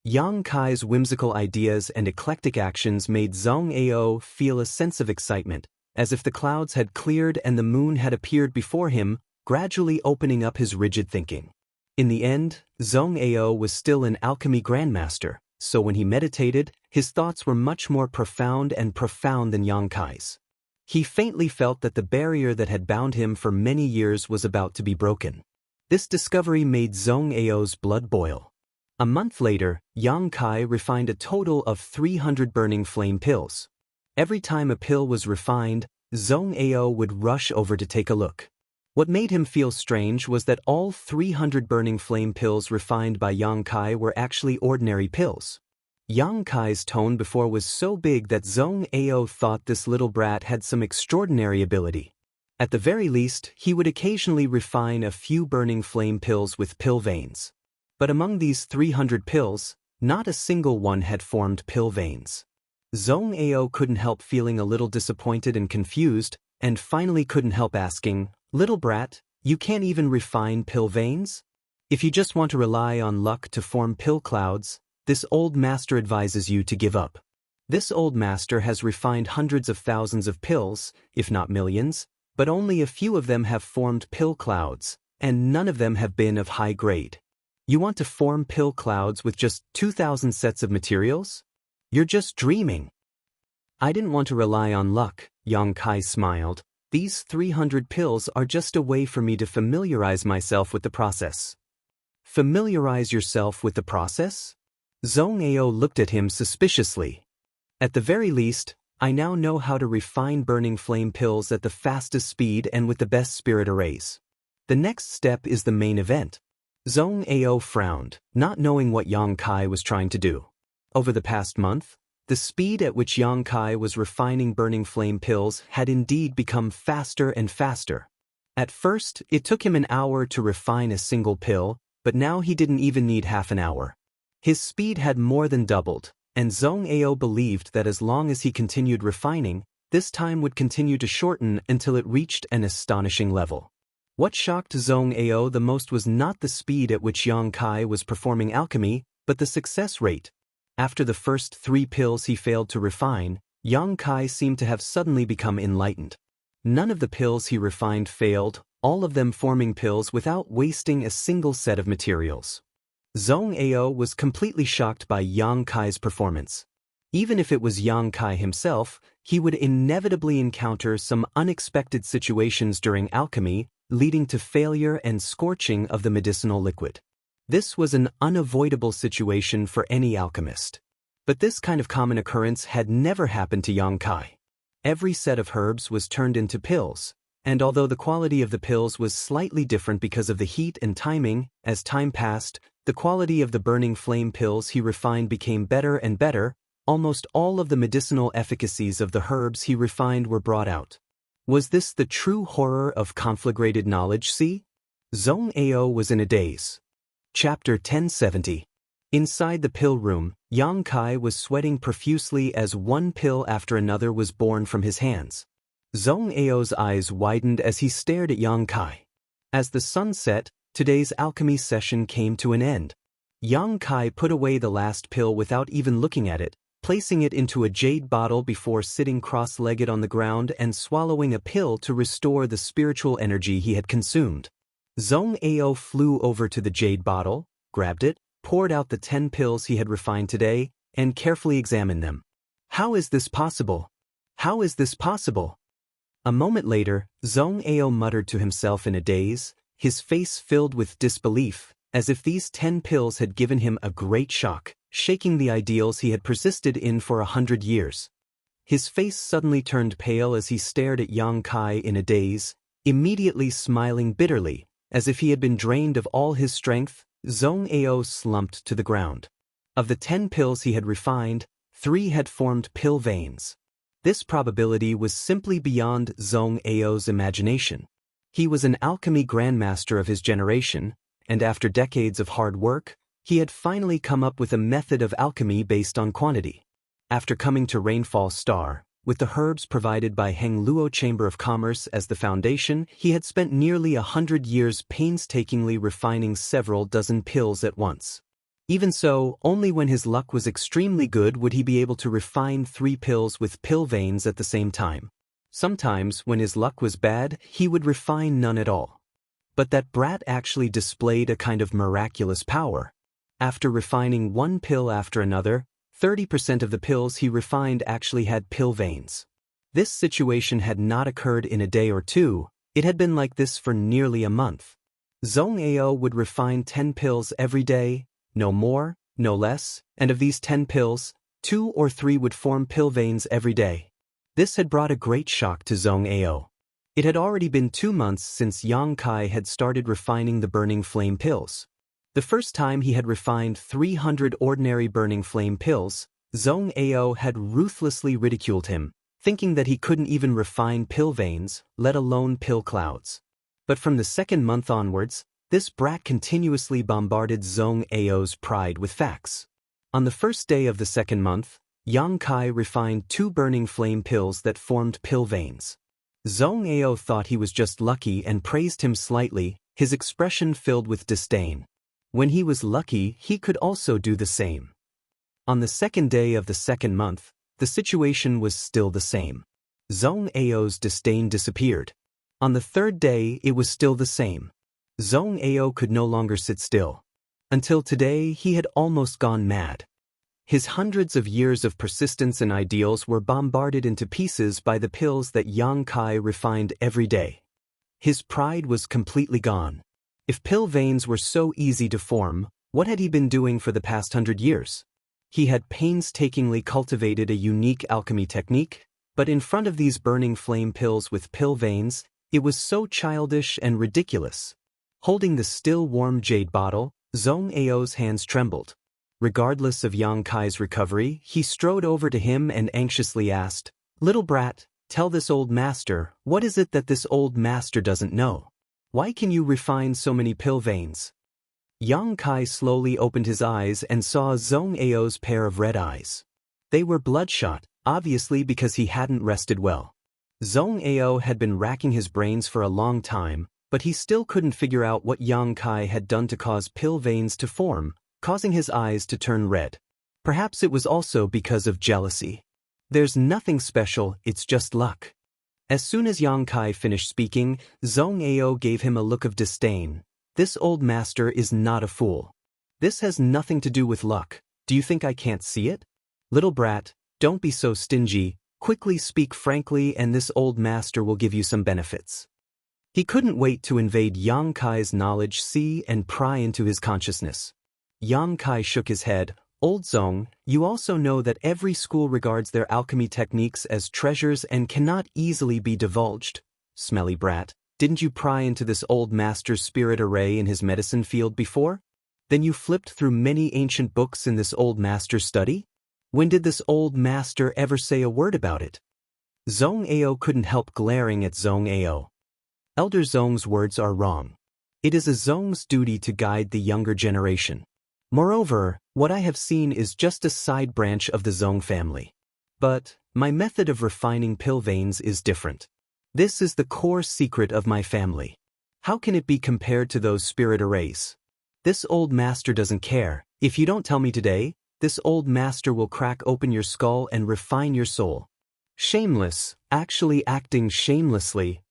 Yang Kai's whimsical ideas and eclectic actions made Zhong Ao feel a sense of excitement, as if the clouds had cleared and the moon had appeared before him, gradually opening up his rigid thinking. In the end, Zhong Ao was still an alchemy grandmaster, so when he meditated, his thoughts were much more profound than Yang Kai's. He faintly felt that the barrier that had bound him for many years was about to be broken. This discovery made Zhong Ao's blood boil. A month later, Yang Kai refined a total of 300 burning flame pills. Every time a pill was refined, Zhong Ao would rush over to take a look. What made him feel strange was that all 300 burning flame pills refined by Yang Kai were actually ordinary pills. Yang Kai's tone before was so big that Zhong Ao thought this little brat had some extraordinary ability. At the very least, he would occasionally refine a few burning flame pills with pill veins. But among these 300 pills, not a single one had formed pill veins. Zhong Ao couldn't help feeling a little disappointed and confused, and finally couldn't help asking, "Little brat, you can't even refine pill veins? If you just want to rely on luck to form pill clouds, this old master advises you to give up." This old master has refined hundreds of thousands of pills, if not millions, but only a few of them have formed pill clouds, and none of them have been of high grade. You want to form pill clouds with just 2,000 sets of materials? You're just dreaming. I didn't want to rely on luck, Yang Kai smiled. These 300 pills are just a way for me to familiarize myself with the process. Familiarize yourself with the process? Zhong Ao looked at him suspiciously. At the very least, I now know how to refine burning flame pills at the fastest speed and with the best spirit arrays. The next step is the main event. Zhong Ao frowned, not knowing what Yang Kai was trying to do. Over the past month, the speed at which Yang Kai was refining burning flame pills had indeed become faster and faster. At first, it took him an hour to refine a single pill, but now he didn't even need half an hour. His speed had more than doubled, and Zhong Ao believed that as long as he continued refining, this time would continue to shorten until it reached an astonishing level. What shocked Zhong Ao the most was not the speed at which Yang Kai was performing alchemy, but the success rate. After the first 3 pills he failed to refine, Yang Kai seemed to have suddenly become enlightened. None of the pills he refined failed, all of them forming pills without wasting a single set of materials. Zhong Ao was completely shocked by Yang Kai's performance. Even if it was Yang Kai himself, he would inevitably encounter some unexpected situations during alchemy, leading to failure and scorching of the medicinal liquid. This was an unavoidable situation for any alchemist. But this kind of common occurrence had never happened to Yang Kai. Every set of herbs was turned into pills, and although the quality of the pills was slightly different because of the heat and timing, as time passed, the quality of the burning flame pills he refined became better and better. Almost all of the medicinal efficacies of the herbs he refined were brought out. Was this the true horror of conflagrated knowledge? See? Zhong Ao was in a daze. Chapter 1070. Inside the pill room, Yang Kai was sweating profusely as one pill after another was born from his hands. Zhong Ao's eyes widened as he stared at Yang Kai. As the sun set, today's alchemy session came to an end. Yang Kai put away the last pill without even looking at it, placing it into a jade bottle before sitting cross-legged on the ground and swallowing a pill to restore the spiritual energy he had consumed. Zhong Ao flew over to the jade bottle, grabbed it, poured out the 10 pills he had refined today, and carefully examined them. How is this possible? How is this possible? A moment later, Zhong Ao muttered to himself in a daze, his face filled with disbelief, as if these 10 pills had given him a great shock, shaking the ideals he had persisted in for 100 years. His face suddenly turned pale as he stared at Yang Kai in a daze, immediately smiling bitterly, as if he had been drained of all his strength. Zhong Ao slumped to the ground. Of the 10 pills he had refined, 3 had formed pill veins. This probability was simply beyond Zhong Ao's imagination. He was an alchemy grandmaster of his generation, and after decades of hard work, he had finally come up with a method of alchemy based on quantity. After coming to Rainfall Star, with the herbs provided by Heng Luo Chamber of Commerce as the foundation, he had spent nearly 100 years painstakingly refining several dozen pills at once. Even so, only when his luck was extremely good would he be able to refine 3 pills with pill veins at the same time. Sometimes, when his luck was bad, he would refine none at all. But that brat actually displayed a kind of miraculous power. After refining one pill after another, 30% of the pills he refined actually had pill veins. This situation had not occurred in a day or two, it had been like this for nearly a month. Zhong Ao would refine 10 pills every day, no more, no less, and of these 10 pills, 2 or 3 would form pill veins every day. This had brought a great shock to Zhong Ao. It had already been 2 months since Yang Kai had started refining the burning flame pills. The first time he had refined 300 ordinary burning flame pills, Zhong Ao had ruthlessly ridiculed him, thinking that he couldn't even refine pill veins, let alone pill clouds. But from the second month onwards, this brat continuously bombarded Zhong Ao's pride with facts. On the first day of the second month, Yang Kai refined 2 burning flame pills that formed pill veins. Zhong Ao thought he was just lucky and praised him slightly, his expression filled with disdain. When he was lucky, he could also do the same. On the second day of the second month, the situation was still the same. Zhong Ao's disdain disappeared. On the third day, it was still the same. Zhong Ao could no longer sit still. Until today, he had almost gone mad. His hundreds of years of persistence and ideals were bombarded into pieces by the pills that Yang Kai refined every day. His pride was completely gone. If pill veins were so easy to form, what had he been doing for the past 100 years? He had painstakingly cultivated a unique alchemy technique, but in front of these burning flame pills with pill veins, it was so childish and ridiculous. Holding the still warm jade bottle, Zhong Ao's hands trembled. Regardless of Yang Kai's recovery, he strode over to him and anxiously asked, "Little brat, tell this old master, what is it that this old master doesn't know? Why can you refine so many pill veins?" Yang Kai slowly opened his eyes and saw Zhong Ao's pair of red eyes. They were bloodshot, obviously because he hadn't rested well. Zhong Ao had been racking his brains for a long time, but he still couldn't figure out what Yang Kai had done to cause pill veins to form, causing his eyes to turn red. Perhaps it was also because of jealousy. There's nothing special, it's just luck. As soon as Yang Kai finished speaking, Zhong Ao gave him a look of disdain. This old master is not a fool. This has nothing to do with luck. Do you think I can't see it? Little brat, don't be so stingy, quickly speak frankly and this old master will give you some benefits. He couldn't wait to invade Yang Kai's knowledge, see and pry into his consciousness. Yang Kai shook his head. Old Zhong, you also know that every school regards their alchemy techniques as treasures and cannot easily be divulged. Smelly brat, didn't you pry into this old master's spirit array in his medicine field before? Then you flipped through many ancient books in this old master's study? When did this old master ever say a word about it? Zhong Ao couldn't help glaring at Zhong Ao. Elder Zhong's words are wrong. It is a Zhong's duty to guide the younger generation. Moreover, what I have seen is just a side branch of the Zhong family. But my method of refining pill veins is different. This is the core secret of my family. How can it be compared to those spirit arrays? This old master doesn't care. If you don't tell me today, this old master will crack open your skull and refine your soul. Shameless, actually acting shamelessly.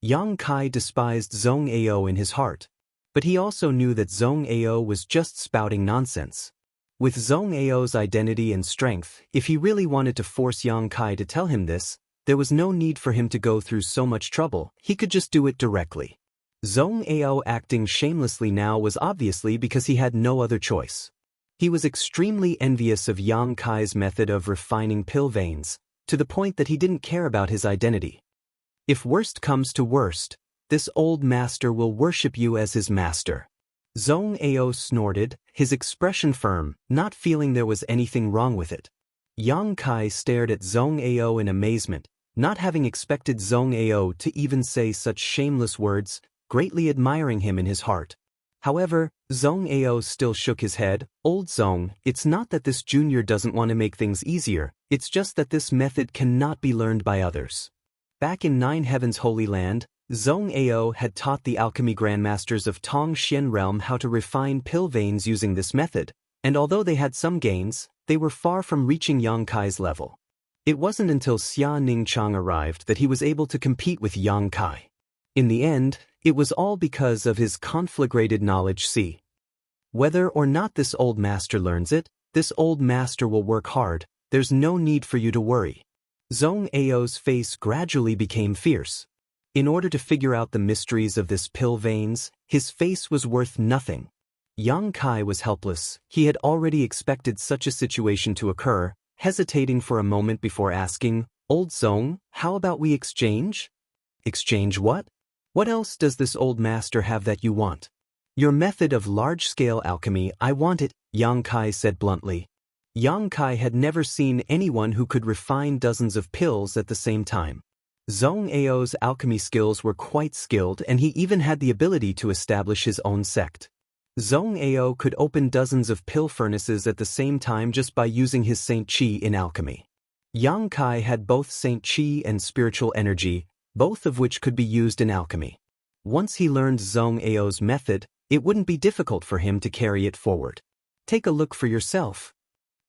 Yang Kai despised Zhong Ao in his heart. But he also knew that Zhong Ao was just spouting nonsense. With Zhong Ao's identity and strength, if he really wanted to force Yang Kai to tell him this, there was no need for him to go through so much trouble, he could just do it directly. Zhong Ao acting shamelessly now was obviously because he had no other choice. He was extremely envious of Yang Kai's method of refining pill veins, to the point that he didn't care about his identity. If worst comes to worst, this old master will worship you as his master. Zhong Ao snorted, his expression firm, not feeling there was anything wrong with it. Yang Kai stared at Zhong Ao in amazement, not having expected Zhong Ao to even say such shameless words, greatly admiring him in his heart. However, Zhong Ao still shook his head. Old Zhong, it's not that this junior doesn't want to make things easier, it's just that this method cannot be learned by others. Back in Nine Heavens Holy Land, Zhong Ao had taught the alchemy grandmasters of Tong Xian realm how to refine pill veins using this method, and although they had some gains, they were far from reaching Yang Kai's level. It wasn't until Xia Ningchang arrived that he was able to compete with Yang Kai. In the end, it was all because of his conflagrated knowledge. See, whether or not this old master learns it, this old master will work hard, there's no need for you to worry. Zhong Ao's face gradually became fierce. In order to figure out the mysteries of this pill veins, his face was worth nothing. Yang Kai was helpless. He had already expected such a situation to occur, hesitating for a moment before asking, "Old Zhong, how about we exchange?" Exchange what? What else does this old master have that you want? Your method of large-scale alchemy, I want it, Yang Kai said bluntly. Yang Kai had never seen anyone who could refine dozens of pills at the same time. Zhong Ao's alchemy skills were quite skilled, and he even had the ability to establish his own sect. Zhong Ao could open dozens of pill furnaces at the same time just by using his Saint Qi in alchemy. Yang Kai had both Saint Qi and spiritual energy, both of which could be used in alchemy. Once he learned Zhong Ao's method, it wouldn't be difficult for him to carry it forward. Take a look for yourself.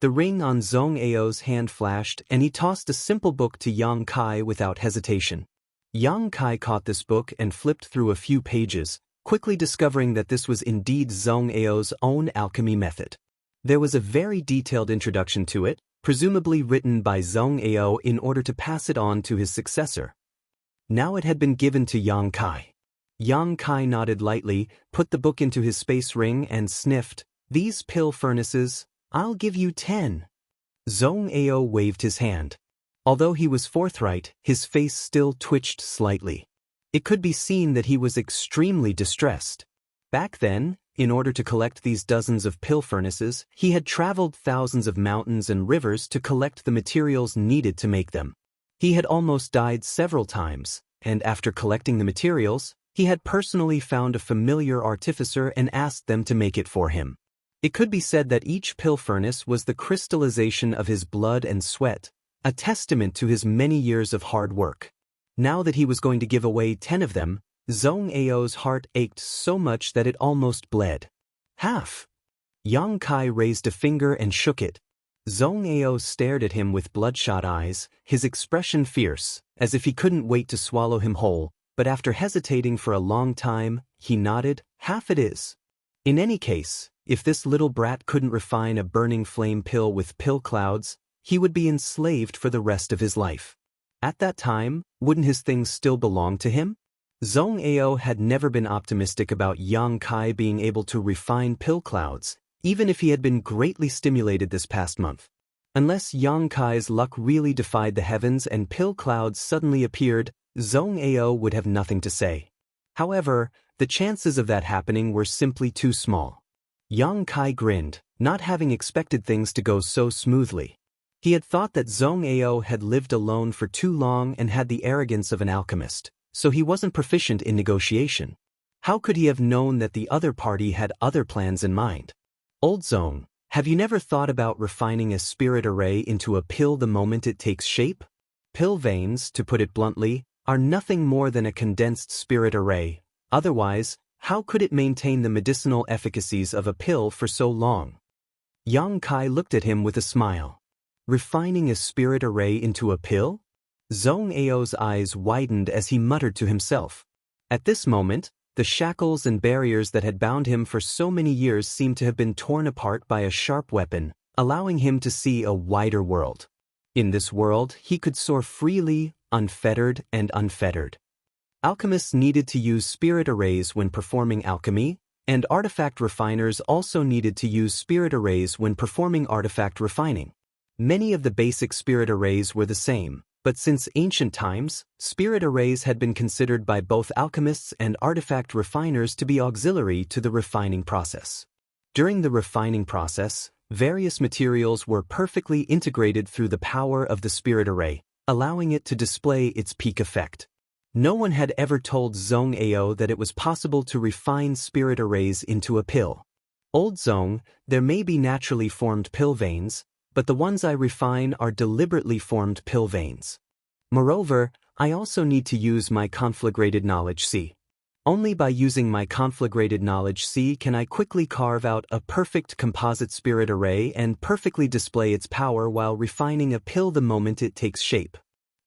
The ring on Zhong Ao's hand flashed, and he tossed a simple book to Yang Kai without hesitation. Yang Kai caught this book and flipped through a few pages, quickly discovering that this was indeed Zhong Ao's own alchemy method. There was a very detailed introduction to it, presumably written by Zhong Ao in order to pass it on to his successor. Now it had been given to Yang Kai. Yang Kai nodded lightly, put the book into his space ring and sniffed. These pill furnaces, I'll give you 10. Zhong Ao waved his hand. Although he was forthright, his face still twitched slightly. It could be seen that he was extremely distressed. Back then, in order to collect these dozens of pill furnaces, he had traveled thousands of mountains and rivers to collect the materials needed to make them. He had almost died several times, and after collecting the materials, he had personally found a familiar artificer and asked them to make it for him. It could be said that each pill furnace was the crystallization of his blood and sweat, a testament to his many years of hard work. Now that he was going to give away 10 of them, Zhong Ao's heart ached so much that it almost bled. Half. Yang Kai raised a finger and shook it. Zhong Ao stared at him with bloodshot eyes, his expression fierce, as if he couldn't wait to swallow him whole, but after hesitating for a long time, he nodded. Half it is. In any case, if this little brat couldn't refine a burning flame pill with pill clouds, he would be enslaved for the rest of his life. At that time, wouldn't his things still belong to him? Zhong Ao had never been optimistic about Yang Kai being able to refine pill clouds, even if he had been greatly stimulated this past month. Unless Yang Kai's luck really defied the heavens and pill clouds suddenly appeared, Zhong Ao would have nothing to say. However, the chances of that happening were simply too small. Yang Kai grinned, not having expected things to go so smoothly. He had thought that Zhong Ao had lived alone for too long and had the arrogance of an alchemist, so he wasn't proficient in negotiation. How could he have known that the other party had other plans in mind? Old Zhong, have you never thought about refining a spirit array into a pill the moment it takes shape? Pill veins, to put it bluntly, are nothing more than a condensed spirit array. Otherwise, how could it maintain the medicinal efficacies of a pill for so long? Yang Kai looked at him with a smile. Refining a spirit array into a pill? Zhong Ao's eyes widened as he muttered to himself. At this moment, the shackles and barriers that had bound him for so many years seemed to have been torn apart by a sharp weapon, allowing him to see a wider world. In this world, he could soar freely, unfettered and unfettered. Alchemists needed to use spirit arrays when performing alchemy, and artifact refiners also needed to use spirit arrays when performing artifact refining. Many of the basic spirit arrays were the same, but since ancient times, spirit arrays had been considered by both alchemists and artifact refiners to be auxiliary to the refining process. During the refining process, various materials were perfectly integrated through the power of the spirit array, allowing it to display its peak effect. No one had ever told Zhong Ao that it was possible to refine spirit arrays into a pill. Old Zhong, there may be naturally formed pill veins, but the ones I refine are deliberately formed pill veins. Moreover, I also need to use my conflagrated knowledge C. Only by using my conflagrated knowledge C can I quickly carve out a perfect composite spirit array and perfectly display its power while refining a pill the moment it takes shape.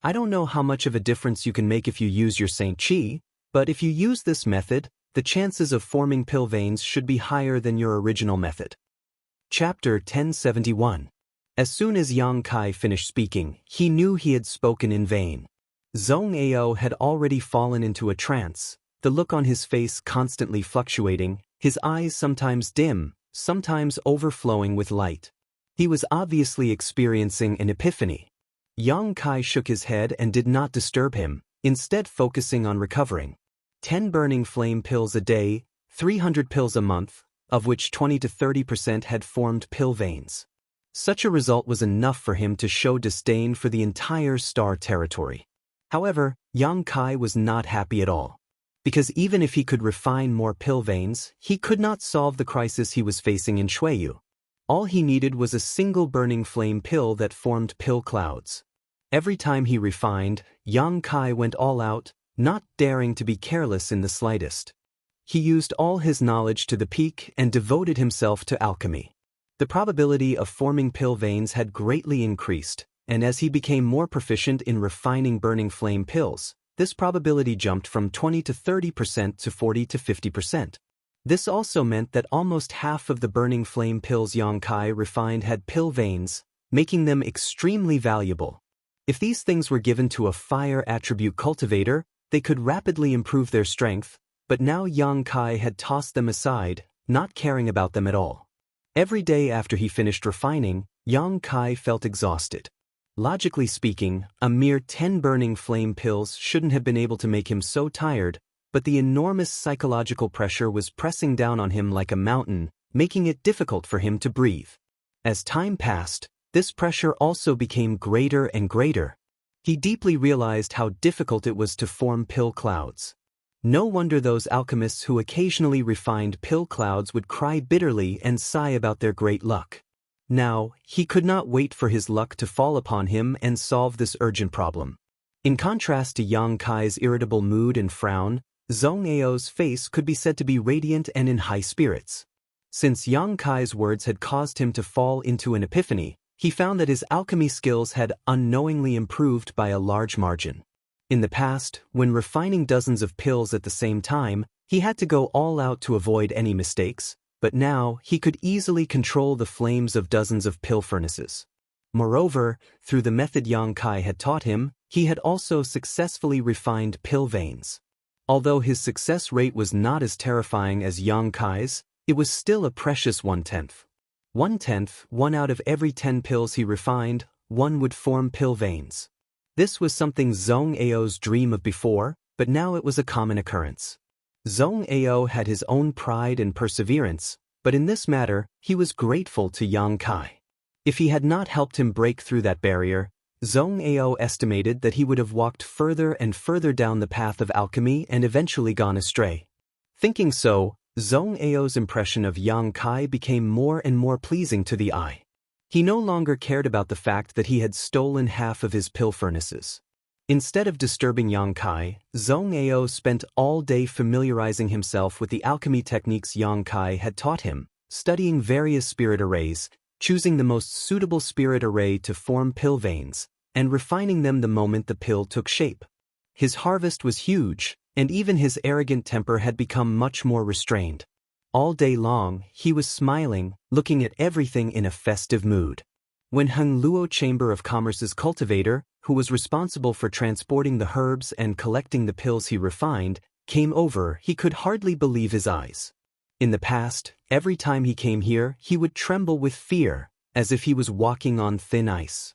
I don't know how much of a difference you can make if you use your Saint Qi, but if you use this method, the chances of forming pill veins should be higher than your original method. Chapter 1071. As soon as Yang Kai finished speaking, he knew he had spoken in vain. Zhong Ao had already fallen into a trance, the look on his face constantly fluctuating, his eyes sometimes dim, sometimes overflowing with light. He was obviously experiencing an epiphany. Yang Kai shook his head and did not disturb him, instead focusing on recovering. 10 burning flame pills a day, 300 pills a month, of which 20 to 30% had formed pill veins. Such a result was enough for him to show disdain for the entire star territory. However, Yang Kai was not happy at all. Because even if he could refine more pill veins, he could not solve the crisis he was facing in Shuiyu. All he needed was a single burning flame pill that formed pill clouds. Every time he refined, Yang Kai went all out, not daring to be careless in the slightest. He used all his knowledge to the peak and devoted himself to alchemy. The probability of forming pill veins had greatly increased, and as he became more proficient in refining burning flame pills, this probability jumped from 20 to 30% to 40 to 50%. This also meant that almost half of the burning flame pills Yang Kai refined had pill veins, making them extremely valuable. If these things were given to a fire attribute cultivator, they could rapidly improve their strength, but now Yang Kai had tossed them aside, not caring about them at all. Every day after he finished refining, Yang Kai felt exhausted. Logically speaking, a mere 10 burning flame pills shouldn't have been able to make him so tired, but the enormous psychological pressure was pressing down on him like a mountain, making it difficult for him to breathe. As time passed, this pressure also became greater and greater. He deeply realized how difficult it was to form pill clouds. No wonder those alchemists who occasionally refined pill clouds would cry bitterly and sigh about their great luck. Now, he could not wait for his luck to fall upon him and solve this urgent problem. In contrast to Yang Kai's irritable mood and frown, Zhong Ao's face could be said to be radiant and in high spirits. Since Yang Kai's words had caused him to fall into an epiphany, he found that his alchemy skills had unknowingly improved by a large margin. In the past, when refining dozens of pills at the same time, he had to go all out to avoid any mistakes, but now he could easily control the flames of dozens of pill furnaces. Moreover, through the method Yang Kai had taught him, he had also successfully refined pill veins. Although his success rate was not as terrifying as Yang Kai's, it was still a precious 1/10. 1/10, 1 out of every 10 pills he refined, 1 would form pill veins. This was something Zhong Ao's dream of before, but now it was a common occurrence. Zhong Ao had his own pride and perseverance, but in this matter, he was grateful to Yang Kai. If he had not helped him break through that barrier, Zhong Ao estimated that he would have walked further and further down the path of alchemy and eventually gone astray. Thinking so, Zhong Ao's impression of Yang Kai became more and more pleasing to the eye. He no longer cared about the fact that he had stolen half of his pill furnaces. Instead of disturbing Yang Kai, Zhong Ao spent all day familiarizing himself with the alchemy techniques Yang Kai had taught him, studying various spirit arrays, choosing the most suitable spirit array to form pill veins, and refining them the moment the pill took shape. His harvest was huge, and even his arrogant temper had become much more restrained. All day long, he was smiling, looking at everything in a festive mood. When Heng Luo Chamber of Commerce's cultivator, who was responsible for transporting the herbs and collecting the pills he refined, came over, he could hardly believe his eyes. In the past, every time he came here, he would tremble with fear, as if he was walking on thin ice.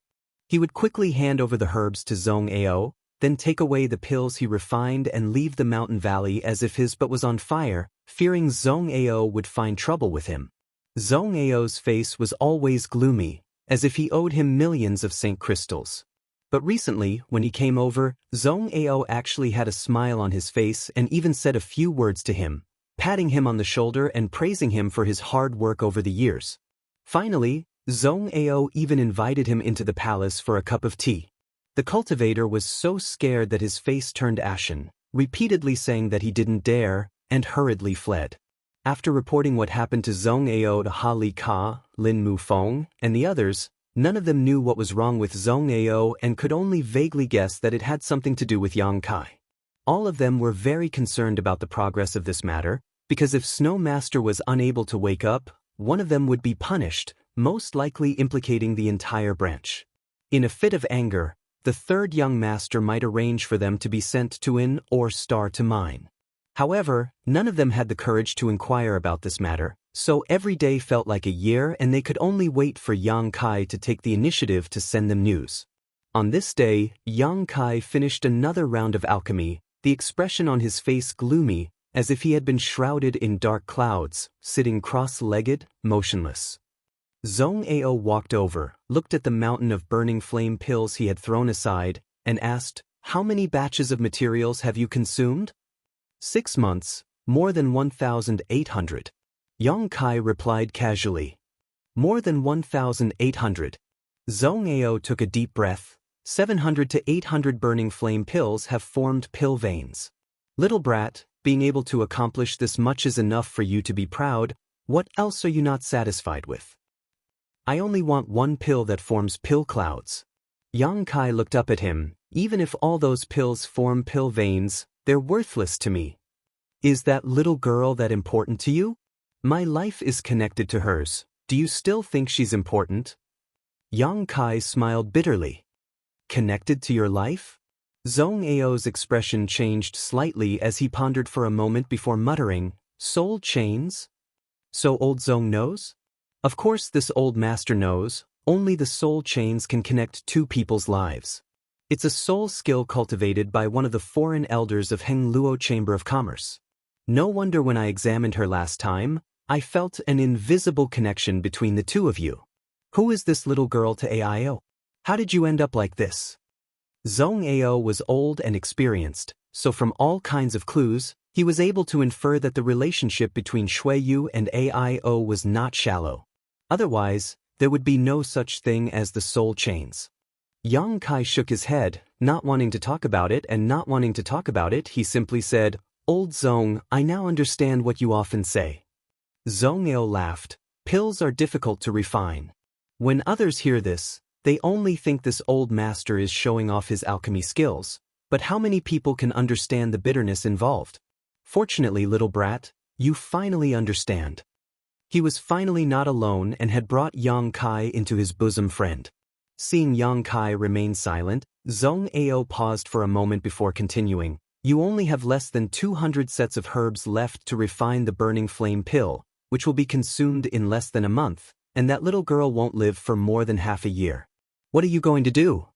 He would quickly hand over the herbs to Zhong Ao, then take away the pills he refined and leave the mountain valley as if his butt was on fire, fearing Zhong Ao would find trouble with him. Zhong Ao's face was always gloomy, as if he owed him millions of St. Crystals. But recently, when he came over, Zhong Ao actually had a smile on his face and even said a few words to him, patting him on the shoulder and praising him for his hard work over the years. Finally, Zhong Ao even invited him into the palace for a cup of tea. The cultivator was so scared that his face turned ashen, repeatedly saying that he didn't dare, and hurriedly fled. After reporting what happened to Zhong Ao to Ha Li Ka, Lin Mufeng, and the others, none of them knew what was wrong with Zhong Ao and could only vaguely guess that it had something to do with Yang Kai. All of them were very concerned about the progress of this matter, because if Snow Master was unable to wake up, one of them would be punished, most likely implicating the entire branch. In a fit of anger, the third young master might arrange for them to be sent to Inn or Star to mine. However, none of them had the courage to inquire about this matter, so every day felt like a year and they could only wait for Yang Kai to take the initiative to send them news. On this day, Yang Kai finished another round of alchemy, the expression on his face gloomy, as if he had been shrouded in dark clouds, sitting cross-legged, motionless. Zhong Ao walked over, looked at the mountain of burning flame pills he had thrown aside, and asked, "How many batches of materials have you consumed?" 6 months, more than 1,800. Yang Kai replied casually. More than 1,800. Zhong Ao took a deep breath. 700 to 800 burning flame pills have formed pill veins. Little brat, being able to accomplish this much is enough for you to be proud. What else are you not satisfied with? I only want one pill that forms pill clouds. Yang Kai looked up at him. Even if all those pills form pill veins, they're worthless to me. Is that little girl that important to you? My life is connected to hers. Do you still think she's important? Yang Kai smiled bitterly. Connected to your life? Zhong Ao's expression changed slightly as he pondered for a moment before muttering, "Soul chains? So old Zhong knows?" Of course this old master knows. Only the soul chains can connect two people's lives. It's a soul skill cultivated by one of the foreign elders of Heng Luo Chamber of Commerce. No wonder when I examined her last time, I felt an invisible connection between the two of you. Who is this little girl to Ao? How did you end up like this? Zhong Ao was old and experienced, so from all kinds of clues, he was able to infer that the relationship between Shuiyu and Ao was not shallow. Otherwise, there would be no such thing as the soul chains. Yang Kai shook his head, not wanting to talk about it, and not wanting to talk about it, he simply said, "Old Zhong, I now understand what you often say." Zhong Ao laughed. Pills are difficult to refine. When others hear this, they only think this old master is showing off his alchemy skills, but how many people can understand the bitterness involved? Fortunately, little brat, you finally understand. He was finally not alone and had brought Yang Kai into his bosom friend. Seeing Yang Kai remain silent, Zhong Ao paused for a moment before continuing. You only have less than 200 sets of herbs left to refine the burning flame pill, which will be consumed in less than a month, and that little girl won't live for more than half a year. What are you going to do?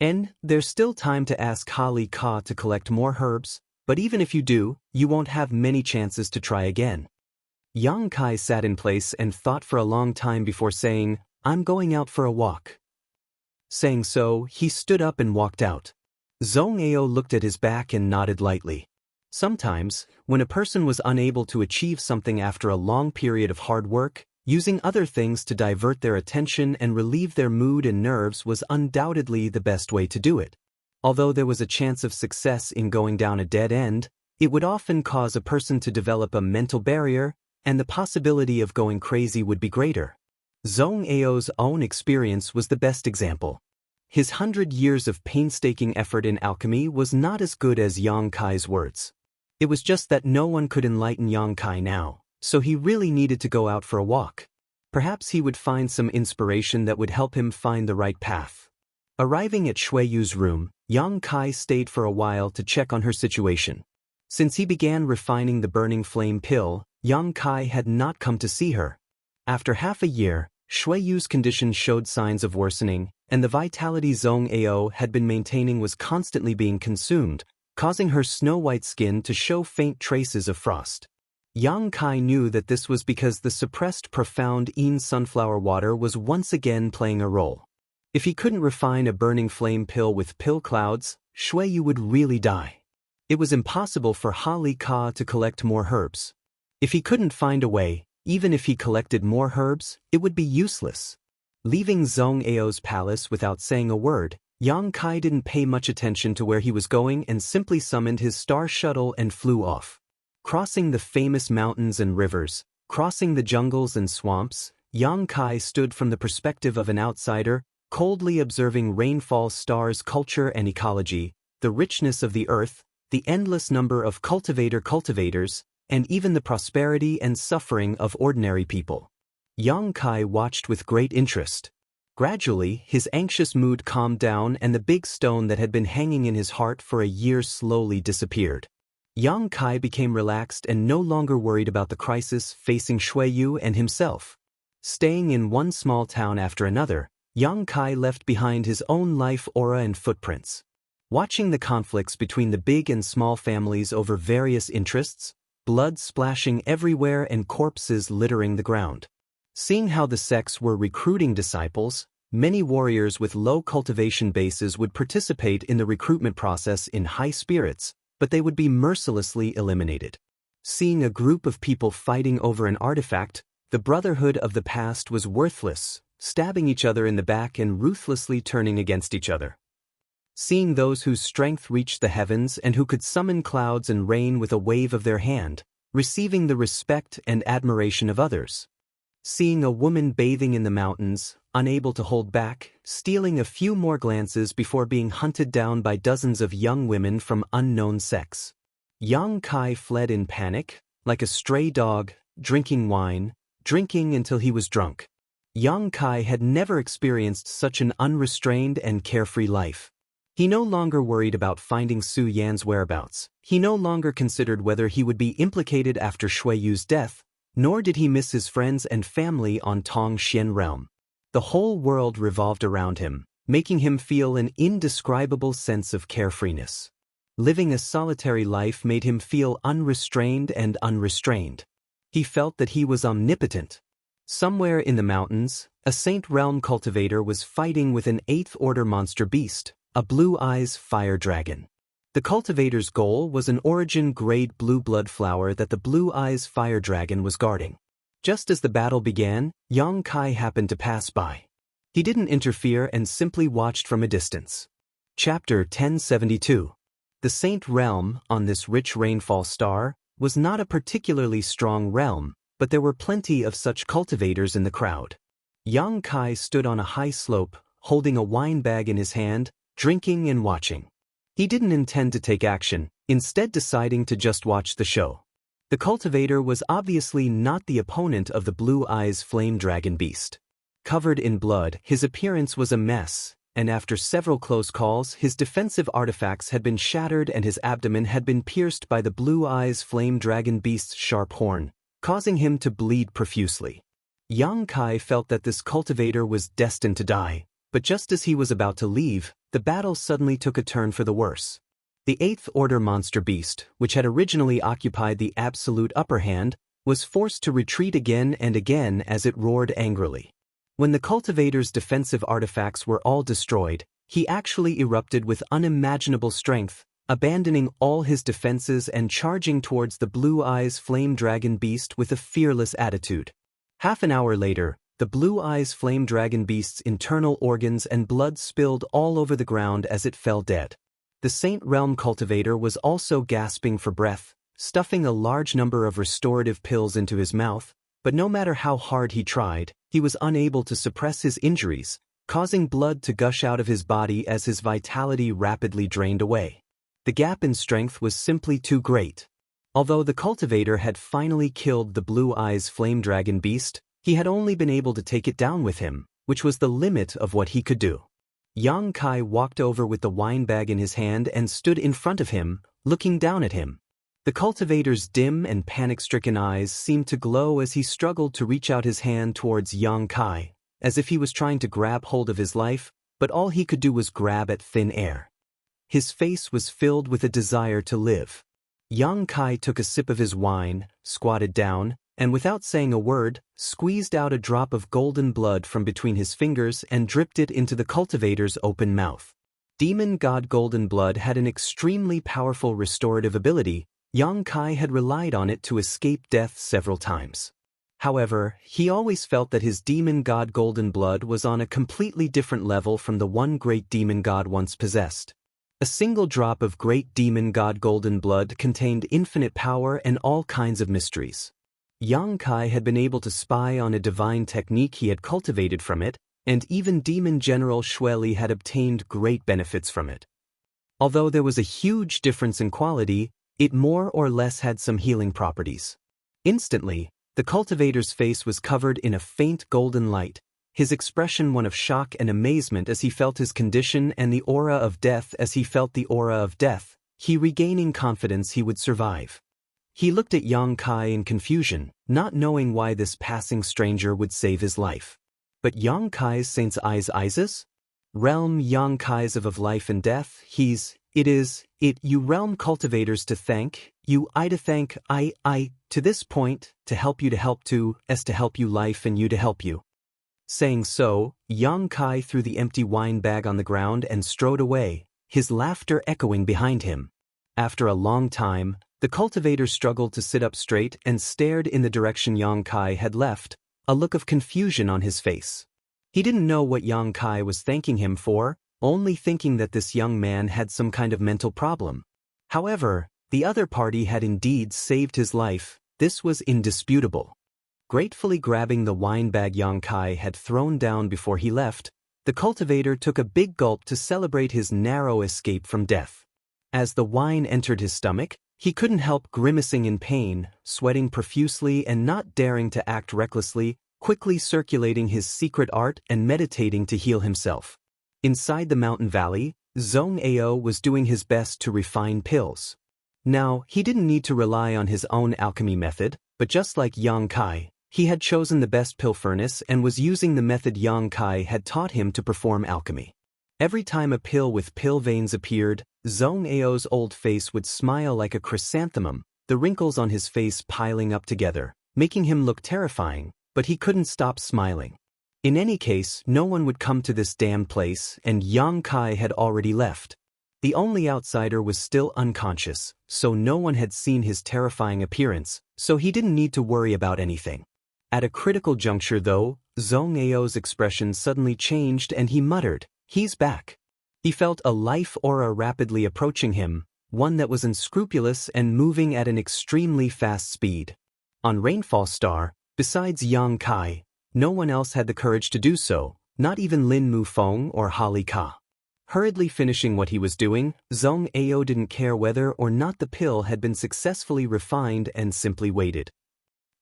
And there's still time to ask Hali Ka to collect more herbs, but even if you do, you won't have many chances to try again. Yang Kai sat in place and thought for a long time before saying, "I'm going out for a walk." Saying so, he stood up and walked out. Zhong Ao looked at his back and nodded lightly. Sometimes, when a person was unable to achieve something after a long period of hard work, using other things to divert their attention and relieve their mood and nerves was undoubtedly the best way to do it. Although there was a chance of success in going down a dead end, it would often cause a person to develop a mental barrier, and the possibility of going crazy would be greater. Zhong Ao's own experience was the best example. His 100 years of painstaking effort in alchemy was not as good as Yang Kai's words. It was just that no one could enlighten Yang Kai now, so he really needed to go out for a walk. Perhaps he would find some inspiration that would help him find the right path. Arriving at Shuiyu's room, Yang Kai stayed for a while to check on her situation. Since he began refining the burning flame pill, Yang Kai had not come to see her. After half a year, Shuiyu's condition showed signs of worsening, and the vitality Zhong Ao had been maintaining was constantly being consumed, causing her snow-white skin to show faint traces of frost. Yang Kai knew that this was because the suppressed profound Yin sunflower water was once again playing a role. If he couldn't refine a burning flame pill with pill clouds, Shuiyu would really die. It was impossible for Hali Ka to collect more herbs. If he couldn't find a way, even if he collected more herbs, it would be useless. Leaving Zhong Ao's palace without saying a word, Yang Kai didn't pay much attention to where he was going and simply summoned his star shuttle and flew off. Crossing the famous mountains and rivers, crossing the jungles and swamps, Yang Kai stood from the perspective of an outsider, coldly observing rainfall stars' culture and ecology, the richness of the earth, the endless number of cultivators, and even the prosperity and suffering of ordinary people. Yang Kai watched with great interest. Gradually, his anxious mood calmed down and the big stone that had been hanging in his heart for a year slowly disappeared. Yang Kai became relaxed and no longer worried about the crisis facing Shuiyu and himself. Staying in one small town after another, Yang Kai left behind his own life aura and footprints. Watching the conflicts between the big and small families over various interests, blood splashing everywhere and corpses littering the ground. Seeing how the sects were recruiting disciples, many warriors with low cultivation bases would participate in the recruitment process in high spirits, but they would be mercilessly eliminated. Seeing a group of people fighting over an artifact, the brotherhood of the past was worthless, stabbing each other in the back and ruthlessly turning against each other. Seeing those whose strength reached the heavens and who could summon clouds and rain with a wave of their hand, receiving the respect and admiration of others. Seeing a woman bathing in the mountains, unable to hold back, stealing a few more glances before being hunted down by dozens of young women from unknown sects. Yang Kai fled in panic, like a stray dog, drinking wine, drinking until he was drunk. Yang Kai had never experienced such an unrestrained and carefree life. He no longer worried about finding Su Yan's whereabouts. He no longer considered whether he would be implicated after Shui Yu's death, nor did he miss his friends and family on Tong Xian realm. The whole world revolved around him, making him feel an indescribable sense of carefreeness. Living a solitary life made him feel unrestrained and unrestrained. He felt that he was omnipotent. Somewhere in the mountains, a Saint Realm cultivator was fighting with an 8th Order monster beast, a Blue Eyes fire dragon. The cultivator's goal was an origin-grade blue blood flower that the Blue Eyes fire dragon was guarding. Just as the battle began, Yang Kai happened to pass by. He didn't interfere and simply watched from a distance. Chapter 1072. The Saint Realm, on this rich rainfall star, was not a particularly strong realm, but there were plenty of such cultivators in the crowd. Yang Kai stood on a high slope, holding a wine bag in his hand, drinking and watching. He didn't intend to take action, instead deciding to just watch the show. The cultivator was obviously not the opponent of the Blue Eyes flame dragon beast. Covered in blood, his appearance was a mess, and after several close calls, his defensive artifacts had been shattered and his abdomen had been pierced by the Blue Eyes flame dragon beast's sharp horn, causing him to bleed profusely. Yang Kai felt that this cultivator was destined to die, but just as he was about to leave, the battle suddenly took a turn for the worse. The 8th Order monster beast, which had originally occupied the absolute upper hand, was forced to retreat again and again as it roared angrily. When the cultivator's defensive artifacts were all destroyed, he actually erupted with unimaginable strength, abandoning all his defenses and charging towards the Blue Eyes flame dragon beast with a fearless attitude. Half an hour later, the Blue Eyes flame dragon beast's internal organs and blood spilled all over the ground as it fell dead. The Saint Realm cultivator was also gasping for breath, stuffing a large number of restorative pills into his mouth, but no matter how hard he tried, he was unable to suppress his injuries, causing blood to gush out of his body as his vitality rapidly drained away. The gap in strength was simply too great. Although the cultivator had finally killed the Blue Eyes flame dragon beast, he had only been able to take it down with him, which was the limit of what he could do. Yang Kai walked over with the wine bag in his hand and stood in front of him, looking down at him. The cultivator's dim and panic-stricken eyes seemed to glow as he struggled to reach out his hand towards Yang Kai, as if he was trying to grab hold of his life, but all he could do was grab at thin air. His face was filled with a desire to live. Yang Kai took a sip of his wine, squatted down, and without saying a word, squeezed out a drop of golden blood from between his fingers and dripped it into the cultivator's open mouth. Demon God Golden Blood had an extremely powerful restorative ability. Yang Kai had relied on it to escape death several times. However, he always felt that his Demon God Golden Blood was on a completely different level from the one great demon god once possessed. A single drop of great demon god Golden Blood contained infinite power and all kinds of mysteries. Yang Kai had been able to spy on a divine technique he had cultivated from it, and even Demon General Shui Li had obtained great benefits from it. Although there was a huge difference in quality, it more or less had some healing properties. Instantly, the cultivator's face was covered in a faint golden light, his expression one of shock and amazement as he felt his condition and the aura of death as he felt the aura of death, he regaining confidence he would survive. He looked at Yang Kai in confusion, not knowing why this passing stranger would save his life. But Yang Kai's saint's eyes? Realm Yang Kai's of life and death, you realm cultivators to thank, you I to thank, I, to this point, to help you to help to, as to help you life and you to help you. Saying so, Yang Kai threw the empty wine bag on the ground and strode away, his laughter echoing behind him. After a long time, the cultivator struggled to sit up straight and stared in the direction Yang Kai had left, a look of confusion on his face. He didn't know what Yang Kai was thanking him for, only thinking that this young man had some kind of mental problem. However, the other party had indeed saved his life, this was indisputable. Gratefully grabbing the wine bag Yang Kai had thrown down before he left, the cultivator took a big gulp to celebrate his narrow escape from death. As the wine entered his stomach, he couldn't help grimacing in pain, sweating profusely and not daring to act recklessly, quickly circulating his secret art and meditating to heal himself. Inside the mountain valley, Zhong Ao was doing his best to refine pills. Now, he didn't need to rely on his own alchemy method, but just like Yang Kai, he had chosen the best pill furnace and was using the method Yang Kai had taught him to perform alchemy. Every time a pill with pill veins appeared, Zhong Ao's old face would smile like a chrysanthemum, the wrinkles on his face piling up together, making him look terrifying, but he couldn't stop smiling. In any case, no one would come to this damned place, and Yang Kai had already left. The only outsider was still unconscious, so no one had seen his terrifying appearance, so he didn't need to worry about anything. At a critical juncture though, Zhong Ao's expression suddenly changed and he muttered, "He's back." He felt a life aura rapidly approaching him, one that was unscrupulous and moving at an extremely fast speed. On Rainfall Star, besides Yang Kai, no one else had the courage to do so, not even Lin Mufeng or Hali Ka. Hurriedly finishing what he was doing, Zhong Ao didn't care whether or not the pill had been successfully refined and simply waited.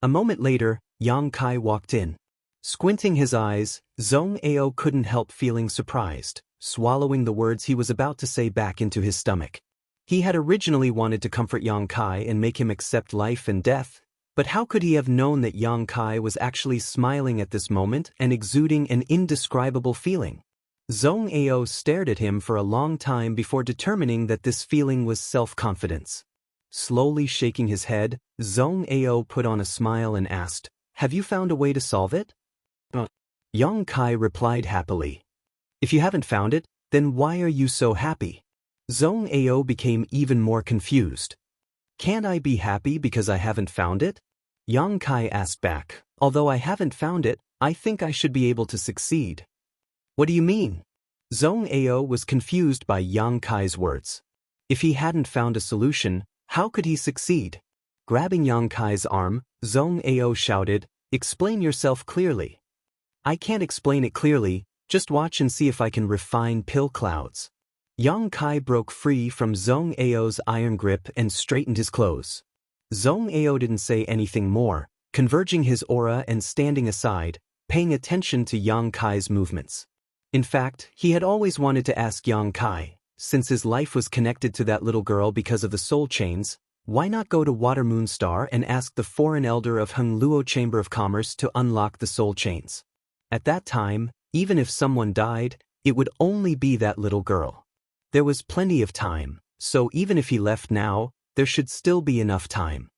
A moment later, Yang Kai walked in. Squinting his eyes, Zhong Ao couldn't help feeling surprised, swallowing the words he was about to say back into his stomach. He had originally wanted to comfort Yang Kai and make him accept life and death, but how could he have known that Yang Kai was actually smiling at this moment and exuding an indescribable feeling? Zhong Ao stared at him for a long time before determining that this feeling was self-confidence. Slowly shaking his head, Zhong Ao put on a smile and asked, "Have you found a way to solve it?" Yang Kai replied happily. "If you haven't found it, then why are you so happy?" Zhong Ao became even more confused. "Can't I be happy because I haven't found it?" Yang Kai asked back, "Although I haven't found it, I think I should be able to succeed." "What do you mean?" Zhong Ao was confused by Yang Kai's words. If he hadn't found a solution, how could he succeed? Grabbing Yang Kai's arm, Zhong Ao shouted, "Explain yourself clearly." "I can't explain it clearly, just watch and see if I can refine pill clouds." Yang Kai broke free from Zhong Ao's iron grip and straightened his clothes. Zhong Ao didn't say anything more, converging his aura and standing aside, paying attention to Yang Kai's movements. In fact, he had always wanted to ask Yang Kai, since his life was connected to that little girl because of the soul chains, why not go to Water Moon Star and ask the foreign elder of Heng Luo Chamber of Commerce to unlock the soul chains? At that time, even if someone died, it would only be that little girl. There was plenty of time, so even if he left now, there should still be enough time.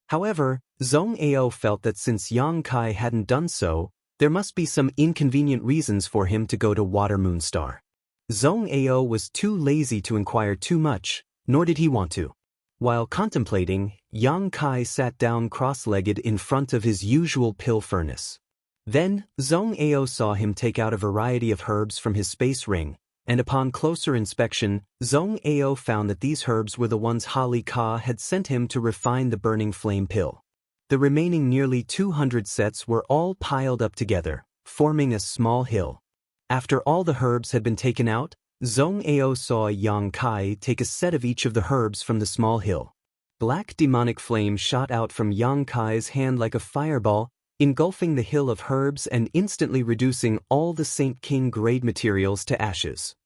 However, Zhong Ao felt that since Yang Kai hadn't done so, there must be some inconvenient reasons for him to go to Water Moon Star. Zhong Ao was too lazy to inquire too much, nor did he want to. While contemplating, Yang Kai sat down cross-legged in front of his usual pill furnace. Then, Zhong Ao saw him take out a variety of herbs from his space ring, and upon closer inspection, Zhong Ao found that these herbs were the ones Hali Ka had sent him to refine the burning flame pill. The remaining nearly 200 sets were all piled up together, forming a small hill. After all the herbs had been taken out, Zhong Ao saw Yang Kai take a set of each of the herbs from the small hill. Black demonic flame shot out from Yang Kai's hand like a fireball, engulfing the hill of herbs and instantly reducing all the Saint King grade materials to ashes.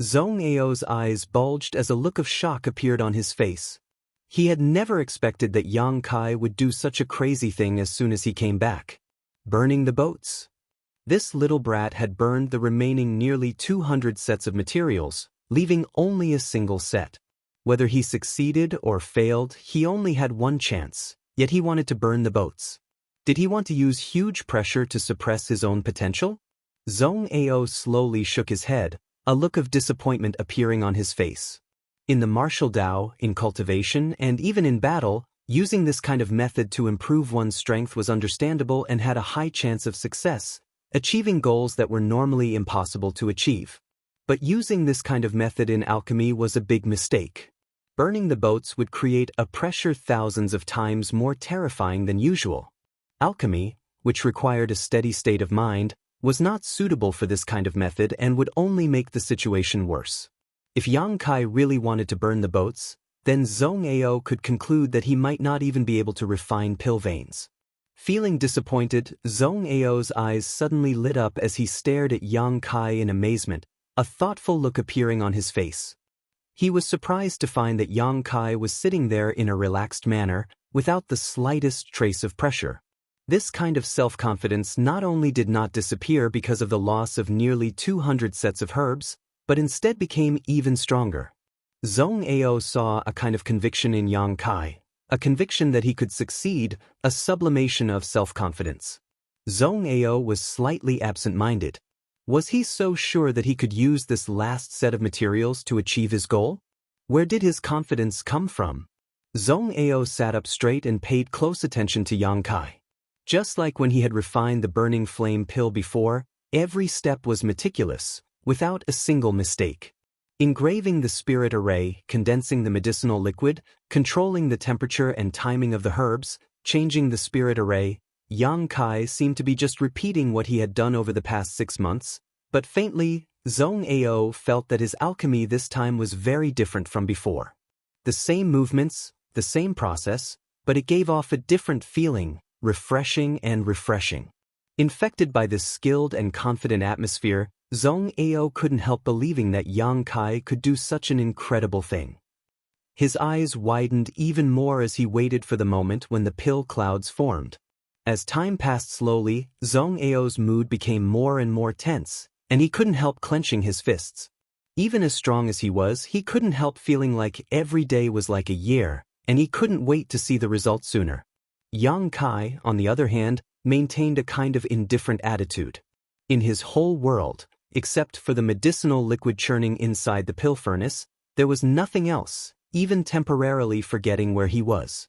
Zhong Ao's eyes bulged as a look of shock appeared on his face. He had never expected that Yang Kai would do such a crazy thing as soon as he came back. Burning the boats? This little brat had burned the remaining nearly 200 sets of materials, leaving only a single set. Whether he succeeded or failed, he only had one chance, yet he wanted to burn the boats. Did he want to use huge pressure to suppress his own potential? Zhong Ao slowly shook his head, a look of disappointment appearing on his face. In the martial Tao, in cultivation, and even in battle, using this kind of method to improve one's strength was understandable and had a high chance of success, achieving goals that were normally impossible to achieve. But using this kind of method in alchemy was a big mistake. Burning the boats would create a pressure thousands of times more terrifying than usual. Alchemy, which required a steady state of mind, was not suitable for this kind of method and would only make the situation worse. If Yang Kai really wanted to burn the boats, then Zhong Ao could conclude that he might not even be able to refine pill veins. Feeling disappointed, Zhong Ao's eyes suddenly lit up as he stared at Yang Kai in amazement, a thoughtful look appearing on his face. He was surprised to find that Yang Kai was sitting there in a relaxed manner, without the slightest trace of pressure. This kind of self-confidence not only did not disappear because of the loss of nearly 200 sets of herbs, but instead became even stronger. Zhong Ao saw a kind of conviction in Yang Kai, a conviction that he could succeed, a sublimation of self-confidence. Zhong Ao was slightly absent-minded. Was he so sure that he could use this last set of materials to achieve his goal? Where did his confidence come from? Zhong Ao sat up straight and paid close attention to Yang Kai. Just like when he had refined the burning flame pill before, every step was meticulous, without a single mistake. Engraving the spirit array, condensing the medicinal liquid, controlling the temperature and timing of the herbs, changing the spirit array, Yang Kai seemed to be just repeating what he had done over the past 6 months, but faintly, Zhong Ao felt that his alchemy this time was very different from before. The same movements, the same process, but it gave off a different feeling, refreshing and refreshing. Infected by this skilled and confident atmosphere, Zhong Ao couldn't help believing that Yang Kai could do such an incredible thing. His eyes widened even more as he waited for the moment when the pill clouds formed. As time passed slowly, Zhong Ao's mood became more and more tense, and he couldn't help clenching his fists. Even as strong as he was, he couldn't help feeling like every day was like a year, and he couldn't wait to see the result sooner. Yang Kai, on the other hand, maintained a kind of indifferent attitude. In his whole world, except for the medicinal liquid churning inside the pill furnace, there was nothing else, even temporarily forgetting where he was.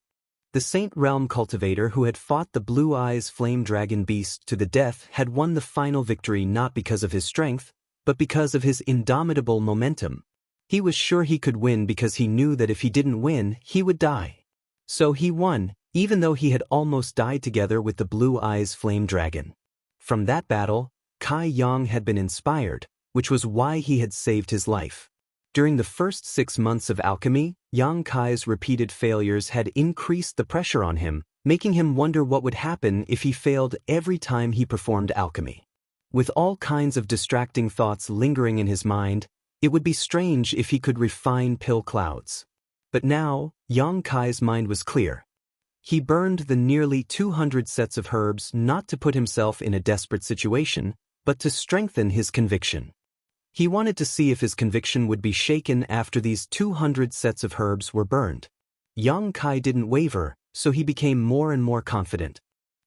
The Saint Realm cultivator who had fought the Blue Eyes Flame Dragon beast to the death had won the final victory not because of his strength, but because of his indomitable momentum. He was sure he could win because he knew that if he didn't win, he would die. So he won, even though he had almost died together with the Blue Eyes Flame Dragon. From that battle, Kai Yang had been inspired, which was why he had saved his life. During the first 6 months of alchemy, Yang Kai's repeated failures had increased the pressure on him, making him wonder what would happen if he failed every time he performed alchemy. With all kinds of distracting thoughts lingering in his mind, it would be strange if he could refine pill clouds. But now, Yang Kai's mind was clear. He burned the nearly 200 sets of herbs not to put himself in a desperate situation, but to strengthen his conviction. He wanted to see if his conviction would be shaken after these 200 sets of herbs were burned. Yang Kai didn't waver, so he became more and more confident.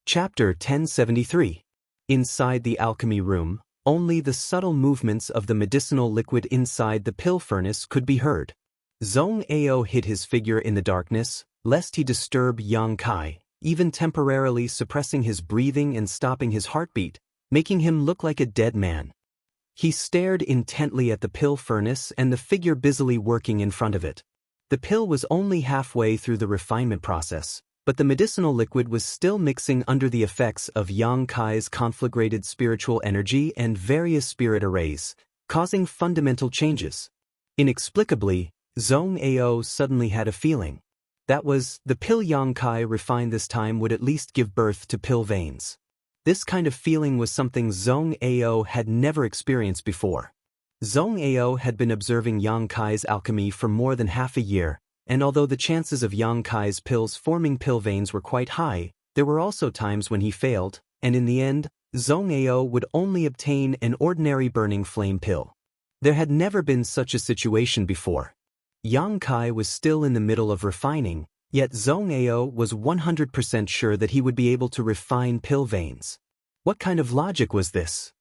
Chapter 1073. Inside the alchemy room, only the subtle movements of the medicinal liquid inside the pill furnace could be heard. Zhong Ao hid his figure in the darkness, lest he disturb Yang Kai, even temporarily suppressing his breathing and stopping his heartbeat, making him look like a dead man. He stared intently at the pill furnace and the figure busily working in front of it. The pill was only halfway through the refinement process, but the medicinal liquid was still mixing under the effects of Yang Kai's conflagrated spiritual energy and various spirit arrays, causing fundamental changes. Inexplicably, Zhong Ao suddenly had a feeling. That was, the pill Yang Kai refined this time would at least give birth to pill veins. This kind of feeling was something Zhong Ao had never experienced before. Zhong Ao had been observing Yang Kai's alchemy for more than half a year, and although the chances of Yang Kai's pills forming pill veins were quite high, there were also times when he failed, and in the end, Zhong Ao would only obtain an ordinary burning flame pill. There had never been such a situation before. Yang Kai was still in the middle of refining, yet Zhong Ao was 100% sure that he would be able to refine pill veins. What kind of logic was this?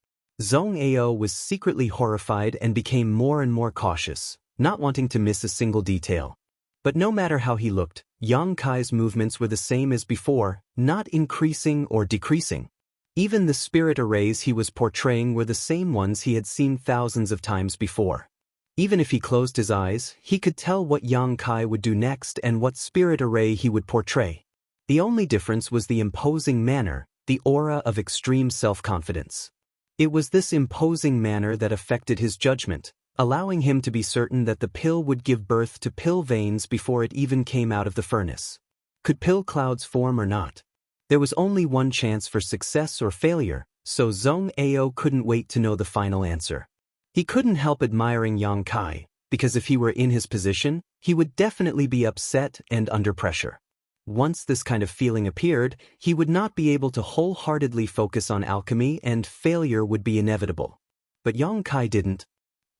Zhong Ao was secretly horrified and became more and more cautious, not wanting to miss a single detail. But no matter how he looked, Yang Kai's movements were the same as before, not increasing or decreasing. Even the spirit arrays he was portraying were the same ones he had seen thousands of times before. Even if he closed his eyes, he could tell what Yang Kai would do next and what spirit array he would portray. The only difference was the imposing manner, the aura of extreme self-confidence. It was this imposing manner that affected his judgment, allowing him to be certain that the pill would give birth to pill veins before it even came out of the furnace. Could pill clouds form or not? There was only one chance for success or failure, so Zhong Ao couldn't wait to know the final answer. He couldn't help admiring Yang Kai, because if he were in his position, he would definitely be upset and under pressure. Once this kind of feeling appeared, he would not be able to wholeheartedly focus on alchemy and failure would be inevitable. But Yang Kai didn't.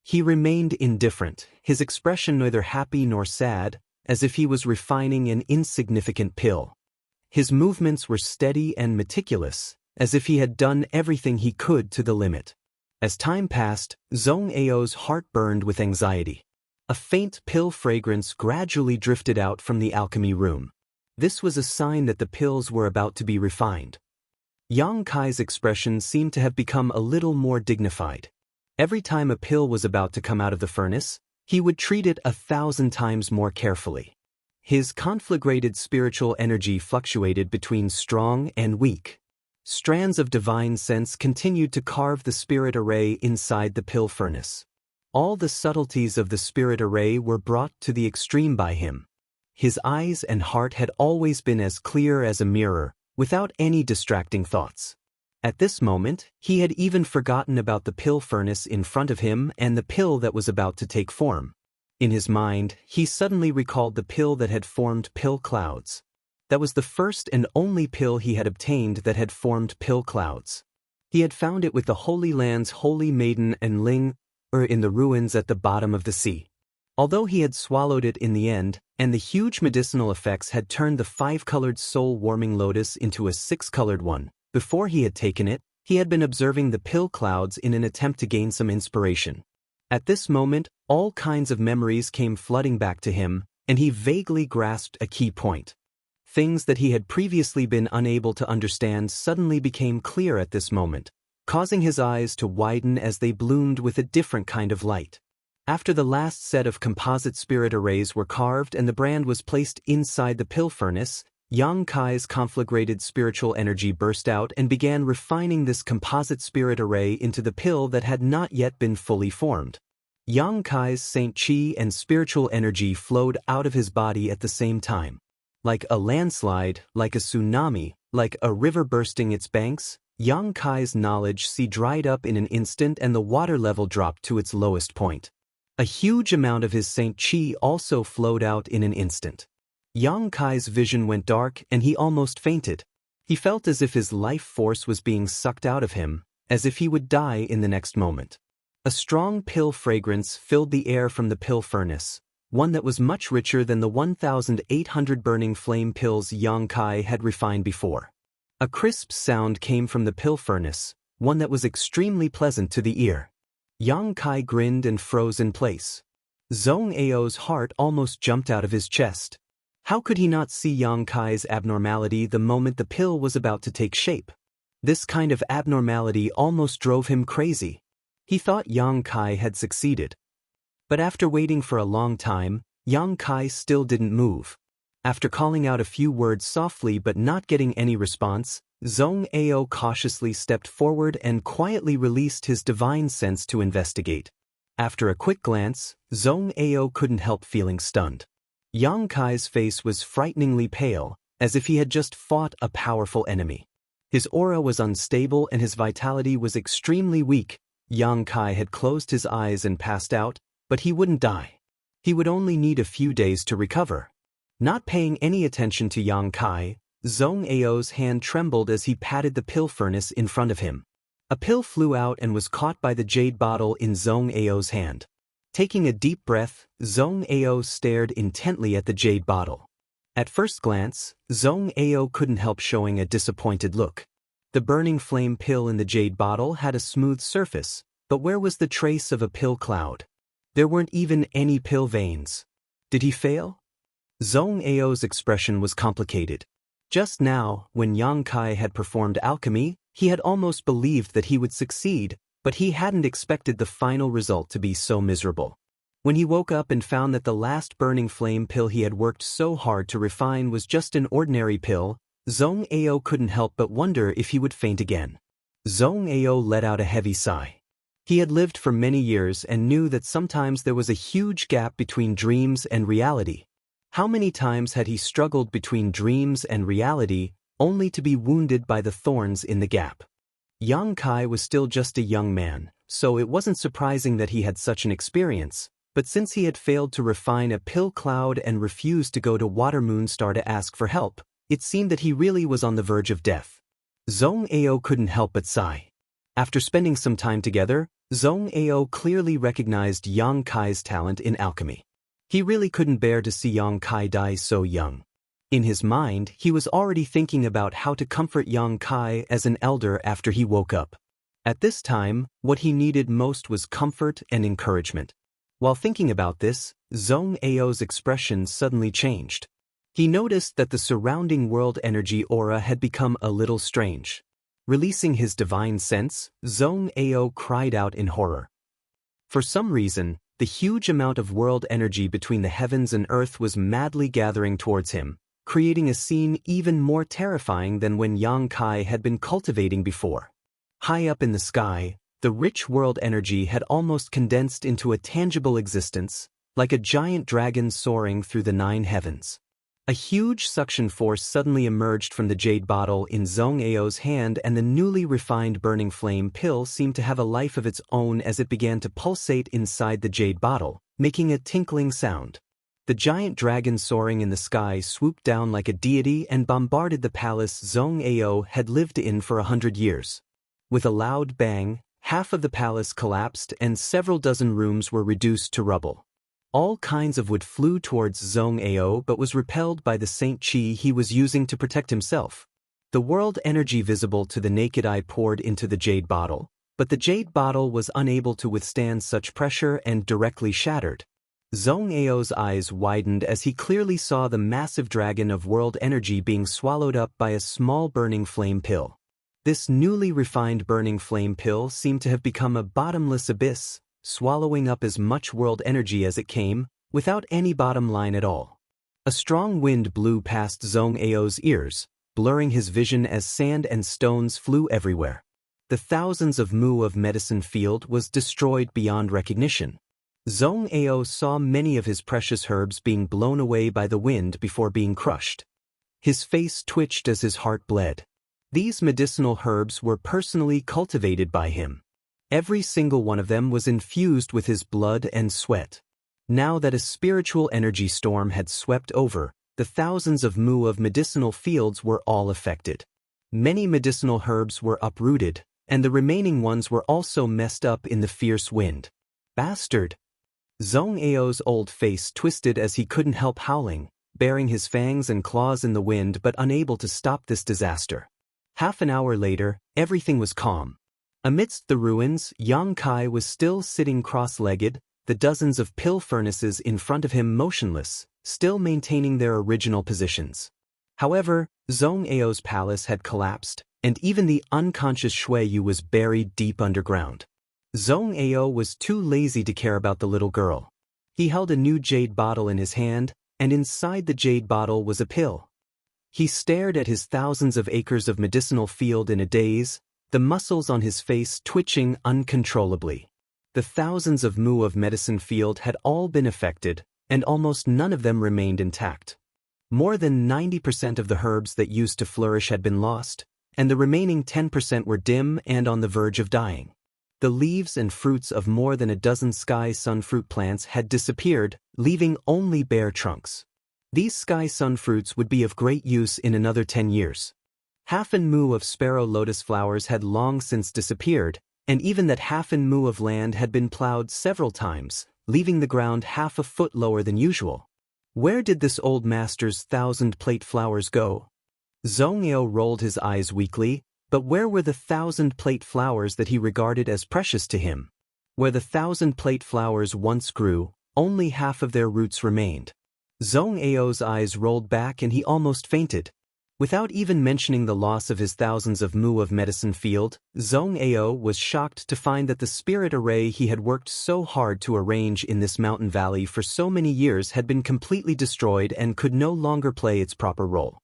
He remained indifferent, his expression neither happy nor sad, as if he was refining an insignificant pill. His movements were steady and meticulous, as if he had done everything he could to the limit. As time passed, Zhong Ao's heart burned with anxiety. A faint pill fragrance gradually drifted out from the alchemy room. This was a sign that the pills were about to be refined. Yang Kai's expression seemed to have become a little more dignified. Every time a pill was about to come out of the furnace, he would treat it 1,000 times more carefully. His conflagrated spiritual energy fluctuated between strong and weak. Strands of divine sense continued to carve the spirit array inside the pill furnace. All the subtleties of the spirit array were brought to the extreme by him. His eyes and heart had always been as clear as a mirror, without any distracting thoughts. At this moment, he had even forgotten about the pill furnace in front of him and the pill that was about to take form. In his mind, he suddenly recalled the pill that had formed pill clouds. That was the first and only pill he had obtained that had formed pill clouds. He had found it with the Holy Land's Holy Maiden and Ling, in the ruins at the bottom of the sea. Although he had swallowed it in the end, and the huge medicinal effects had turned the 5-colored soul-warming lotus into a 6-colored one, before he had taken it, he had been observing the pill clouds in an attempt to gain some inspiration. At this moment, all kinds of memories came flooding back to him, and he vaguely grasped a key point. Things that he had previously been unable to understand suddenly became clear at this moment, causing his eyes to widen as they bloomed with a different kind of light. After the last set of composite spirit arrays were carved and the brand was placed inside the pill furnace, Yang Kai's conflagrated spiritual energy burst out and began refining this composite spirit array into the pill that had not yet been fully formed. Yang Kai's Saint Qi and spiritual energy flowed out of his body at the same time. Like a landslide, like a tsunami, like a river bursting its banks, Yang Kai's knowledge sea dried up in an instant and the water level dropped to its lowest point. A huge amount of his Saint Qi also flowed out in an instant. Yang Kai's vision went dark and he almost fainted. He felt as if his life force was being sucked out of him, as if he would die in the next moment. A strong pill fragrance filled the air from the pill furnace, one that was much richer than the 1,800 burning flame pills Yang Kai had refined before. A crisp sound came from the pill furnace, one that was extremely pleasant to the ear. Yang Kai grinned and froze in place. Zhong Ao's heart almost jumped out of his chest. How could he not see Yang Kai's abnormality the moment the pill was about to take shape? This kind of abnormality almost drove him crazy. He thought Yang Kai had succeeded. But after waiting for a long time, Yang Kai still didn't move. After calling out a few words softly but not getting any response, Zhong Ao cautiously stepped forward and quietly released his divine sense to investigate. After a quick glance, Zhong Ao couldn't help feeling stunned. Yang Kai's face was frighteningly pale, as if he had just fought a powerful enemy. His aura was unstable and his vitality was extremely weak. Yang Kai had closed his eyes and passed out, but he wouldn't die. He would only need a few days to recover. Not paying any attention to Yang Kai, Zhong Ao's hand trembled as he patted the pill furnace in front of him. A pill flew out and was caught by the jade bottle in Zhong Ao's hand. Taking a deep breath, Zhong Ao stared intently at the jade bottle. At first glance, Zhong Ao couldn't help showing a disappointed look. The burning flame pill in the jade bottle had a smooth surface, but where was the trace of a pill cloud? There weren't even any pill veins. Did he fail? Zhong Ao's expression was complicated. Just now, when Yang Kai had performed alchemy, he had almost believed that he would succeed, but he hadn't expected the final result to be so miserable. When he woke up and found that the last burning flame pill he had worked so hard to refine was just an ordinary pill, Zhong Ao couldn't help but wonder if he would faint again. Zhong Ao let out a heavy sigh. He had lived for many years and knew that sometimes there was a huge gap between dreams and reality. How many times had he struggled between dreams and reality, only to be wounded by the thorns in the gap? Yang Kai was still just a young man, so it wasn't surprising that he had such an experience, but since he had failed to refine a pill cloud and refused to go to Water Moonstar to ask for help, it seemed that he really was on the verge of death. Zhong Ao couldn't help but sigh. After spending some time together, Zhong Ao clearly recognized Yang Kai's talent in alchemy. He really couldn't bear to see Yang Kai die so young. In his mind, he was already thinking about how to comfort Yang Kai as an elder after he woke up. At this time, what he needed most was comfort and encouragement. While thinking about this, Zhong Ao's expression suddenly changed. He noticed that the surrounding world energy aura had become a little strange. Releasing his divine sense, Zhong Ao cried out in horror. For some reason, the huge amount of world energy between the heavens and earth was madly gathering towards him, creating a scene even more terrifying than when Yang Kai had been cultivating before. High up in the sky, the rich world energy had almost condensed into a tangible existence, like a giant dragon soaring through the 9 heavens. A huge suction force suddenly emerged from the jade bottle in Zhong Ao's hand, and the newly refined burning flame pill seemed to have a life of its own as it began to pulsate inside the jade bottle, making a tinkling sound. The giant dragon soaring in the sky swooped down like a deity and bombarded the palace Zhong Ao had lived in for 100 years. With a loud bang, half of the palace collapsed and several dozen rooms were reduced to rubble. All kinds of wood flew towards Zhong Ao but was repelled by the Saint Chi he was using to protect himself. The world energy visible to the naked eye poured into the jade bottle, but the jade bottle was unable to withstand such pressure and directly shattered. Zhong Ao's eyes widened as he clearly saw the massive dragon of world energy being swallowed up by a small burning flame pill. This newly refined burning flame pill seemed to have become a bottomless abyss, swallowing up as much world energy as it came, without any bottom line at all. A strong wind blew past Zhong Ao's ears, blurring his vision as sand and stones flew everywhere. The thousands of mu of medicine field was destroyed beyond recognition. Zhong Ao saw many of his precious herbs being blown away by the wind before being crushed. His face twitched as his heart bled. These medicinal herbs were personally cultivated by him. Every single one of them was infused with his blood and sweat. Now that a spiritual energy storm had swept over, the thousands of mu of medicinal fields were all affected. Many medicinal herbs were uprooted, and the remaining ones were also messed up in the fierce wind. Bastard! Zhong Ao's old face twisted as he couldn't help howling, baring his fangs and claws in the wind but unable to stop this disaster. Half an hour later, everything was calm. Amidst the ruins, Yang Kai was still sitting cross-legged, the dozens of pill furnaces in front of him motionless, still maintaining their original positions. However, Zhong Ao's palace had collapsed, and even the unconscious Shui Yu was buried deep underground. Zhong Ao was too lazy to care about the little girl. He held a new jade bottle in his hand, and inside the jade bottle was a pill. He stared at his thousands of acres of medicinal field in a daze, the muscles on his face twitching uncontrollably. The thousands of mu of medicine field had all been affected, and almost none of them remained intact. More than 90% of the herbs that used to flourish had been lost, and the remaining 10% were dim and on the verge of dying. The leaves and fruits of more than a dozen sky sun fruit plants had disappeared, leaving only bare trunks. These sky sun fruits would be of great use in another 10 years. Half an mu of sparrow lotus flowers had long since disappeared, and even that half an mu of land had been plowed several times, leaving the ground half a foot lower than usual. Where did this old master's 1,000-plate flowers go? Zhong Ao rolled his eyes weakly, but where were the 1,000-plate flowers that he regarded as precious to him? Where the 1,000-plate flowers once grew, only half of their roots remained. Zhong Ao's eyes rolled back and he almost fainted. Without even mentioning the loss of his thousands of mu of medicine field, Zhong Ao was shocked to find that the spirit array he had worked so hard to arrange in this mountain valley for so many years had been completely destroyed and could no longer play its proper role.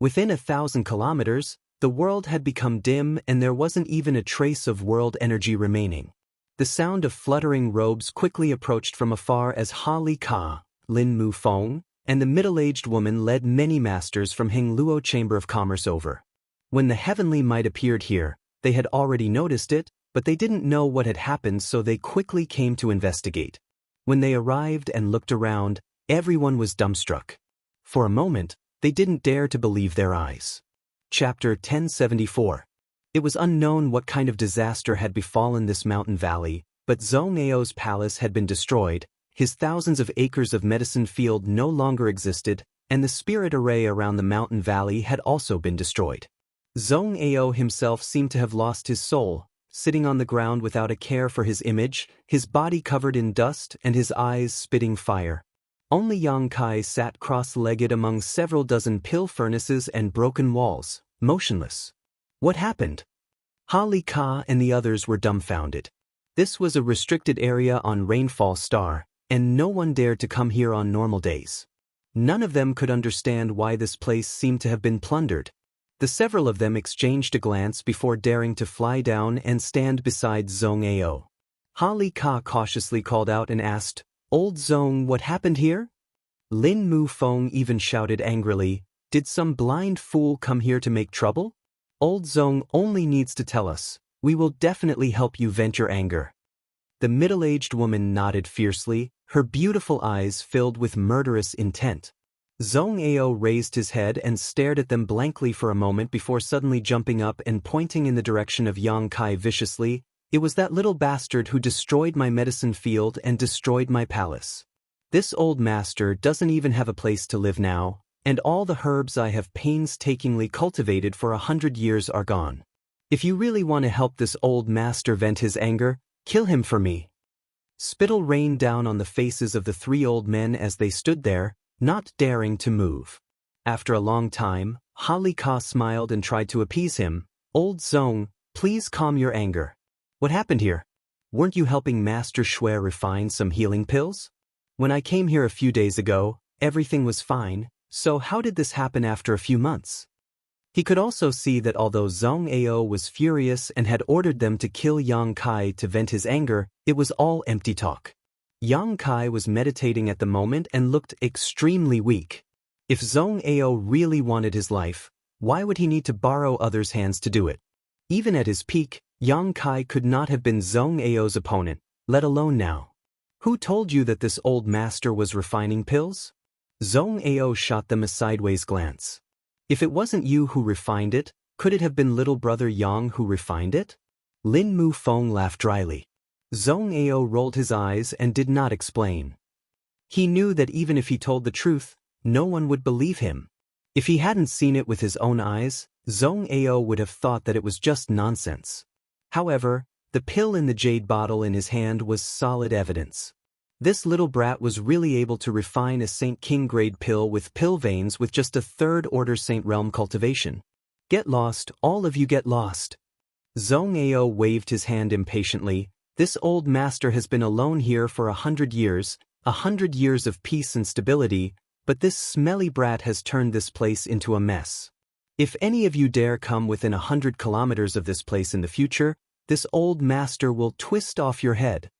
Within 1,000 kilometers, the world had become dim and there wasn't even a trace of world energy remaining. The sound of fluttering robes quickly approached from afar as Ha Li Ka, Lin Mu Feng, and the middle-aged woman led many masters from Heng Luo Chamber of Commerce over. When the heavenly might appeared here, they had already noticed it, but they didn't know what had happened, so they quickly came to investigate. When they arrived and looked around, everyone was dumbstruck. For a moment, they didn't dare to believe their eyes. Chapter 1074. It was unknown what kind of disaster had befallen this mountain valley, but Zhong Ao's palace had been destroyed, his thousands of acres of medicine field no longer existed, and the spirit array around the mountain valley had also been destroyed. Zhong Ao himself seemed to have lost his soul, sitting on the ground without a care for his image, his body covered in dust and his eyes spitting fire. Only Yang Kai sat cross-legged among several dozen pill furnaces and broken walls, motionless. What happened? Ha Li Ka and the others were dumbfounded. This was a restricted area on Rainfall Star, and no one dared to come here on normal days. None of them could understand why this place seemed to have been plundered. The several of them exchanged a glance before daring to fly down and stand beside Zhong Ao. Ha Li Ka cautiously called out and asked, "Old Zhong, what happened here?" Lin Mu Feng even shouted angrily, "Did some blind fool come here to make trouble? Old Zhong only needs to tell us. We will definitely help you vent your anger." The middle-aged woman nodded fiercely, her beautiful eyes filled with murderous intent. Zhong Ao raised his head and stared at them blankly for a moment before suddenly jumping up and pointing in the direction of Yang Kai viciously. "It was that little bastard who destroyed my medicine field and destroyed my palace. This old master doesn't even have a place to live now, and all the herbs I have painstakingly cultivated for 100 years are gone. If you really want to help this old master vent his anger, kill him for me." Spittle rained down on the faces of the three old men as they stood there, not daring to move. After a long time, Ha Li Ka smiled and tried to appease him. "Old Zhong, please calm your anger. What happened here? Weren't you helping Master Shui refine some healing pills? When I came here a few days ago, everything was fine, so how did this happen after a few months?" He could also see that although Zhong Ao was furious and had ordered them to kill Yang Kai to vent his anger, it was all empty talk. Yang Kai was meditating at the moment and looked extremely weak. If Zhong Ao really wanted his life, why would he need to borrow others' hands to do it? Even at his peak, Yang Kai could not have been Zhong Ao's opponent, let alone now. "Who told you that this old master was refining pills?" Zhong Ao shot them a sideways glance. "If it wasn't you who refined it, could it have been little brother Yang who refined it?" Lin Mu Feng laughed dryly. Zhong Ao rolled his eyes and did not explain. He knew that even if he told the truth, no one would believe him. If he hadn't seen it with his own eyes, Zhong Ao would have thought that it was just nonsense. However, the pill in the jade bottle in his hand was solid evidence. This little brat was really able to refine a Saint King grade pill with pill veins with just a third-order Saint Realm cultivation. "Get lost, all of you get lost." Zhong Ao waved his hand impatiently. "This old master has been alone here for 100 years, 100 years of peace and stability, but this smelly brat has turned this place into a mess. If any of you dare come within 100 kilometers of this place in the future, this old master will twist off your head."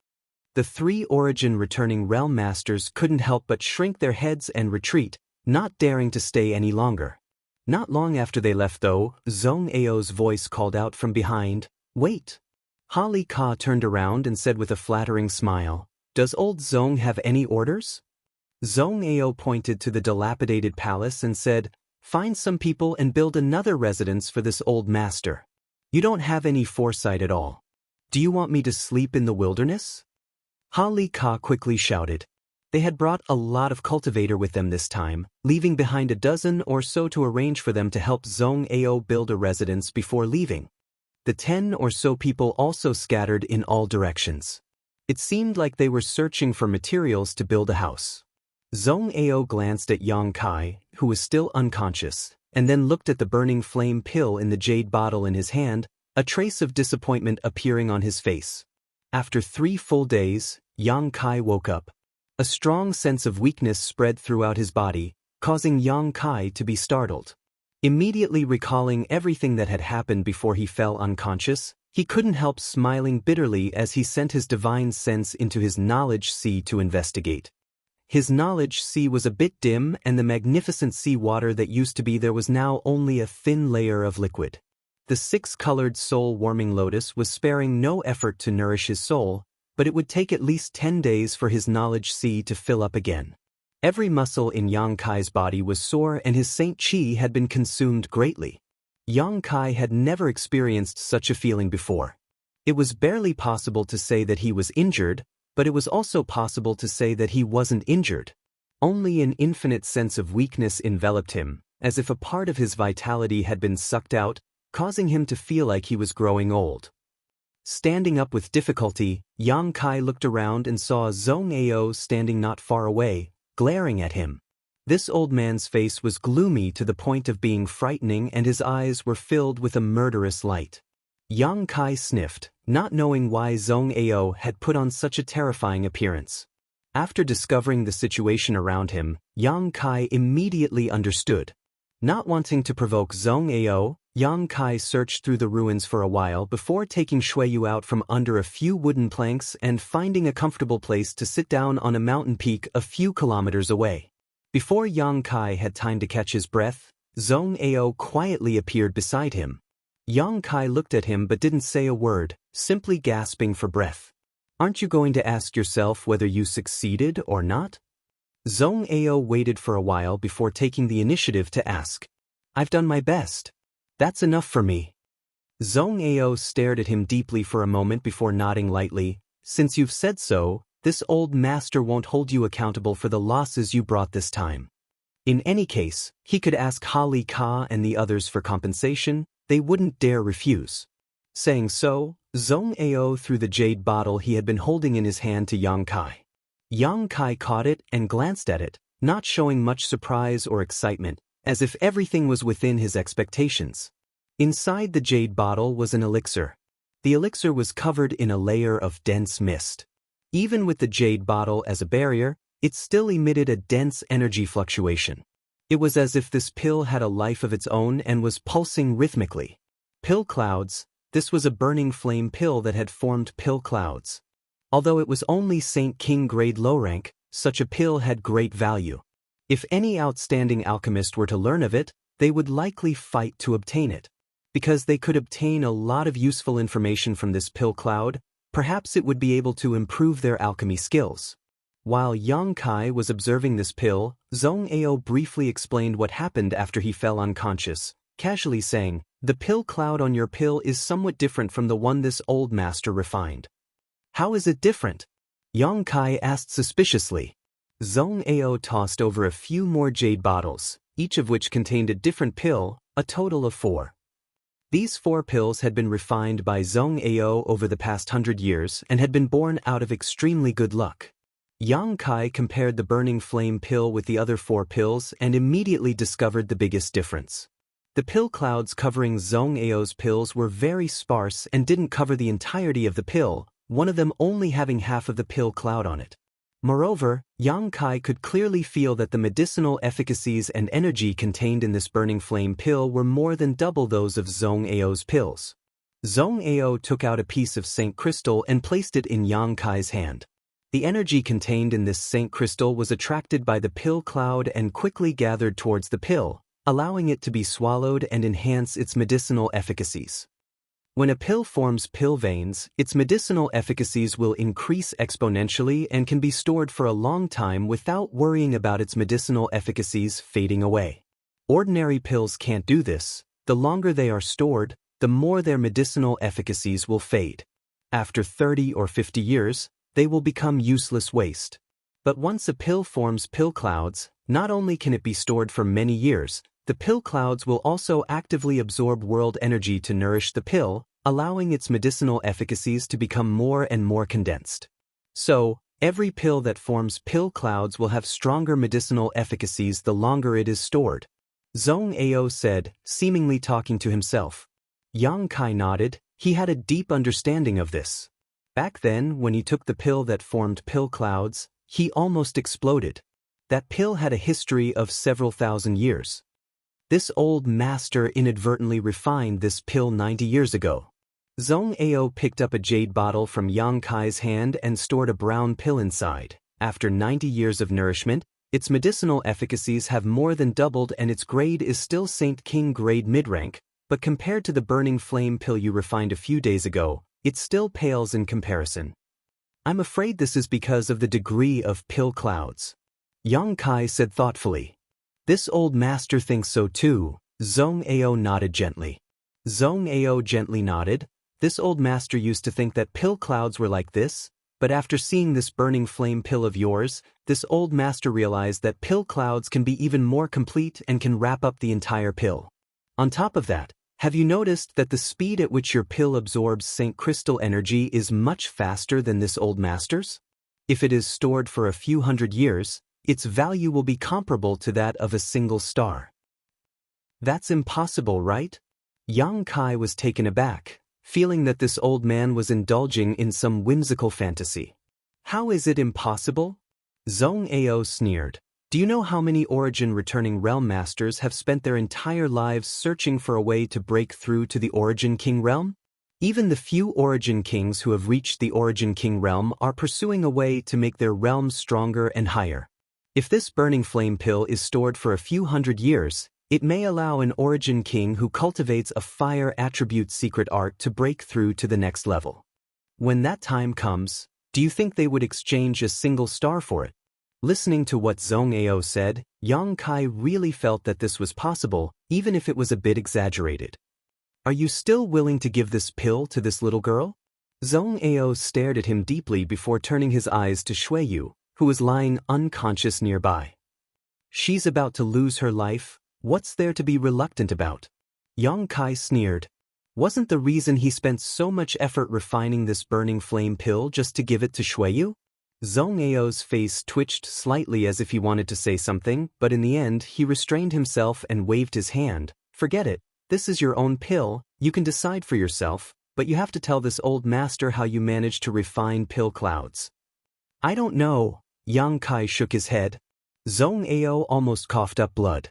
The three origin returning realm masters couldn't help but shrink their heads and retreat, not daring to stay any longer. Not long after they left though, Zhong Ao's voice called out from behind, "Wait." Ha Li Ka turned around and said with a flattering smile, "Does old Zhong have any orders?" Zhong Ao pointed to the dilapidated palace and said, "Find some people and build another residence for this old master. You don't have any foresight at all. Do you want me to sleep in the wilderness?" Ha Li Ka quickly shouted. They had brought a lot of cultivator with them this time, leaving behind a dozen or so to arrange for them to help Zhong Ao build a residence before leaving. The 10 or so people also scattered in all directions. It seemed like they were searching for materials to build a house. Zhong Ao glanced at Yang Kai, who was still unconscious, and then looked at the burning flame pill in the jade bottle in his hand, a trace of disappointment appearing on his face. After 3 full days, Yang Kai woke up. A strong sense of weakness spread throughout his body, causing Yang Kai to be startled. Immediately recalling everything that had happened before he fell unconscious, he couldn't help smiling bitterly as he sent his divine sense into his knowledge sea to investigate. His knowledge sea was a bit dim, and the magnificent sea water that used to be there was now only a thin layer of liquid. The 6-colored soul-warming lotus was sparing no effort to nourish his soul, but it would take at least 10 days for his knowledge sea to fill up again. Every muscle in Yang Kai's body was sore and his Saint Chi had been consumed greatly. Yang Kai had never experienced such a feeling before. It was barely possible to say that he was injured, but it was also possible to say that he wasn't injured. Only an infinite sense of weakness enveloped him, as if a part of his vitality had been sucked out, causing him to feel like he was growing old. Standing up with difficulty, Yang Kai looked around and saw Zhong Ao standing not far away, glaring at him. This old man's face was gloomy to the point of being frightening, and his eyes were filled with a murderous light. Yang Kai sniffed, not knowing why Zhong Ao had put on such a terrifying appearance. After discovering the situation around him, Yang Kai immediately understood. Not wanting to provoke Zhong Ao, Yang Kai searched through the ruins for a while before taking Shuiyu out from under a few wooden planks and finding a comfortable place to sit down on a mountain peak a few kilometers away. Before Yang Kai had time to catch his breath, Zhong Ao quietly appeared beside him. Yang Kai looked at him but didn't say a word, simply gasping for breath. "Aren't you going to ask yourself whether you succeeded or not?" Zhong Ao waited for a while before taking the initiative to ask. "I've done my best. That's enough for me." Zhong Ao stared at him deeply for a moment before nodding lightly. "Since you've said so, this old master won't hold you accountable for the losses you brought this time. In any case, he could ask Ha Li Ka and the others for compensation. They wouldn't dare refuse." Saying so, Zhong Ao threw the jade bottle he had been holding in his hand to Yang Kai. Yang Kai caught it and glanced at it, not showing much surprise or excitement, as if everything was within his expectations. Inside the jade bottle was an elixir. The elixir was covered in a layer of dense mist. Even with the jade bottle as a barrier, it still emitted a dense energy fluctuation. It was as if this pill had a life of its own and was pulsing rhythmically. Pill clouds. This was a burning flame pill that had formed pill clouds. Although it was only Saint King grade low rank, such a pill had great value. If any outstanding alchemist were to learn of it, they would likely fight to obtain it. Because they could obtain a lot of useful information from this pill cloud, perhaps it would be able to improve their alchemy skills. While Yang Kai was observing this pill, Zhong Ao briefly explained what happened after he fell unconscious, casually saying, "The pill cloud on your pill is somewhat different from the one this old master refined." "How is it different?" Yang Kai asked suspiciously. Zhong Ao tossed over a few more jade bottles, each of which contained a different pill, a total of 4. These 4 pills had been refined by Zhong Ao over the past 100 years and had been born out of extremely good luck. Yang Kai compared the burning flame pill with the other 4 pills and immediately discovered the biggest difference. The pill clouds covering Zhong Ao's pills were very sparse and didn't cover the entirety of the pill, one of them only having half of the pill cloud on it. Moreover, Yang Kai could clearly feel that the medicinal efficacies and energy contained in this burning flame pill were more than double those of Zhong Ao's pills. Zhong Ao took out a piece of Saint Crystal and placed it in Yang Kai's hand. The energy contained in this Saint Crystal was attracted by the pill cloud and quickly gathered towards the pill, allowing it to be swallowed and enhance its medicinal efficacies. When a pill forms pill veins, its medicinal efficacies will increase exponentially and can be stored for a long time without worrying about its medicinal efficacies fading away. Ordinary pills can't do this. The longer they are stored, the more their medicinal efficacies will fade. After 30 or 50 years, they will become useless waste. But once a pill forms pill clouds, not only can it be stored for many years, the pill clouds will also actively absorb world energy to nourish the pill, allowing its medicinal efficacies to become more and more condensed. So, every pill that forms pill clouds will have stronger medicinal efficacies the longer it is stored. Zhong Ao said, seemingly talking to himself. Yang Kai nodded. He had a deep understanding of this. Back then, when he took the pill that formed pill clouds, he almost exploded. That pill had a history of several thousand years. This old master inadvertently refined this pill 90 years ago. Zhong Ao picked up a jade bottle from Yang Kai's hand and stored a brown pill inside. After 90 years of nourishment, its medicinal efficacies have more than doubled and its grade is still Saint King grade mid-rank, but compared to the burning flame pill you refined a few days ago, it still pales in comparison. I'm afraid this is because of the degree of pill clouds. Yang Kai said thoughtfully. This old master thinks so too. Zhong Ao nodded gently. Zhong Ao gently nodded. This old master used to think that pill clouds were like this, but after seeing this burning flame pill of yours, this old master realized that pill clouds can be even more complete and can wrap up the entire pill. On top of that, have you noticed that the speed at which your pill absorbs Saint Crystal energy is much faster than this old master's? If it is stored for a few hundred years, its value will be comparable to that of a single star. That's impossible, right? Yang Kai was taken aback, feeling that this old man was indulging in some whimsical fantasy. How is it impossible? Zhong Ao sneered. Do you know how many origin-returning realm masters have spent their entire lives searching for a way to break through to the Origin King realm? Even the few Origin Kings who have reached the Origin King realm are pursuing a way to make their realms stronger and higher. If this burning flame pill is stored for a few hundred years, it may allow an Origin King who cultivates a fire attribute secret art to break through to the next level. When that time comes, do you think they would exchange a single star for it? Listening to what Zhong Ao said, Yang Kai really felt that this was possible, even if it was a bit exaggerated. Are you still willing to give this pill to this little girl? Zhong Ao stared at him deeply before turning his eyes to Xueyu, who was lying unconscious nearby. She's about to lose her life. What's there to be reluctant about? Yang Kai sneered. Wasn't the reason he spent so much effort refining this burning flame pill just to give it to Xueyu? Zhong Ao's face twitched slightly as if he wanted to say something, but in the end he restrained himself and waved his hand. Forget it, this is your own pill, you can decide for yourself, but you have to tell this old master how you managed to refine pill clouds. I don't know. Yang Kai shook his head. Zhong Ao almost coughed up blood.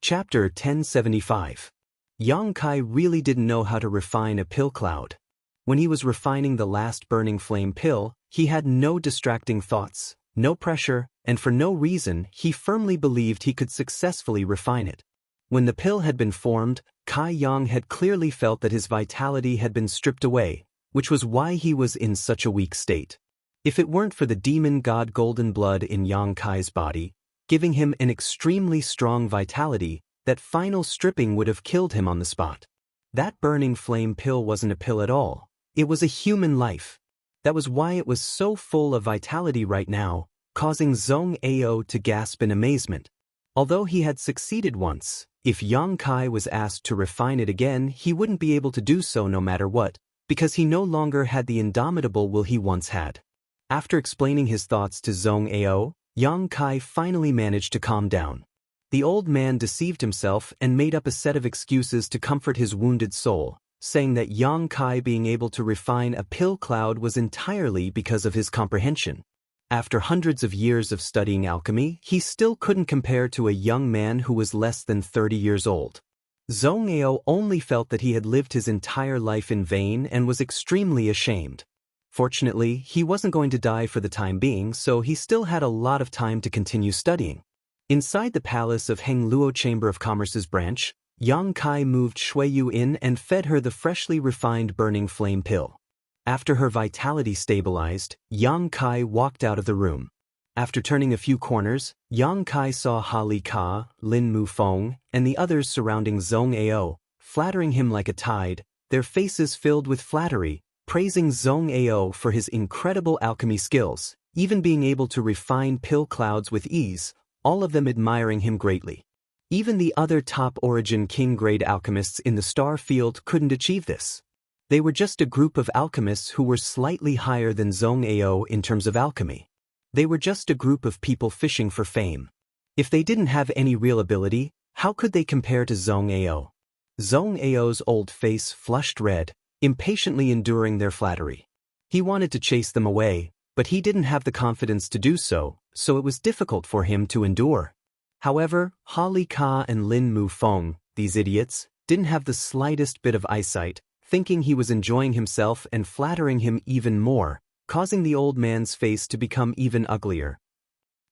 Chapter 1075. Yang Kai really didn't know how to refine a pill cloud. When he was refining the last burning flame pill, he had no distracting thoughts, no pressure, and for no reason he firmly believed he could successfully refine it. When the pill had been formed, Kai Yang had clearly felt that his vitality had been stripped away, which was why he was in such a weak state. If it weren't for the demon god golden blood in Yang Kai's body, giving him an extremely strong vitality, that final stripping would have killed him on the spot. That burning flame pill wasn't a pill at all. It was a human life. That was why it was so full of vitality right now, causing Zhong Ao to gasp in amazement. Although he had succeeded once, if Yang Kai was asked to refine it again, he wouldn't be able to do so no matter what, because he no longer had the indomitable will he once had. After explaining his thoughts to Zhong Ao, Yang Kai finally managed to calm down. The old man deceived himself and made up a set of excuses to comfort his wounded soul, saying that Yang Kai being able to refine a pill cloud was entirely because of his comprehension. After hundreds of years of studying alchemy, he still couldn't compare to a young man who was less than 30 years old. Zhong Ao only felt that he had lived his entire life in vain and was extremely ashamed. Fortunately, he wasn't going to die for the time being, so he still had a lot of time to continue studying. Inside the palace of Heng Luo Chamber of Commerce's branch, Yang Kai moved Shuiyu in and fed her the freshly refined burning flame pill. After her vitality stabilized, Yang Kai walked out of the room. After turning a few corners, Yang Kai saw Ha Li Ka, Lin Mufeng, and the others surrounding Zhong Ao, flattering him like a tide, their faces filled with flattery, praising Zhong Ao for his incredible alchemy skills, even being able to refine pill clouds with ease, all of them admiring him greatly. Even the other top Origin King-grade alchemists in the star field couldn't achieve this. They were just a group of alchemists who were slightly higher than Zhong Ao in terms of alchemy. They were just a group of people fishing for fame. If they didn't have any real ability, how could they compare to Zhong Ao? Zhong Ao's old face flushed red, impatiently enduring their flattery. He wanted to chase them away, but he didn't have the confidence to do so, so it was difficult for him to endure. However, Ha Li Ka and Lin Mufeng, these idiots, didn't have the slightest bit of eyesight, thinking he was enjoying himself and flattering him even more, causing the old man's face to become even uglier.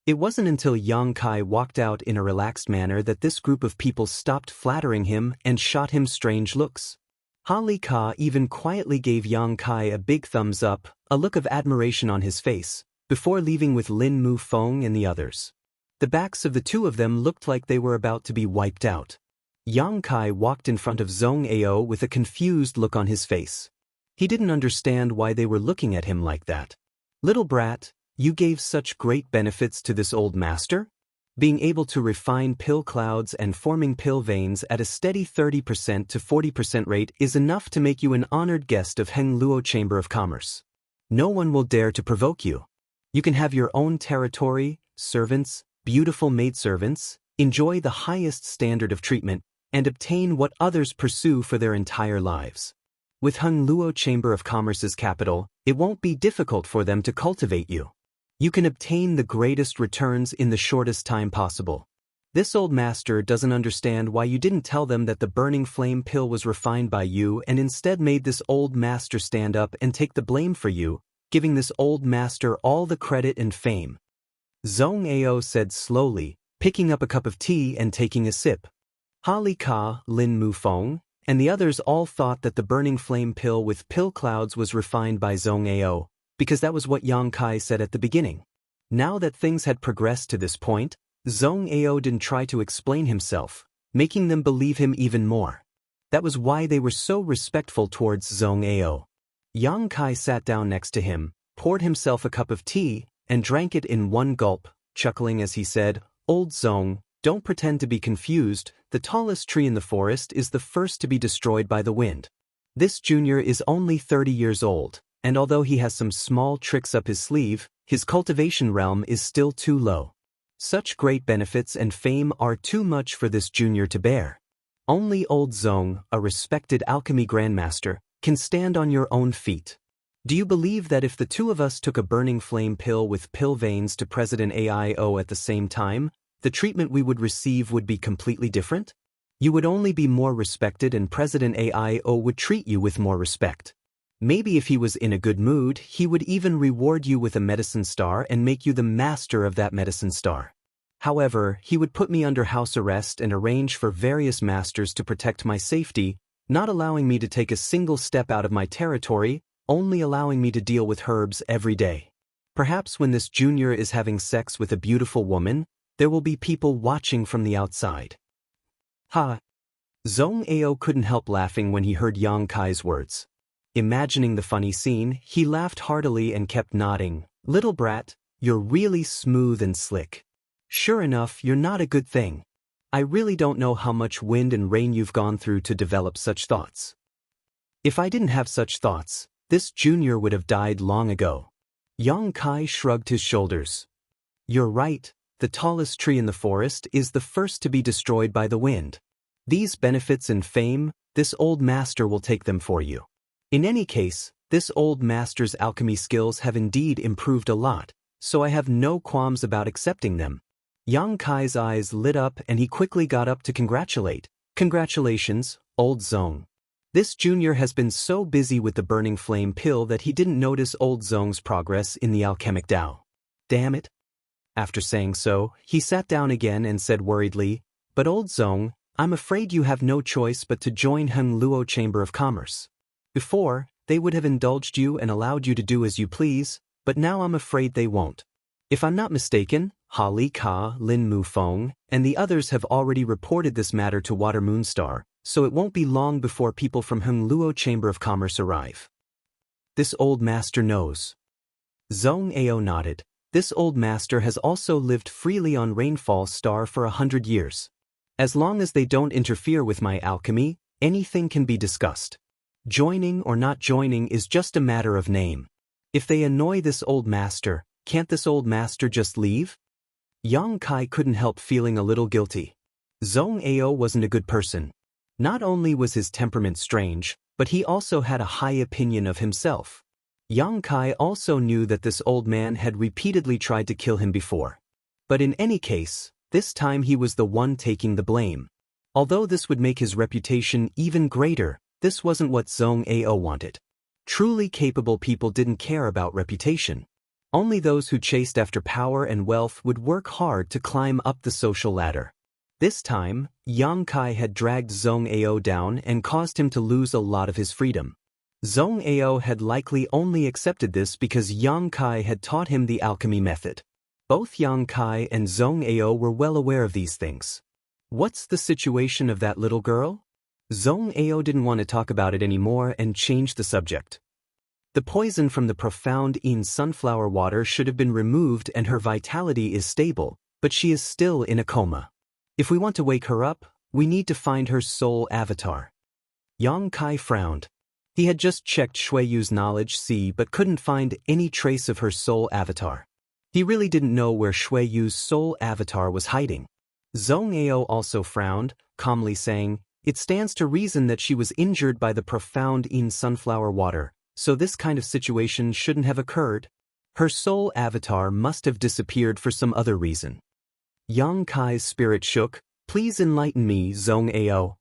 It wasn't until Yang Kai walked out in a relaxed manner that this group of people stopped flattering him and shot him strange looks. Ha Li Ka even quietly gave Yang Kai a big thumbs up, a look of admiration on his face, before leaving with Lin Mufeng and the others. The backs of the two of them looked like they were about to be wiped out. Yang Kai walked in front of Zhong Ao with a confused look on his face. He didn't understand why they were looking at him like that. Little brat, you gave such great benefits to this old master? Being able to refine pill clouds and forming pill veins at a steady 30% to 40% rate is enough to make you an honored guest of Heng Luo Chamber of Commerce. No one will dare to provoke you. You can have your own territory, servants, beautiful maidservants, enjoy the highest standard of treatment, and obtain what others pursue for their entire lives. With Heng Luo Chamber of Commerce's capital, it won't be difficult for them to cultivate you. You can obtain the greatest returns in the shortest time possible. This old master doesn't understand why you didn't tell them that the burning flame pill was refined by you and instead made this old master stand up and take the blame for you, giving this old master all the credit and fame. Zhong Ao said slowly, picking up a cup of tea and taking a sip. Ha Li Ka, Lin Mufeng, and the others all thought that the burning flame pill with pill clouds was refined by Zhong Ao, because that was what Yang Kai said at the beginning. Now that things had progressed to this point, Zhong Ao didn't try to explain himself, making them believe him even more. That was why they were so respectful towards Zhong Ao. Yang Kai sat down next to him, poured himself a cup of tea, and drank it in one gulp, chuckling as he said, "Old Zhong, don't pretend to be confused, the tallest tree in the forest is the first to be destroyed by the wind. This junior is only 30 years old, and although he has some small tricks up his sleeve, his cultivation realm is still too low. Such great benefits and fame are too much for this junior to bear. Only old Zhong, a respected alchemy grandmaster, can stand on your own feet. Do you believe that if the two of us took a burning flame pill with pill veins to President AIO at the same time, the treatment we would receive would be completely different? You would only be more respected and President AIO would treat you with more respect. Maybe if he was in a good mood, he would even reward you with a medicine star and make you the master of that medicine star. However, he would put me under house arrest and arrange for various masters to protect my safety, not allowing me to take a single step out of my territory, only allowing me to deal with herbs every day. Perhaps when this junior is having sex with a beautiful woman, there will be people watching from the outside." Ha! Zhong Ao couldn't help laughing when he heard Yang Kai's words. Imagining the funny scene, he laughed heartily and kept nodding. "Little brat, you're really smooth and slick. Sure enough, you're not a good thing. I really don't know how much wind and rain you've gone through to develop such thoughts. If I didn't have such thoughts, this junior would have died long ago." Yang Kai shrugged his shoulders. "You're right. The tallest tree in the forest is the first to be destroyed by the wind. These benefits and fame, this old master will take them for you. In any case, this old master's alchemy skills have indeed improved a lot, so I have no qualms about accepting them." Yang Kai's eyes lit up and he quickly got up to congratulate. "Congratulations, old Zhong. This junior has been so busy with the burning flame pill that he didn't notice old Zhong's progress in the alchemic Tao. Damn it." After saying so, he sat down again and said worriedly, "But old Zhong, I'm afraid you have no choice but to join Heng Luo Chamber of Commerce. Before, they would have indulged you and allowed you to do as you please, but now I'm afraid they won't. If I'm not mistaken, Ha Li Ka, Lin Mu Feng, and the others have already reported this matter to Water Moonstar, so it won't be long before people from Heng Luo Chamber of Commerce arrive. This old master knows. Zhong Ao nodded. This old master has also lived freely on Rainfall Star for 100 years. As long as they don't interfere with my alchemy, anything can be discussed. Joining or not joining is just a matter of name. If they annoy this old master, can't this old master just leave? Yang Kai couldn't help feeling a little guilty. Zhong Ao wasn't a good person. Not only was his temperament strange, but he also had a high opinion of himself. Yang Kai also knew that this old man had repeatedly tried to kill him before. But in any case, this time he was the one taking the blame. Although this would make his reputation even greater, this wasn't what Zhong Ao wanted. Truly capable people didn't care about reputation. Only those who chased after power and wealth would work hard to climb up the social ladder. This time, Yang Kai had dragged Zhong Ao down and caused him to lose a lot of his freedom. Zhong Ao had likely only accepted this because Yang Kai had taught him the alchemy method. Both Yang Kai and Zhong Ao were well aware of these things. What's the situation of that little girl? Zhong Ao didn't want to talk about it anymore and changed the subject. The poison from the profound in sunflower water should have been removed and her vitality is stable, but she is still in a coma. If we want to wake her up, we need to find her soul avatar. Yang Kai frowned. He had just checked Shui Yu's knowledge see but couldn't find any trace of her soul avatar. He really didn't know where Shui Yu's soul avatar was hiding. Zhong Ao also frowned, calmly saying, "It stands to reason that she was injured by the profound in sunflower water, so this kind of situation shouldn't have occurred. Her soul avatar must have disappeared for some other reason." Yang Kai's spirit shook. "Please enlighten me, Zhong Ao."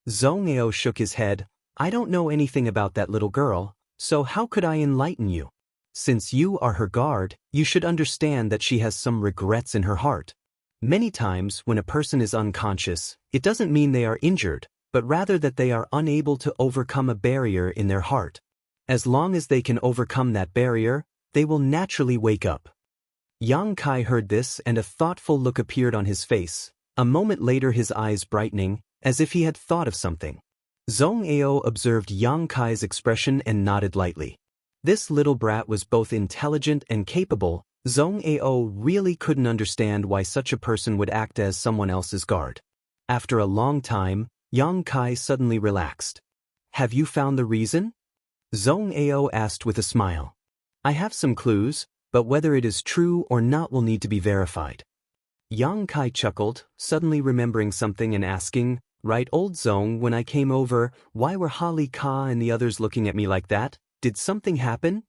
Zhong Ao shook his head. "I don't know anything about that little girl, so how could I enlighten you? Since you are her guard, you should understand that she has some regrets in her heart. Many times when a person is unconscious, it doesn't mean they are injured, but rather that they are unable to overcome a barrier in their heart. As long as they can overcome that barrier, they will naturally wake up." Yang Kai heard this and a thoughtful look appeared on his face, a moment later his eyes brightening, as if he had thought of something. Zhong Ao observed Yang Kai's expression and nodded lightly. This little brat was both intelligent and capable. Zhong Ao really couldn't understand why such a person would act as someone else's guard. After a long time, Yang Kai suddenly relaxed. "Have you found the reason?" Zhong Ao asked with a smile. "I have some clues, but whether it is true or not will need to be verified." Yang Kai chuckled, suddenly remembering something and asking, "Right, old Zhong, when I came over, why were Ha Li Ka and the others looking at me like that? Did something happen?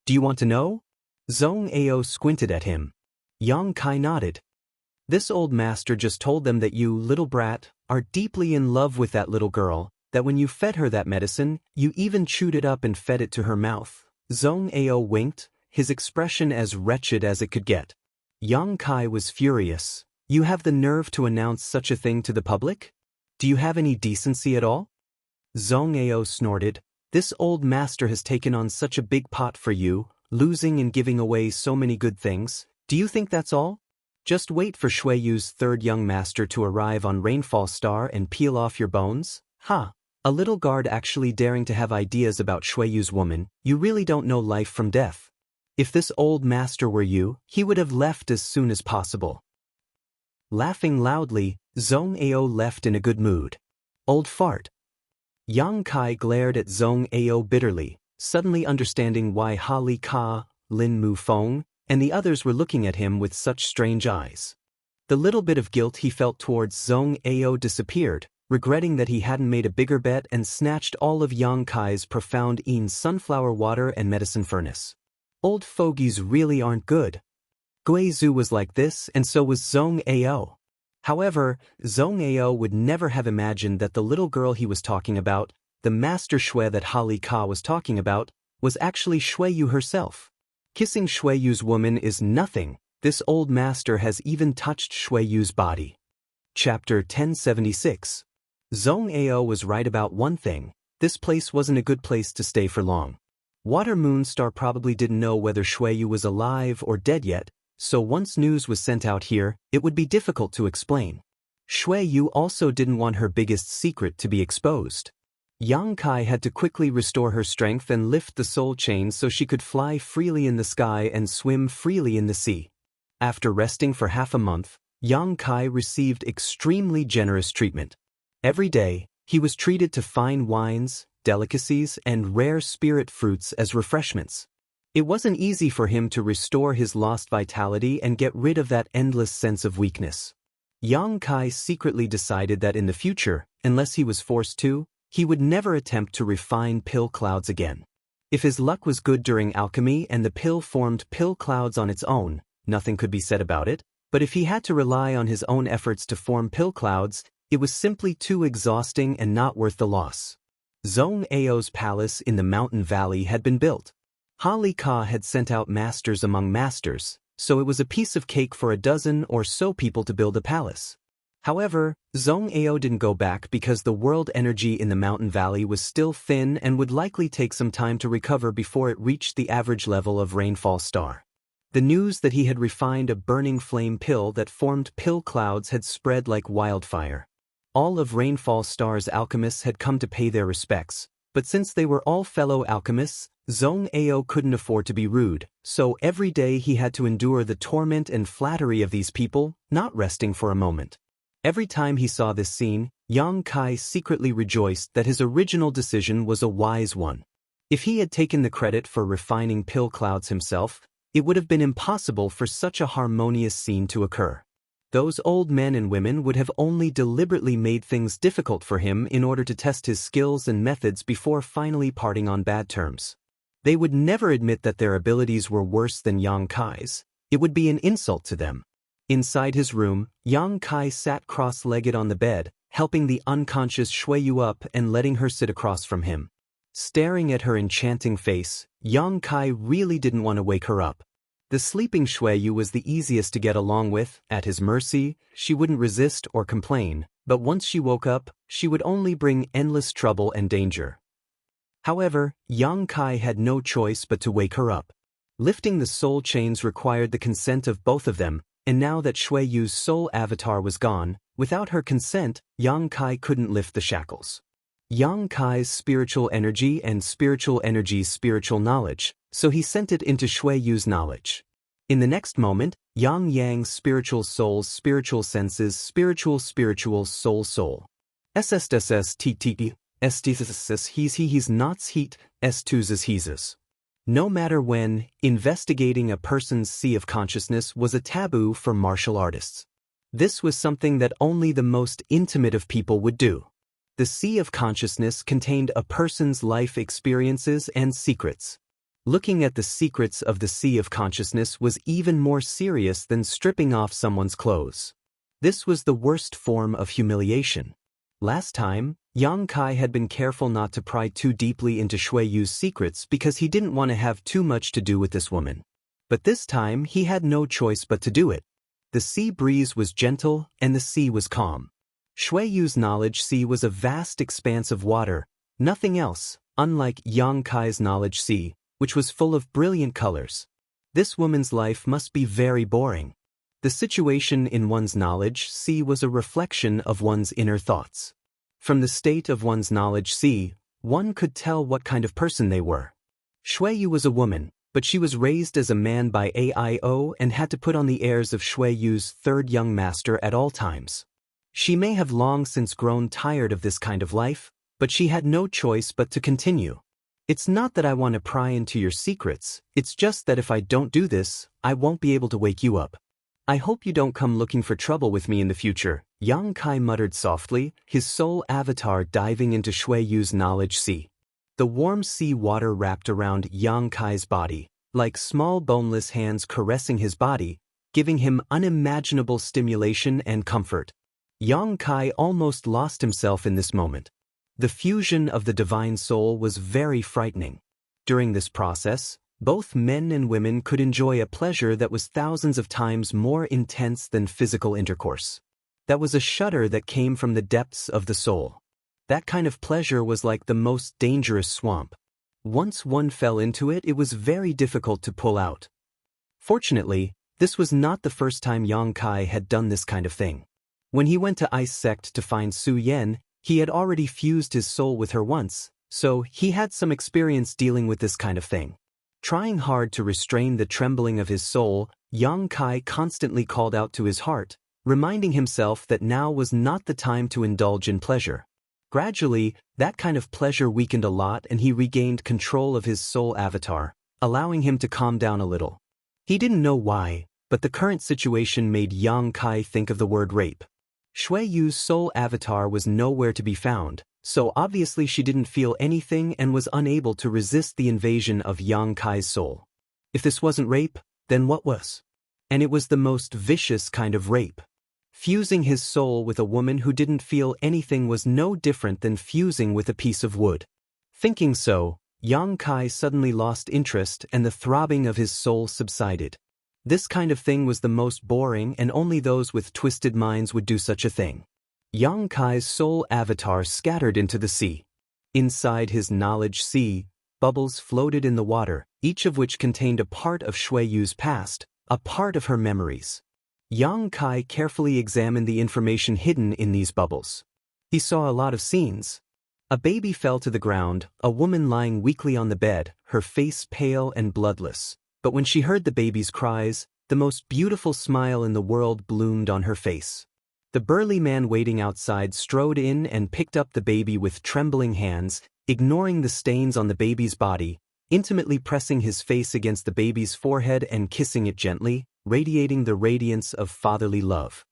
Do you want to know?" Zhong Ao squinted at him. Yang Kai nodded. "This old master just told them that you, little brat, are deeply in love with that little girl, that when you fed her that medicine, you even chewed it up and fed it to her mouth." Zhong Ao winked, his expression as wretched as it could get. Yang Kai was furious. "You have the nerve to announce such a thing to the public? Do you have any decency at all?" Zhong Ao snorted. "This old master has taken on such a big pot for you, losing and giving away so many good things. Do you think that's all? Just wait for Shui Yu's third young master to arrive on Rainfall Star and peel off your bones? Ha! A little guard actually daring to have ideas about Shui Yu's woman. You really don't know life from death. If this old master were you, he would have left as soon as possible." Laughing loudly, Zhong Ao left in a good mood. "Old fart." Yang Kai glared at Zhong Ao bitterly, suddenly understanding why Ha Li Ka, Lin Mu Feng, and the others were looking at him with such strange eyes. The little bit of guilt he felt towards Zhong Ao disappeared, regretting that he hadn't made a bigger bet and snatched all of Yang Kai's profound in sunflower water and medicine furnace. Old fogies really aren't good. Guizhu was like this, and so was Zhong Ao. However, Zhong Ao would never have imagined that the little girl he was talking about, the master Shui that Ha Li Ka was talking about, was actually Shui Yu herself. Kissing Shui Yu's woman is nothing. This old master has even touched Shui Yu's body. Chapter 1076. Zhong Ao was right about one thing: this place wasn't a good place to stay for long. Water Moonstar probably didn't know whether Xueyu was alive or dead yet, so once news was sent out here, it would be difficult to explain. Xueyu also didn't want her biggest secret to be exposed. Yang Kai had to quickly restore her strength and lift the soul chain so she could fly freely in the sky and swim freely in the sea. After resting for half a month, Yang Kai received extremely generous treatment. Every day, he was treated to fine wines, delicacies, and rare spirit fruits as refreshments. It wasn't easy for him to restore his lost vitality and get rid of that endless sense of weakness. Yang Kai secretly decided that in the future, unless he was forced to, he would never attempt to refine pill clouds again. If his luck was good during alchemy and the pill formed pill clouds on its own, nothing could be said about it, but if he had to rely on his own efforts to form pill clouds, it was simply too exhausting and not worth the loss. Zhong Ao's palace in the mountain valley had been built. Ha Li Ka had sent out masters among masters, so it was a piece of cake for a dozen or so people to build a palace. However, Zhong Ao didn't go back because the world energy in the mountain valley was still thin and would likely take some time to recover before it reached the average level of rainfall star. The news that he had refined a burning flame pill that formed pill clouds had spread like wildfire. All of Rainfall Star's alchemists had come to pay their respects, but since they were all fellow alchemists, Zhong Ao couldn't afford to be rude, so every day he had to endure the torment and flattery of these people, not resting for a moment. Every time he saw this scene, Yang Kai secretly rejoiced that his original decision was a wise one. If he had taken the credit for refining pill clouds himself, it would have been impossible for such a harmonious scene to occur. Those old men and women would have only deliberately made things difficult for him in order to test his skills and methods before finally parting on bad terms. They would never admit that their abilities were worse than Yang Kai's. It would be an insult to them. Inside his room, Yang Kai sat cross-legged on the bed, helping the unconscious Xueyu up and letting her sit across from him. Staring at her enchanting face, Yang Kai really didn't want to wake her up. The sleeping Xueyu was the easiest to get along with. At his mercy, she wouldn't resist or complain, but once she woke up, she would only bring endless trouble and danger. However, Yang Kai had no choice but to wake her up. Lifting the soul chains required the consent of both of them, and now that Xueyu's soul avatar was gone, without her consent, Yang Kai couldn't lift the shackles. Yang Kai's spiritual energy and spiritual energy's spiritual knowledge, so he sent it into Xueyu's knowledge. In the next moment, Yang Yang's spiritual soul's spiritual senses spiritual soul. SSSSTT, esthesis he's nots heat, estuzes heeses. No matter when, investigating a person's sea of consciousness was a taboo for martial artists. This was something that only the most intimate of people would do. The sea of consciousness contained a person's life experiences and secrets. Looking at the secrets of the sea of consciousness was even more serious than stripping off someone's clothes. This was the worst form of humiliation. Last time, Yang Kai had been careful not to pry too deeply into Xueyu's secrets because he didn't want to have too much to do with this woman. But this time he had no choice but to do it. The sea breeze was gentle and the sea was calm. Xueyu's knowledge sea was a vast expanse of water, nothing else, unlike Yang Kai's knowledge sea, which was full of brilliant colors. This woman's life must be very boring. The situation in one's knowledge sea was a reflection of one's inner thoughts. From the state of one's knowledge sea, one could tell what kind of person they were. Xueyu was a woman, but she was raised as a man by Ao and had to put on the airs of Xueyu's third young master at all times. She may have long since grown tired of this kind of life, but she had no choice but to continue. It's not that I want to pry into your secrets, it's just that if I don't do this, I won't be able to wake you up. I hope you don't come looking for trouble with me in the future, Yang Kai muttered softly, his soul avatar diving into Xueyu's knowledge sea. The warm sea water wrapped around Yang Kai's body, like small boneless hands caressing his body, giving him unimaginable stimulation and comfort. Yang Kai almost lost himself in this moment. The fusion of the divine soul was very frightening. During this process, both men and women could enjoy a pleasure that was thousands of times more intense than physical intercourse. That was a shudder that came from the depths of the soul. That kind of pleasure was like the most dangerous swamp. Once one fell into it, it was very difficult to pull out. Fortunately, this was not the first time Yang Kai had done this kind of thing. When he went to Ice Sect to find Su Yen, he had already fused his soul with her once, so he had some experience dealing with this kind of thing. Trying hard to restrain the trembling of his soul, Yang Kai constantly called out to his heart, reminding himself that now was not the time to indulge in pleasure. Gradually, that kind of pleasure weakened a lot and he regained control of his soul avatar, allowing him to calm down a little. He didn't know why, but the current situation made Yang Kai think of the word rape. Shui Yu's soul avatar was nowhere to be found, so obviously she didn't feel anything and was unable to resist the invasion of Yang Kai's soul. If this wasn't rape, then what was? And it was the most vicious kind of rape. Fusing his soul with a woman who didn't feel anything was no different than fusing with a piece of wood. Thinking so, Yang Kai suddenly lost interest and the throbbing of his soul subsided. This kind of thing was the most boring and only those with twisted minds would do such a thing. Yang Kai's soul avatar scattered into the sea. Inside his knowledge sea, bubbles floated in the water, each of which contained a part of Shui Yu's past, a part of her memories. Yang Kai carefully examined the information hidden in these bubbles. He saw a lot of scenes. A baby fell to the ground, a woman lying weakly on the bed, her face pale and bloodless. But when she heard the baby's cries, the most beautiful smile in the world bloomed on her face. The burly man waiting outside strode in and picked up the baby with trembling hands, ignoring the stains on the baby's body, intimately pressing his face against the baby's forehead and kissing it gently, radiating the radiance of fatherly love.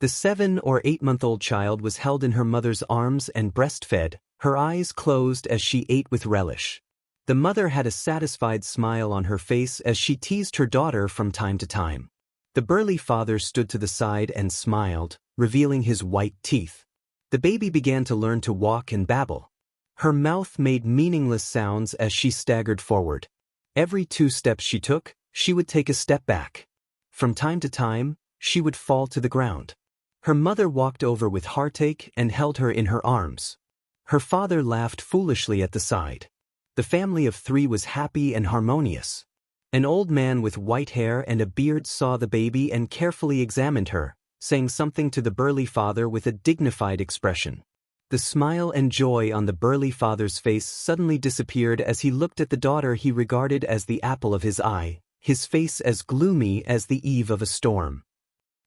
The 7 or 8-month-old child was held in her mother's arms and breastfed, her eyes closed as she ate with relish. The mother had a satisfied smile on her face as she teased her daughter from time to time. The burly father stood to the side and smiled, revealing his white teeth. The baby began to learn to walk and babble. Her mouth made meaningless sounds as she staggered forward. Every 2 steps she took, she would take a step back. From time to time, she would fall to the ground. Her mother walked over with heartache and held her in her arms. Her father laughed foolishly at the side. The family of 3 was happy and harmonious. An old man with white hair and a beard saw the baby and carefully examined her, saying something to the burly father with a dignified expression. The smile and joy on the burly father's face suddenly disappeared as he looked at the daughter he regarded as the apple of his eye, his face as gloomy as the eve of a storm.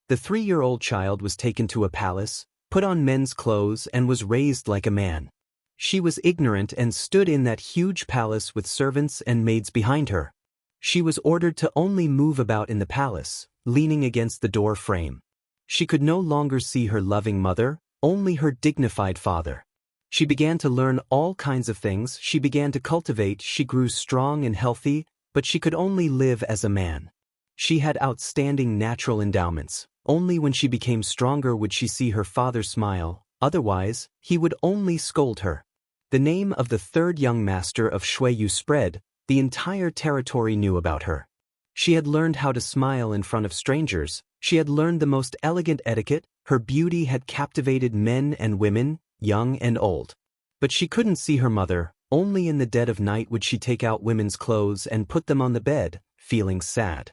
The 3-year-old child was taken to a palace, put on men's clothes and was raised like a man. She was ignorant and stood in that huge palace with servants and maids behind her. She was ordered to only move about in the palace, leaning against the door frame. She could no longer see her loving mother, only her dignified father. She began to learn all kinds of things, she began to cultivate, she grew strong and healthy, but she could only live as a man. She had outstanding natural endowments. Only when she became stronger would she see her father smile, otherwise, he would only scold her. The name of the 3rd young master of Shui Yu spread, the entire territory knew about her. She had learned how to smile in front of strangers, she had learned the most elegant etiquette, her beauty had captivated men and women, young and old. But she couldn't see her mother, only in the dead of night would she take out women's clothes and put them on the bed, feeling sad.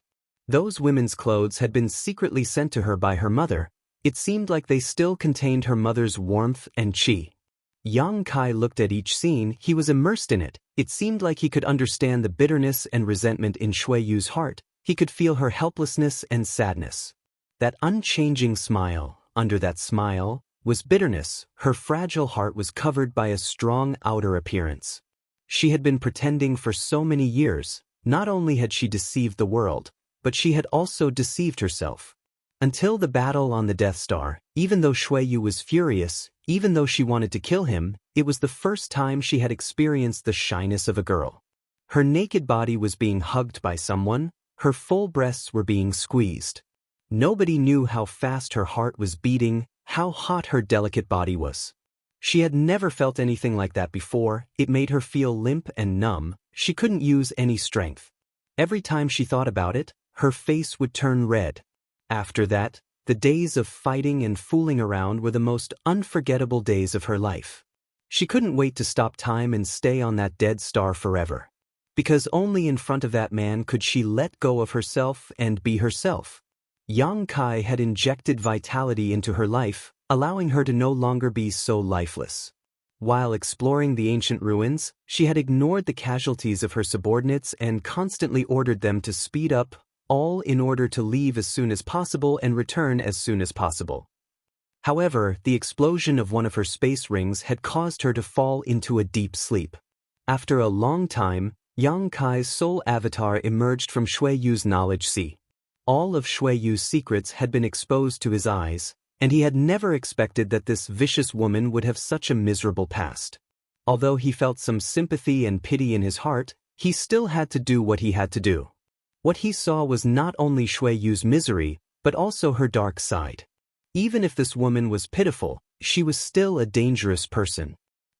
Those women's clothes had been secretly sent to her by her mother. It seemed like they still contained her mother's warmth and chi. Yang Kai looked at each scene, he was immersed in it. It seemed like he could understand the bitterness and resentment in Shui Yu's heart. He could feel her helplessness and sadness. That unchanging smile, under that smile, was bitterness. Her fragile heart was covered by a strong outer appearance. She had been pretending for so many years. Not only had she deceived the world, but she had also deceived herself. Until the battle on the Death Star, even though Shui Yu was furious, even though she wanted to kill him, it was the first time she had experienced the shyness of a girl. Her naked body was being hugged by someone, her full breasts were being squeezed. Nobody knew how fast her heart was beating, how hot her delicate body was. She had never felt anything like that before, it made her feel limp and numb, she couldn't use any strength. Every time she thought about it, her face would turn red. After that, The days of fighting and fooling around were the most unforgettable days of her life. She couldn't wait to stop time and stay on that dead star forever. Because only in front of that man could she let go of herself and be herself. Yang Kai had injected vitality into her life, allowing her to no longer be so lifeless. While exploring the ancient ruins, she had ignored the casualties of her subordinates and constantly ordered them to speed up, all in order to leave as soon as possible and return as soon as possible. However, the explosion of one of her space rings had caused her to fall into a deep sleep. After a long time, Yang Kai's soul avatar emerged from Shui Yu's knowledge sea. All of Shui Yu's secrets had been exposed to his eyes, and he had never expected that this vicious woman would have such a miserable past. Although he felt some sympathy and pity in his heart, he still had to do what he had to do. What he saw was not only Shui Yu's misery, but also her dark side. Even if this woman was pitiful, she was still a dangerous person.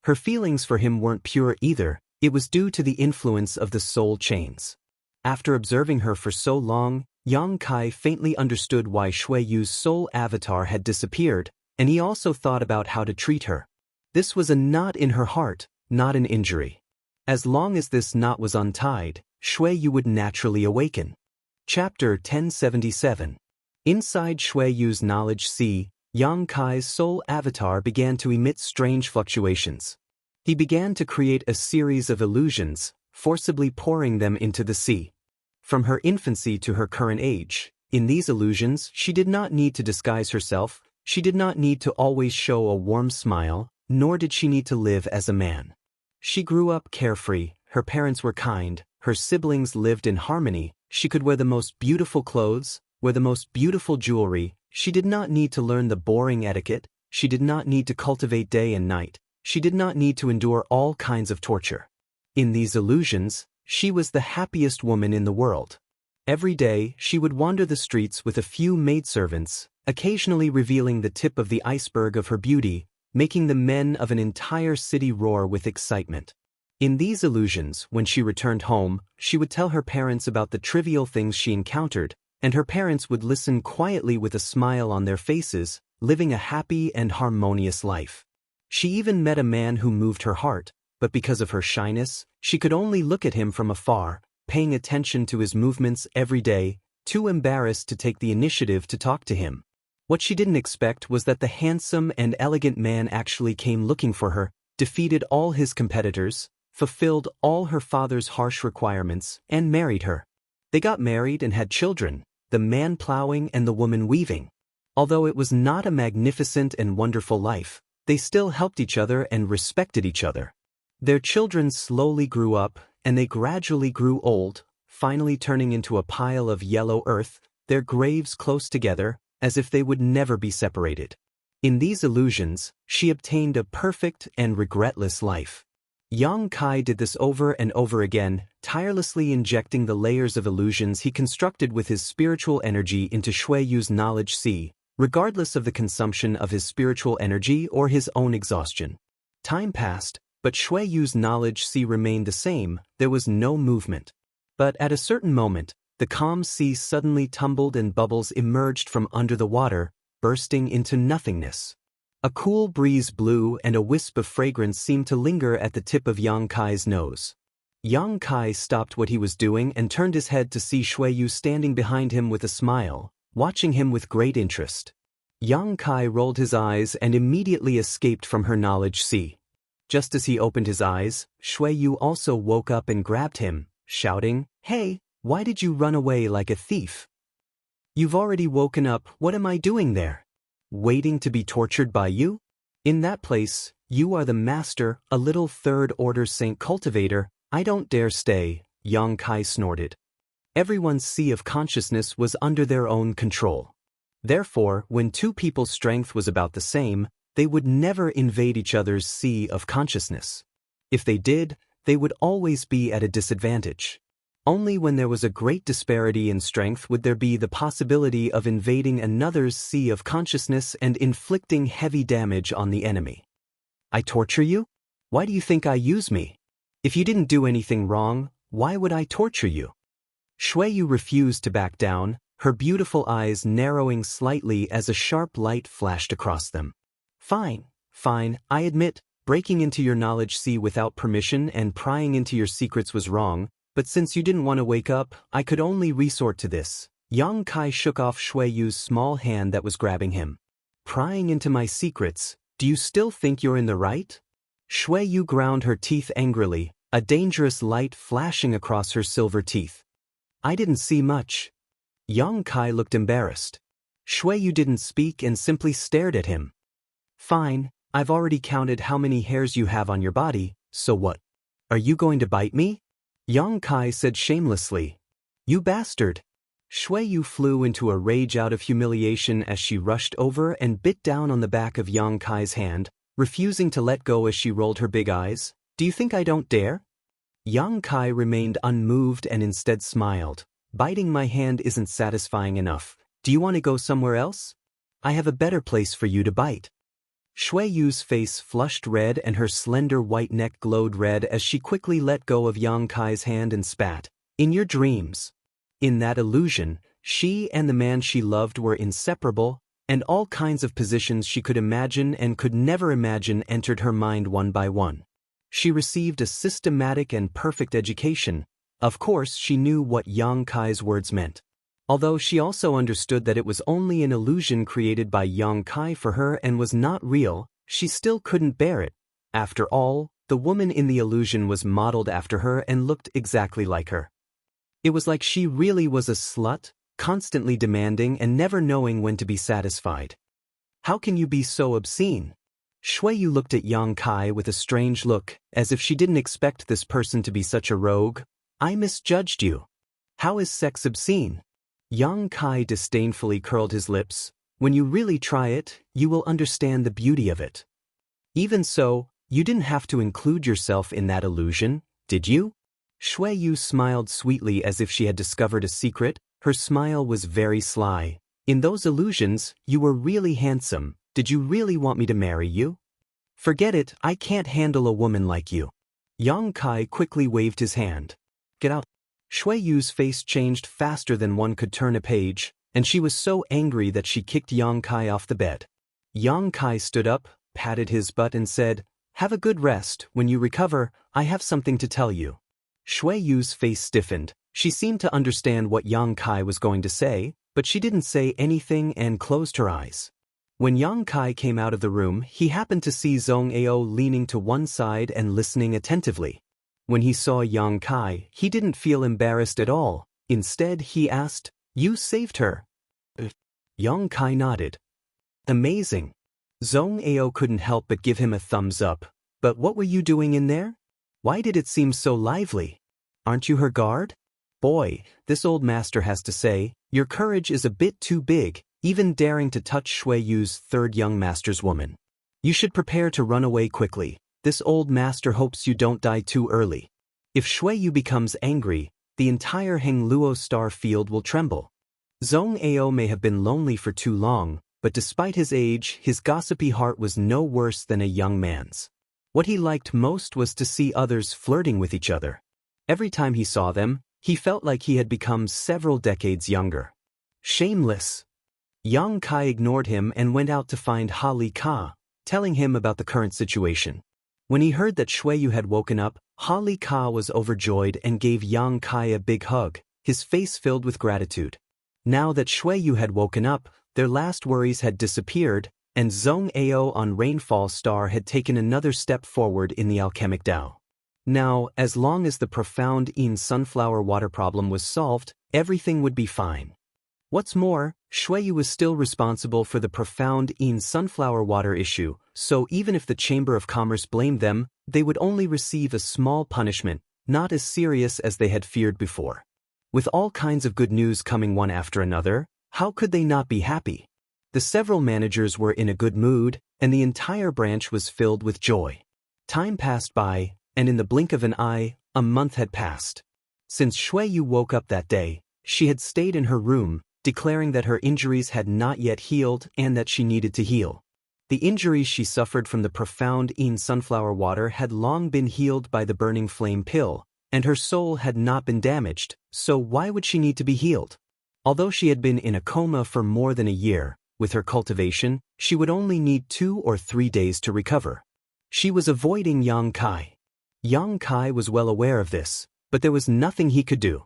Her feelings for him weren't pure either, it was due to the influence of the soul chains. After observing her for so long, Yang Kai faintly understood why Shui Yu's soul avatar had disappeared, and he also thought about how to treat her. This was a knot in her heart, not an injury. As long as this knot was untied, Shui Yu would naturally awaken. Chapter 1077. Inside Shui Yu's knowledge sea, Yang Kai's soul avatar began to emit strange fluctuations. He began to create a series of illusions, forcibly pouring them into the sea. From her infancy to her current age, in these illusions she did not need to disguise herself, she did not need to always show a warm smile, nor did she need to live as a man. She grew up carefree, her parents were kind, her siblings lived in harmony, she could wear the most beautiful clothes, wear the most beautiful jewelry, she did not need to learn the boring etiquette, she did not need to cultivate day and night, she did not need to endure all kinds of torture. In these illusions, she was the happiest woman in the world. Every day, she would wander the streets with a few maidservants, occasionally revealing the tip of the iceberg of her beauty, making the men of an entire city roar with excitement. In these illusions, when she returned home, she would tell her parents about the trivial things she encountered, and her parents would listen quietly with a smile on their faces, living a happy and harmonious life. She even met a man who moved her heart, but because of her shyness, she could only look at him from afar, paying attention to his movements every day, too embarrassed to take the initiative to talk to him. What she didn't expect was that the handsome and elegant man actually came looking for her, defeated all his competitors, fulfilled all her father's harsh requirements, and married her. They got married and had children, the man plowing and the woman weaving. Although it was not a magnificent and wonderful life, they still helped each other and respected each other. Their children slowly grew up, and they gradually grew old, finally turning into a pile of yellow earth, their graves close together, as if they would never be separated. In these illusions, she obtained a perfect and regretless life. Yang Kai did this over and over again, tirelessly injecting the layers of illusions he constructed with his spiritual energy into Shui Yu's knowledge sea, regardless of the consumption of his spiritual energy or his own exhaustion. Time passed, but Shui Yu's knowledge sea remained the same, there was no movement. But at a certain moment, the calm sea suddenly tumbled and bubbles emerged from under the water, bursting into nothingness. A cool breeze blew and a wisp of fragrance seemed to linger at the tip of Yang Kai's nose. Yang Kai stopped what he was doing and turned his head to see Shui Yu standing behind him with a smile, watching him with great interest. Yang Kai rolled his eyes and immediately escaped from her knowledge sea. Just as he opened his eyes, Shui Yu also woke up and grabbed him, shouting, "Hey, why did you run away like a thief? You've already woken up, what am I doing there? Waiting to be tortured by you? In that place, you are the master, a little third-order saint cultivator, I don't dare stay," Yang Kai snorted. Everyone's sea of consciousness was under their own control. Therefore, when two people's strength was about the same, they would never invade each other's sea of consciousness. If they did, they would always be at a disadvantage. Only when there was a great disparity in strength would there be the possibility of invading another's sea of consciousness and inflicting heavy damage on the enemy. I torture you? Why do you think I use me? If you didn't do anything wrong, why would I torture you? Shui Yu refused to back down, her beautiful eyes narrowing slightly as a sharp light flashed across them. Fine, I admit, breaking into your knowledge sea without permission and prying into your secrets was wrong, but since you didn't want to wake up, I could only resort to this. Yang Kai shook off Shui Yu's small hand that was grabbing him. Prying into my secrets, do you still think you're in the right? Shui Yu ground her teeth angrily, a dangerous light flashing across her silver teeth. I didn't see much. Yang Kai looked embarrassed. Shui Yu didn't speak and simply stared at him. Fine, I've already counted how many hairs you have on your body, so what? Are you going to bite me? Yang Kai said shamelessly. You bastard! Shui Yu flew into a rage out of humiliation as she rushed over and bit down on the back of Yang Kai's hand, refusing to let go as she rolled her big eyes. Do you think I don't dare? Yang Kai remained unmoved and instead smiled. Biting my hand isn't satisfying enough. Do you want to go somewhere else? I have a better place for you to bite. Shui Yu's face flushed red and her slender white neck glowed red as she quickly let go of Yang Kai's hand and spat. In your dreams. In that illusion, she and the man she loved were inseparable, and all kinds of positions she could imagine and could never imagine entered her mind one by one. She received a systematic and perfect education. Of course, she knew what Yang Kai's words meant. Although she also understood that it was only an illusion created by Yang Kai for her and was not real, she still couldn't bear it. After all, the woman in the illusion was modeled after her and looked exactly like her. It was like she really was a slut, constantly demanding and never knowing when to be satisfied. How can you be so obscene? Shui Yu looked at Yang Kai with a strange look, as if she didn't expect this person to be such a rogue. I misjudged you. How is sex obscene? Yang Kai disdainfully curled his lips. When you really try it, you will understand the beauty of it. Even so, you didn't have to include yourself in that illusion, did you? Shui Yu smiled sweetly as if she had discovered a secret. Her smile was very sly. In those illusions, you were really handsome. Did you really want me to marry you? Forget it, I can't handle a woman like you. Yang Kai quickly waved his hand. Get out. Shui Yu's face changed faster than one could turn a page, and she was so angry that she kicked Yang Kai off the bed. Yang Kai stood up, patted his butt and said, Have a good rest. When you recover, I have something to tell you. Shui Yu's face stiffened. She seemed to understand what Yang Kai was going to say, but she didn't say anything and closed her eyes. When Yang Kai came out of the room, he happened to see Zhong Ao leaning to one side and listening attentively. When he saw Yang Kai, he didn't feel embarrassed at all. Instead, he asked, You saved her. Yang Kai nodded. Amazing. Zhong Ao couldn't help but give him a thumbs up. But what were you doing in there? Why did it seem so lively? Aren't you her guard? Boy, this old master has to say, your courage is a bit too big, even daring to touch Shui Yu's third young master's woman. You should prepare to run away quickly. This old master hopes you don't die too early. If Shui Yu becomes angry, the entire Hengluo star field will tremble. Zhong Ao may have been lonely for too long, but despite his age, his gossipy heart was no worse than a young man's. What he liked most was to see others flirting with each other. Every time he saw them, he felt like he had become several decades younger. Shameless. Yang Kai ignored him and went out to find Ha Li Ka, telling him about the current situation. When he heard that Shui Yu had woken up, Ha Li Ka was overjoyed and gave Yang Kai a big hug, his face filled with gratitude. Now that Shui Yu had woken up, their last worries had disappeared, and Zhong Ao on Rainfall Star had taken another step forward in the alchemic Tao. Now, as long as the profound Yin sunflower water problem was solved, everything would be fine. What's more, Shui Yu was still responsible for the profound Yin sunflower water issue, so even if the Chamber of Commerce blamed them, they would only receive a small punishment, not as serious as they had feared before. With all kinds of good news coming one after another, how could they not be happy? The several managers were in a good mood, and the entire branch was filled with joy. Time passed by, and in the blink of an eye, a month had passed. Since Shui Yu woke up that day, she had stayed in her room, declaring that her injuries had not yet healed and that she needed to heal. The injuries she suffered from the profound Yin sunflower water had long been healed by the burning flame pill, and her soul had not been damaged, so why would she need to be healed? Although she had been in a coma for more than a year, with her cultivation, she would only need 2 or 3 days to recover. She was avoiding Yang Kai. Yang Kai was well aware of this, but there was nothing he could do.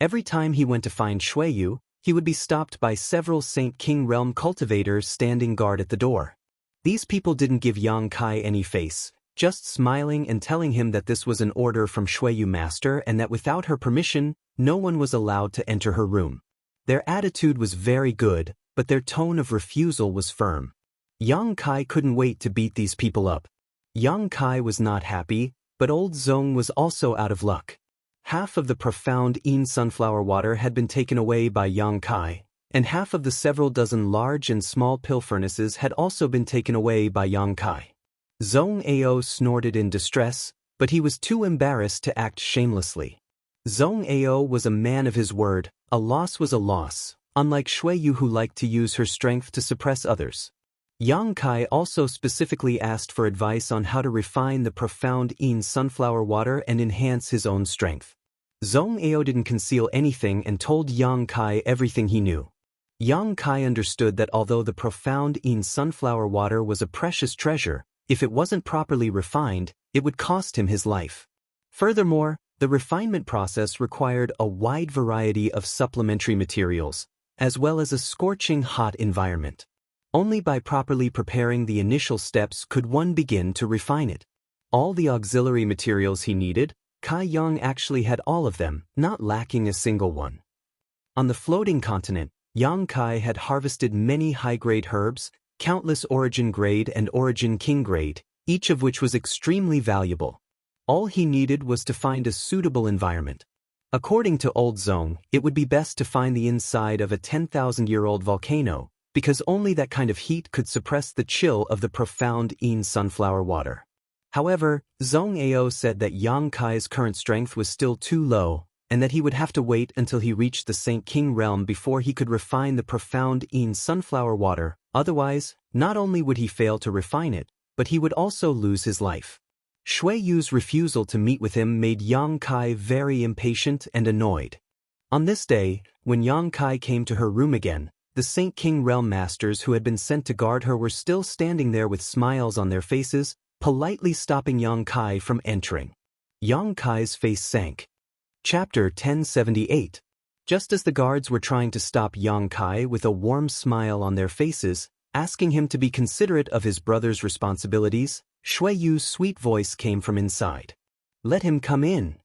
Every time he went to find Shuiyu, he would be stopped by several Saint King Realm cultivators standing guard at the door. These people didn't give Yang Kai any face, just smiling and telling him that this was an order from Shuiyu Master and that without her permission, no one was allowed to enter her room. Their attitude was very good, but their tone of refusal was firm. Yang Kai couldn't wait to beat these people up. Yang Kai was not happy, but old Zong was also out of luck. Half of the profound Yin sunflower water had been taken away by Yang Kai, and half of the several dozen large and small pill furnaces had also been taken away by Yang Kai. Zong Ao snorted in distress, but he was too embarrassed to act shamelessly. Zong Ao was a man of his word. A loss was a loss, unlike Shuiyu who liked to use her strength to suppress others. Yang Kai also specifically asked for advice on how to refine the profound Yin sunflower water and enhance his own strength. Zong Ao didn't conceal anything and told Yang Kai everything he knew. Yang Kai understood that although the profound Yin sunflower water was a precious treasure, if it wasn't properly refined, it would cost him his life. Furthermore, the refinement process required a wide variety of supplementary materials, as well as a scorching hot environment. Only by properly preparing the initial steps could one begin to refine it. All the auxiliary materials he needed, Kai Yang actually had all of them, not lacking a single one. On the floating continent, Yang Kai had harvested many high-grade herbs, countless origin grade and origin king grade, each of which was extremely valuable. All he needed was to find a suitable environment. According to Old Zong, it would be best to find the inside of a 10,000-year-old volcano, because only that kind of heat could suppress the chill of the profound Yin sunflower water. However, Zong Ao said that Yang Kai's current strength was still too low, and that he would have to wait until he reached the Saint King realm before he could refine the profound Yin sunflower water. Otherwise, not only would he fail to refine it, but he would also lose his life. Shuiyu's refusal to meet with him made Yang Kai very impatient and annoyed. On this day, when Yang Kai came to her room again, the Saint King Realm Masters who had been sent to guard her were still standing there with smiles on their faces, politely stopping Yang Kai from entering. Yang Kai's face sank. Chapter 1078. Just as the guards were trying to stop Yang Kai with a warm smile on their faces, asking him to be considerate of his brother's responsibilities, Shuiyu's sweet voice came from inside. "Let him come in."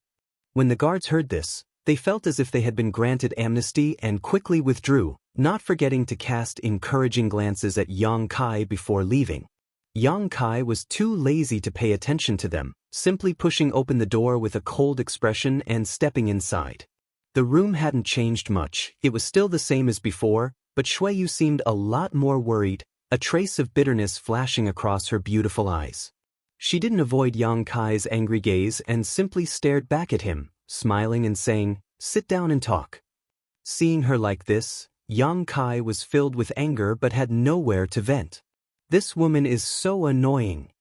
When the guards heard this, they felt as if they had been granted amnesty and quickly withdrew, not forgetting to cast encouraging glances at Yang Kai before leaving. Yang Kai was too lazy to pay attention to them, simply pushing open the door with a cold expression and stepping inside. The room hadn't changed much, it was still the same as before, but Shuiyu seemed a lot more worried, a trace of bitterness flashing across her beautiful eyes. She didn't avoid Yang Kai's angry gaze and simply stared back at him, smiling and saying, "Sit down and talk." Seeing her like this, Yang Kai was filled with anger but had nowhere to vent. This woman is so annoying.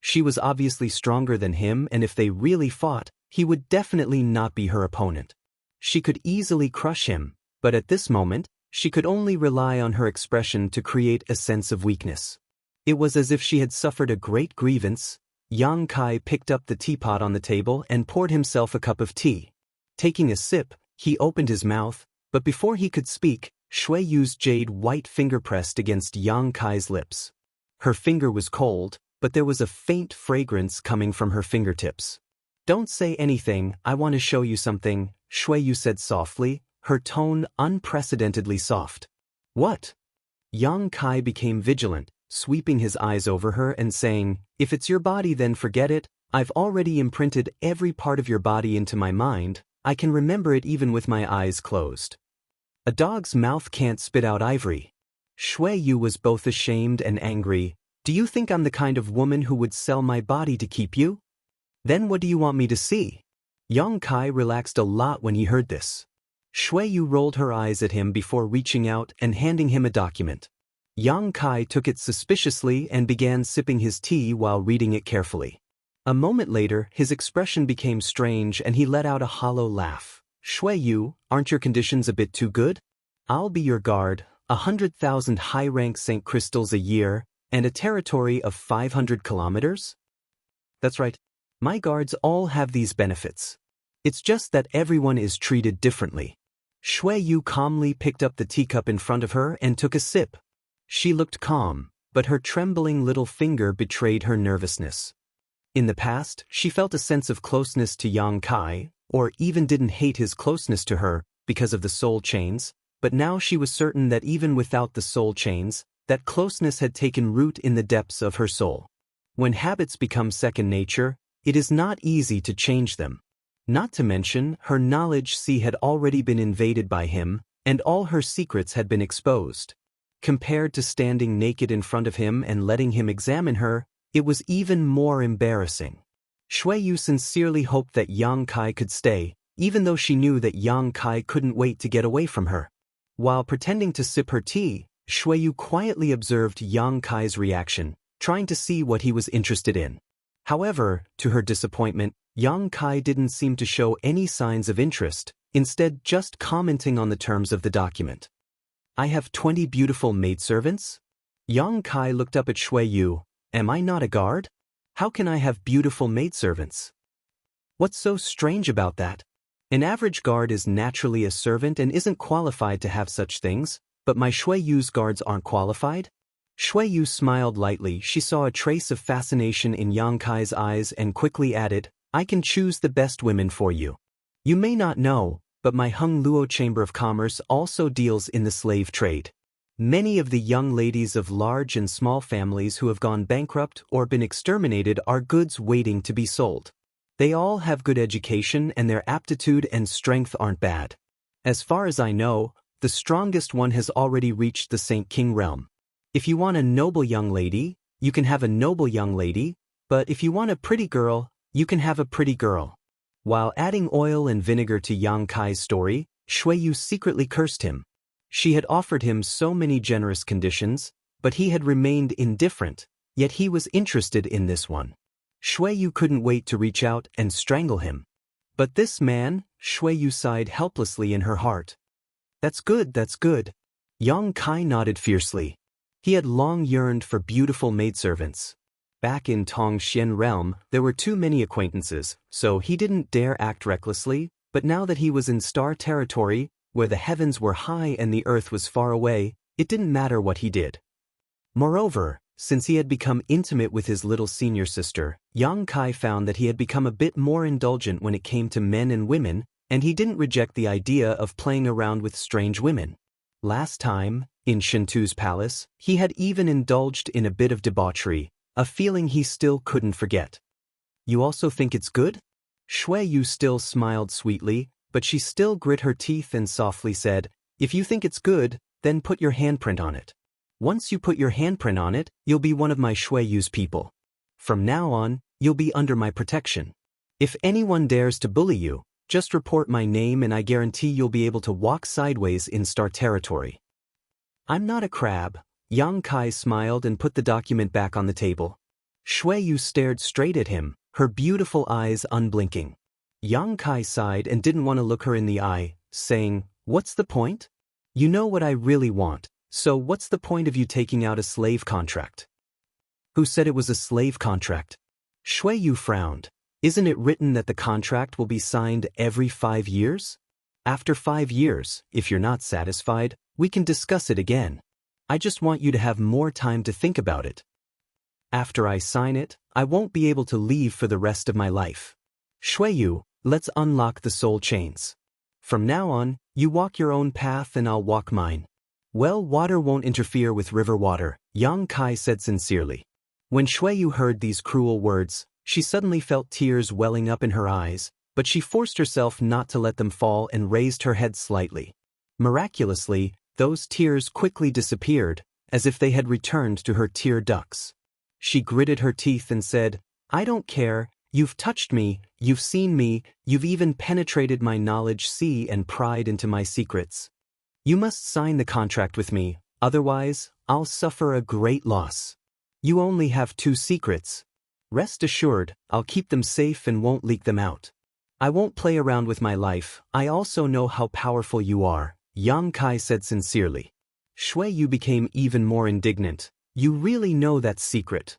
She was obviously stronger than him, and if they really fought, he would definitely not be her opponent. She could easily crush him, but at this moment, she could only rely on her expression to create a sense of weakness. It was as if she had suffered a great grievance. Yang Kai picked up the teapot on the table and poured himself a cup of tea. Taking a sip, he opened his mouth, but before he could speak, Shuiyu's jade white finger pressed against Yang Kai's lips. Her finger was cold, but there was a faint fragrance coming from her fingertips. "Don't say anything, I want to show you something," Shuiyu said softly, her tone unprecedentedly soft. "What?" Yang Kai became vigilant, sweeping his eyes over her and saying, "If it's your body then forget it, I've already imprinted every part of your body into my mind, I can remember it even with my eyes closed." A dog's mouth can't spit out ivory. Shuiyu was both ashamed and angry. "Do you think I'm the kind of woman who would sell my body to keep you? Then what do you want me to see?" Yang Kai relaxed a lot when he heard this. Shuiyu rolled her eyes at him before reaching out and handing him a document. Yang Kai took it suspiciously and began sipping his tea while reading it carefully. A moment later, his expression became strange and he let out a hollow laugh. "Shuiyu, aren't your conditions a bit too good? I'll be your guard, 100,000 high-rank St. Crystals a year, and a territory of 500 kilometers? That's right. My guards all have these benefits. It's just that everyone is treated differently. Shui Yu calmly picked up the teacup in front of her and took a sip. She looked calm, but her trembling little finger betrayed her nervousness. In the past, she felt a sense of closeness to Yang Kai, or even didn't hate his closeness to her because of the soul chains, but now she was certain that even without the soul chains, that closeness had taken root in the depths of her soul. When habits become second nature, it is not easy to change them. Not to mention, her knowledge sea had already been invaded by him, and all her secrets had been exposed. Compared to standing naked in front of him and letting him examine her, it was even more embarrassing. Shui Yu sincerely hoped that Yang Kai could stay, even though she knew that Yang Kai couldn't wait to get away from her. While pretending to sip her tea, Shui Yu quietly observed Yang Kai's reaction, trying to see what he was interested in. However, to her disappointment, Yang Kai didn't seem to show any signs of interest, instead just commenting on the terms of the document. I have 20 beautiful maidservants? Yang Kai looked up at Shui Yu. Am I not a guard? How can I have beautiful maidservants? What's so strange about that? An average guard is naturally a servant and isn't qualified to have such things, but my Shui Yu's guards aren't qualified? Shui Yu smiled lightly. She saw a trace of fascination in Yang Kai's eyes and quickly added, I can choose the best women for you. You may not know, but my Hung Luo Chamber of Commerce also deals in the slave trade. Many of the young ladies of large and small families who have gone bankrupt or been exterminated are goods waiting to be sold. They all have good education and their aptitude and strength aren't bad. As far as I know, the strongest one has already reached the Saint King realm. If you want a noble young lady, you can have a noble young lady, but if you want a pretty girl, you can have a pretty girl. While adding oil and vinegar to Yang Kai's story, Shui Yu secretly cursed him. She had offered him so many generous conditions, but he had remained indifferent, yet he was interested in this one. Shui Yu couldn't wait to reach out and strangle him. But this man, Shui Yu sighed helplessly in her heart. That's good, that's good. Yang Kai nodded fiercely. He had long yearned for beautiful maidservants. Back in Tongxian realm, there were too many acquaintances, so he didn't dare act recklessly, but now that he was in star territory, where the heavens were high and the earth was far away, it didn't matter what he did. Moreover, since he had become intimate with his little senior sister, Yang Kai found that he had become a bit more indulgent when it came to men and women, and he didn't reject the idea of playing around with strange women. Last time, in Shintu's palace, he had even indulged in a bit of debauchery, a feeling he still couldn't forget. You also think it's good? Shui Yu still smiled sweetly, but she still grit her teeth and softly said, if you think it's good, then put your handprint on it. Once you put your handprint on it, you'll be one of my Shui Yu's people. From now on, you'll be under my protection. If anyone dares to bully you, just report my name and I guarantee you'll be able to walk sideways in star territory. I'm not a crab. Yang Kai smiled and put the document back on the table. Shui Yu stared straight at him, her beautiful eyes unblinking. Yang Kai sighed and didn't want to look her in the eye, saying, what's the point? You know what I really want, so what's the point of you taking out a slave contract? Who said it was a slave contract? Shui Yu frowned. Isn't it written that the contract will be signed every 5 years? After 5 years, if you're not satisfied, we can discuss it again. I just want you to have more time to think about it. After I sign it, I won't be able to leave for the rest of my life. Shui Yu, let's unlock the soul chains. From now on, you walk your own path and I'll walk mine. Well, water won't interfere with river water, Yang Kai said sincerely. When Shui Yu heard these cruel words, she suddenly felt tears welling up in her eyes, but she forced herself not to let them fall and raised her head slightly. Miraculously, those tears quickly disappeared, as if they had returned to her tear ducts. She gritted her teeth and said, I don't care, you've touched me, you've seen me, you've even penetrated my knowledge sea and pried into my secrets. You must sign the contract with me, otherwise, I'll suffer a great loss. You only have 2 secrets. Rest assured, I'll keep them safe and won't leak them out. I won't play around with my life, I also know how powerful you are. Yang Kai said sincerely. Shui Yu became even more indignant. You really know that secret?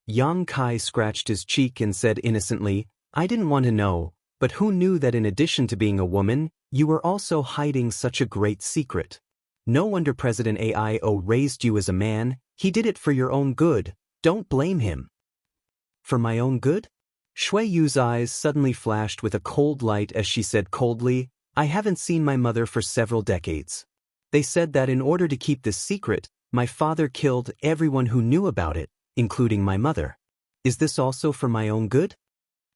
Yang Kai scratched his cheek and said innocently, I didn't want to know, but who knew that in addition to being a woman, you were also hiding such a great secret? No wonder President Aio raised you as a man. He did it for your own good. Don't blame him. For my own good? Shui Yu's eyes suddenly flashed with a cold light as she said coldly, I haven't seen my mother for several decades. They said that in order to keep this secret, my father killed everyone who knew about it, including my mother. Is this also for my own good?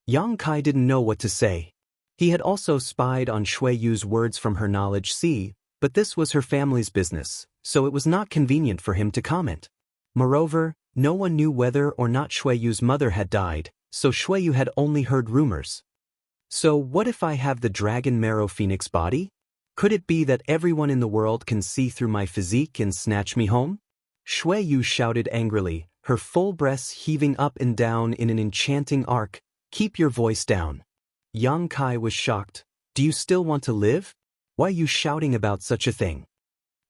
Yang Kai didn't know what to say. He had also spied on Shui Yu's words from her knowledge see, but this was her family's business, so it was not convenient for him to comment. Moreover, no one knew whether or not Shui Yu's mother had died, so Shui Yu had only heard rumors. So what if I have the dragon marrow phoenix body? Could it be that everyone in the world can see through my physique and snatch me home? Shui Yu shouted angrily, her full breasts heaving up and down in an enchanting arc. Keep your voice down. Yang Kai was shocked. Do you still want to live? Why are you shouting about such a thing?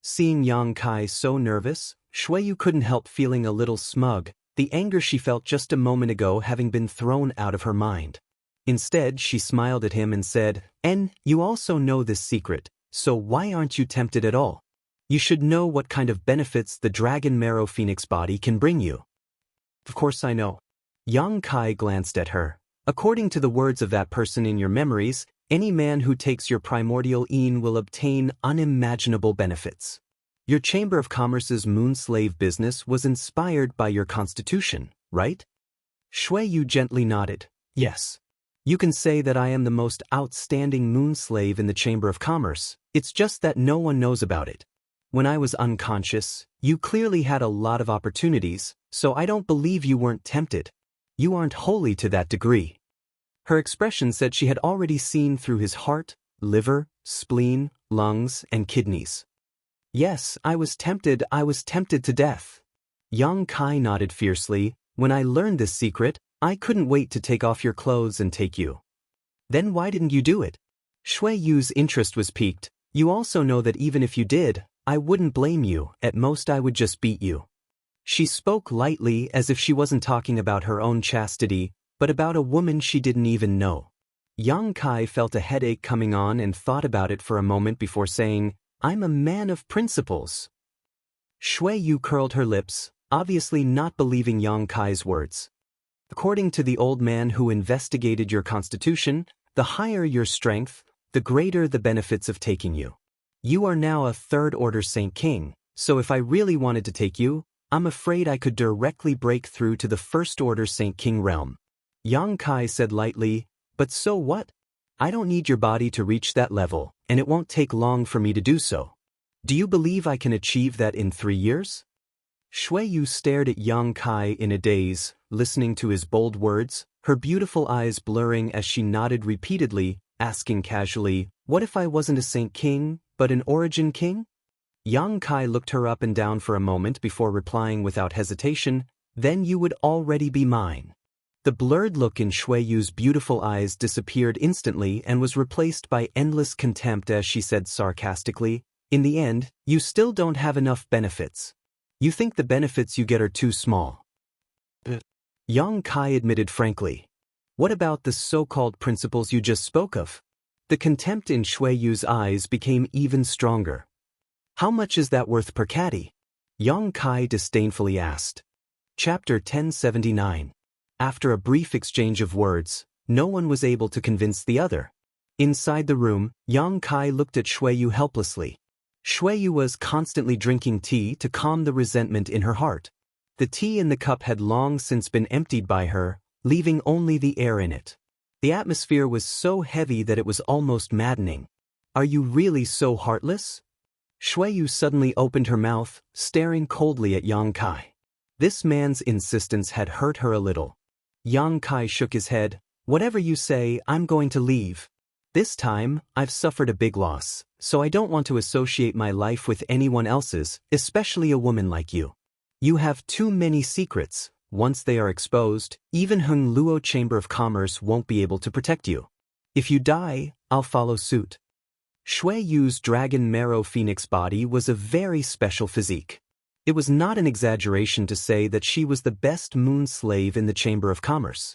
Seeing Yang Kai so nervous, Shui Yu couldn't help feeling a little smug, the anger she felt just a moment ago having been thrown out of her mind. Instead, she smiled at him and said, you also know this secret, so why aren't you tempted at all? You should know what kind of benefits the dragon marrow phoenix body can bring you. Of course I know. Yang Kai glanced at her. According to the words of that person in your memories, any man who takes your primordial Yin will obtain unimaginable benefits. Your Chamber of Commerce's moon slave business was inspired by your constitution, right? Shui Yu gently nodded. Yes. You can say that I am the most outstanding moon slave in the Chamber of Commerce, it's just that no one knows about it. When I was unconscious, you clearly had a lot of opportunities, so I don't believe you weren't tempted. You aren't wholly to that degree. Her expression said she had already seen through his heart, liver, spleen, lungs, and kidneys. Yes, I was tempted to death. Yang Kai nodded fiercely. When I learned this secret, I couldn't wait to take off your clothes and take you. Then why didn't you do it? Shui Yu's interest was piqued. You also know that even if you did, I wouldn't blame you, at most I would just beat you. She spoke lightly as if she wasn't talking about her own chastity, but about a woman she didn't even know. Yang Kai felt a headache coming on and thought about it for a moment before saying, I'm a man of principles. Shui Yu curled her lips, obviously not believing Yang Kai's words. According to the old man who investigated your constitution, the higher your strength, the greater the benefits of taking you. You are now a third-order Saint King, so if I really wanted to take you, I'm afraid I could directly break through to the first-order Saint King realm. Yang Kai said lightly, but so what? I don't need your body to reach that level, and it won't take long for me to do so. Do you believe I can achieve that in 3 years? Shui Yu stared at Yang Kai in a daze, listening to his bold words, her beautiful eyes blurring as she nodded repeatedly, asking casually, what if I wasn't a Saint King, but an Origin King? Yang Kai looked her up and down for a moment before replying without hesitation, then you would already be mine. The blurred look in Shui Yu's beautiful eyes disappeared instantly and was replaced by endless contempt as she said sarcastically, in the end, you still don't have enough benefits. You think the benefits you get are too small. Yang Kai admitted frankly. What about the so-called principles you just spoke of? The contempt in Shui Yu's eyes became even stronger. How much is that worth per caddy? Yang Kai disdainfully asked. Chapter 1079. After a brief exchange of words, no one was able to convince the other. Inside the room, Yang Kai looked at Shui Yu helplessly. Shui Yu was constantly drinking tea to calm the resentment in her heart. The tea in the cup had long since been emptied by her, leaving only the air in it. The atmosphere was so heavy that it was almost maddening. Are you really so heartless? Shui Yu suddenly opened her mouth, staring coldly at Yang Kai. This man's insistence had hurt her a little. Yang Kai shook his head. Whatever you say, I'm going to leave. This time, I've suffered a big loss, so I don't want to associate my life with anyone else's, especially a woman like you. You have too many secrets. Once they are exposed, even Hung Luo Chamber of Commerce won't be able to protect you. If you die, I'll follow suit. Shui Yu's dragon marrow phoenix body was a very special physique. It was not an exaggeration to say that she was the best moon slave in the Chamber of Commerce.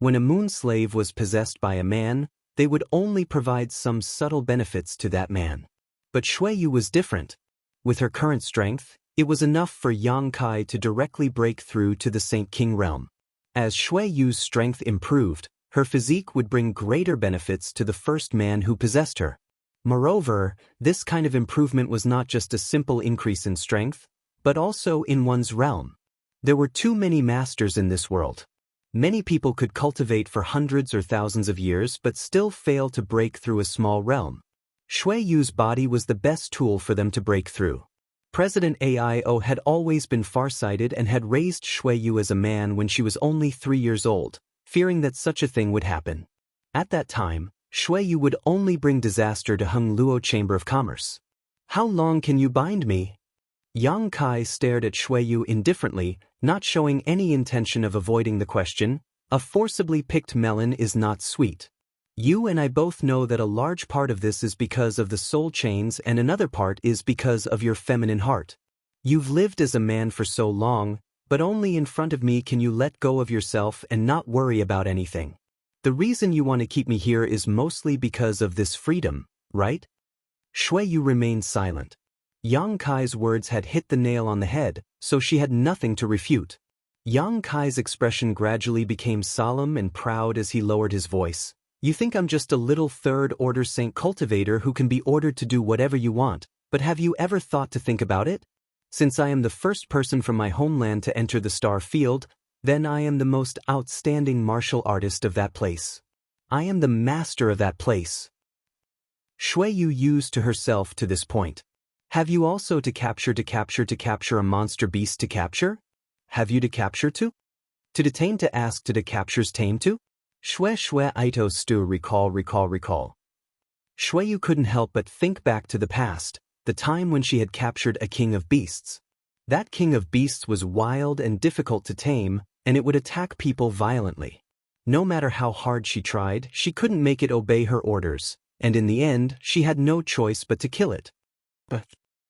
When a moon slave was possessed by a man, they would only provide some subtle benefits to that man. But Shui Yu was different. With her current strength, it was enough for Yang Kai to directly break through to the Saint King realm. As Shui Yu's strength improved, her physique would bring greater benefits to the first man who possessed her. Moreover, this kind of improvement was not just a simple increase in strength, but also in one's realm. There were too many masters in this world. Many people could cultivate for hundreds or thousands of years but still fail to break through a small realm. Shui Yu's body was the best tool for them to break through. President Aio had always been farsighted and had raised Shui Yu as a man when she was only 3 years old, fearing that such a thing would happen. At that time, Shui Yu would only bring disaster to Hung Luo Chamber of Commerce. "How long can you bind me?" Yang Kai stared at Shui Yu indifferently, not showing any intention of avoiding the question. A forcibly picked melon is not sweet. You and I both know that a large part of this is because of the soul chains and another part is because of your feminine heart. You've lived as a man for so long, but only in front of me can you let go of yourself and not worry about anything. The reason you want to keep me here is mostly because of this freedom, right? Shui Yu remained silent. Yang Kai's words had hit the nail on the head, so she had nothing to refute. Yang Kai's expression gradually became solemn and proud as he lowered his voice. "You think I'm just a little third-order saint cultivator who can be ordered to do whatever you want, but have you ever thought to think about it? Since I am the first person from my homeland to enter the star field, then I am the most outstanding martial artist of that place. I am the master of that place." Shui Yu used to herself to this point. "Have you also to capture a monster beast to capture? Have you to capture to? To detain to ask to captures tame to? Shui Ito stu recall. Shui Yu couldn't help but think back to the past, the time when she had captured a king of beasts. That king of beasts was wild and difficult to tame, and it would attack people violently. No matter how hard she tried, she couldn't make it obey her orders, and in the end, she had no choice but to kill it. But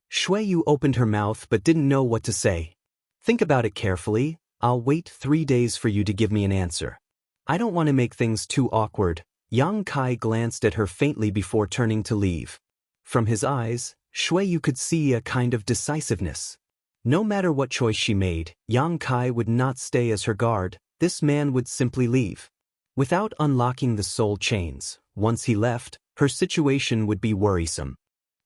Shui Yu opened her mouth but didn't know what to say. "Think about it carefully. I'll wait 3 days for you to give me an answer. I don't want to make things too awkward." Yang Kai glanced at her faintly before turning to leave. From his eyes, Shui Yu could see a kind of decisiveness. No matter what choice she made, Yang Kai would not stay as her guard. This man would simply leave. Without unlocking the soul chains, once he left, her situation would be worrisome.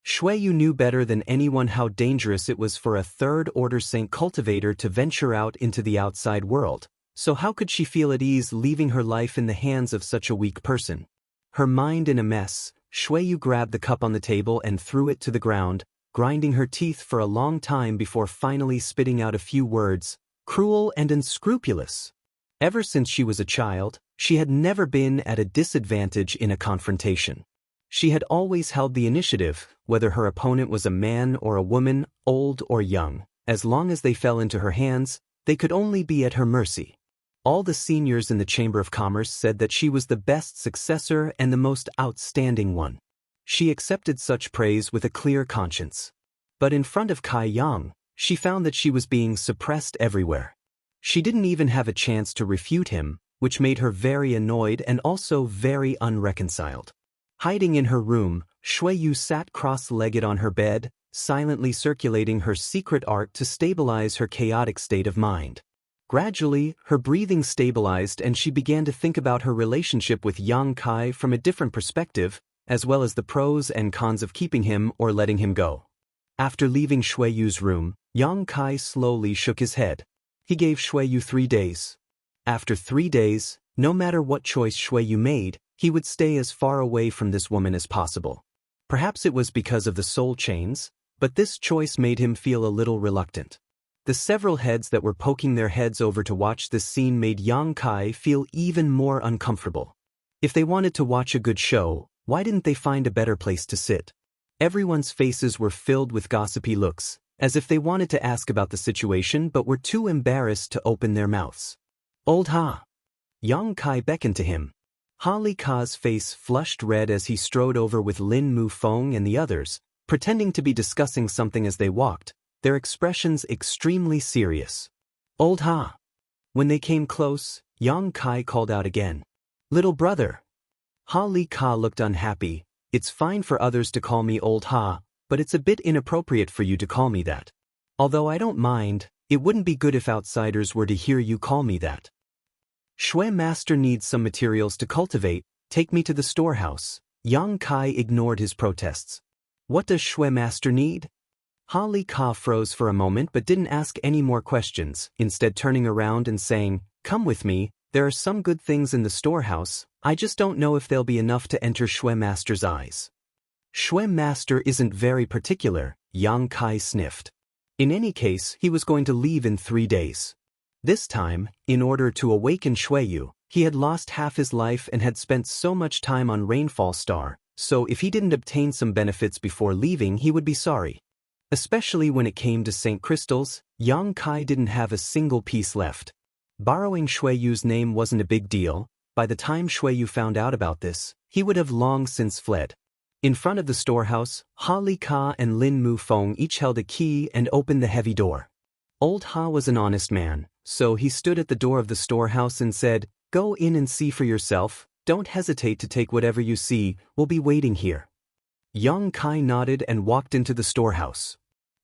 Shui Yu knew better than anyone how dangerous it was for a third-order saint cultivator to venture out into the outside world, so how could she feel at ease leaving her life in the hands of such a weak person? Her mind in a mess, Shui Yu grabbed the cup on the table and threw it to the ground, grinding her teeth for a long time before finally spitting out a few words, "Cruel and unscrupulous." Ever since she was a child, she had never been at a disadvantage in a confrontation. She had always held the initiative, whether her opponent was a man or a woman, old or young. As long as they fell into her hands, they could only be at her mercy. All the seniors in the Chamber of Commerce said that she was the best successor and the most outstanding one. She accepted such praise with a clear conscience. But in front of Kai Yang, she found that she was being suppressed everywhere. She didn't even have a chance to refute him, which made her very annoyed and also very unreconciled. Hiding in her room, Shui Yu sat cross-legged on her bed, silently circulating her secret art to stabilize her chaotic state of mind. Gradually, her breathing stabilized and she began to think about her relationship with Yang Kai from a different perspective, as well as the pros and cons of keeping him or letting him go. After leaving Shui Yu's room, Yang Kai slowly shook his head. He gave Shui Yu 3 days. After 3 days, no matter what choice Shui Yu made, he would stay as far away from this woman as possible. Perhaps it was because of the soul chains, but this choice made him feel a little reluctant. The several heads that were poking their heads over to watch this scene made Yang Kai feel even more uncomfortable. If they wanted to watch a good show, why didn't they find a better place to sit? Everyone's faces were filled with gossipy looks, as if they wanted to ask about the situation but were too embarrassed to open their mouths. "Old Ha!" Yang Kai beckoned to him. Ha Li Ka's face flushed red as he strode over with Lin Mu Feng and the others, pretending to be discussing something as they walked, their expressions extremely serious. Old Ha. When they came close, Yang Kai called out again. Little brother. Ha Li Ka looked unhappy. It's fine for others to call me Old Ha, but it's a bit inappropriate for you to call me that. Although I don't mind, it wouldn't be good if outsiders were to hear you call me that. Shui Master needs some materials to cultivate, take me to the storehouse. Yang Kai ignored his protests. What does Shui Master need? Ha Li Ka froze for a moment but didn't ask any more questions, instead turning around and saying, Come with me, there are some good things in the storehouse, I just don't know if they'll be enough to enter Shui Master's eyes. Shui Master isn't very particular, Yang Kai sniffed. In any case, he was going to leave in 3 days. This time, in order to awaken Shuiyu, he had lost half his life and had spent so much time on Rainfall Star, so if he didn't obtain some benefits before leaving he would be sorry. Especially when it came to St. Crystals, Yang Kai didn't have a single piece left. Borrowing Shuiyu's name wasn't a big deal. By the time Shuiyu found out about this, he would have long since fled. In front of the storehouse, Ha Li Ka and Lin Mu Feng each held a key and opened the heavy door. Old Ha was an honest man, so he stood at the door of the storehouse and said, Go in and see for yourself, don't hesitate to take whatever you see, we'll be waiting here. Yang Kai nodded and walked into the storehouse.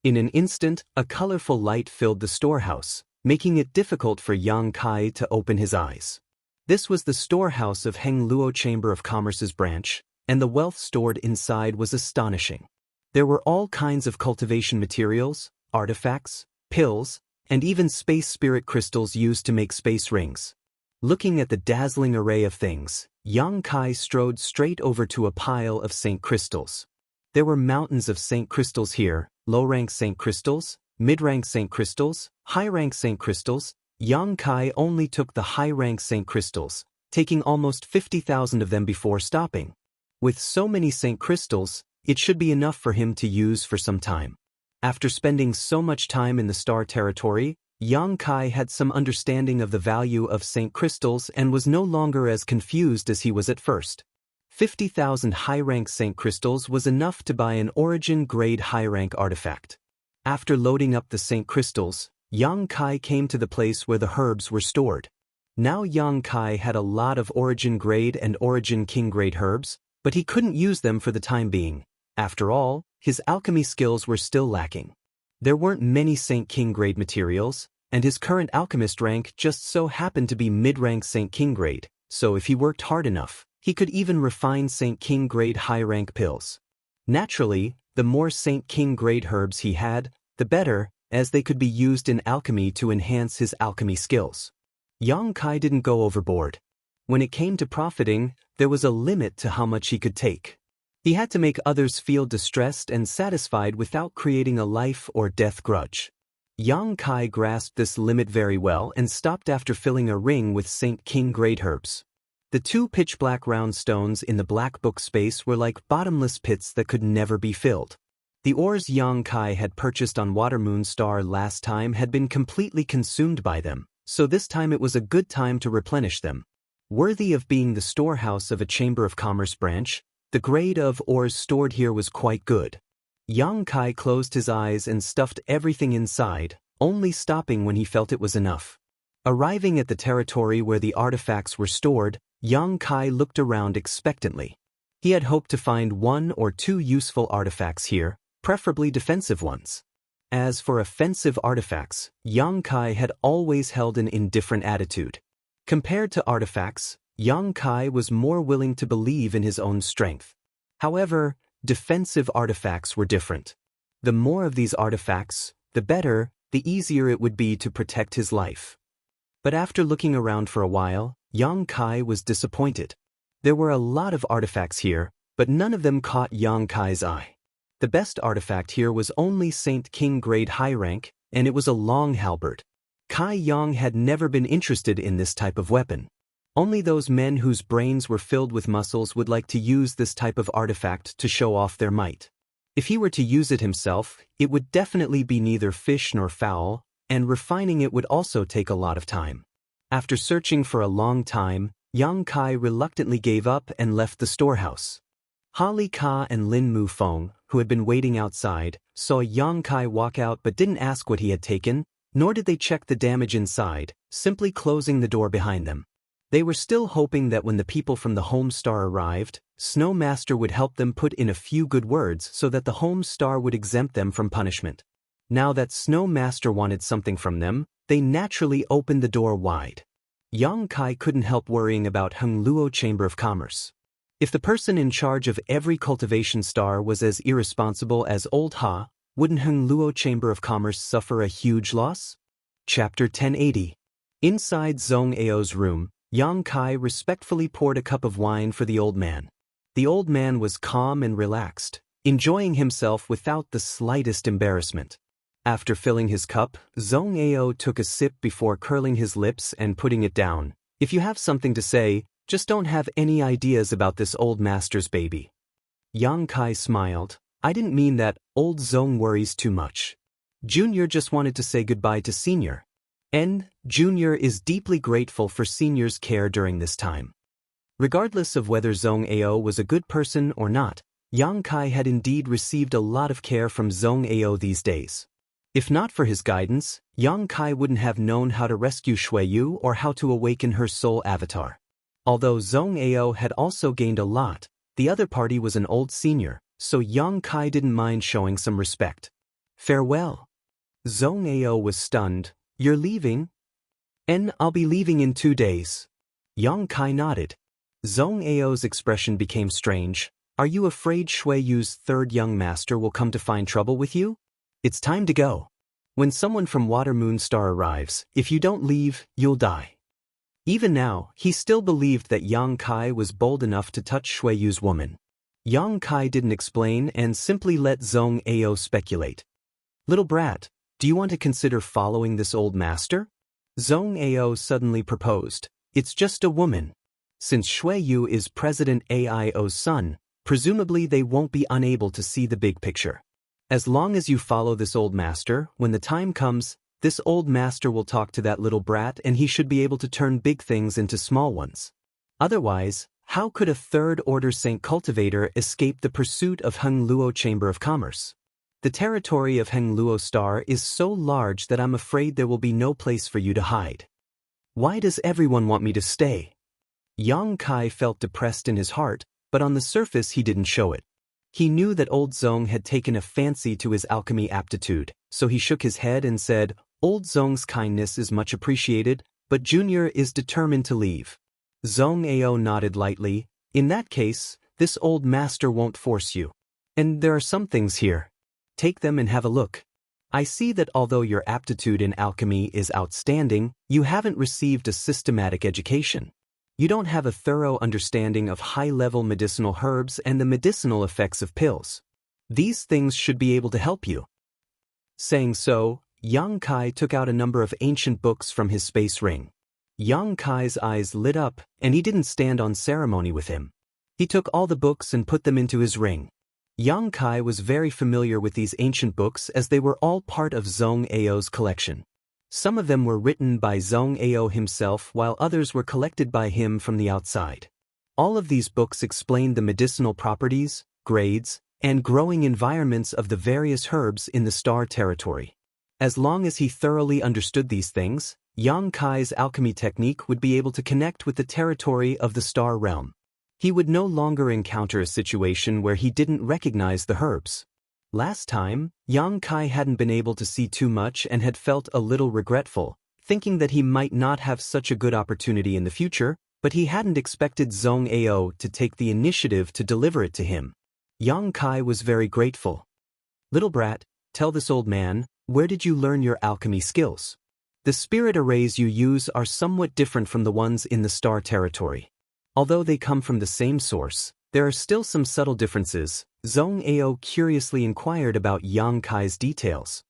In an instant, a colorful light filled the storehouse, making it difficult for Yang Kai to open his eyes. This was the storehouse of Heng Luo Chamber of Commerce's branch, and the wealth stored inside was astonishing. There were all kinds of cultivation materials, artifacts, pills, and even space spirit crystals used to make space rings. Looking at the dazzling array of things, Yang Kai strode straight over to a pile of Saint Crystals. There were mountains of Saint Crystals here, low-rank Saint Crystals, mid-rank Saint Crystals, high-rank Saint Crystals. Yang Kai only took the high-rank Saint Crystals, taking almost 50,000 of them before stopping. With so many Saint Crystals, it should be enough for him to use for some time. After spending so much time in the Star Territory, Yang Kai had some understanding of the value of Saint Crystals and was no longer as confused as he was at first. 50,000 high-rank Saint Crystals was enough to buy an origin-grade high-rank artifact. After loading up the Saint Crystals, Yang Kai came to the place where the herbs were stored. Now Yang Kai had a lot of origin-grade and origin-king-grade herbs, but he couldn't use them for the time being. After all, his alchemy skills were still lacking. There weren't many Saint King grade materials, and his current alchemist rank just so happened to be mid-rank Saint King grade, so if he worked hard enough, he could even refine Saint King grade high-rank pills. Naturally, the more Saint King grade herbs he had, the better, as they could be used in alchemy to enhance his alchemy skills. Yang Kai didn't go overboard. When it came to profiting, there was a limit to how much he could take. He had to make others feel distressed and satisfied without creating a life or death grudge. Yang Kai grasped this limit very well and stopped after filling a ring with Saint King grade herbs. The 2 pitch-black round stones in the black book space were like bottomless pits that could never be filled. The ores Yang Kai had purchased on Watermoon Star last time had been completely consumed by them, so this time it was a good time to replenish them. Worthy of being the storehouse of a Chamber of Commerce branch, the grade of ores stored here was quite good. Yang Kai closed his eyes and stuffed everything inside, only stopping when he felt it was enough. Arriving at the territory where the artifacts were stored, Yang Kai looked around expectantly. He had hoped to find 1 or 2 useful artifacts here, preferably defensive ones. As for offensive artifacts, Yang Kai had always held an indifferent attitude. Compared to artifacts, Yang Kai was more willing to believe in his own strength. However, defensive artifacts were different. The more of these artifacts, the better, the easier it would be to protect his life. But after looking around for a while, Yang Kai was disappointed. There were a lot of artifacts here, but none of them caught Yang Kai's eye. The best artifact here was only Saint King grade high rank, and it was a long halberd. Kai Yang had never been interested in this type of weapon. Only those men whose brains were filled with muscles would like to use this type of artifact to show off their might. If he were to use it himself, it would definitely be neither fish nor fowl, and refining it would also take a lot of time. After searching for a long time, Yang Kai reluctantly gave up and left the storehouse. Ha Li Ka and Lin Mu Feng, who had been waiting outside, saw Yang Kai walk out but didn't ask what he had taken, nor did they check the damage inside, simply closing the door behind them. They were still hoping that when the people from the Home Star arrived, Snow Master would help them put in a few good words so that the Home Star would exempt them from punishment. Now that Snow Master wanted something from them, they naturally opened the door wide. Yang Kai couldn't help worrying about Heng Luo Chamber of Commerce. If the person in charge of every cultivation star was as irresponsible as Old Ha, wouldn't Heng Luo Chamber of Commerce suffer a huge loss? Chapter 1080. Inside Zhong Ao's room, Yang Kai respectfully poured a cup of wine for the old man. The old man was calm and relaxed, enjoying himself without the slightest embarrassment. After filling his cup, Zhong Ao took a sip before curling his lips and putting it down. If you have something to say, just don't have any ideas about this old master's baby. Yang Kai smiled. I didn't mean that. Old Zhong worries too much. Junior just wanted to say goodbye to Senior. Junior is deeply grateful for Senior's care during this time. Regardless of whether Zhong Ao was a good person or not, Yang Kai had indeed received a lot of care from Zhong Ao these days. If not for his guidance, Yang Kai wouldn't have known how to rescue Shui Yu or how to awaken her soul avatar. Although Zhong Ao had also gained a lot, the other party was an old senior, so Yang Kai didn't mind showing some respect. Farewell. Zhong Ao was stunned. You're leaving? I'll be leaving in 2 days. Yang Kai nodded. Zhong Ao's expression became strange. Are you afraid Shui Yu's third young master will come to find trouble with you? It's time to go. When someone from Water Moon Star arrives, if you don't leave, you'll die. Even now, he still believed that Yang Kai was bold enough to touch Shui Yu's woman. Yang Kai didn't explain and simply let Zhong Ao speculate. Little brat, do you want to consider following this old master? Zhong Ao suddenly proposed. It's just a woman. Since Shui Yu is President Aio's son, presumably they won't be unable to see the big picture. As long as you follow this old master, when the time comes, this old master will talk to that little brat and he should be able to turn big things into small ones. Otherwise, how could a third-order Saint Cultivator escape the pursuit of Heng Luo Chamber of Commerce? The territory of Heng Luo Star is so large that I'm afraid there will be no place for you to hide. Why does everyone want me to stay? Yang Kai felt depressed in his heart, but on the surface he didn't show it. He knew that Old Zhong had taken a fancy to his alchemy aptitude, so he shook his head and said, Old Zhong's kindness is much appreciated, but Junior is determined to leave. Zhong Ao nodded lightly. In that case, this old master won't force you. And there are some things here. Take them and have a look. I see that although your aptitude in alchemy is outstanding, you haven't received a systematic education. You don't have a thorough understanding of high-level medicinal herbs and the medicinal effects of pills. These things should be able to help you. Saying so, Yang Kai took out a number of ancient books from his space ring. Yang Kai's eyes lit up, and he didn't stand on ceremony with him. He took all the books and put them into his ring. Yang Kai was very familiar with these ancient books as they were all part of Zhong Ao's collection. Some of them were written by Zhong Ao himself while others were collected by him from the outside. All of these books explained the medicinal properties, grades, and growing environments of the various herbs in the star territory. As long as he thoroughly understood these things, Yang Kai's alchemy technique would be able to connect with the territory of the star realm. He would no longer encounter a situation where he didn't recognize the herbs. Last time, Yang Kai hadn't been able to see too much and had felt a little regretful, thinking that he might not have such a good opportunity in the future, but he hadn't expected Zhong Ao to take the initiative to deliver it to him. Yang Kai was very grateful. Little brat, tell this old man, where did you learn your alchemy skills? The spirit arrays you use are somewhat different from the ones in the star territory. Although they come from the same source, there are still some subtle differences. Zhong Ao curiously inquired about Yang Kai's details.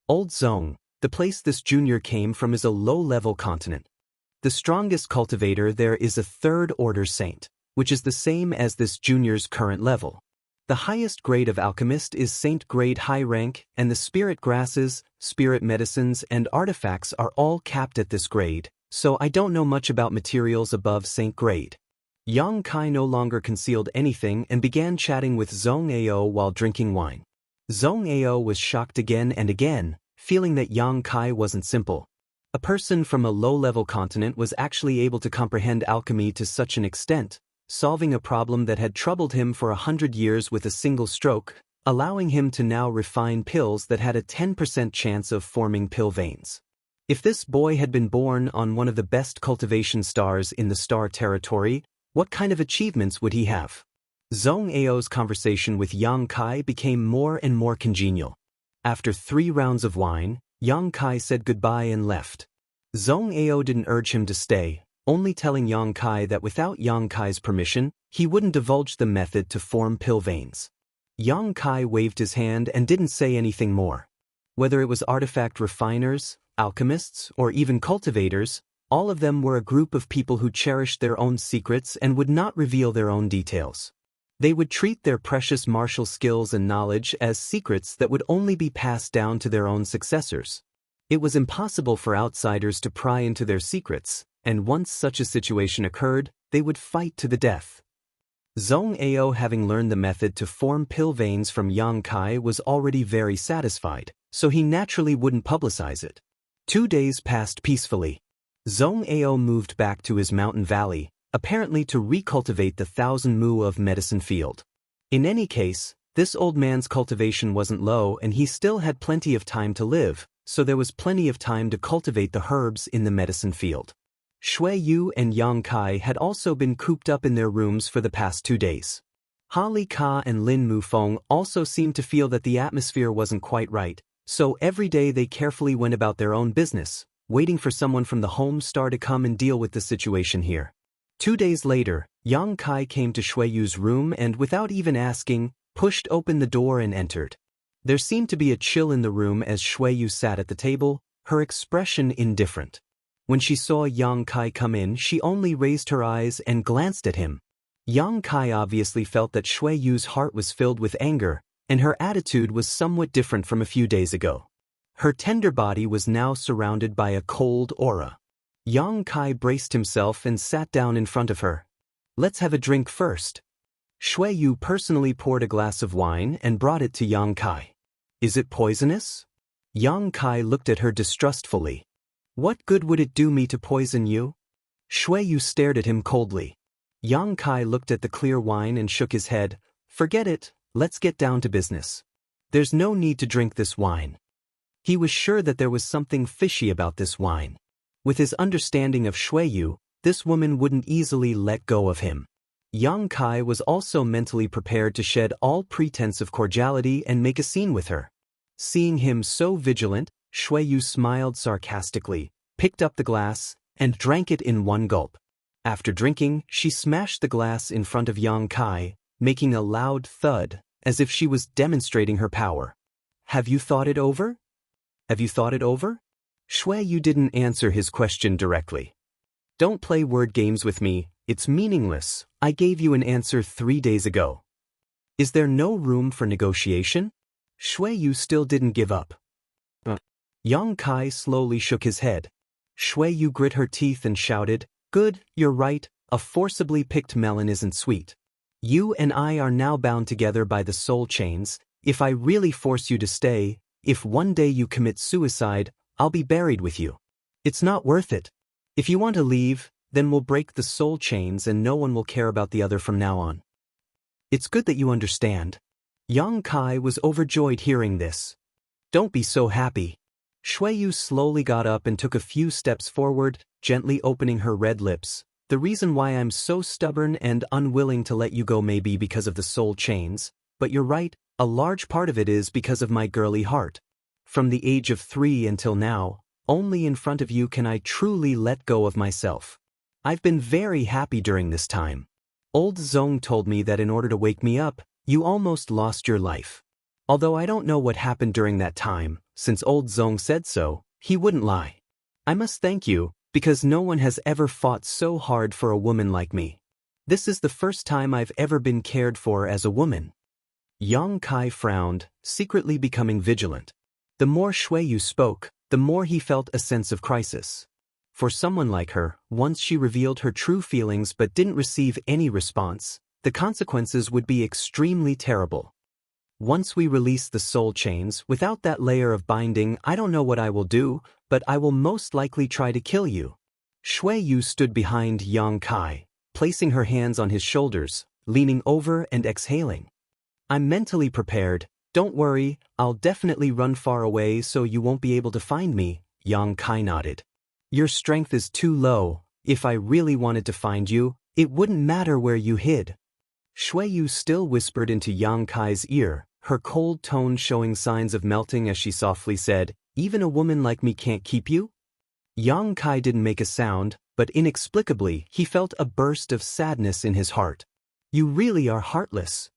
Old Zhong, the place this junior came from is a low-level continent. The strongest cultivator there is a third-order saint, which is the same as this junior's current level. The highest grade of alchemist is Saint grade high rank, and the spirit grasses, spirit medicines, and artifacts are all capped at this grade, so I don't know much about materials above Saint grade. Yang Kai no longer concealed anything and began chatting with Zhong Ao while drinking wine. Zhong Ao was shocked again and again, feeling that Yang Kai wasn't simple. A person from a low-level continent was actually able to comprehend alchemy to such an extent, solving a problem that had troubled him for 100 years with a single stroke, allowing him to now refine pills that had a 10% chance of forming pill veins. If this boy had been born on one of the best cultivation stars in the star territory, what kind of achievements would he have? Zhong Ao's conversation with Yang Kai became more and more congenial. After 3 rounds of wine, Yang Kai said goodbye and left. Zhong Ao didn't urge him to stay, only telling Yang Kai that without Yang Kai's permission, he wouldn't divulge the method to form pill veins. Yang Kai waved his hand and didn't say anything more. Whether it was artifact refiners, alchemists, or even cultivators, all of them were a group of people who cherished their own secrets and would not reveal their own details. They would treat their precious martial skills and knowledge as secrets that would only be passed down to their own successors. It was impossible for outsiders to pry into their secrets, and once such a situation occurred, they would fight to the death. Zhong Ao, having learned the method to form pill veins from Yang Kai, was already very satisfied, so he naturally wouldn't publicize it. 2 days passed peacefully. Zhong Ao moved back to his mountain valley, apparently to recultivate the 1,000 mu of medicine field. In any case, this old man's cultivation wasn't low and he still had plenty of time to live, so there was plenty of time to cultivate the herbs in the medicine field. Shui Yu and Yang Kai had also been cooped up in their rooms for the past 2 days. Ha Li Ka and Lin Mufeng also seemed to feel that the atmosphere wasn't quite right, so every day they carefully went about their own business, waiting for someone from the home star to come and deal with the situation here. 2 days later, Yang Kai came to Shui Yu's room and, without even asking, pushed open the door and entered. There seemed to be a chill in the room as Shui Yu sat at the table, her expression indifferent. When she saw Yang Kai come in, she only raised her eyes and glanced at him. Yang Kai obviously felt that Shui Yu's heart was filled with anger, and her attitude was somewhat different from a few days ago. Her tender body was now surrounded by a cold aura. Yang Kai braced himself and sat down in front of her. "Let's have a drink first." Shui Yu personally poured a glass of wine and brought it to Yang Kai. "Is it poisonous?" Yang Kai looked at her distrustfully. "What good would it do me to poison you?" Shui Yu stared at him coldly. Yang Kai looked at the clear wine and shook his head. "Forget it, let's get down to business. There's no need to drink this wine." He was sure that there was something fishy about this wine. With his understanding of Shui Yu, this woman wouldn't easily let go of him. Yang Kai was also mentally prepared to shed all pretense of cordiality and make a scene with her. Seeing him so vigilant, Shui Yu smiled sarcastically, picked up the glass, and drank it in one gulp. After drinking, she smashed the glass in front of Yang Kai, making a loud thud, as if she was demonstrating her power. "Have you thought it over? Have you thought it over?" Shui Yu didn't answer his question directly. "Don't play word games with me, it's meaningless. I gave you an answer 3 days ago. Is there no room for negotiation?" Shui Yu still didn't give up. Yang Kai slowly shook his head. Shui Yu grit her teeth and shouted, "Good, you're right, a forcibly picked melon isn't sweet. You and I are now bound together by the soul chains. If I really force you to stay, if one day you commit suicide, I'll be buried with you. It's not worth it. If you want to leave, then we'll break the soul chains and no one will care about the other from now on." "It's good that you understand." Yang Kai was overjoyed hearing this. "Don't be so happy." Shui Yu slowly got up and took a few steps forward, gently opening her red lips. "The reason why I'm so stubborn and unwilling to let you go may be because of the soul chains, but you're right, a large part of it is because of my girly heart. From the age of 3 until now, only in front of you can I truly let go of myself. I've been very happy during this time. Old Zong told me that in order to wake me up, you almost lost your life. Although I don't know what happened during that time, since old Zong said so, he wouldn't lie. I must thank you, because no one has ever fought so hard for a woman like me. This is the first time I've ever been cared for as a woman." Yang Kai frowned, secretly becoming vigilant. The more Shuiyu spoke, the more he felt a sense of crisis. For someone like her, once she revealed her true feelings but didn't receive any response, the consequences would be extremely terrible. Once we release the soul chains, without that layer of binding, I don't know what I will do, but I will most likely try to kill you. Shuiyu stood behind Yang Kai, placing her hands on his shoulders, leaning over and exhaling. I'm mentally prepared, don't worry, I'll definitely run far away so you won't be able to find me, Yang Kai nodded. Your strength is too low, if I really wanted to find you, it wouldn't matter where you hid. Shuiyu still whispered into Yang Kai's ear, her cold tone showing signs of melting as she softly said, even a woman like me can't keep you? Yang Kai didn't make a sound, but inexplicably he felt a burst of sadness in his heart. You really are heartless.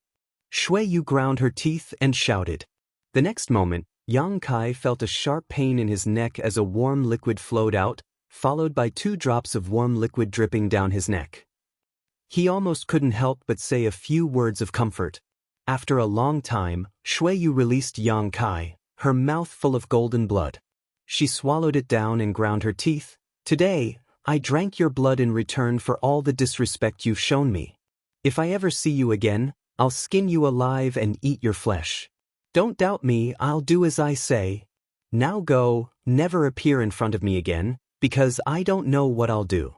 Shuiyu ground her teeth and shouted. The next moment, Yang Kai felt a sharp pain in his neck as a warm liquid flowed out, followed by 2 drops of warm liquid dripping down his neck. He almost couldn't help but say a few words of comfort. After a long time, Shuiyu released Yang Kai, her mouth full of golden blood. She swallowed it down and ground her teeth. Today, I drank your blood in return for all the disrespect you've shown me. If I ever see you again, I'll skin you alive and eat your flesh. Don't doubt me, I'll do as I say. Now go, never appear in front of me again, because I don't know what I'll do.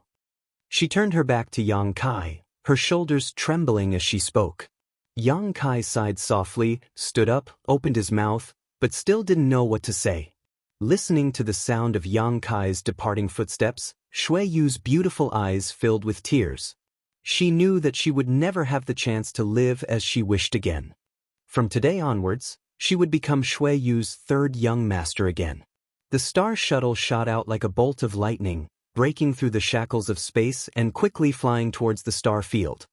She turned her back to Yang Kai, her shoulders trembling as she spoke. Yang Kai sighed softly, stood up, opened his mouth, but still didn't know what to say. Listening to the sound of Yang Kai's departing footsteps, Shuiyu's beautiful eyes filled with tears. She knew that she would never have the chance to live as she wished again. From today onwards, she would become Shuiyu's 3rd young master again. The star shuttle shot out like a bolt of lightning, breaking through the shackles of space and quickly flying towards the star field.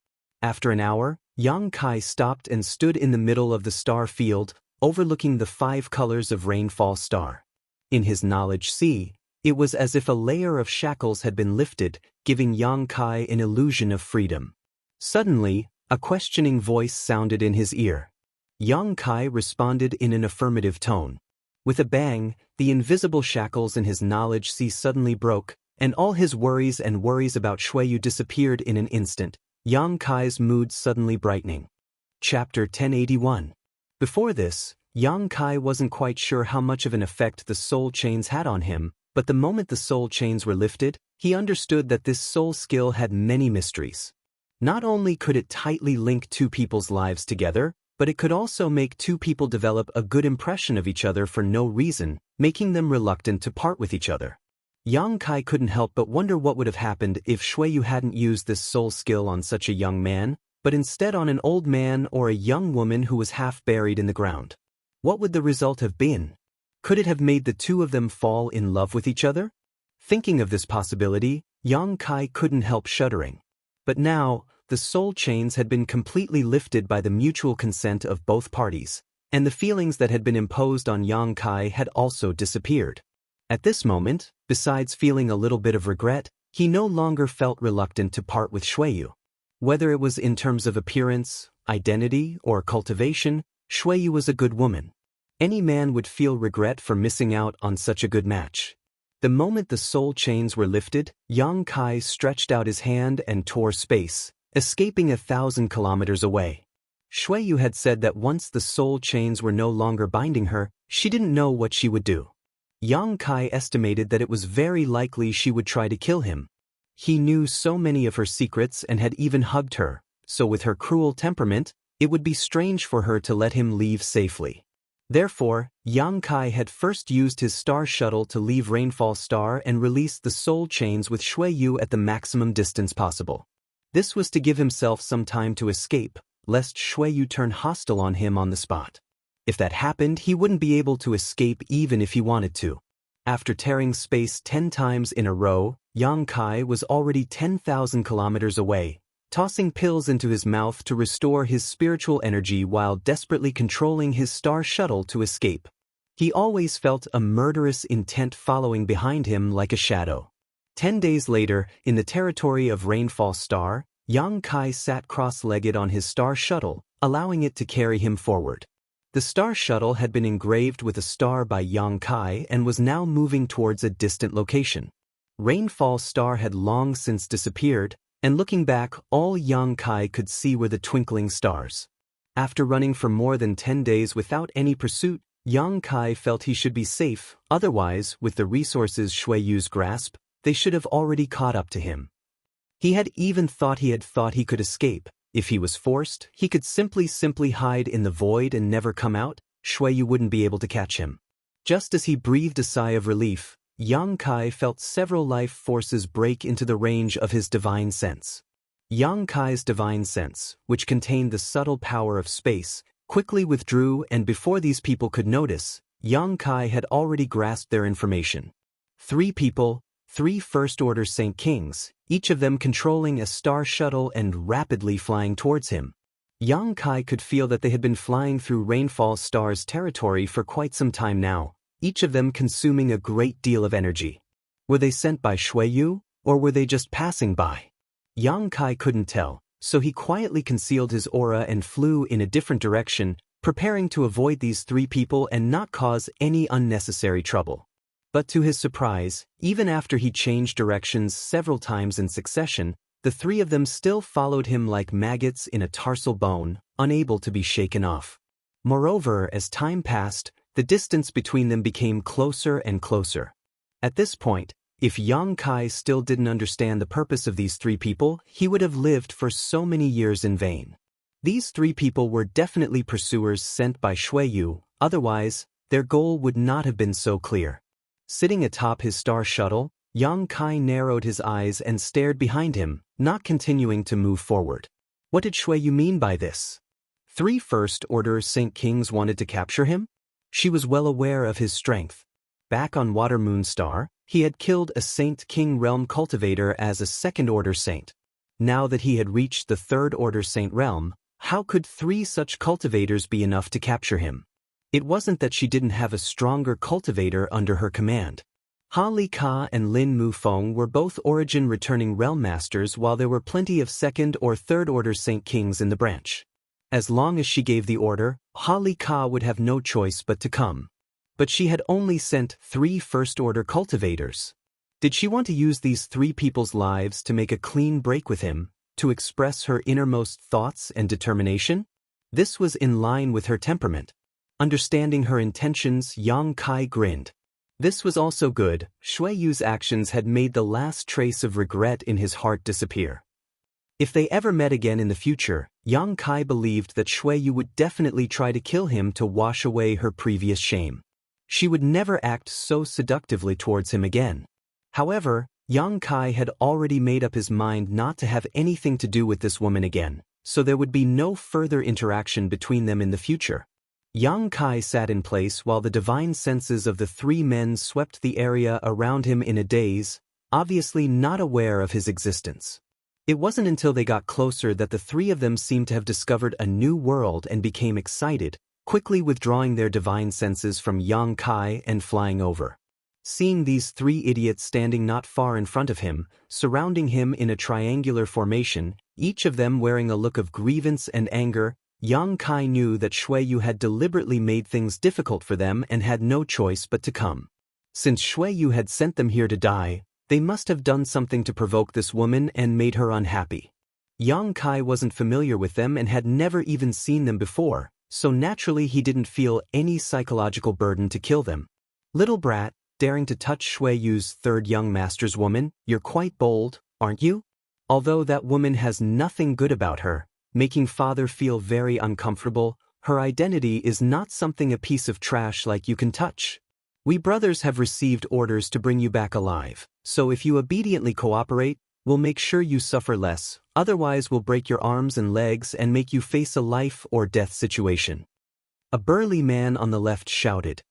After an hour, Yang Kai stopped and stood in the middle of the star field, overlooking the 5 colors of Rainfall Star. In his knowledge sea, it was as if a layer of shackles had been lifted, giving Yang Kai an illusion of freedom. Suddenly, a questioning voice sounded in his ear. Yang Kai responded in an affirmative tone. With a bang, the invisible shackles in his knowledge sea suddenly broke, and all his worries about Shuiyu disappeared in an instant, Yang Kai's mood suddenly brightening. Chapter 1081. Before this, Yang Kai wasn't quite sure how much of an effect the soul chains had on him, but the moment the soul chains were lifted, he understood that this soul skill had many mysteries. Not only could it tightly link 2 people's lives together, but it could also make 2 people develop a good impression of each other for no reason, making them reluctant to part with each other. Yang Kai couldn't help but wonder what would have happened if Shuiyu hadn't used this soul skill on such a young man, but instead on an old man or a young woman who was half buried in the ground. What would the result have been? Could it have made the 2 of them fall in love with each other? Thinking of this possibility, Yang Kai couldn't help shuddering. But now, the soul chains had been completely lifted by the mutual consent of both parties, and the feelings that had been imposed on Yang Kai had also disappeared. At this moment, besides feeling a little bit of regret, he no longer felt reluctant to part with Shuiyu. Whether it was in terms of appearance, identity, or cultivation, Shuiyu was a good woman. Any man would feel regret for missing out on such a good match. The moment the soul chains were lifted, Yang Kai stretched out his hand and tore space, escaping 1,000 kilometers away. Shuiyu had said that once the soul chains were no longer binding her, she didn't know what she would do. Yang Kai estimated that it was very likely she would try to kill him. He knew so many of her secrets and had even hugged her, so with her cruel temperament, it would be strange for her to let him leave safely. Therefore, Yang Kai had first used his star shuttle to leave Rainfall Star and release the soul chains with Shuiyu at the maximum distance possible. This was to give himself some time to escape, lest Shuiyu turn hostile on him on the spot. If that happened, he wouldn't be able to escape even if he wanted to. After tearing space 10 times in a row, Yang Kai was already 10,000 kilometers away, tossing pills into his mouth to restore his spiritual energy while desperately controlling his star shuttle to escape. He always felt a murderous intent following behind him like a shadow. 10 days later, in the territory of Rainfall Star, Yang Kai sat cross-legged on his star shuttle, allowing it to carry him forward. The star shuttle had been engraved with a star by Yang Kai and was now moving towards a distant location. Rainfall's star had long since disappeared, and looking back, all Yang Kai could see were the twinkling stars. After running for more than 10 days without any pursuit, Yang Kai felt he should be safe, otherwise, with the resources Shui Yu's grasp, they should have already caught up to him. He had even thought he could escape. If he was forced, he could simply hide in the void and never come out. Shui Yu wouldn't be able to catch him. Just as he breathed a sigh of relief, Yang Kai felt several life forces break into the range of his divine sense. Yang Kai's divine sense, which contained the subtle power of space, quickly withdrew, and before these people could notice, Yang Kai had already grasped their information. 3 people, 3 first-order Saint Kings, each of them controlling a star shuttle and rapidly flying towards him. Yang Kai could feel that they had been flying through Rainfall Star's territory for quite some time now, each of them consuming a great deal of energy. Were they sent by Shui Yu, or were they just passing by? Yang Kai couldn't tell, so he quietly concealed his aura and flew in a different direction, preparing to avoid these 3 people and not cause any unnecessary trouble. But to his surprise, even after he changed directions several times in succession, the 3 of them still followed him like maggots in a tarsal bone, unable to be shaken off. Moreover, as time passed, the distance between them became closer and closer. At this point, if Yang Kai still didn't understand the purpose of these 3 people, he would have lived for so many years in vain. These 3 people were definitely pursuers sent by Shui Yu, otherwise, their goal would not have been so clear. Sitting atop his star shuttle, Yang Kai narrowed his eyes and stared behind him, not continuing to move forward. What did Shui Yu mean by this? 3 first-order Saint Kings wanted to capture him? She was well aware of his strength. Back on Water Moon Star, he had killed a Saint King Realm cultivator as a second-order saint. Now that he had reached the third-order Saint Realm, how could 3 such cultivators be enough to capture him? It wasn't that she didn't have a stronger cultivator under her command. Ha Li Ka and Lin Mu Feng were both origin-returning realm masters, while there were plenty of second- or third-order Saint Kings in the branch. As long as she gave the order, Ha Li Ka would have no choice but to come. But she had only sent 3 first-order cultivators. Did she want to use these 3 people's lives to make a clean break with him, to express her innermost thoughts and determination? This was in line with her temperament. Understanding her intentions, Yang Kai grinned. This was also good. Shui Yu's actions had made the last trace of regret in his heart disappear. If they ever met again in the future, Yang Kai believed that Shui Yu would definitely try to kill him to wash away her previous shame. She would never act so seductively towards him again. However, Yang Kai had already made up his mind not to have anything to do with this woman again, so there would be no further interaction between them in the future. Yang Kai sat in place while the divine senses of the 3 men swept the area around him in a daze, obviously not aware of his existence. It wasn't until they got closer that the 3 of them seemed to have discovered a new world and became excited, quickly withdrawing their divine senses from Yang Kai and flying over. Seeing these 3 idiots standing not far in front of him, surrounding him in a triangular formation, each of them wearing a look of grievance and anger, Yang Kai knew that Shui Yu had deliberately made things difficult for them and had no choice but to come. Since Shui Yu had sent them here to die, they must have done something to provoke this woman and made her unhappy. Yang Kai wasn't familiar with them and had never even seen them before, so naturally he didn't feel any psychological burden to kill them. Little brat, daring to touch Shui Yu's 3rd young master's woman, you're quite bold, aren't you? Although that woman has nothing good about her, making father feel very uncomfortable, her identity is not something a piece of trash like you can touch. We brothers have received orders to bring you back alive, so if you obediently cooperate, we'll make sure you suffer less, otherwise we'll break your arms and legs and make you face a life or death situation. A burly man on the left shouted.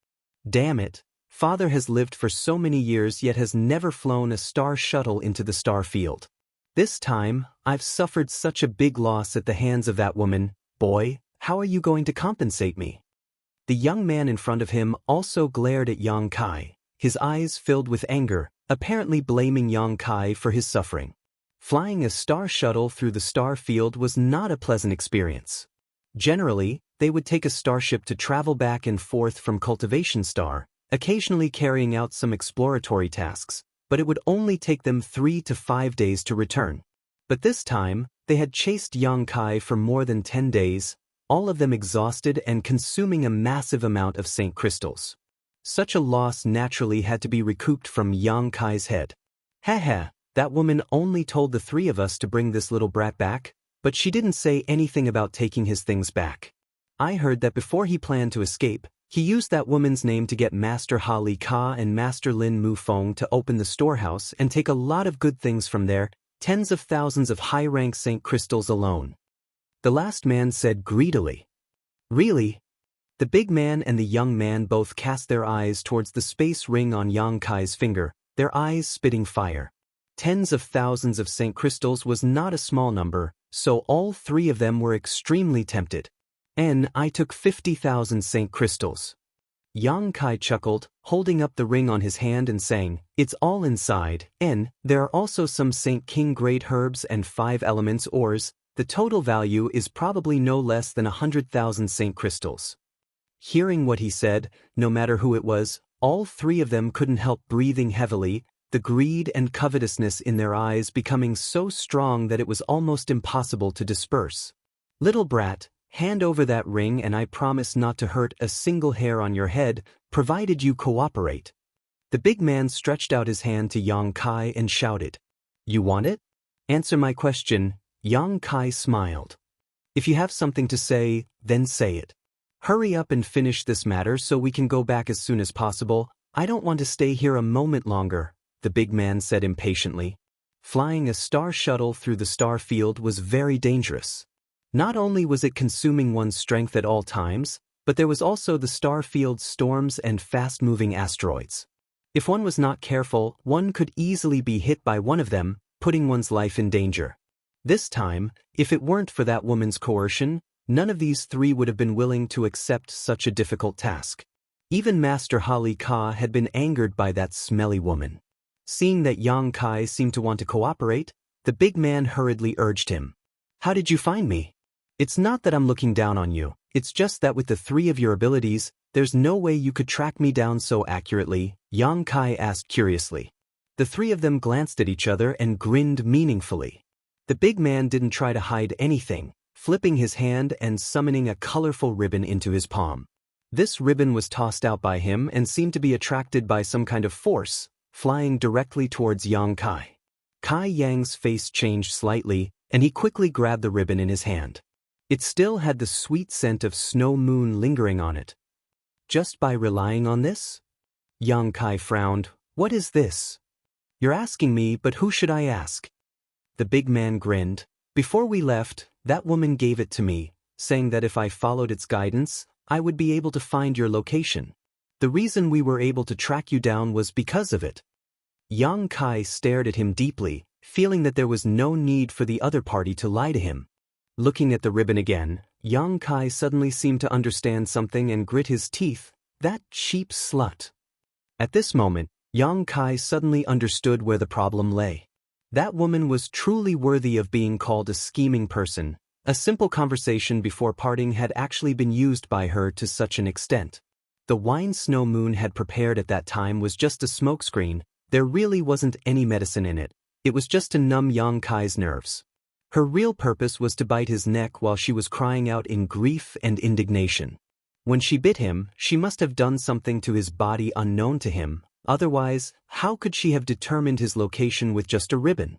Damn it, father has lived for so many years yet has never flown a star shuttle into the star field. This time, I've suffered such a big loss at the hands of that woman. Boy, how are you going to compensate me? The young man in front of him also glared at Yang Kai, his eyes filled with anger, apparently blaming Yang Kai for his suffering. Flying a star shuttle through the star field was not a pleasant experience. Generally, they would take a starship to travel back and forth from Cultivation Star, occasionally carrying out some exploratory tasks, but it would only take them 3 to 5 days to return. But this time, they had chased Yang Kai for more than 10 days, all of them exhausted and consuming a massive amount of Saint crystals. Such a loss naturally had to be recouped from Yang Kai's head. Haha, that woman only told the 3 of us to bring this little brat back, but she didn't say anything about taking his things back. I heard that before he planned to escape, he used that woman's name to get Master Ha Li Ka and Master Lin Mufeng to open the storehouse and take a lot of good things from there, tens of thousands of high-rank Saint crystals alone. The last man said greedily. Really? The big man and the young man both cast their eyes towards the space ring on Yang Kai's finger, their eyes spitting fire. Tens of thousands of Saint crystals was not a small number, so all 3 of them were extremely tempted. I took 50,000 Saint crystals. Yang Kai chuckled, holding up the ring on his hand and saying, "It's all inside, there are also some Saint King grade herbs and 5 elements ores. The total value is probably no less than 100,000 Saint crystals." Hearing what he said, no matter who it was, all 3 of them couldn't help breathing heavily, the greed and covetousness in their eyes becoming so strong that it was almost impossible to disperse. "Little brat, hand over that ring and I promise not to hurt a single hair on your head, provided you cooperate." The big man stretched out his hand to Yang Kai and shouted. "You want it? Answer my question." Yang Kai smiled. "If you have something to say, then say it. Hurry up and finish this matter so we can go back as soon as possible. I don't want to stay here a moment longer," the big man said impatiently. Flying a star shuttle through the star field was very dangerous. Not only was it consuming one's strength at all times, but there was also the star field's storms and fast-moving asteroids. If one was not careful, one could easily be hit by one of them, putting one's life in danger. This time, if it weren't for that woman's coercion, none of these 3 would have been willing to accept such a difficult task. Even Master Ha Li Ka had been angered by that smelly woman. Seeing that Yang Kai seemed to want to cooperate, the big man hurriedly urged him. "How did you find me? It's not that I'm looking down on you, it's just that with the 3 of your abilities, there's no way you could track me down so accurately," Yang Kai asked curiously. The 3 of them glanced at each other and grinned meaningfully. The big man didn't try to hide anything, flipping his hand and summoning a colorful ribbon into his palm. This ribbon was tossed out by him and seemed to be attracted by some kind of force, flying directly towards Yang Kai. Kai Yang's face changed slightly, and he quickly grabbed the ribbon in his hand. It still had the sweet scent of snow moon lingering on it. "Just by relying on this?" Yang Kai frowned. "What is this?" "You're asking me, but who should I ask?" The big man grinned. "Before we left, that woman gave it to me, saying that if I followed its guidance, I would be able to find your location. The reason we were able to track you down was because of it." Yang Kai stared at him deeply, feeling that there was no need for the other party to lie to him. Looking at the ribbon again, Yang Kai suddenly seemed to understand something and grit his teeth. That cheap slut. At this moment, Yang Kai suddenly understood where the problem lay. That woman was truly worthy of being called a scheming person. A simple conversation before parting had actually been used by her to such an extent. The wine Snow Moon had prepared at that time was just a smokescreen. There really wasn't any medicine in it. It was just to numb Yang Kai's nerves. Her real purpose was to bite his neck while she was crying out in grief and indignation. When she bit him, she must have done something to his body unknown to him. Otherwise, how could she have determined his location with just a ribbon?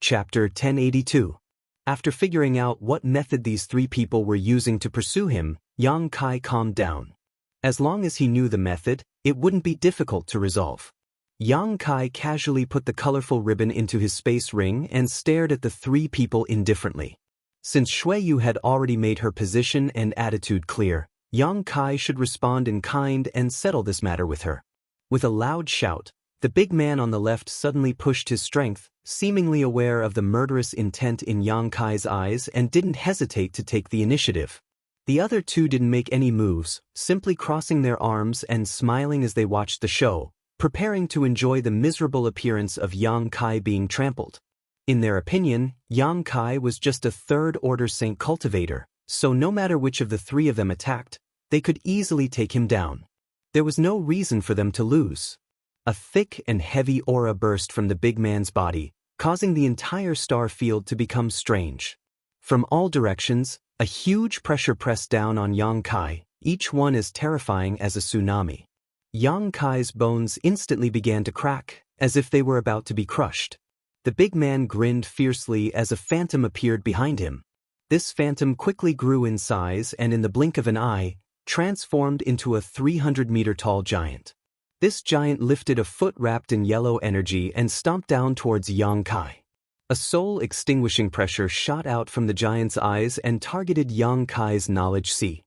Chapter 1082. After figuring out what method these 3 people were using to pursue him, Yang Kai calmed down. As long as he knew the method, it wouldn't be difficult to resolve. Yang Kai casually put the colorful ribbon into his space ring and stared at the 3 people indifferently. Since Shuiyu had already made her position and attitude clear, Yang Kai should respond in kind and settle this matter with her. With a loud shout, the big man on the left suddenly pushed his strength, seemingly aware of the murderous intent in Yang Kai's eyes and didn't hesitate to take the initiative. The other 2 didn't make any moves, simply crossing their arms and smiling as they watched the show, preparing to enjoy the miserable appearance of Yang Kai being trampled. In their opinion, Yang Kai was just a third-order saint cultivator, so no matter which of the three of them attacked, they could easily take him down. There was no reason for them to lose. A thick and heavy aura burst from the big man's body, causing the entire star field to become strange. From all directions, a huge pressure pressed down on Yang Kai, each one as terrifying as a tsunami. Yang Kai's bones instantly began to crack, as if they were about to be crushed. The big man grinned fiercely as a phantom appeared behind him. This phantom quickly grew in size and in the blink of an eye, transformed into a 300-meter-tall giant. This giant lifted a foot wrapped in yellow energy and stomped down towards Yang Kai. A soul-extinguishing pressure shot out from the giant's eyes and targeted Yang Kai's knowledge sea.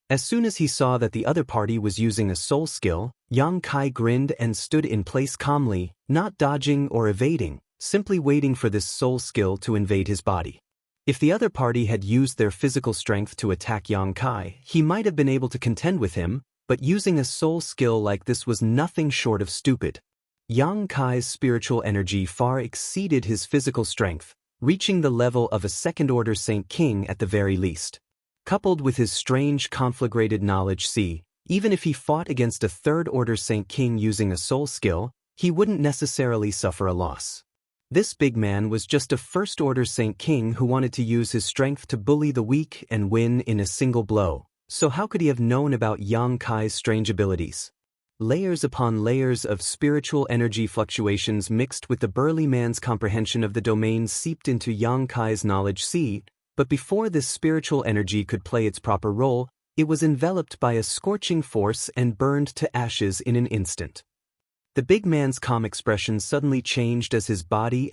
As soon as he saw that the other party was using a soul skill, Yang Kai grinned and stood in place calmly, not dodging or evading, simply waiting for this soul skill to invade his body. If the other party had used their physical strength to attack Yang Kai, he might have been able to contend with him, but using a soul skill like this was nothing short of stupid. Yang Kai's spiritual energy far exceeded his physical strength, reaching the level of a second-order Saint King at the very least. Coupled with his strange conflagrated knowledge sea, even if he fought against a third-order Saint King using a soul skill, he wouldn't necessarily suffer a loss. This big man was just a first-order Saint King who wanted to use his strength to bully the weak and win in a single blow, so how could he have known about Yang Kai's strange abilities? Layers upon layers of spiritual energy fluctuations mixed with the burly man's comprehension of the domain seeped into Yang Kai's knowledge sea, but before this spiritual energy could play its proper role, it was enveloped by a scorching force and burned to ashes in an instant. The big man's calm expression suddenly changed as his body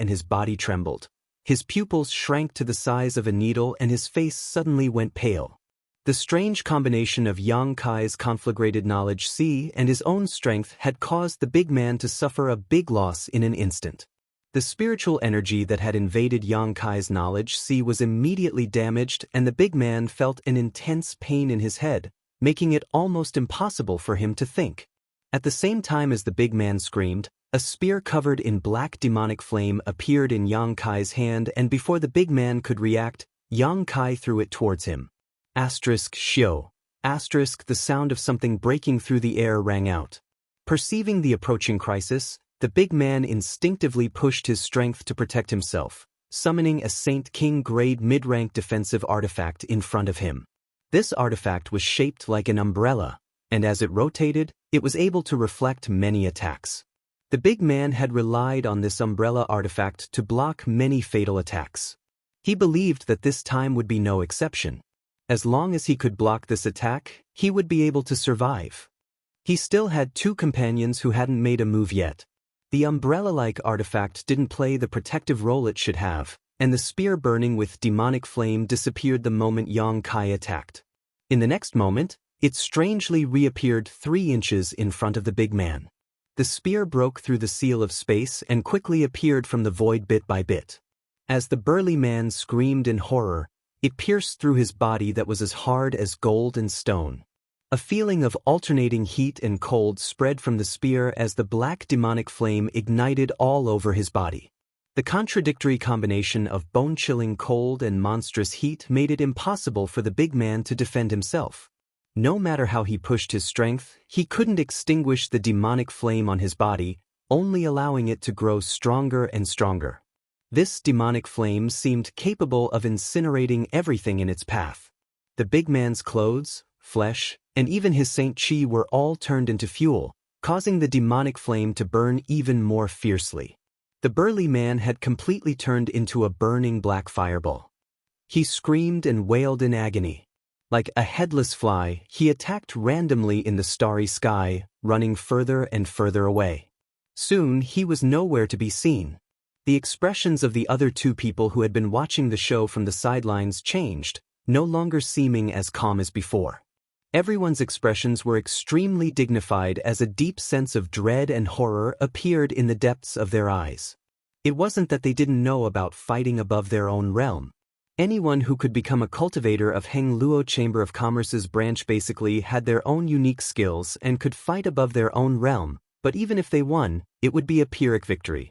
trembled. His pupils shrank to the size of a needle and his face suddenly went pale. The strange combination of Yang Kai's conflagrated knowledge sea and his own strength had caused the big man to suffer a big loss in an instant. The spiritual energy that had invaded Yang Kai's knowledge sea was immediately damaged and the big man felt an intense pain in his head, making it almost impossible for him to think. At the same time as the big man screamed, a spear covered in black demonic flame appeared in Yang Kai's hand and before the big man could react, Yang Kai threw it towards him. *Shio. The sound of something breaking through the air rang out. Perceiving the approaching crisis, the big man instinctively pushed his strength to protect himself, summoning a Saint King grade mid-rank defensive artifact in front of him. This artifact was shaped like an umbrella, and as it rotated, it was able to reflect many attacks. The big man had relied on this umbrella artifact to block many fatal attacks. He believed that this time would be no exception. As long as he could block this attack, he would be able to survive. He still had two companions who hadn't made a move yet. The umbrella-like artifact didn't play the protective role it should have, and the spear burning with demonic flame disappeared the moment Yang Kai attacked. In the next moment, it strangely reappeared 3 inches in front of the big man. The spear broke through the seal of space and quickly appeared from the void bit by bit. As the burly man screamed in horror, it pierced through his body that was as hard as gold and stone. A feeling of alternating heat and cold spread from the spear as the black demonic flame ignited all over his body. The contradictory combination of bone-chilling cold and monstrous heat made it impossible for the big man to defend himself. No matter how he pushed his strength, he couldn't extinguish the demonic flame on his body, only allowing it to grow stronger and stronger. This demonic flame seemed capable of incinerating everything in its path. The big man's clothes, flesh, and even his Saint Chi were all turned into fuel, causing the demonic flame to burn even more fiercely. The burly man had completely turned into a burning black fireball. He screamed and wailed in agony. Like a headless fly, he attacked randomly in the starry sky, running further and further away. Soon, he was nowhere to be seen. The expressions of the other 2 people who had been watching the show from the sidelines changed, no longer seeming as calm as before. Everyone's expressions were extremely dignified as a deep sense of dread and horror appeared in the depths of their eyes. It wasn't that they didn't know about fighting above their own realm. Anyone who could become a cultivator of Heng Luo Chamber of Commerce's branch basically had their own unique skills and could fight above their own realm, but even if they won, it would be a Pyrrhic victory.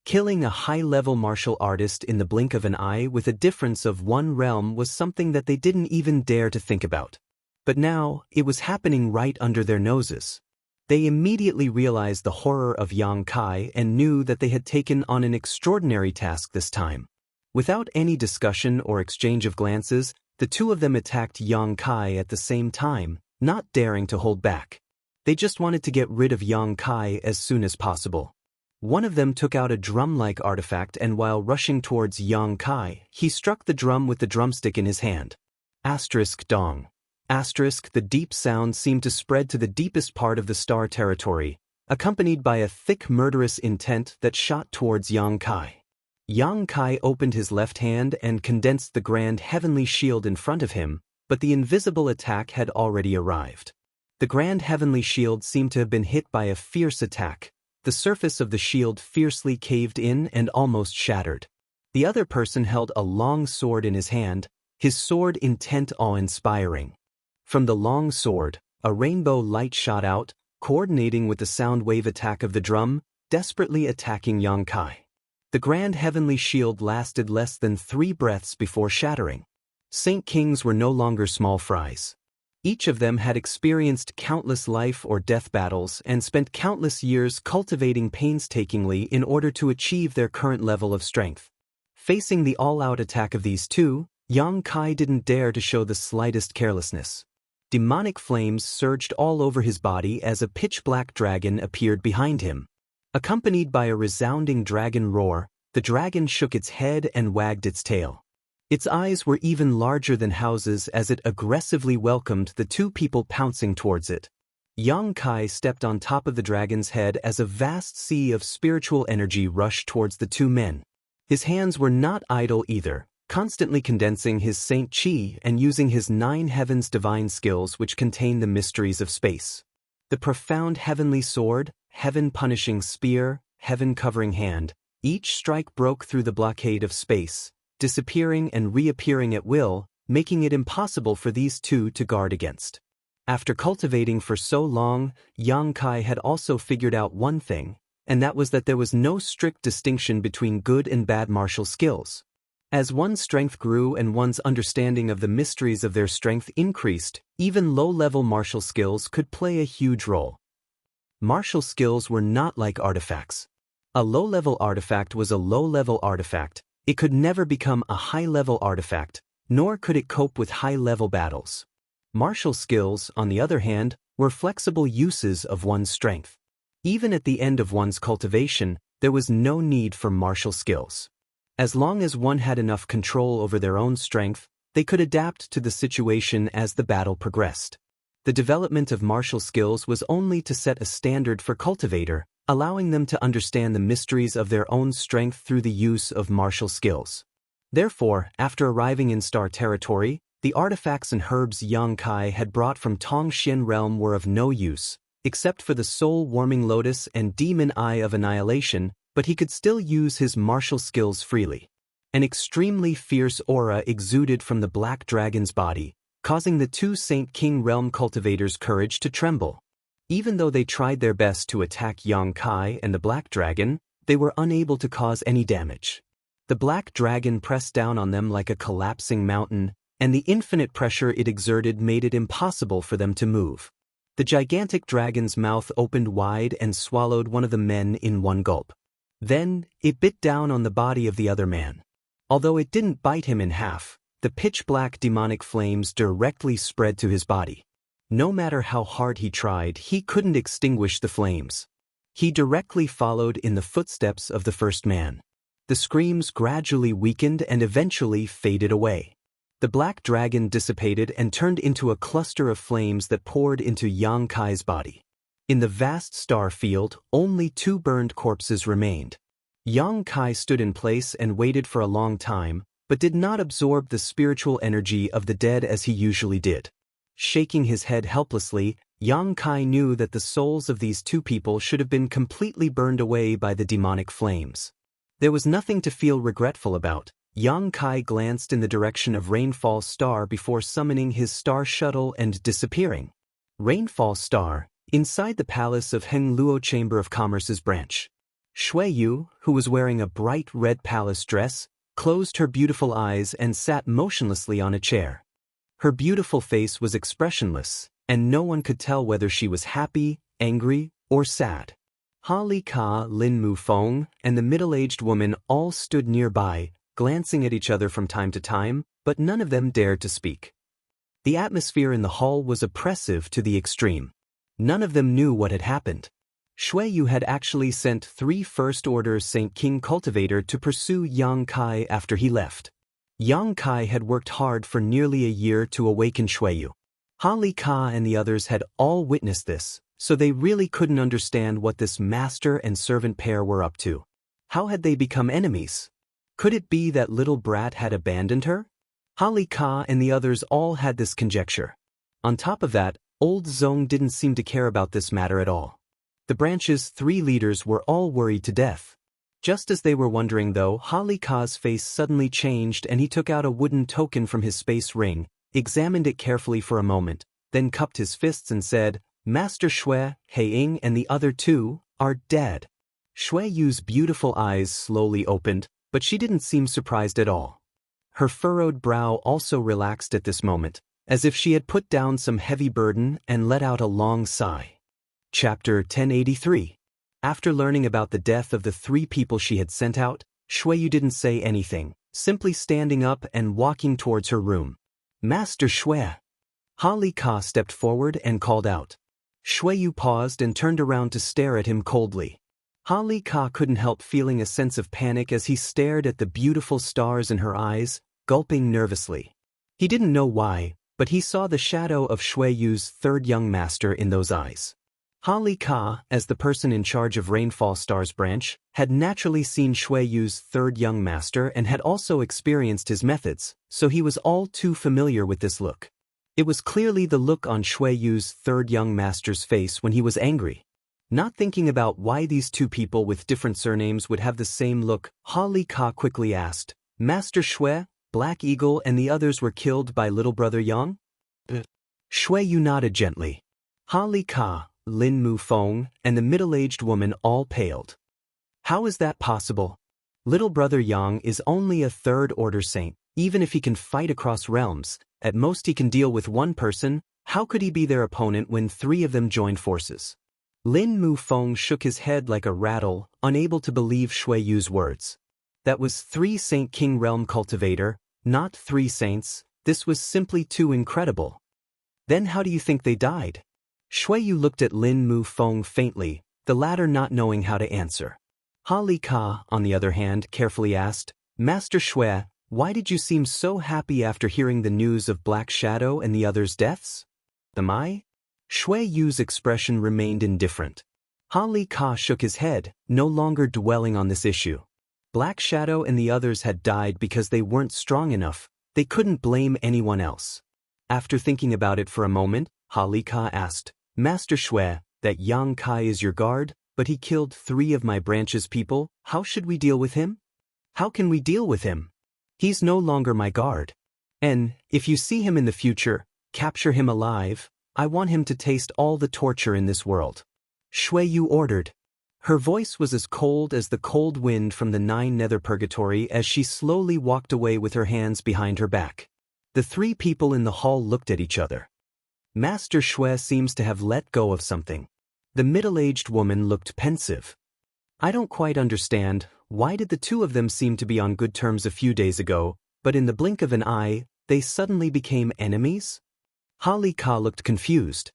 Killing a high-level martial artist in the blink of an eye with a difference of one realm was something that they didn't even dare to think about. But now, it was happening right under their noses. They immediately realized the horror of Yang Kai and knew that they had taken on an extraordinary task this time. Without any discussion or exchange of glances, the two of them attacked Yang Kai at the same time, not daring to hold back. They just wanted to get rid of Yang Kai as soon as possible. One of them took out a drum-like artifact and while rushing towards Yang Kai, he struck the drum with the drumstick in his hand. Asterisk dong. Asterisk, the deep sound seemed to spread to the deepest part of the star territory, accompanied by a thick murderous intent that shot towards Yang Kai. Yang Kai opened his left hand and condensed the grand heavenly shield in front of him, but the invisible attack had already arrived. The grand heavenly shield seemed to have been hit by a fierce attack. The surface of the shield fiercely caved in and almost shattered. The other person held a long sword in his hand, his sword intent awe-inspiring. From the long sword, a rainbow light shot out, coordinating with the sound wave attack of the drum, desperately attacking Yang Kai. The grand heavenly shield lasted less than 3 breaths before shattering. Saint Kings were no longer small fries. Each of them had experienced countless life or death battles and spent countless years cultivating painstakingly in order to achieve their current level of strength. Facing the all-out attack of these two, Yang Kai didn't dare to show the slightest carelessness. Demonic flames surged all over his body as a pitch-black dragon appeared behind him. Accompanied by a resounding dragon roar, the dragon shook its head and wagged its tail. Its eyes were even larger than houses as it aggressively welcomed the two people pouncing towards it. Yang Kai stepped on top of the dragon's head as a vast sea of spiritual energy rushed towards the two men. His hands were not idle either, constantly condensing his Saint Chi and using his 9 heavens divine skills which contain the mysteries of space. The profound heavenly sword, heaven-punishing spear, heaven-covering hand, each strike broke through the blockade of space, disappearing and reappearing at will, making it impossible for these two to guard against. After cultivating for so long, Yang Kai had also figured out one thing, and that was that there was no strict distinction between good and bad martial skills. As one's strength grew and one's understanding of the mysteries of their strength increased, even low-level martial skills could play a huge role. Martial skills were not like artifacts. A low-level artifact was a low-level artifact. It could never become a high-level artifact, nor could it cope with high-level battles. Martial skills, on the other hand, were flexible uses of one's strength. Even at the end of one's cultivation, there was no need for martial skills. As long as one had enough control over their own strength, they could adapt to the situation as the battle progressed. The development of martial skills was only to set a standard for cultivator, allowing them to understand the mysteries of their own strength through the use of martial skills. Therefore, after arriving in Star Territory, the artifacts and herbs Yang Kai had brought from Tongxian Realm were of no use, except for the soul-warming lotus and demon eye of annihilation, but he could still use his martial skills freely. An extremely fierce aura exuded from the black dragon's body, causing the two Saint King Realm cultivators' courage to tremble. Even though they tried their best to attack Yang Kai and the Black Dragon, they were unable to cause any damage. The Black Dragon pressed down on them like a collapsing mountain, and the infinite pressure it exerted made it impossible for them to move. The gigantic dragon's mouth opened wide and swallowed one of the men in one gulp. Then, it bit down on the body of the other man. Although it didn't bite him in half, the pitch-black demonic flames directly spread to his body. No matter how hard he tried, he couldn't extinguish the flames. He directly followed in the footsteps of the first man. The screams gradually weakened and eventually faded away. The black dragon dissipated and turned into a cluster of flames that poured into Yang Kai's body. In the vast star field, only 2 burned corpses remained. Yang Kai stood in place and waited for a long time, but did not absorb the spiritual energy of the dead as he usually did. Shaking his head helplessly, Yang Kai knew that the souls of these 2 people should have been completely burned away by the demonic flames. There was nothing to feel regretful about. Yang Kai glanced in the direction of Rainfall Star before summoning his star shuttle and disappearing. Rainfall Star, inside the palace of Heng Luo Chamber of Commerce's branch. Shui Yu, who was wearing a bright red palace dress, closed her beautiful eyes and sat motionlessly on a chair. Her beautiful face was expressionless, and no one could tell whether she was happy, angry, or sad. Ha Li Ka, Lin Mu Feng, and the middle-aged woman all stood nearby, glancing at each other from time to time, but none of them dared to speak. The atmosphere in the hall was oppressive to the extreme. None of them knew what had happened. Shui Yu had actually sent 3 First-Order St. King Cultivator to pursue Yang Kai after he left. Yang Kai had worked hard for nearly a year to awaken Shui Yu. Ha Li Ka and the others had all witnessed this, so they really couldn't understand what this master and servant pair were up to. How had they become enemies? Could it be that little brat had abandoned her? Ha Li Ka and the others all had this conjecture. On top of that, old Zong didn't seem to care about this matter at all. The branch's 3 leaders were all worried to death. Just as they were wondering though, Ha Li Ka's face suddenly changed and he took out a wooden token from his space ring, examined it carefully for a moment, then cupped his fists and said, "Master Shui, He Ying and the other 2 are dead." Shui Yu's beautiful eyes slowly opened, but she didn't seem surprised at all. Her furrowed brow also relaxed at this moment, as if she had put down some heavy burden and let out a long sigh. Chapter 1083. After learning about the death of the 3 people she had sent out, Shui Yu didn't say anything, simply standing up and walking towards her room. "Master Shui." Ha Li Ka stepped forward and called out. Shui Yu paused and turned around to stare at him coldly. Ha Li Ka couldn't help feeling a sense of panic as he stared at the beautiful stars in her eyes, gulping nervously. He didn't know why, but he saw the shadow of Shui Yu's 3rd young master in those eyes. Ha Li Ka, as the person in charge of Rainfall Stars branch, had naturally seen Shui Yu's 3rd young master and had also experienced his methods, so he was all too familiar with this look. It was clearly the look on Shui Yu's 3rd young master's face when he was angry. Not thinking about why these 2 people with different surnames would have the same look, Ha Li Ka quickly asked, "Master Shui, Black Eagle and the others were killed by little brother Yang?" Shui Yu nodded gently. Ha Li Ka, Lin Mu Feng, and the middle-aged woman all paled. "How is that possible? Little brother Yang is only a 3rd-order saint. Even if he can fight across realms, at most he can deal with 1 person. How could he be their opponent when 3 of them joined forces?" Lin Mu Feng shook his head like a rattle, unable to believe Shui Yu's words. That was 3 Saint King Realm Cultivator, not 3 saints. This was simply too incredible. Then how do you think they died? Shui Yu looked at Lin Mu Feng faintly, the latter not knowing how to answer. Ha Li Ka, on the other hand, carefully asked, "Master Shui, why did you seem so happy after hearing the news of Black Shadow and the others' deaths?" "Am I?" Shui Yu's expression remained indifferent. Ha Li Ka shook his head, no longer dwelling on this issue. Black Shadow and the others had died because they weren't strong enough. They couldn't blame anyone else. After thinking about it for a moment, Ha Li Ka asked, "Master Shui, that Yang Kai is your guard, but he killed 3 of my branch's people. How should we deal with him?" "How can we deal with him? He's no longer my guard. And, if you see him in the future, capture him alive. I want him to taste all the torture in this world," Shui Yu ordered. Her voice was as cold as the cold wind from the 9 nether purgatory as she slowly walked away with her hands behind her back. The 3 people in the hall looked at each other. Master Shui seems to have let go of something. The middle-aged woman looked pensive. "I don't quite understand, why did the 2 of them seem to be on good terms a few days ago, but in the blink of an eye, they suddenly became enemies?" Ha Li Ka looked confused.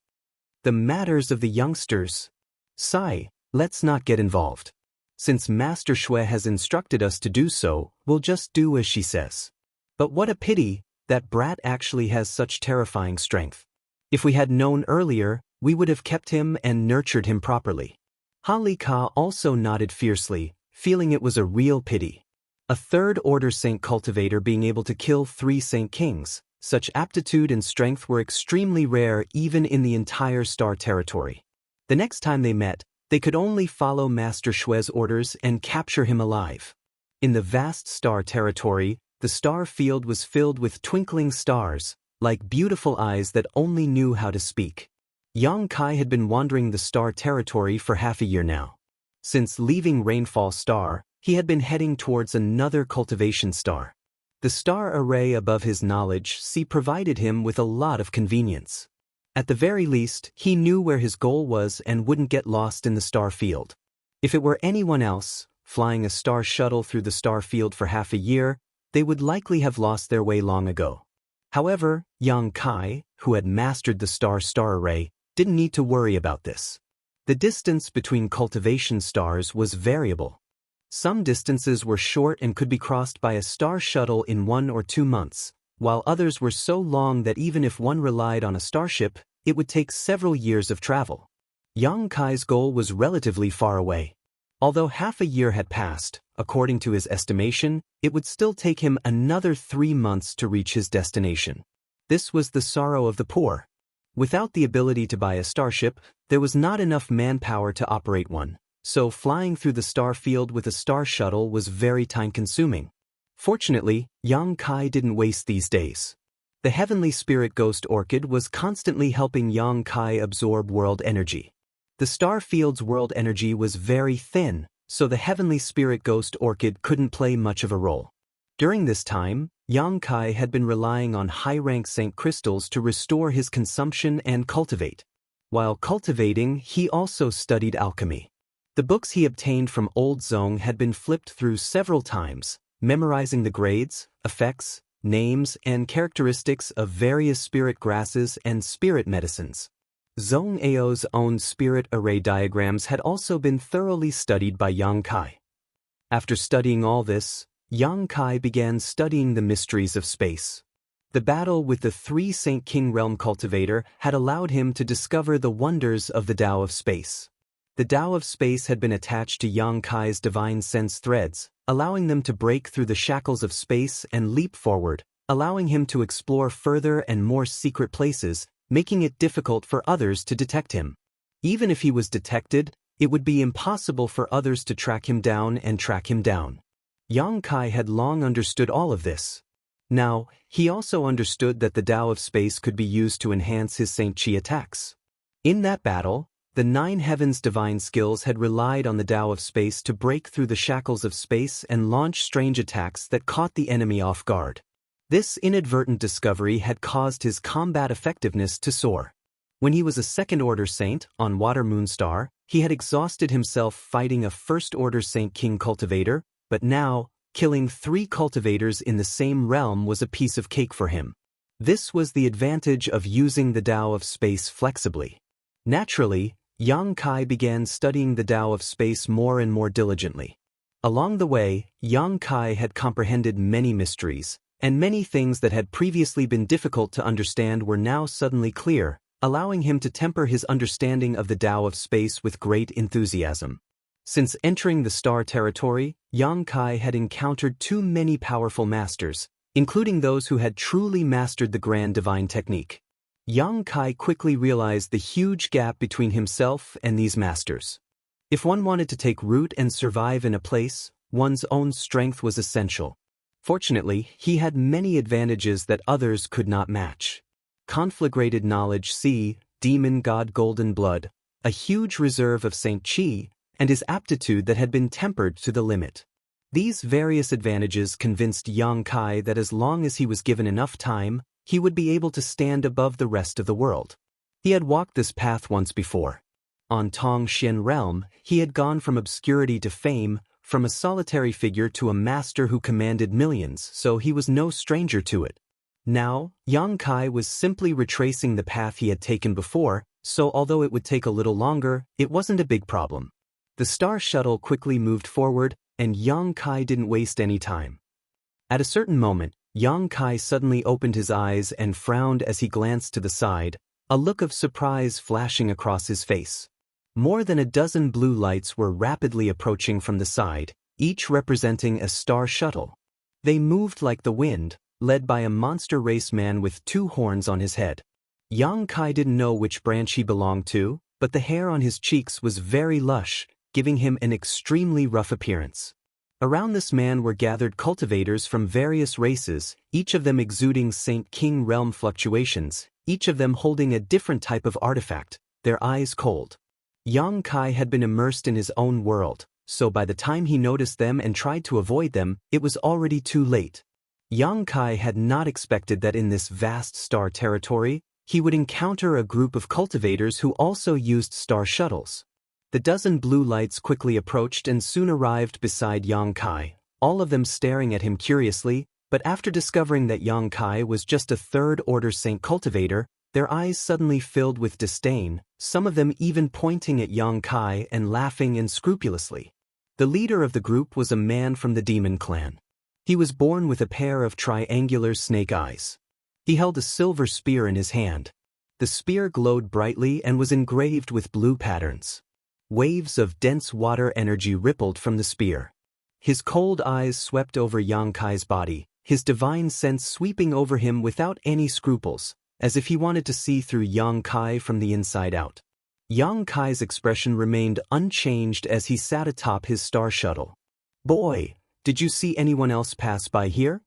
"The matters of the youngsters. Sigh, let's not get involved. Since Master Shui has instructed us to do so, we'll just do as she says. But what a pity, that brat actually has such terrifying strength. If we had known earlier, we would have kept him and nurtured him properly." Ha Li Ka also nodded fiercely, feeling it was a real pity. A 3rd-order Saint Cultivator being able to kill 3 Saint Kings, such aptitude and strength were extremely rare even in the entire Star Territory. The next time they met, they could only follow Master Shui's orders and capture him alive. In the vast Star Territory, the star field was filled with twinkling stars, like beautiful eyes that only knew how to speak. Yang Kai had been wandering the Star Territory for half a year now. Since leaving Rainfall Star, he had been heading towards another cultivation star. The star array above his knowledge sea provided him with a lot of convenience. At the very least, he knew where his goal was and wouldn't get lost in the star field. If it were anyone else, flying a star shuttle through the star field for half a year, they would likely have lost their way long ago. However, Yang Kai, who had mastered the star array, didn't need to worry about this. The distance between cultivation stars was variable. Some distances were short and could be crossed by a star shuttle in 1 or 2 months, while others were so long that even if one relied on a starship, it would take several years of travel. Yang Kai's goal was relatively far away. Although half a year had passed, according to his estimation, it would still take him another 3 months to reach his destination. This was the sorrow of the poor. Without the ability to buy a starship, there was not enough manpower to operate one, so flying through the star field with a star shuttle was very time-consuming. Fortunately, Yang Kai didn't waste these days. The heavenly spirit ghost orchid was constantly helping Yang Kai absorb world energy. The star field's world energy was very thin, so the heavenly spirit ghost orchid couldn't play much of a role. During this time, Yang Kai had been relying on high-rank Saint crystals to restore his consumption and cultivate. While cultivating, he also studied alchemy. The books he obtained from Old Zong had been flipped through several times, memorizing the grades, effects, names, and characteristics of various spirit grasses and spirit medicines. Zong Ao's own spirit array diagrams had also been thoroughly studied by Yang Kai. After studying all this, Yang Kai began studying the mysteries of space. The battle with the 3 Saint King Realm cultivator had allowed him to discover the wonders of the Tao of Space. The Tao of Space had been attached to Yang Kai's divine sense threads, allowing them to break through the shackles of space and leap forward, allowing him to explore further and more secret places, making it difficult for others to detect him. Even if he was detected, it would be impossible for others to track him down. Yang Kai had long understood all of this. Now, he also understood that the Tao of Space could be used to enhance his Saint Chi attacks. In that battle, the 9 Heavens' divine skills had relied on the Tao of Space to break through the shackles of space and launch strange attacks that caught the enemy off guard. This inadvertent discovery had caused his combat effectiveness to soar. When he was a second-order saint on Water Moon Star, he had exhausted himself fighting a first-order Saint King cultivator, but now, killing 3 cultivators in the same realm was a piece of cake for him. This was the advantage of using the Tao of Space flexibly. Naturally, Yang Kai began studying the Tao of Space more and more diligently. Along the way, Yang Kai had comprehended many mysteries, and many things that had previously been difficult to understand were now suddenly clear, allowing him to temper his understanding of the Tao of Space with great enthusiasm. Since entering the star territory, Yang Kai had encountered too many powerful masters, including those who had truly mastered the Grand Divine Technique. Yang Kai quickly realized the huge gap between himself and these masters. If one wanted to take root and survive in a place, one's own strength was essential. Fortunately, he had many advantages that others could not match. Conflagrated knowledge demon god golden blood, a huge reserve of Saint Chi, and his aptitude that had been tempered to the limit. These various advantages convinced Yang Kai that as long as he was given enough time, he would be able to stand above the rest of the world. He had walked this path once before. On Tong Xian Realm, he had gone from obscurity to fame, from a solitary figure to a master who commanded millions, so he was no stranger to it. Now, Yang Kai was simply retracing the path he had taken before, so although it would take a little longer, it wasn't a big problem. The star shuttle quickly moved forward, and Yang Kai didn't waste any time. At a certain moment, Yang Kai suddenly opened his eyes and frowned as he glanced to the side, a look of surprise flashing across his face. More than a dozen blue lights were rapidly approaching from the side, each representing a star shuttle. They moved like the wind, led by a monster race man with 2 horns on his head. Yang Kai didn't know which branch he belonged to, but the hair on his cheeks was very lush, giving him an extremely rough appearance. Around this man were gathered cultivators from various races, each of them exuding Saint King Realm fluctuations, each of them holding a different type of artifact, their eyes cold. Yang Kai had been immersed in his own world, so by the time he noticed them and tried to avoid them, it was already too late. Yang Kai had not expected that in this vast star territory, he would encounter a group of cultivators who also used star shuttles. The dozen blue lights quickly approached and soon arrived beside Yang Kai, all of them staring at him curiously, but after discovering that Yang Kai was just a third-order saint cultivator, their eyes suddenly filled with disdain, some of them even pointing at Yang Kai and laughing unscrupulously. The leader of the group was a man from the demon clan. He was born with a pair of triangular snake eyes. He held a silver spear in his hand. The spear glowed brightly and was engraved with blue patterns. Waves of dense water energy rippled from the spear. His cold eyes swept over Yang Kai's body, his divine sense sweeping over him without any scruples, as if he wanted to see through Yang Kai from the inside out. Yang Kai's expression remained unchanged as he sat atop his star shuttle. "Boy, did you see anyone else pass by here?"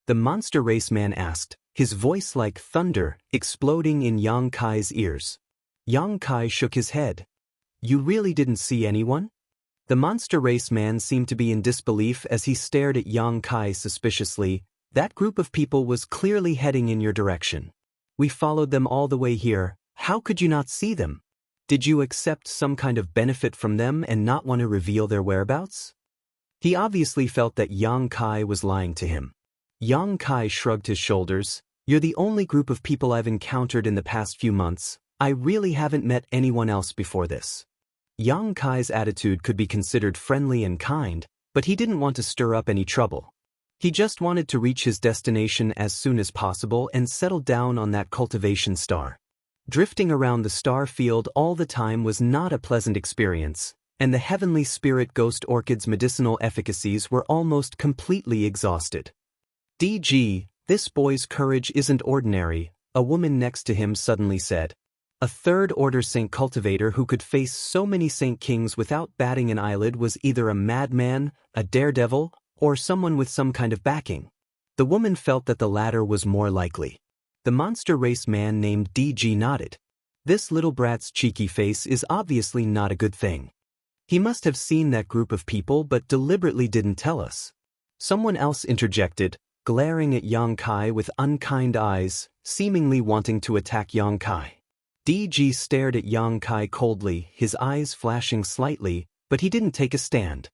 The monster race man asked, his voice like thunder exploding in Yang Kai's ears. Yang Kai shook his head. "You really didn't see anyone?" The monster race man seemed to be in disbelief as he stared at Yang Kai suspiciously. "That group of people was clearly heading in your direction. We followed them all the way here. How could you not see them? Did you accept some kind of benefit from them and not want to reveal their whereabouts?" He obviously felt that Yang Kai was lying to him. Yang Kai shrugged his shoulders. "You're the only group of people I've encountered in the past few months. I really haven't met anyone else before this." Yang Kai's attitude could be considered friendly and kind, but he didn't want to stir up any trouble. He just wanted to reach his destination as soon as possible and settle down on that cultivation star. Drifting around the star field all the time was not a pleasant experience, and the heavenly spirit ghost orchid's medicinal efficacies were almost completely exhausted. "DG, this boy's courage isn't ordinary," a woman next to him suddenly said. A third-order saint cultivator who could face so many saint kings without batting an eyelid was either a madman, a daredevil, or someone with some kind of backing. The woman felt that the latter was more likely. The monster race man named DG nodded. "This little brat's cheeky face is obviously not a good thing. He must have seen that group of people but deliberately didn't tell us." Someone else interjected, glaring at Yang Kai with unkind eyes, seemingly wanting to attack Yang Kai. DG stared at Yang Kai coldly, his eyes flashing slightly, but he didn't take a stand.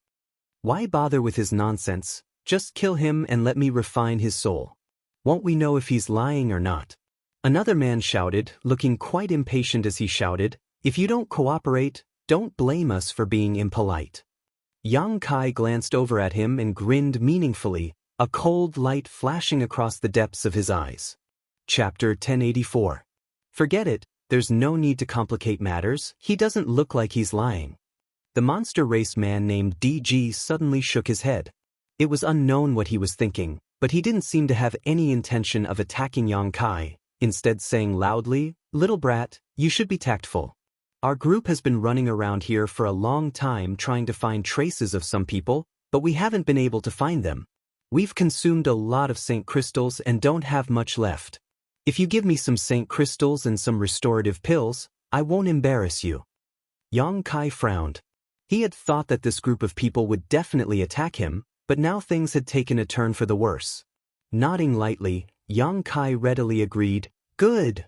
"Why bother with his nonsense? Just kill him and let me refine his soul. Won't we know if he's lying or not?" Another man shouted, looking quite impatient as he shouted, "If you don't cooperate, don't blame us for being impolite." Yang Kai glanced over at him and grinned meaningfully, a cold light flashing across the depths of his eyes. Chapter 1084. "Forget it. There's no need to complicate matters. He doesn't look like he's lying." The monster race man named DG suddenly shook his head. It was unknown what he was thinking, but he didn't seem to have any intention of attacking Yang Kai, instead saying loudly, "Little brat, you should be tactful. Our group has been running around here for a long time trying to find traces of some people, but we haven't been able to find them. We've consumed a lot of saint crystals and don't have much left. If you give me some saint crystals and some restorative pills, I won't embarrass you." Yang Kai frowned. He had thought that this group of people would definitely attack him, but now things had taken a turn for the worse. Nodding lightly, Yang Kai readily agreed, "Good."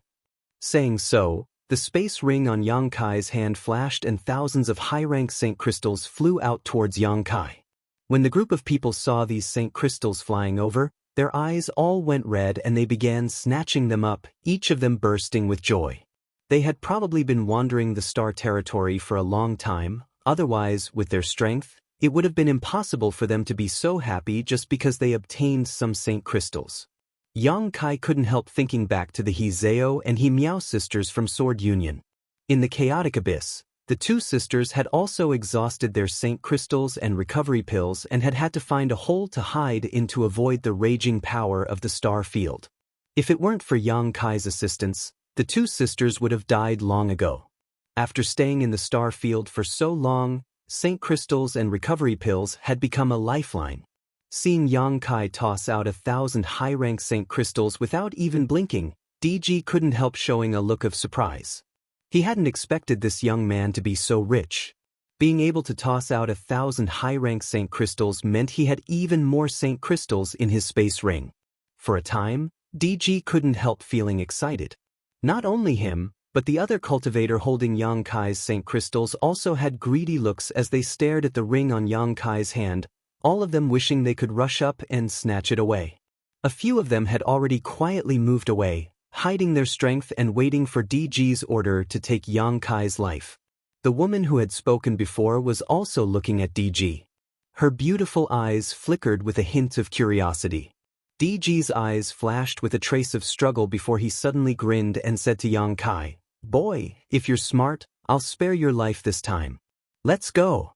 Saying so, the space ring on Yang Kai's hand flashed and thousands of high-rank saint crystals flew out towards Yang Kai. When the group of people saw these saint crystals flying over, their eyes all went red and they began snatching them up, each of them bursting with joy. They had probably been wandering the star territory for a long time, otherwise, with their strength, it would have been impossible for them to be so happy just because they obtained some saint crystals. Yang Kai couldn't help thinking back to the Hizeo and He-Miao sisters from Sword Union. In the chaotic abyss, the two sisters had also exhausted their saint crystals and recovery pills and had had to find a hole to hide in to avoid the raging power of the star field. If it weren't for Yang Kai's assistance, the two sisters would have died long ago. After staying in the star field for so long, saint crystals and recovery pills had become a lifeline. Seeing Yang Kai toss out 1,000 high-rank saint crystals without even blinking, DG couldn't help showing a look of surprise. He hadn't expected this young man to be so rich. Being able to toss out 1,000 high-rank Saint Crystals meant he had even more Saint Crystals in his space ring. For a time, DG couldn't help feeling excited. Not only him, but the other cultivator holding Yang Kai's Saint Crystals also had greedy looks as they stared at the ring on Yang Kai's hand, all of them wishing they could rush up and snatch it away. A few of them had already quietly moved away, hiding their strength and waiting for DG's order to take Yang Kai's life. The woman who had spoken before was also looking at DG. Her beautiful eyes flickered with a hint of curiosity. DG's eyes flashed with a trace of struggle before he suddenly grinned and said to Yang Kai, "Boy, if you're smart, I'll spare your life this time. Let's go."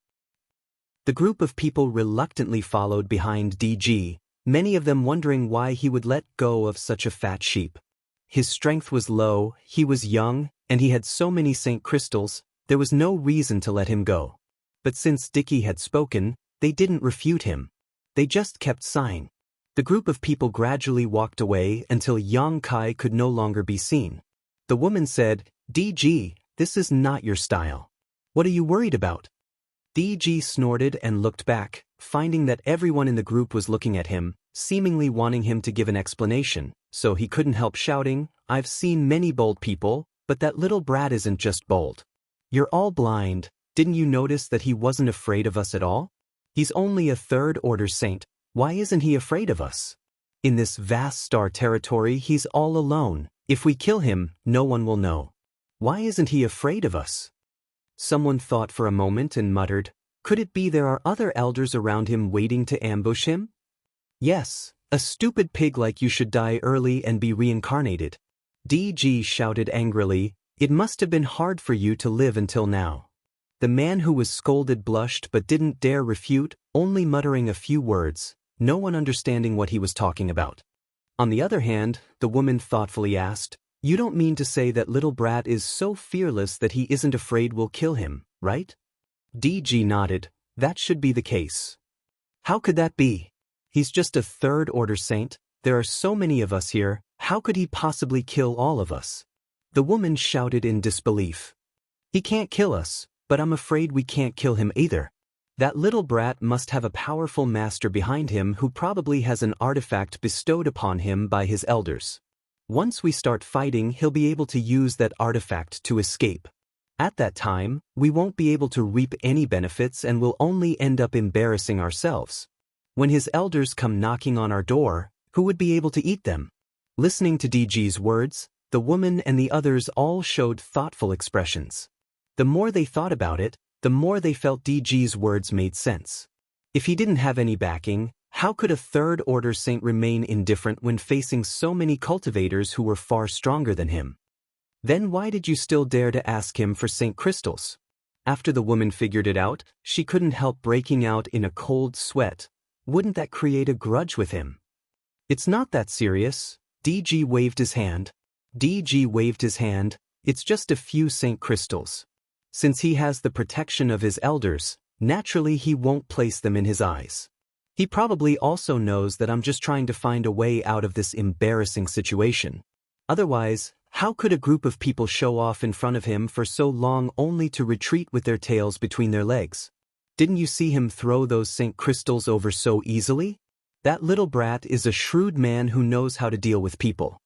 The group of people reluctantly followed behind DG, many of them wondering why he would let go of such a fat sheep. His strength was low, he was young, and he had so many Saint Crystals, there was no reason to let him go. But since Dicky had spoken, they didn't refute him. They just kept sighing. The group of people gradually walked away until Yang Kai could no longer be seen. The woman said, "DG, this is not your style. What are you worried about?" DG snorted and looked back, finding that everyone in the group was looking at him, seemingly wanting him to give an explanation, so he couldn't help shouting, "I've seen many bold people, but that little brat isn't just bold. You're all blind, didn't you notice that he wasn't afraid of us at all? He's only a third-order saint, why isn't he afraid of us? In this vast star territory he's all alone, if we kill him, no one will know. Why isn't he afraid of us?" Someone thought for a moment and muttered, "Could it be there are other elders around him waiting to ambush him?" "Yes, a stupid pig like you should die early and be reincarnated." DG shouted angrily, "It must have been hard for you to live until now." The man who was scolded blushed but didn't dare refute, only muttering a few words, no one understanding what he was talking about. On the other hand, the woman thoughtfully asked, "You don't mean to say that little brat is so fearless that he isn't afraid we'll kill him, right?" DG nodded, "That should be the case." "How could that be? He's just a third-order saint, there are so many of us here, how could he possibly kill all of us?" The woman shouted in disbelief. "He can't kill us, but I'm afraid we can't kill him either. That little brat must have a powerful master behind him who probably has an artifact bestowed upon him by his elders. Once we start fighting, he'll be able to use that artifact to escape. At that time, we won't be able to reap any benefits and will only end up embarrassing ourselves. When his elders come knocking on our door, who would be able to eat them?" Listening to DG's words, the woman and the others all showed thoughtful expressions. The more they thought about it, the more they felt DG's words made sense. If he didn't have any backing, how could a third-order saint remain indifferent when facing so many cultivators who were far stronger than him? Then why did you still dare to ask him for Saint Crystals? After the woman figured it out, she couldn't help breaking out in a cold sweat. Wouldn't that create a grudge with him? "It's not that serious." DG waved his hand. "It's just a few Saint Crystals. Since he has the protection of his elders, naturally he won't place them in his eyes. He probably also knows that I'm just trying to find a way out of this embarrassing situation. Otherwise, how could a group of people show off in front of him for so long only to retreat with their tails between their legs? Didn't you see him throw those Saint Crystals over so easily? That little brat is a shrewd man who knows how to deal with people.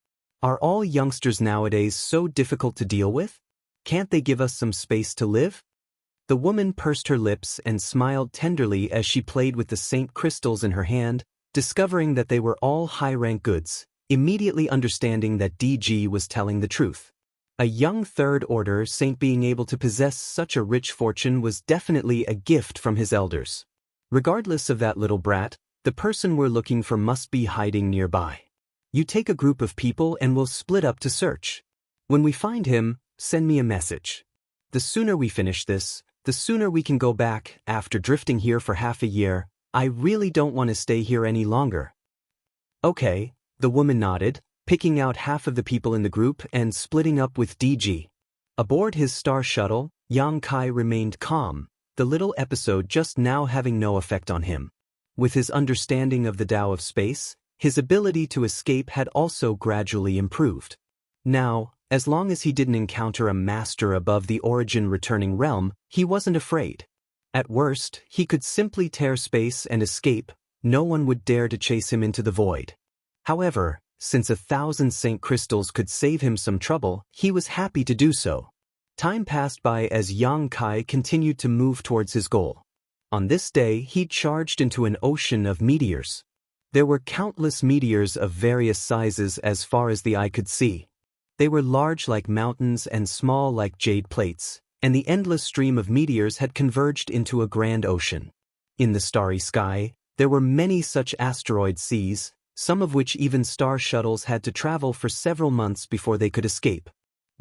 Are all youngsters nowadays so difficult to deal with? Can't they give us some space to live?" The woman pursed her lips and smiled tenderly as she played with the Saint Crystals in her hand, discovering that they were all high-rank goods, immediately understanding that DG was telling the truth. A young third-order saint being able to possess such a rich fortune was definitely a gift from his elders. Regardless of that little brat, the person we're looking for must be hiding nearby. You take a group of people and we'll split up to search. When we find him, send me a message. The sooner we finish this, the sooner we can go back. After drifting here for half a year, I really don't want to stay here any longer." "Okay," the woman nodded, picking out half of the people in the group and splitting up with DG. Aboard his star shuttle, Yang Kai remained calm, the little episode just now having no effect on him. With his understanding of the Tao of space, his ability to escape had also gradually improved. Now, as long as he didn't encounter a master above the origin returning realm, he wasn't afraid. At worst, he could simply tear space and escape. No one would dare to chase him into the void. However, since 1,000 Saint Crystals could save him some trouble, he was happy to do so. Time passed by as Yang Kai continued to move towards his goal. On this day, he charged into an ocean of meteors. There were countless meteors of various sizes as far as the eye could see. They were large like mountains and small like jade plates, and the endless stream of meteors had converged into a grand ocean. In the starry sky, there were many such asteroid seas, some of which even star shuttles had to travel for several months before they could escape.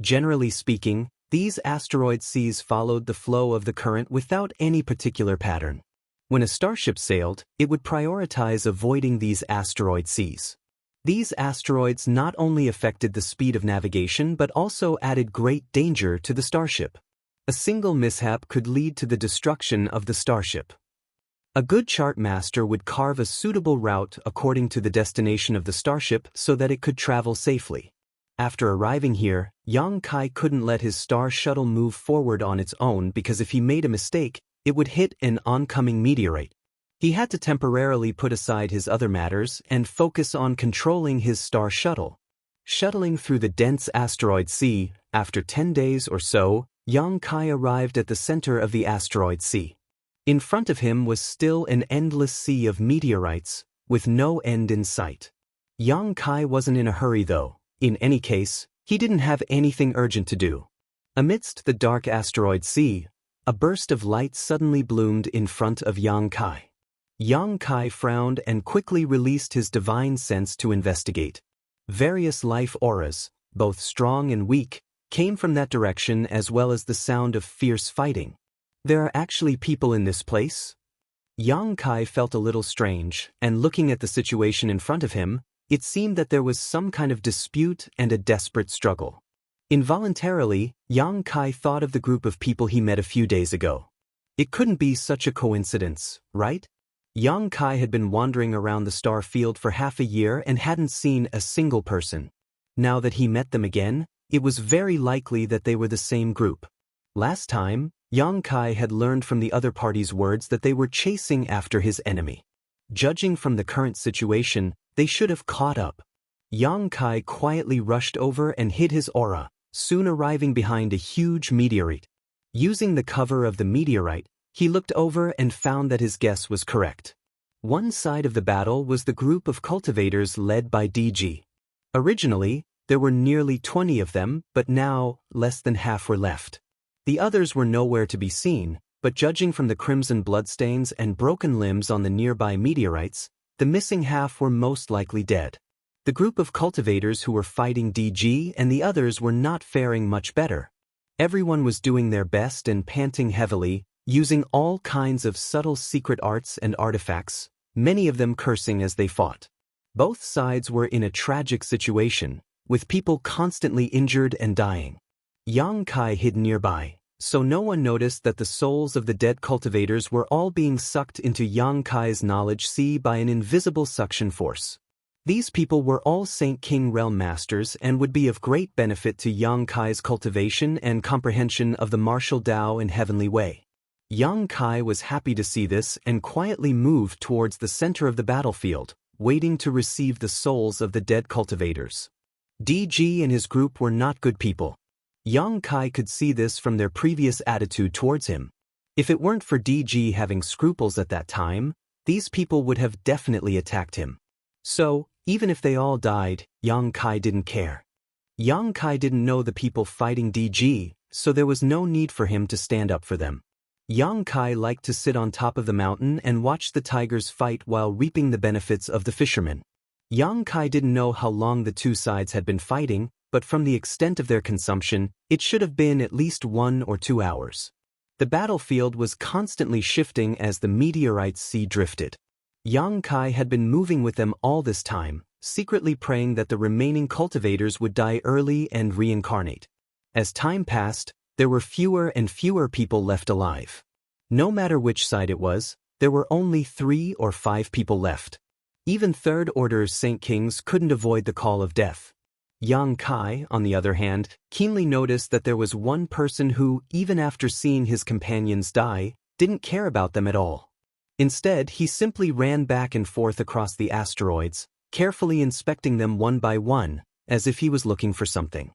Generally speaking, these asteroid seas followed the flow of the current without any particular pattern. When a starship sailed, it would prioritize avoiding these asteroid seas. These asteroids not only affected the speed of navigation but also added great danger to the starship. A single mishap could lead to the destruction of the starship. A good chart master would carve a suitable route according to the destination of the starship so that it could travel safely. After arriving here, Yang Kai couldn't let his star shuttle move forward on its own because if he made a mistake, it would hit an oncoming meteorite. He had to temporarily put aside his other matters and focus on controlling his star shuttle. Shuttling through the dense asteroid sea, after 10 days or so, Yang Kai arrived at the center of the asteroid sea. In front of him was still an endless sea of meteorites, with no end in sight. Yang Kai wasn't in a hurry though. In any case, he didn't have anything urgent to do. Amidst the dark asteroid sea, a burst of light suddenly bloomed in front of Yang Kai. Yang Kai frowned and quickly released his divine sense to investigate. Various life auras, both strong and weak, came from that direction as well as the sound of fierce fighting. There are actually people in this place? Yang Kai felt a little strange, and looking at the situation in front of him, it seemed that there was some kind of dispute and a desperate struggle. Involuntarily, Yang Kai thought of the group of people he met a few days ago. It couldn't be such a coincidence, right? Yang Kai had been wandering around the star field for half a year and hadn't seen a single person. Now that he met them again, it was very likely that they were the same group. Last time, Yang Kai had learned from the other party's words that they were chasing after his enemy. Judging from the current situation, they should have caught up. Yang Kai quietly rushed over and hid his aura, soon arriving behind a huge meteorite. Using the cover of the meteorite, he looked over and found that his guess was correct. One side of the battle was the group of cultivators led by DG. Originally, there were nearly 20 of them, but now, less than half were left. The others were nowhere to be seen, but judging from the crimson bloodstains and broken limbs on the nearby meteorites, the missing half were most likely dead. The group of cultivators who were fighting DG and the others were not faring much better. Everyone was doing their best and panting heavily, using all kinds of subtle secret arts and artifacts, many of them cursing as they fought. Both sides were in a tragic situation, with people constantly injured and dying. Yang Kai hid nearby, so no one noticed that the souls of the dead cultivators were all being sucked into Yang Kai's knowledge sea by an invisible suction force. These people were all Saint King Realm Masters and would be of great benefit to Yang Kai's cultivation and comprehension of the martial Tao and heavenly way. Yang Kai was happy to see this and quietly moved towards the center of the battlefield, waiting to receive the souls of the dead cultivators. DG and his group were not good people. Yang Kai could see this from their previous attitude towards him. If it weren't for DG having scruples at that time, these people would have definitely attacked him. So, even if they all died, Yang Kai didn't care. Yang Kai didn't know the people fighting DG, so there was no need for him to stand up for them. Yang Kai liked to sit on top of the mountain and watch the tigers fight while reaping the benefits of the fishermen. Yang Kai didn't know how long the two sides had been fighting, but from the extent of their consumption, it should have been at least 1 or 2 hours. The battlefield was constantly shifting as the meteorite sea drifted. Yang Kai had been moving with them all this time, secretly praying that the remaining cultivators would die early and reincarnate. As time passed, there were fewer and fewer people left alive. No matter which side it was, there were only 3 or 5 people left. Even third-order Saint Kings couldn't avoid the call of death. Yang Kai, on the other hand, keenly noticed that there was one person who, even after seeing his companions die, didn't care about them at all. Instead, he simply ran back and forth across the asteroids, carefully inspecting them one by one, as if he was looking for something.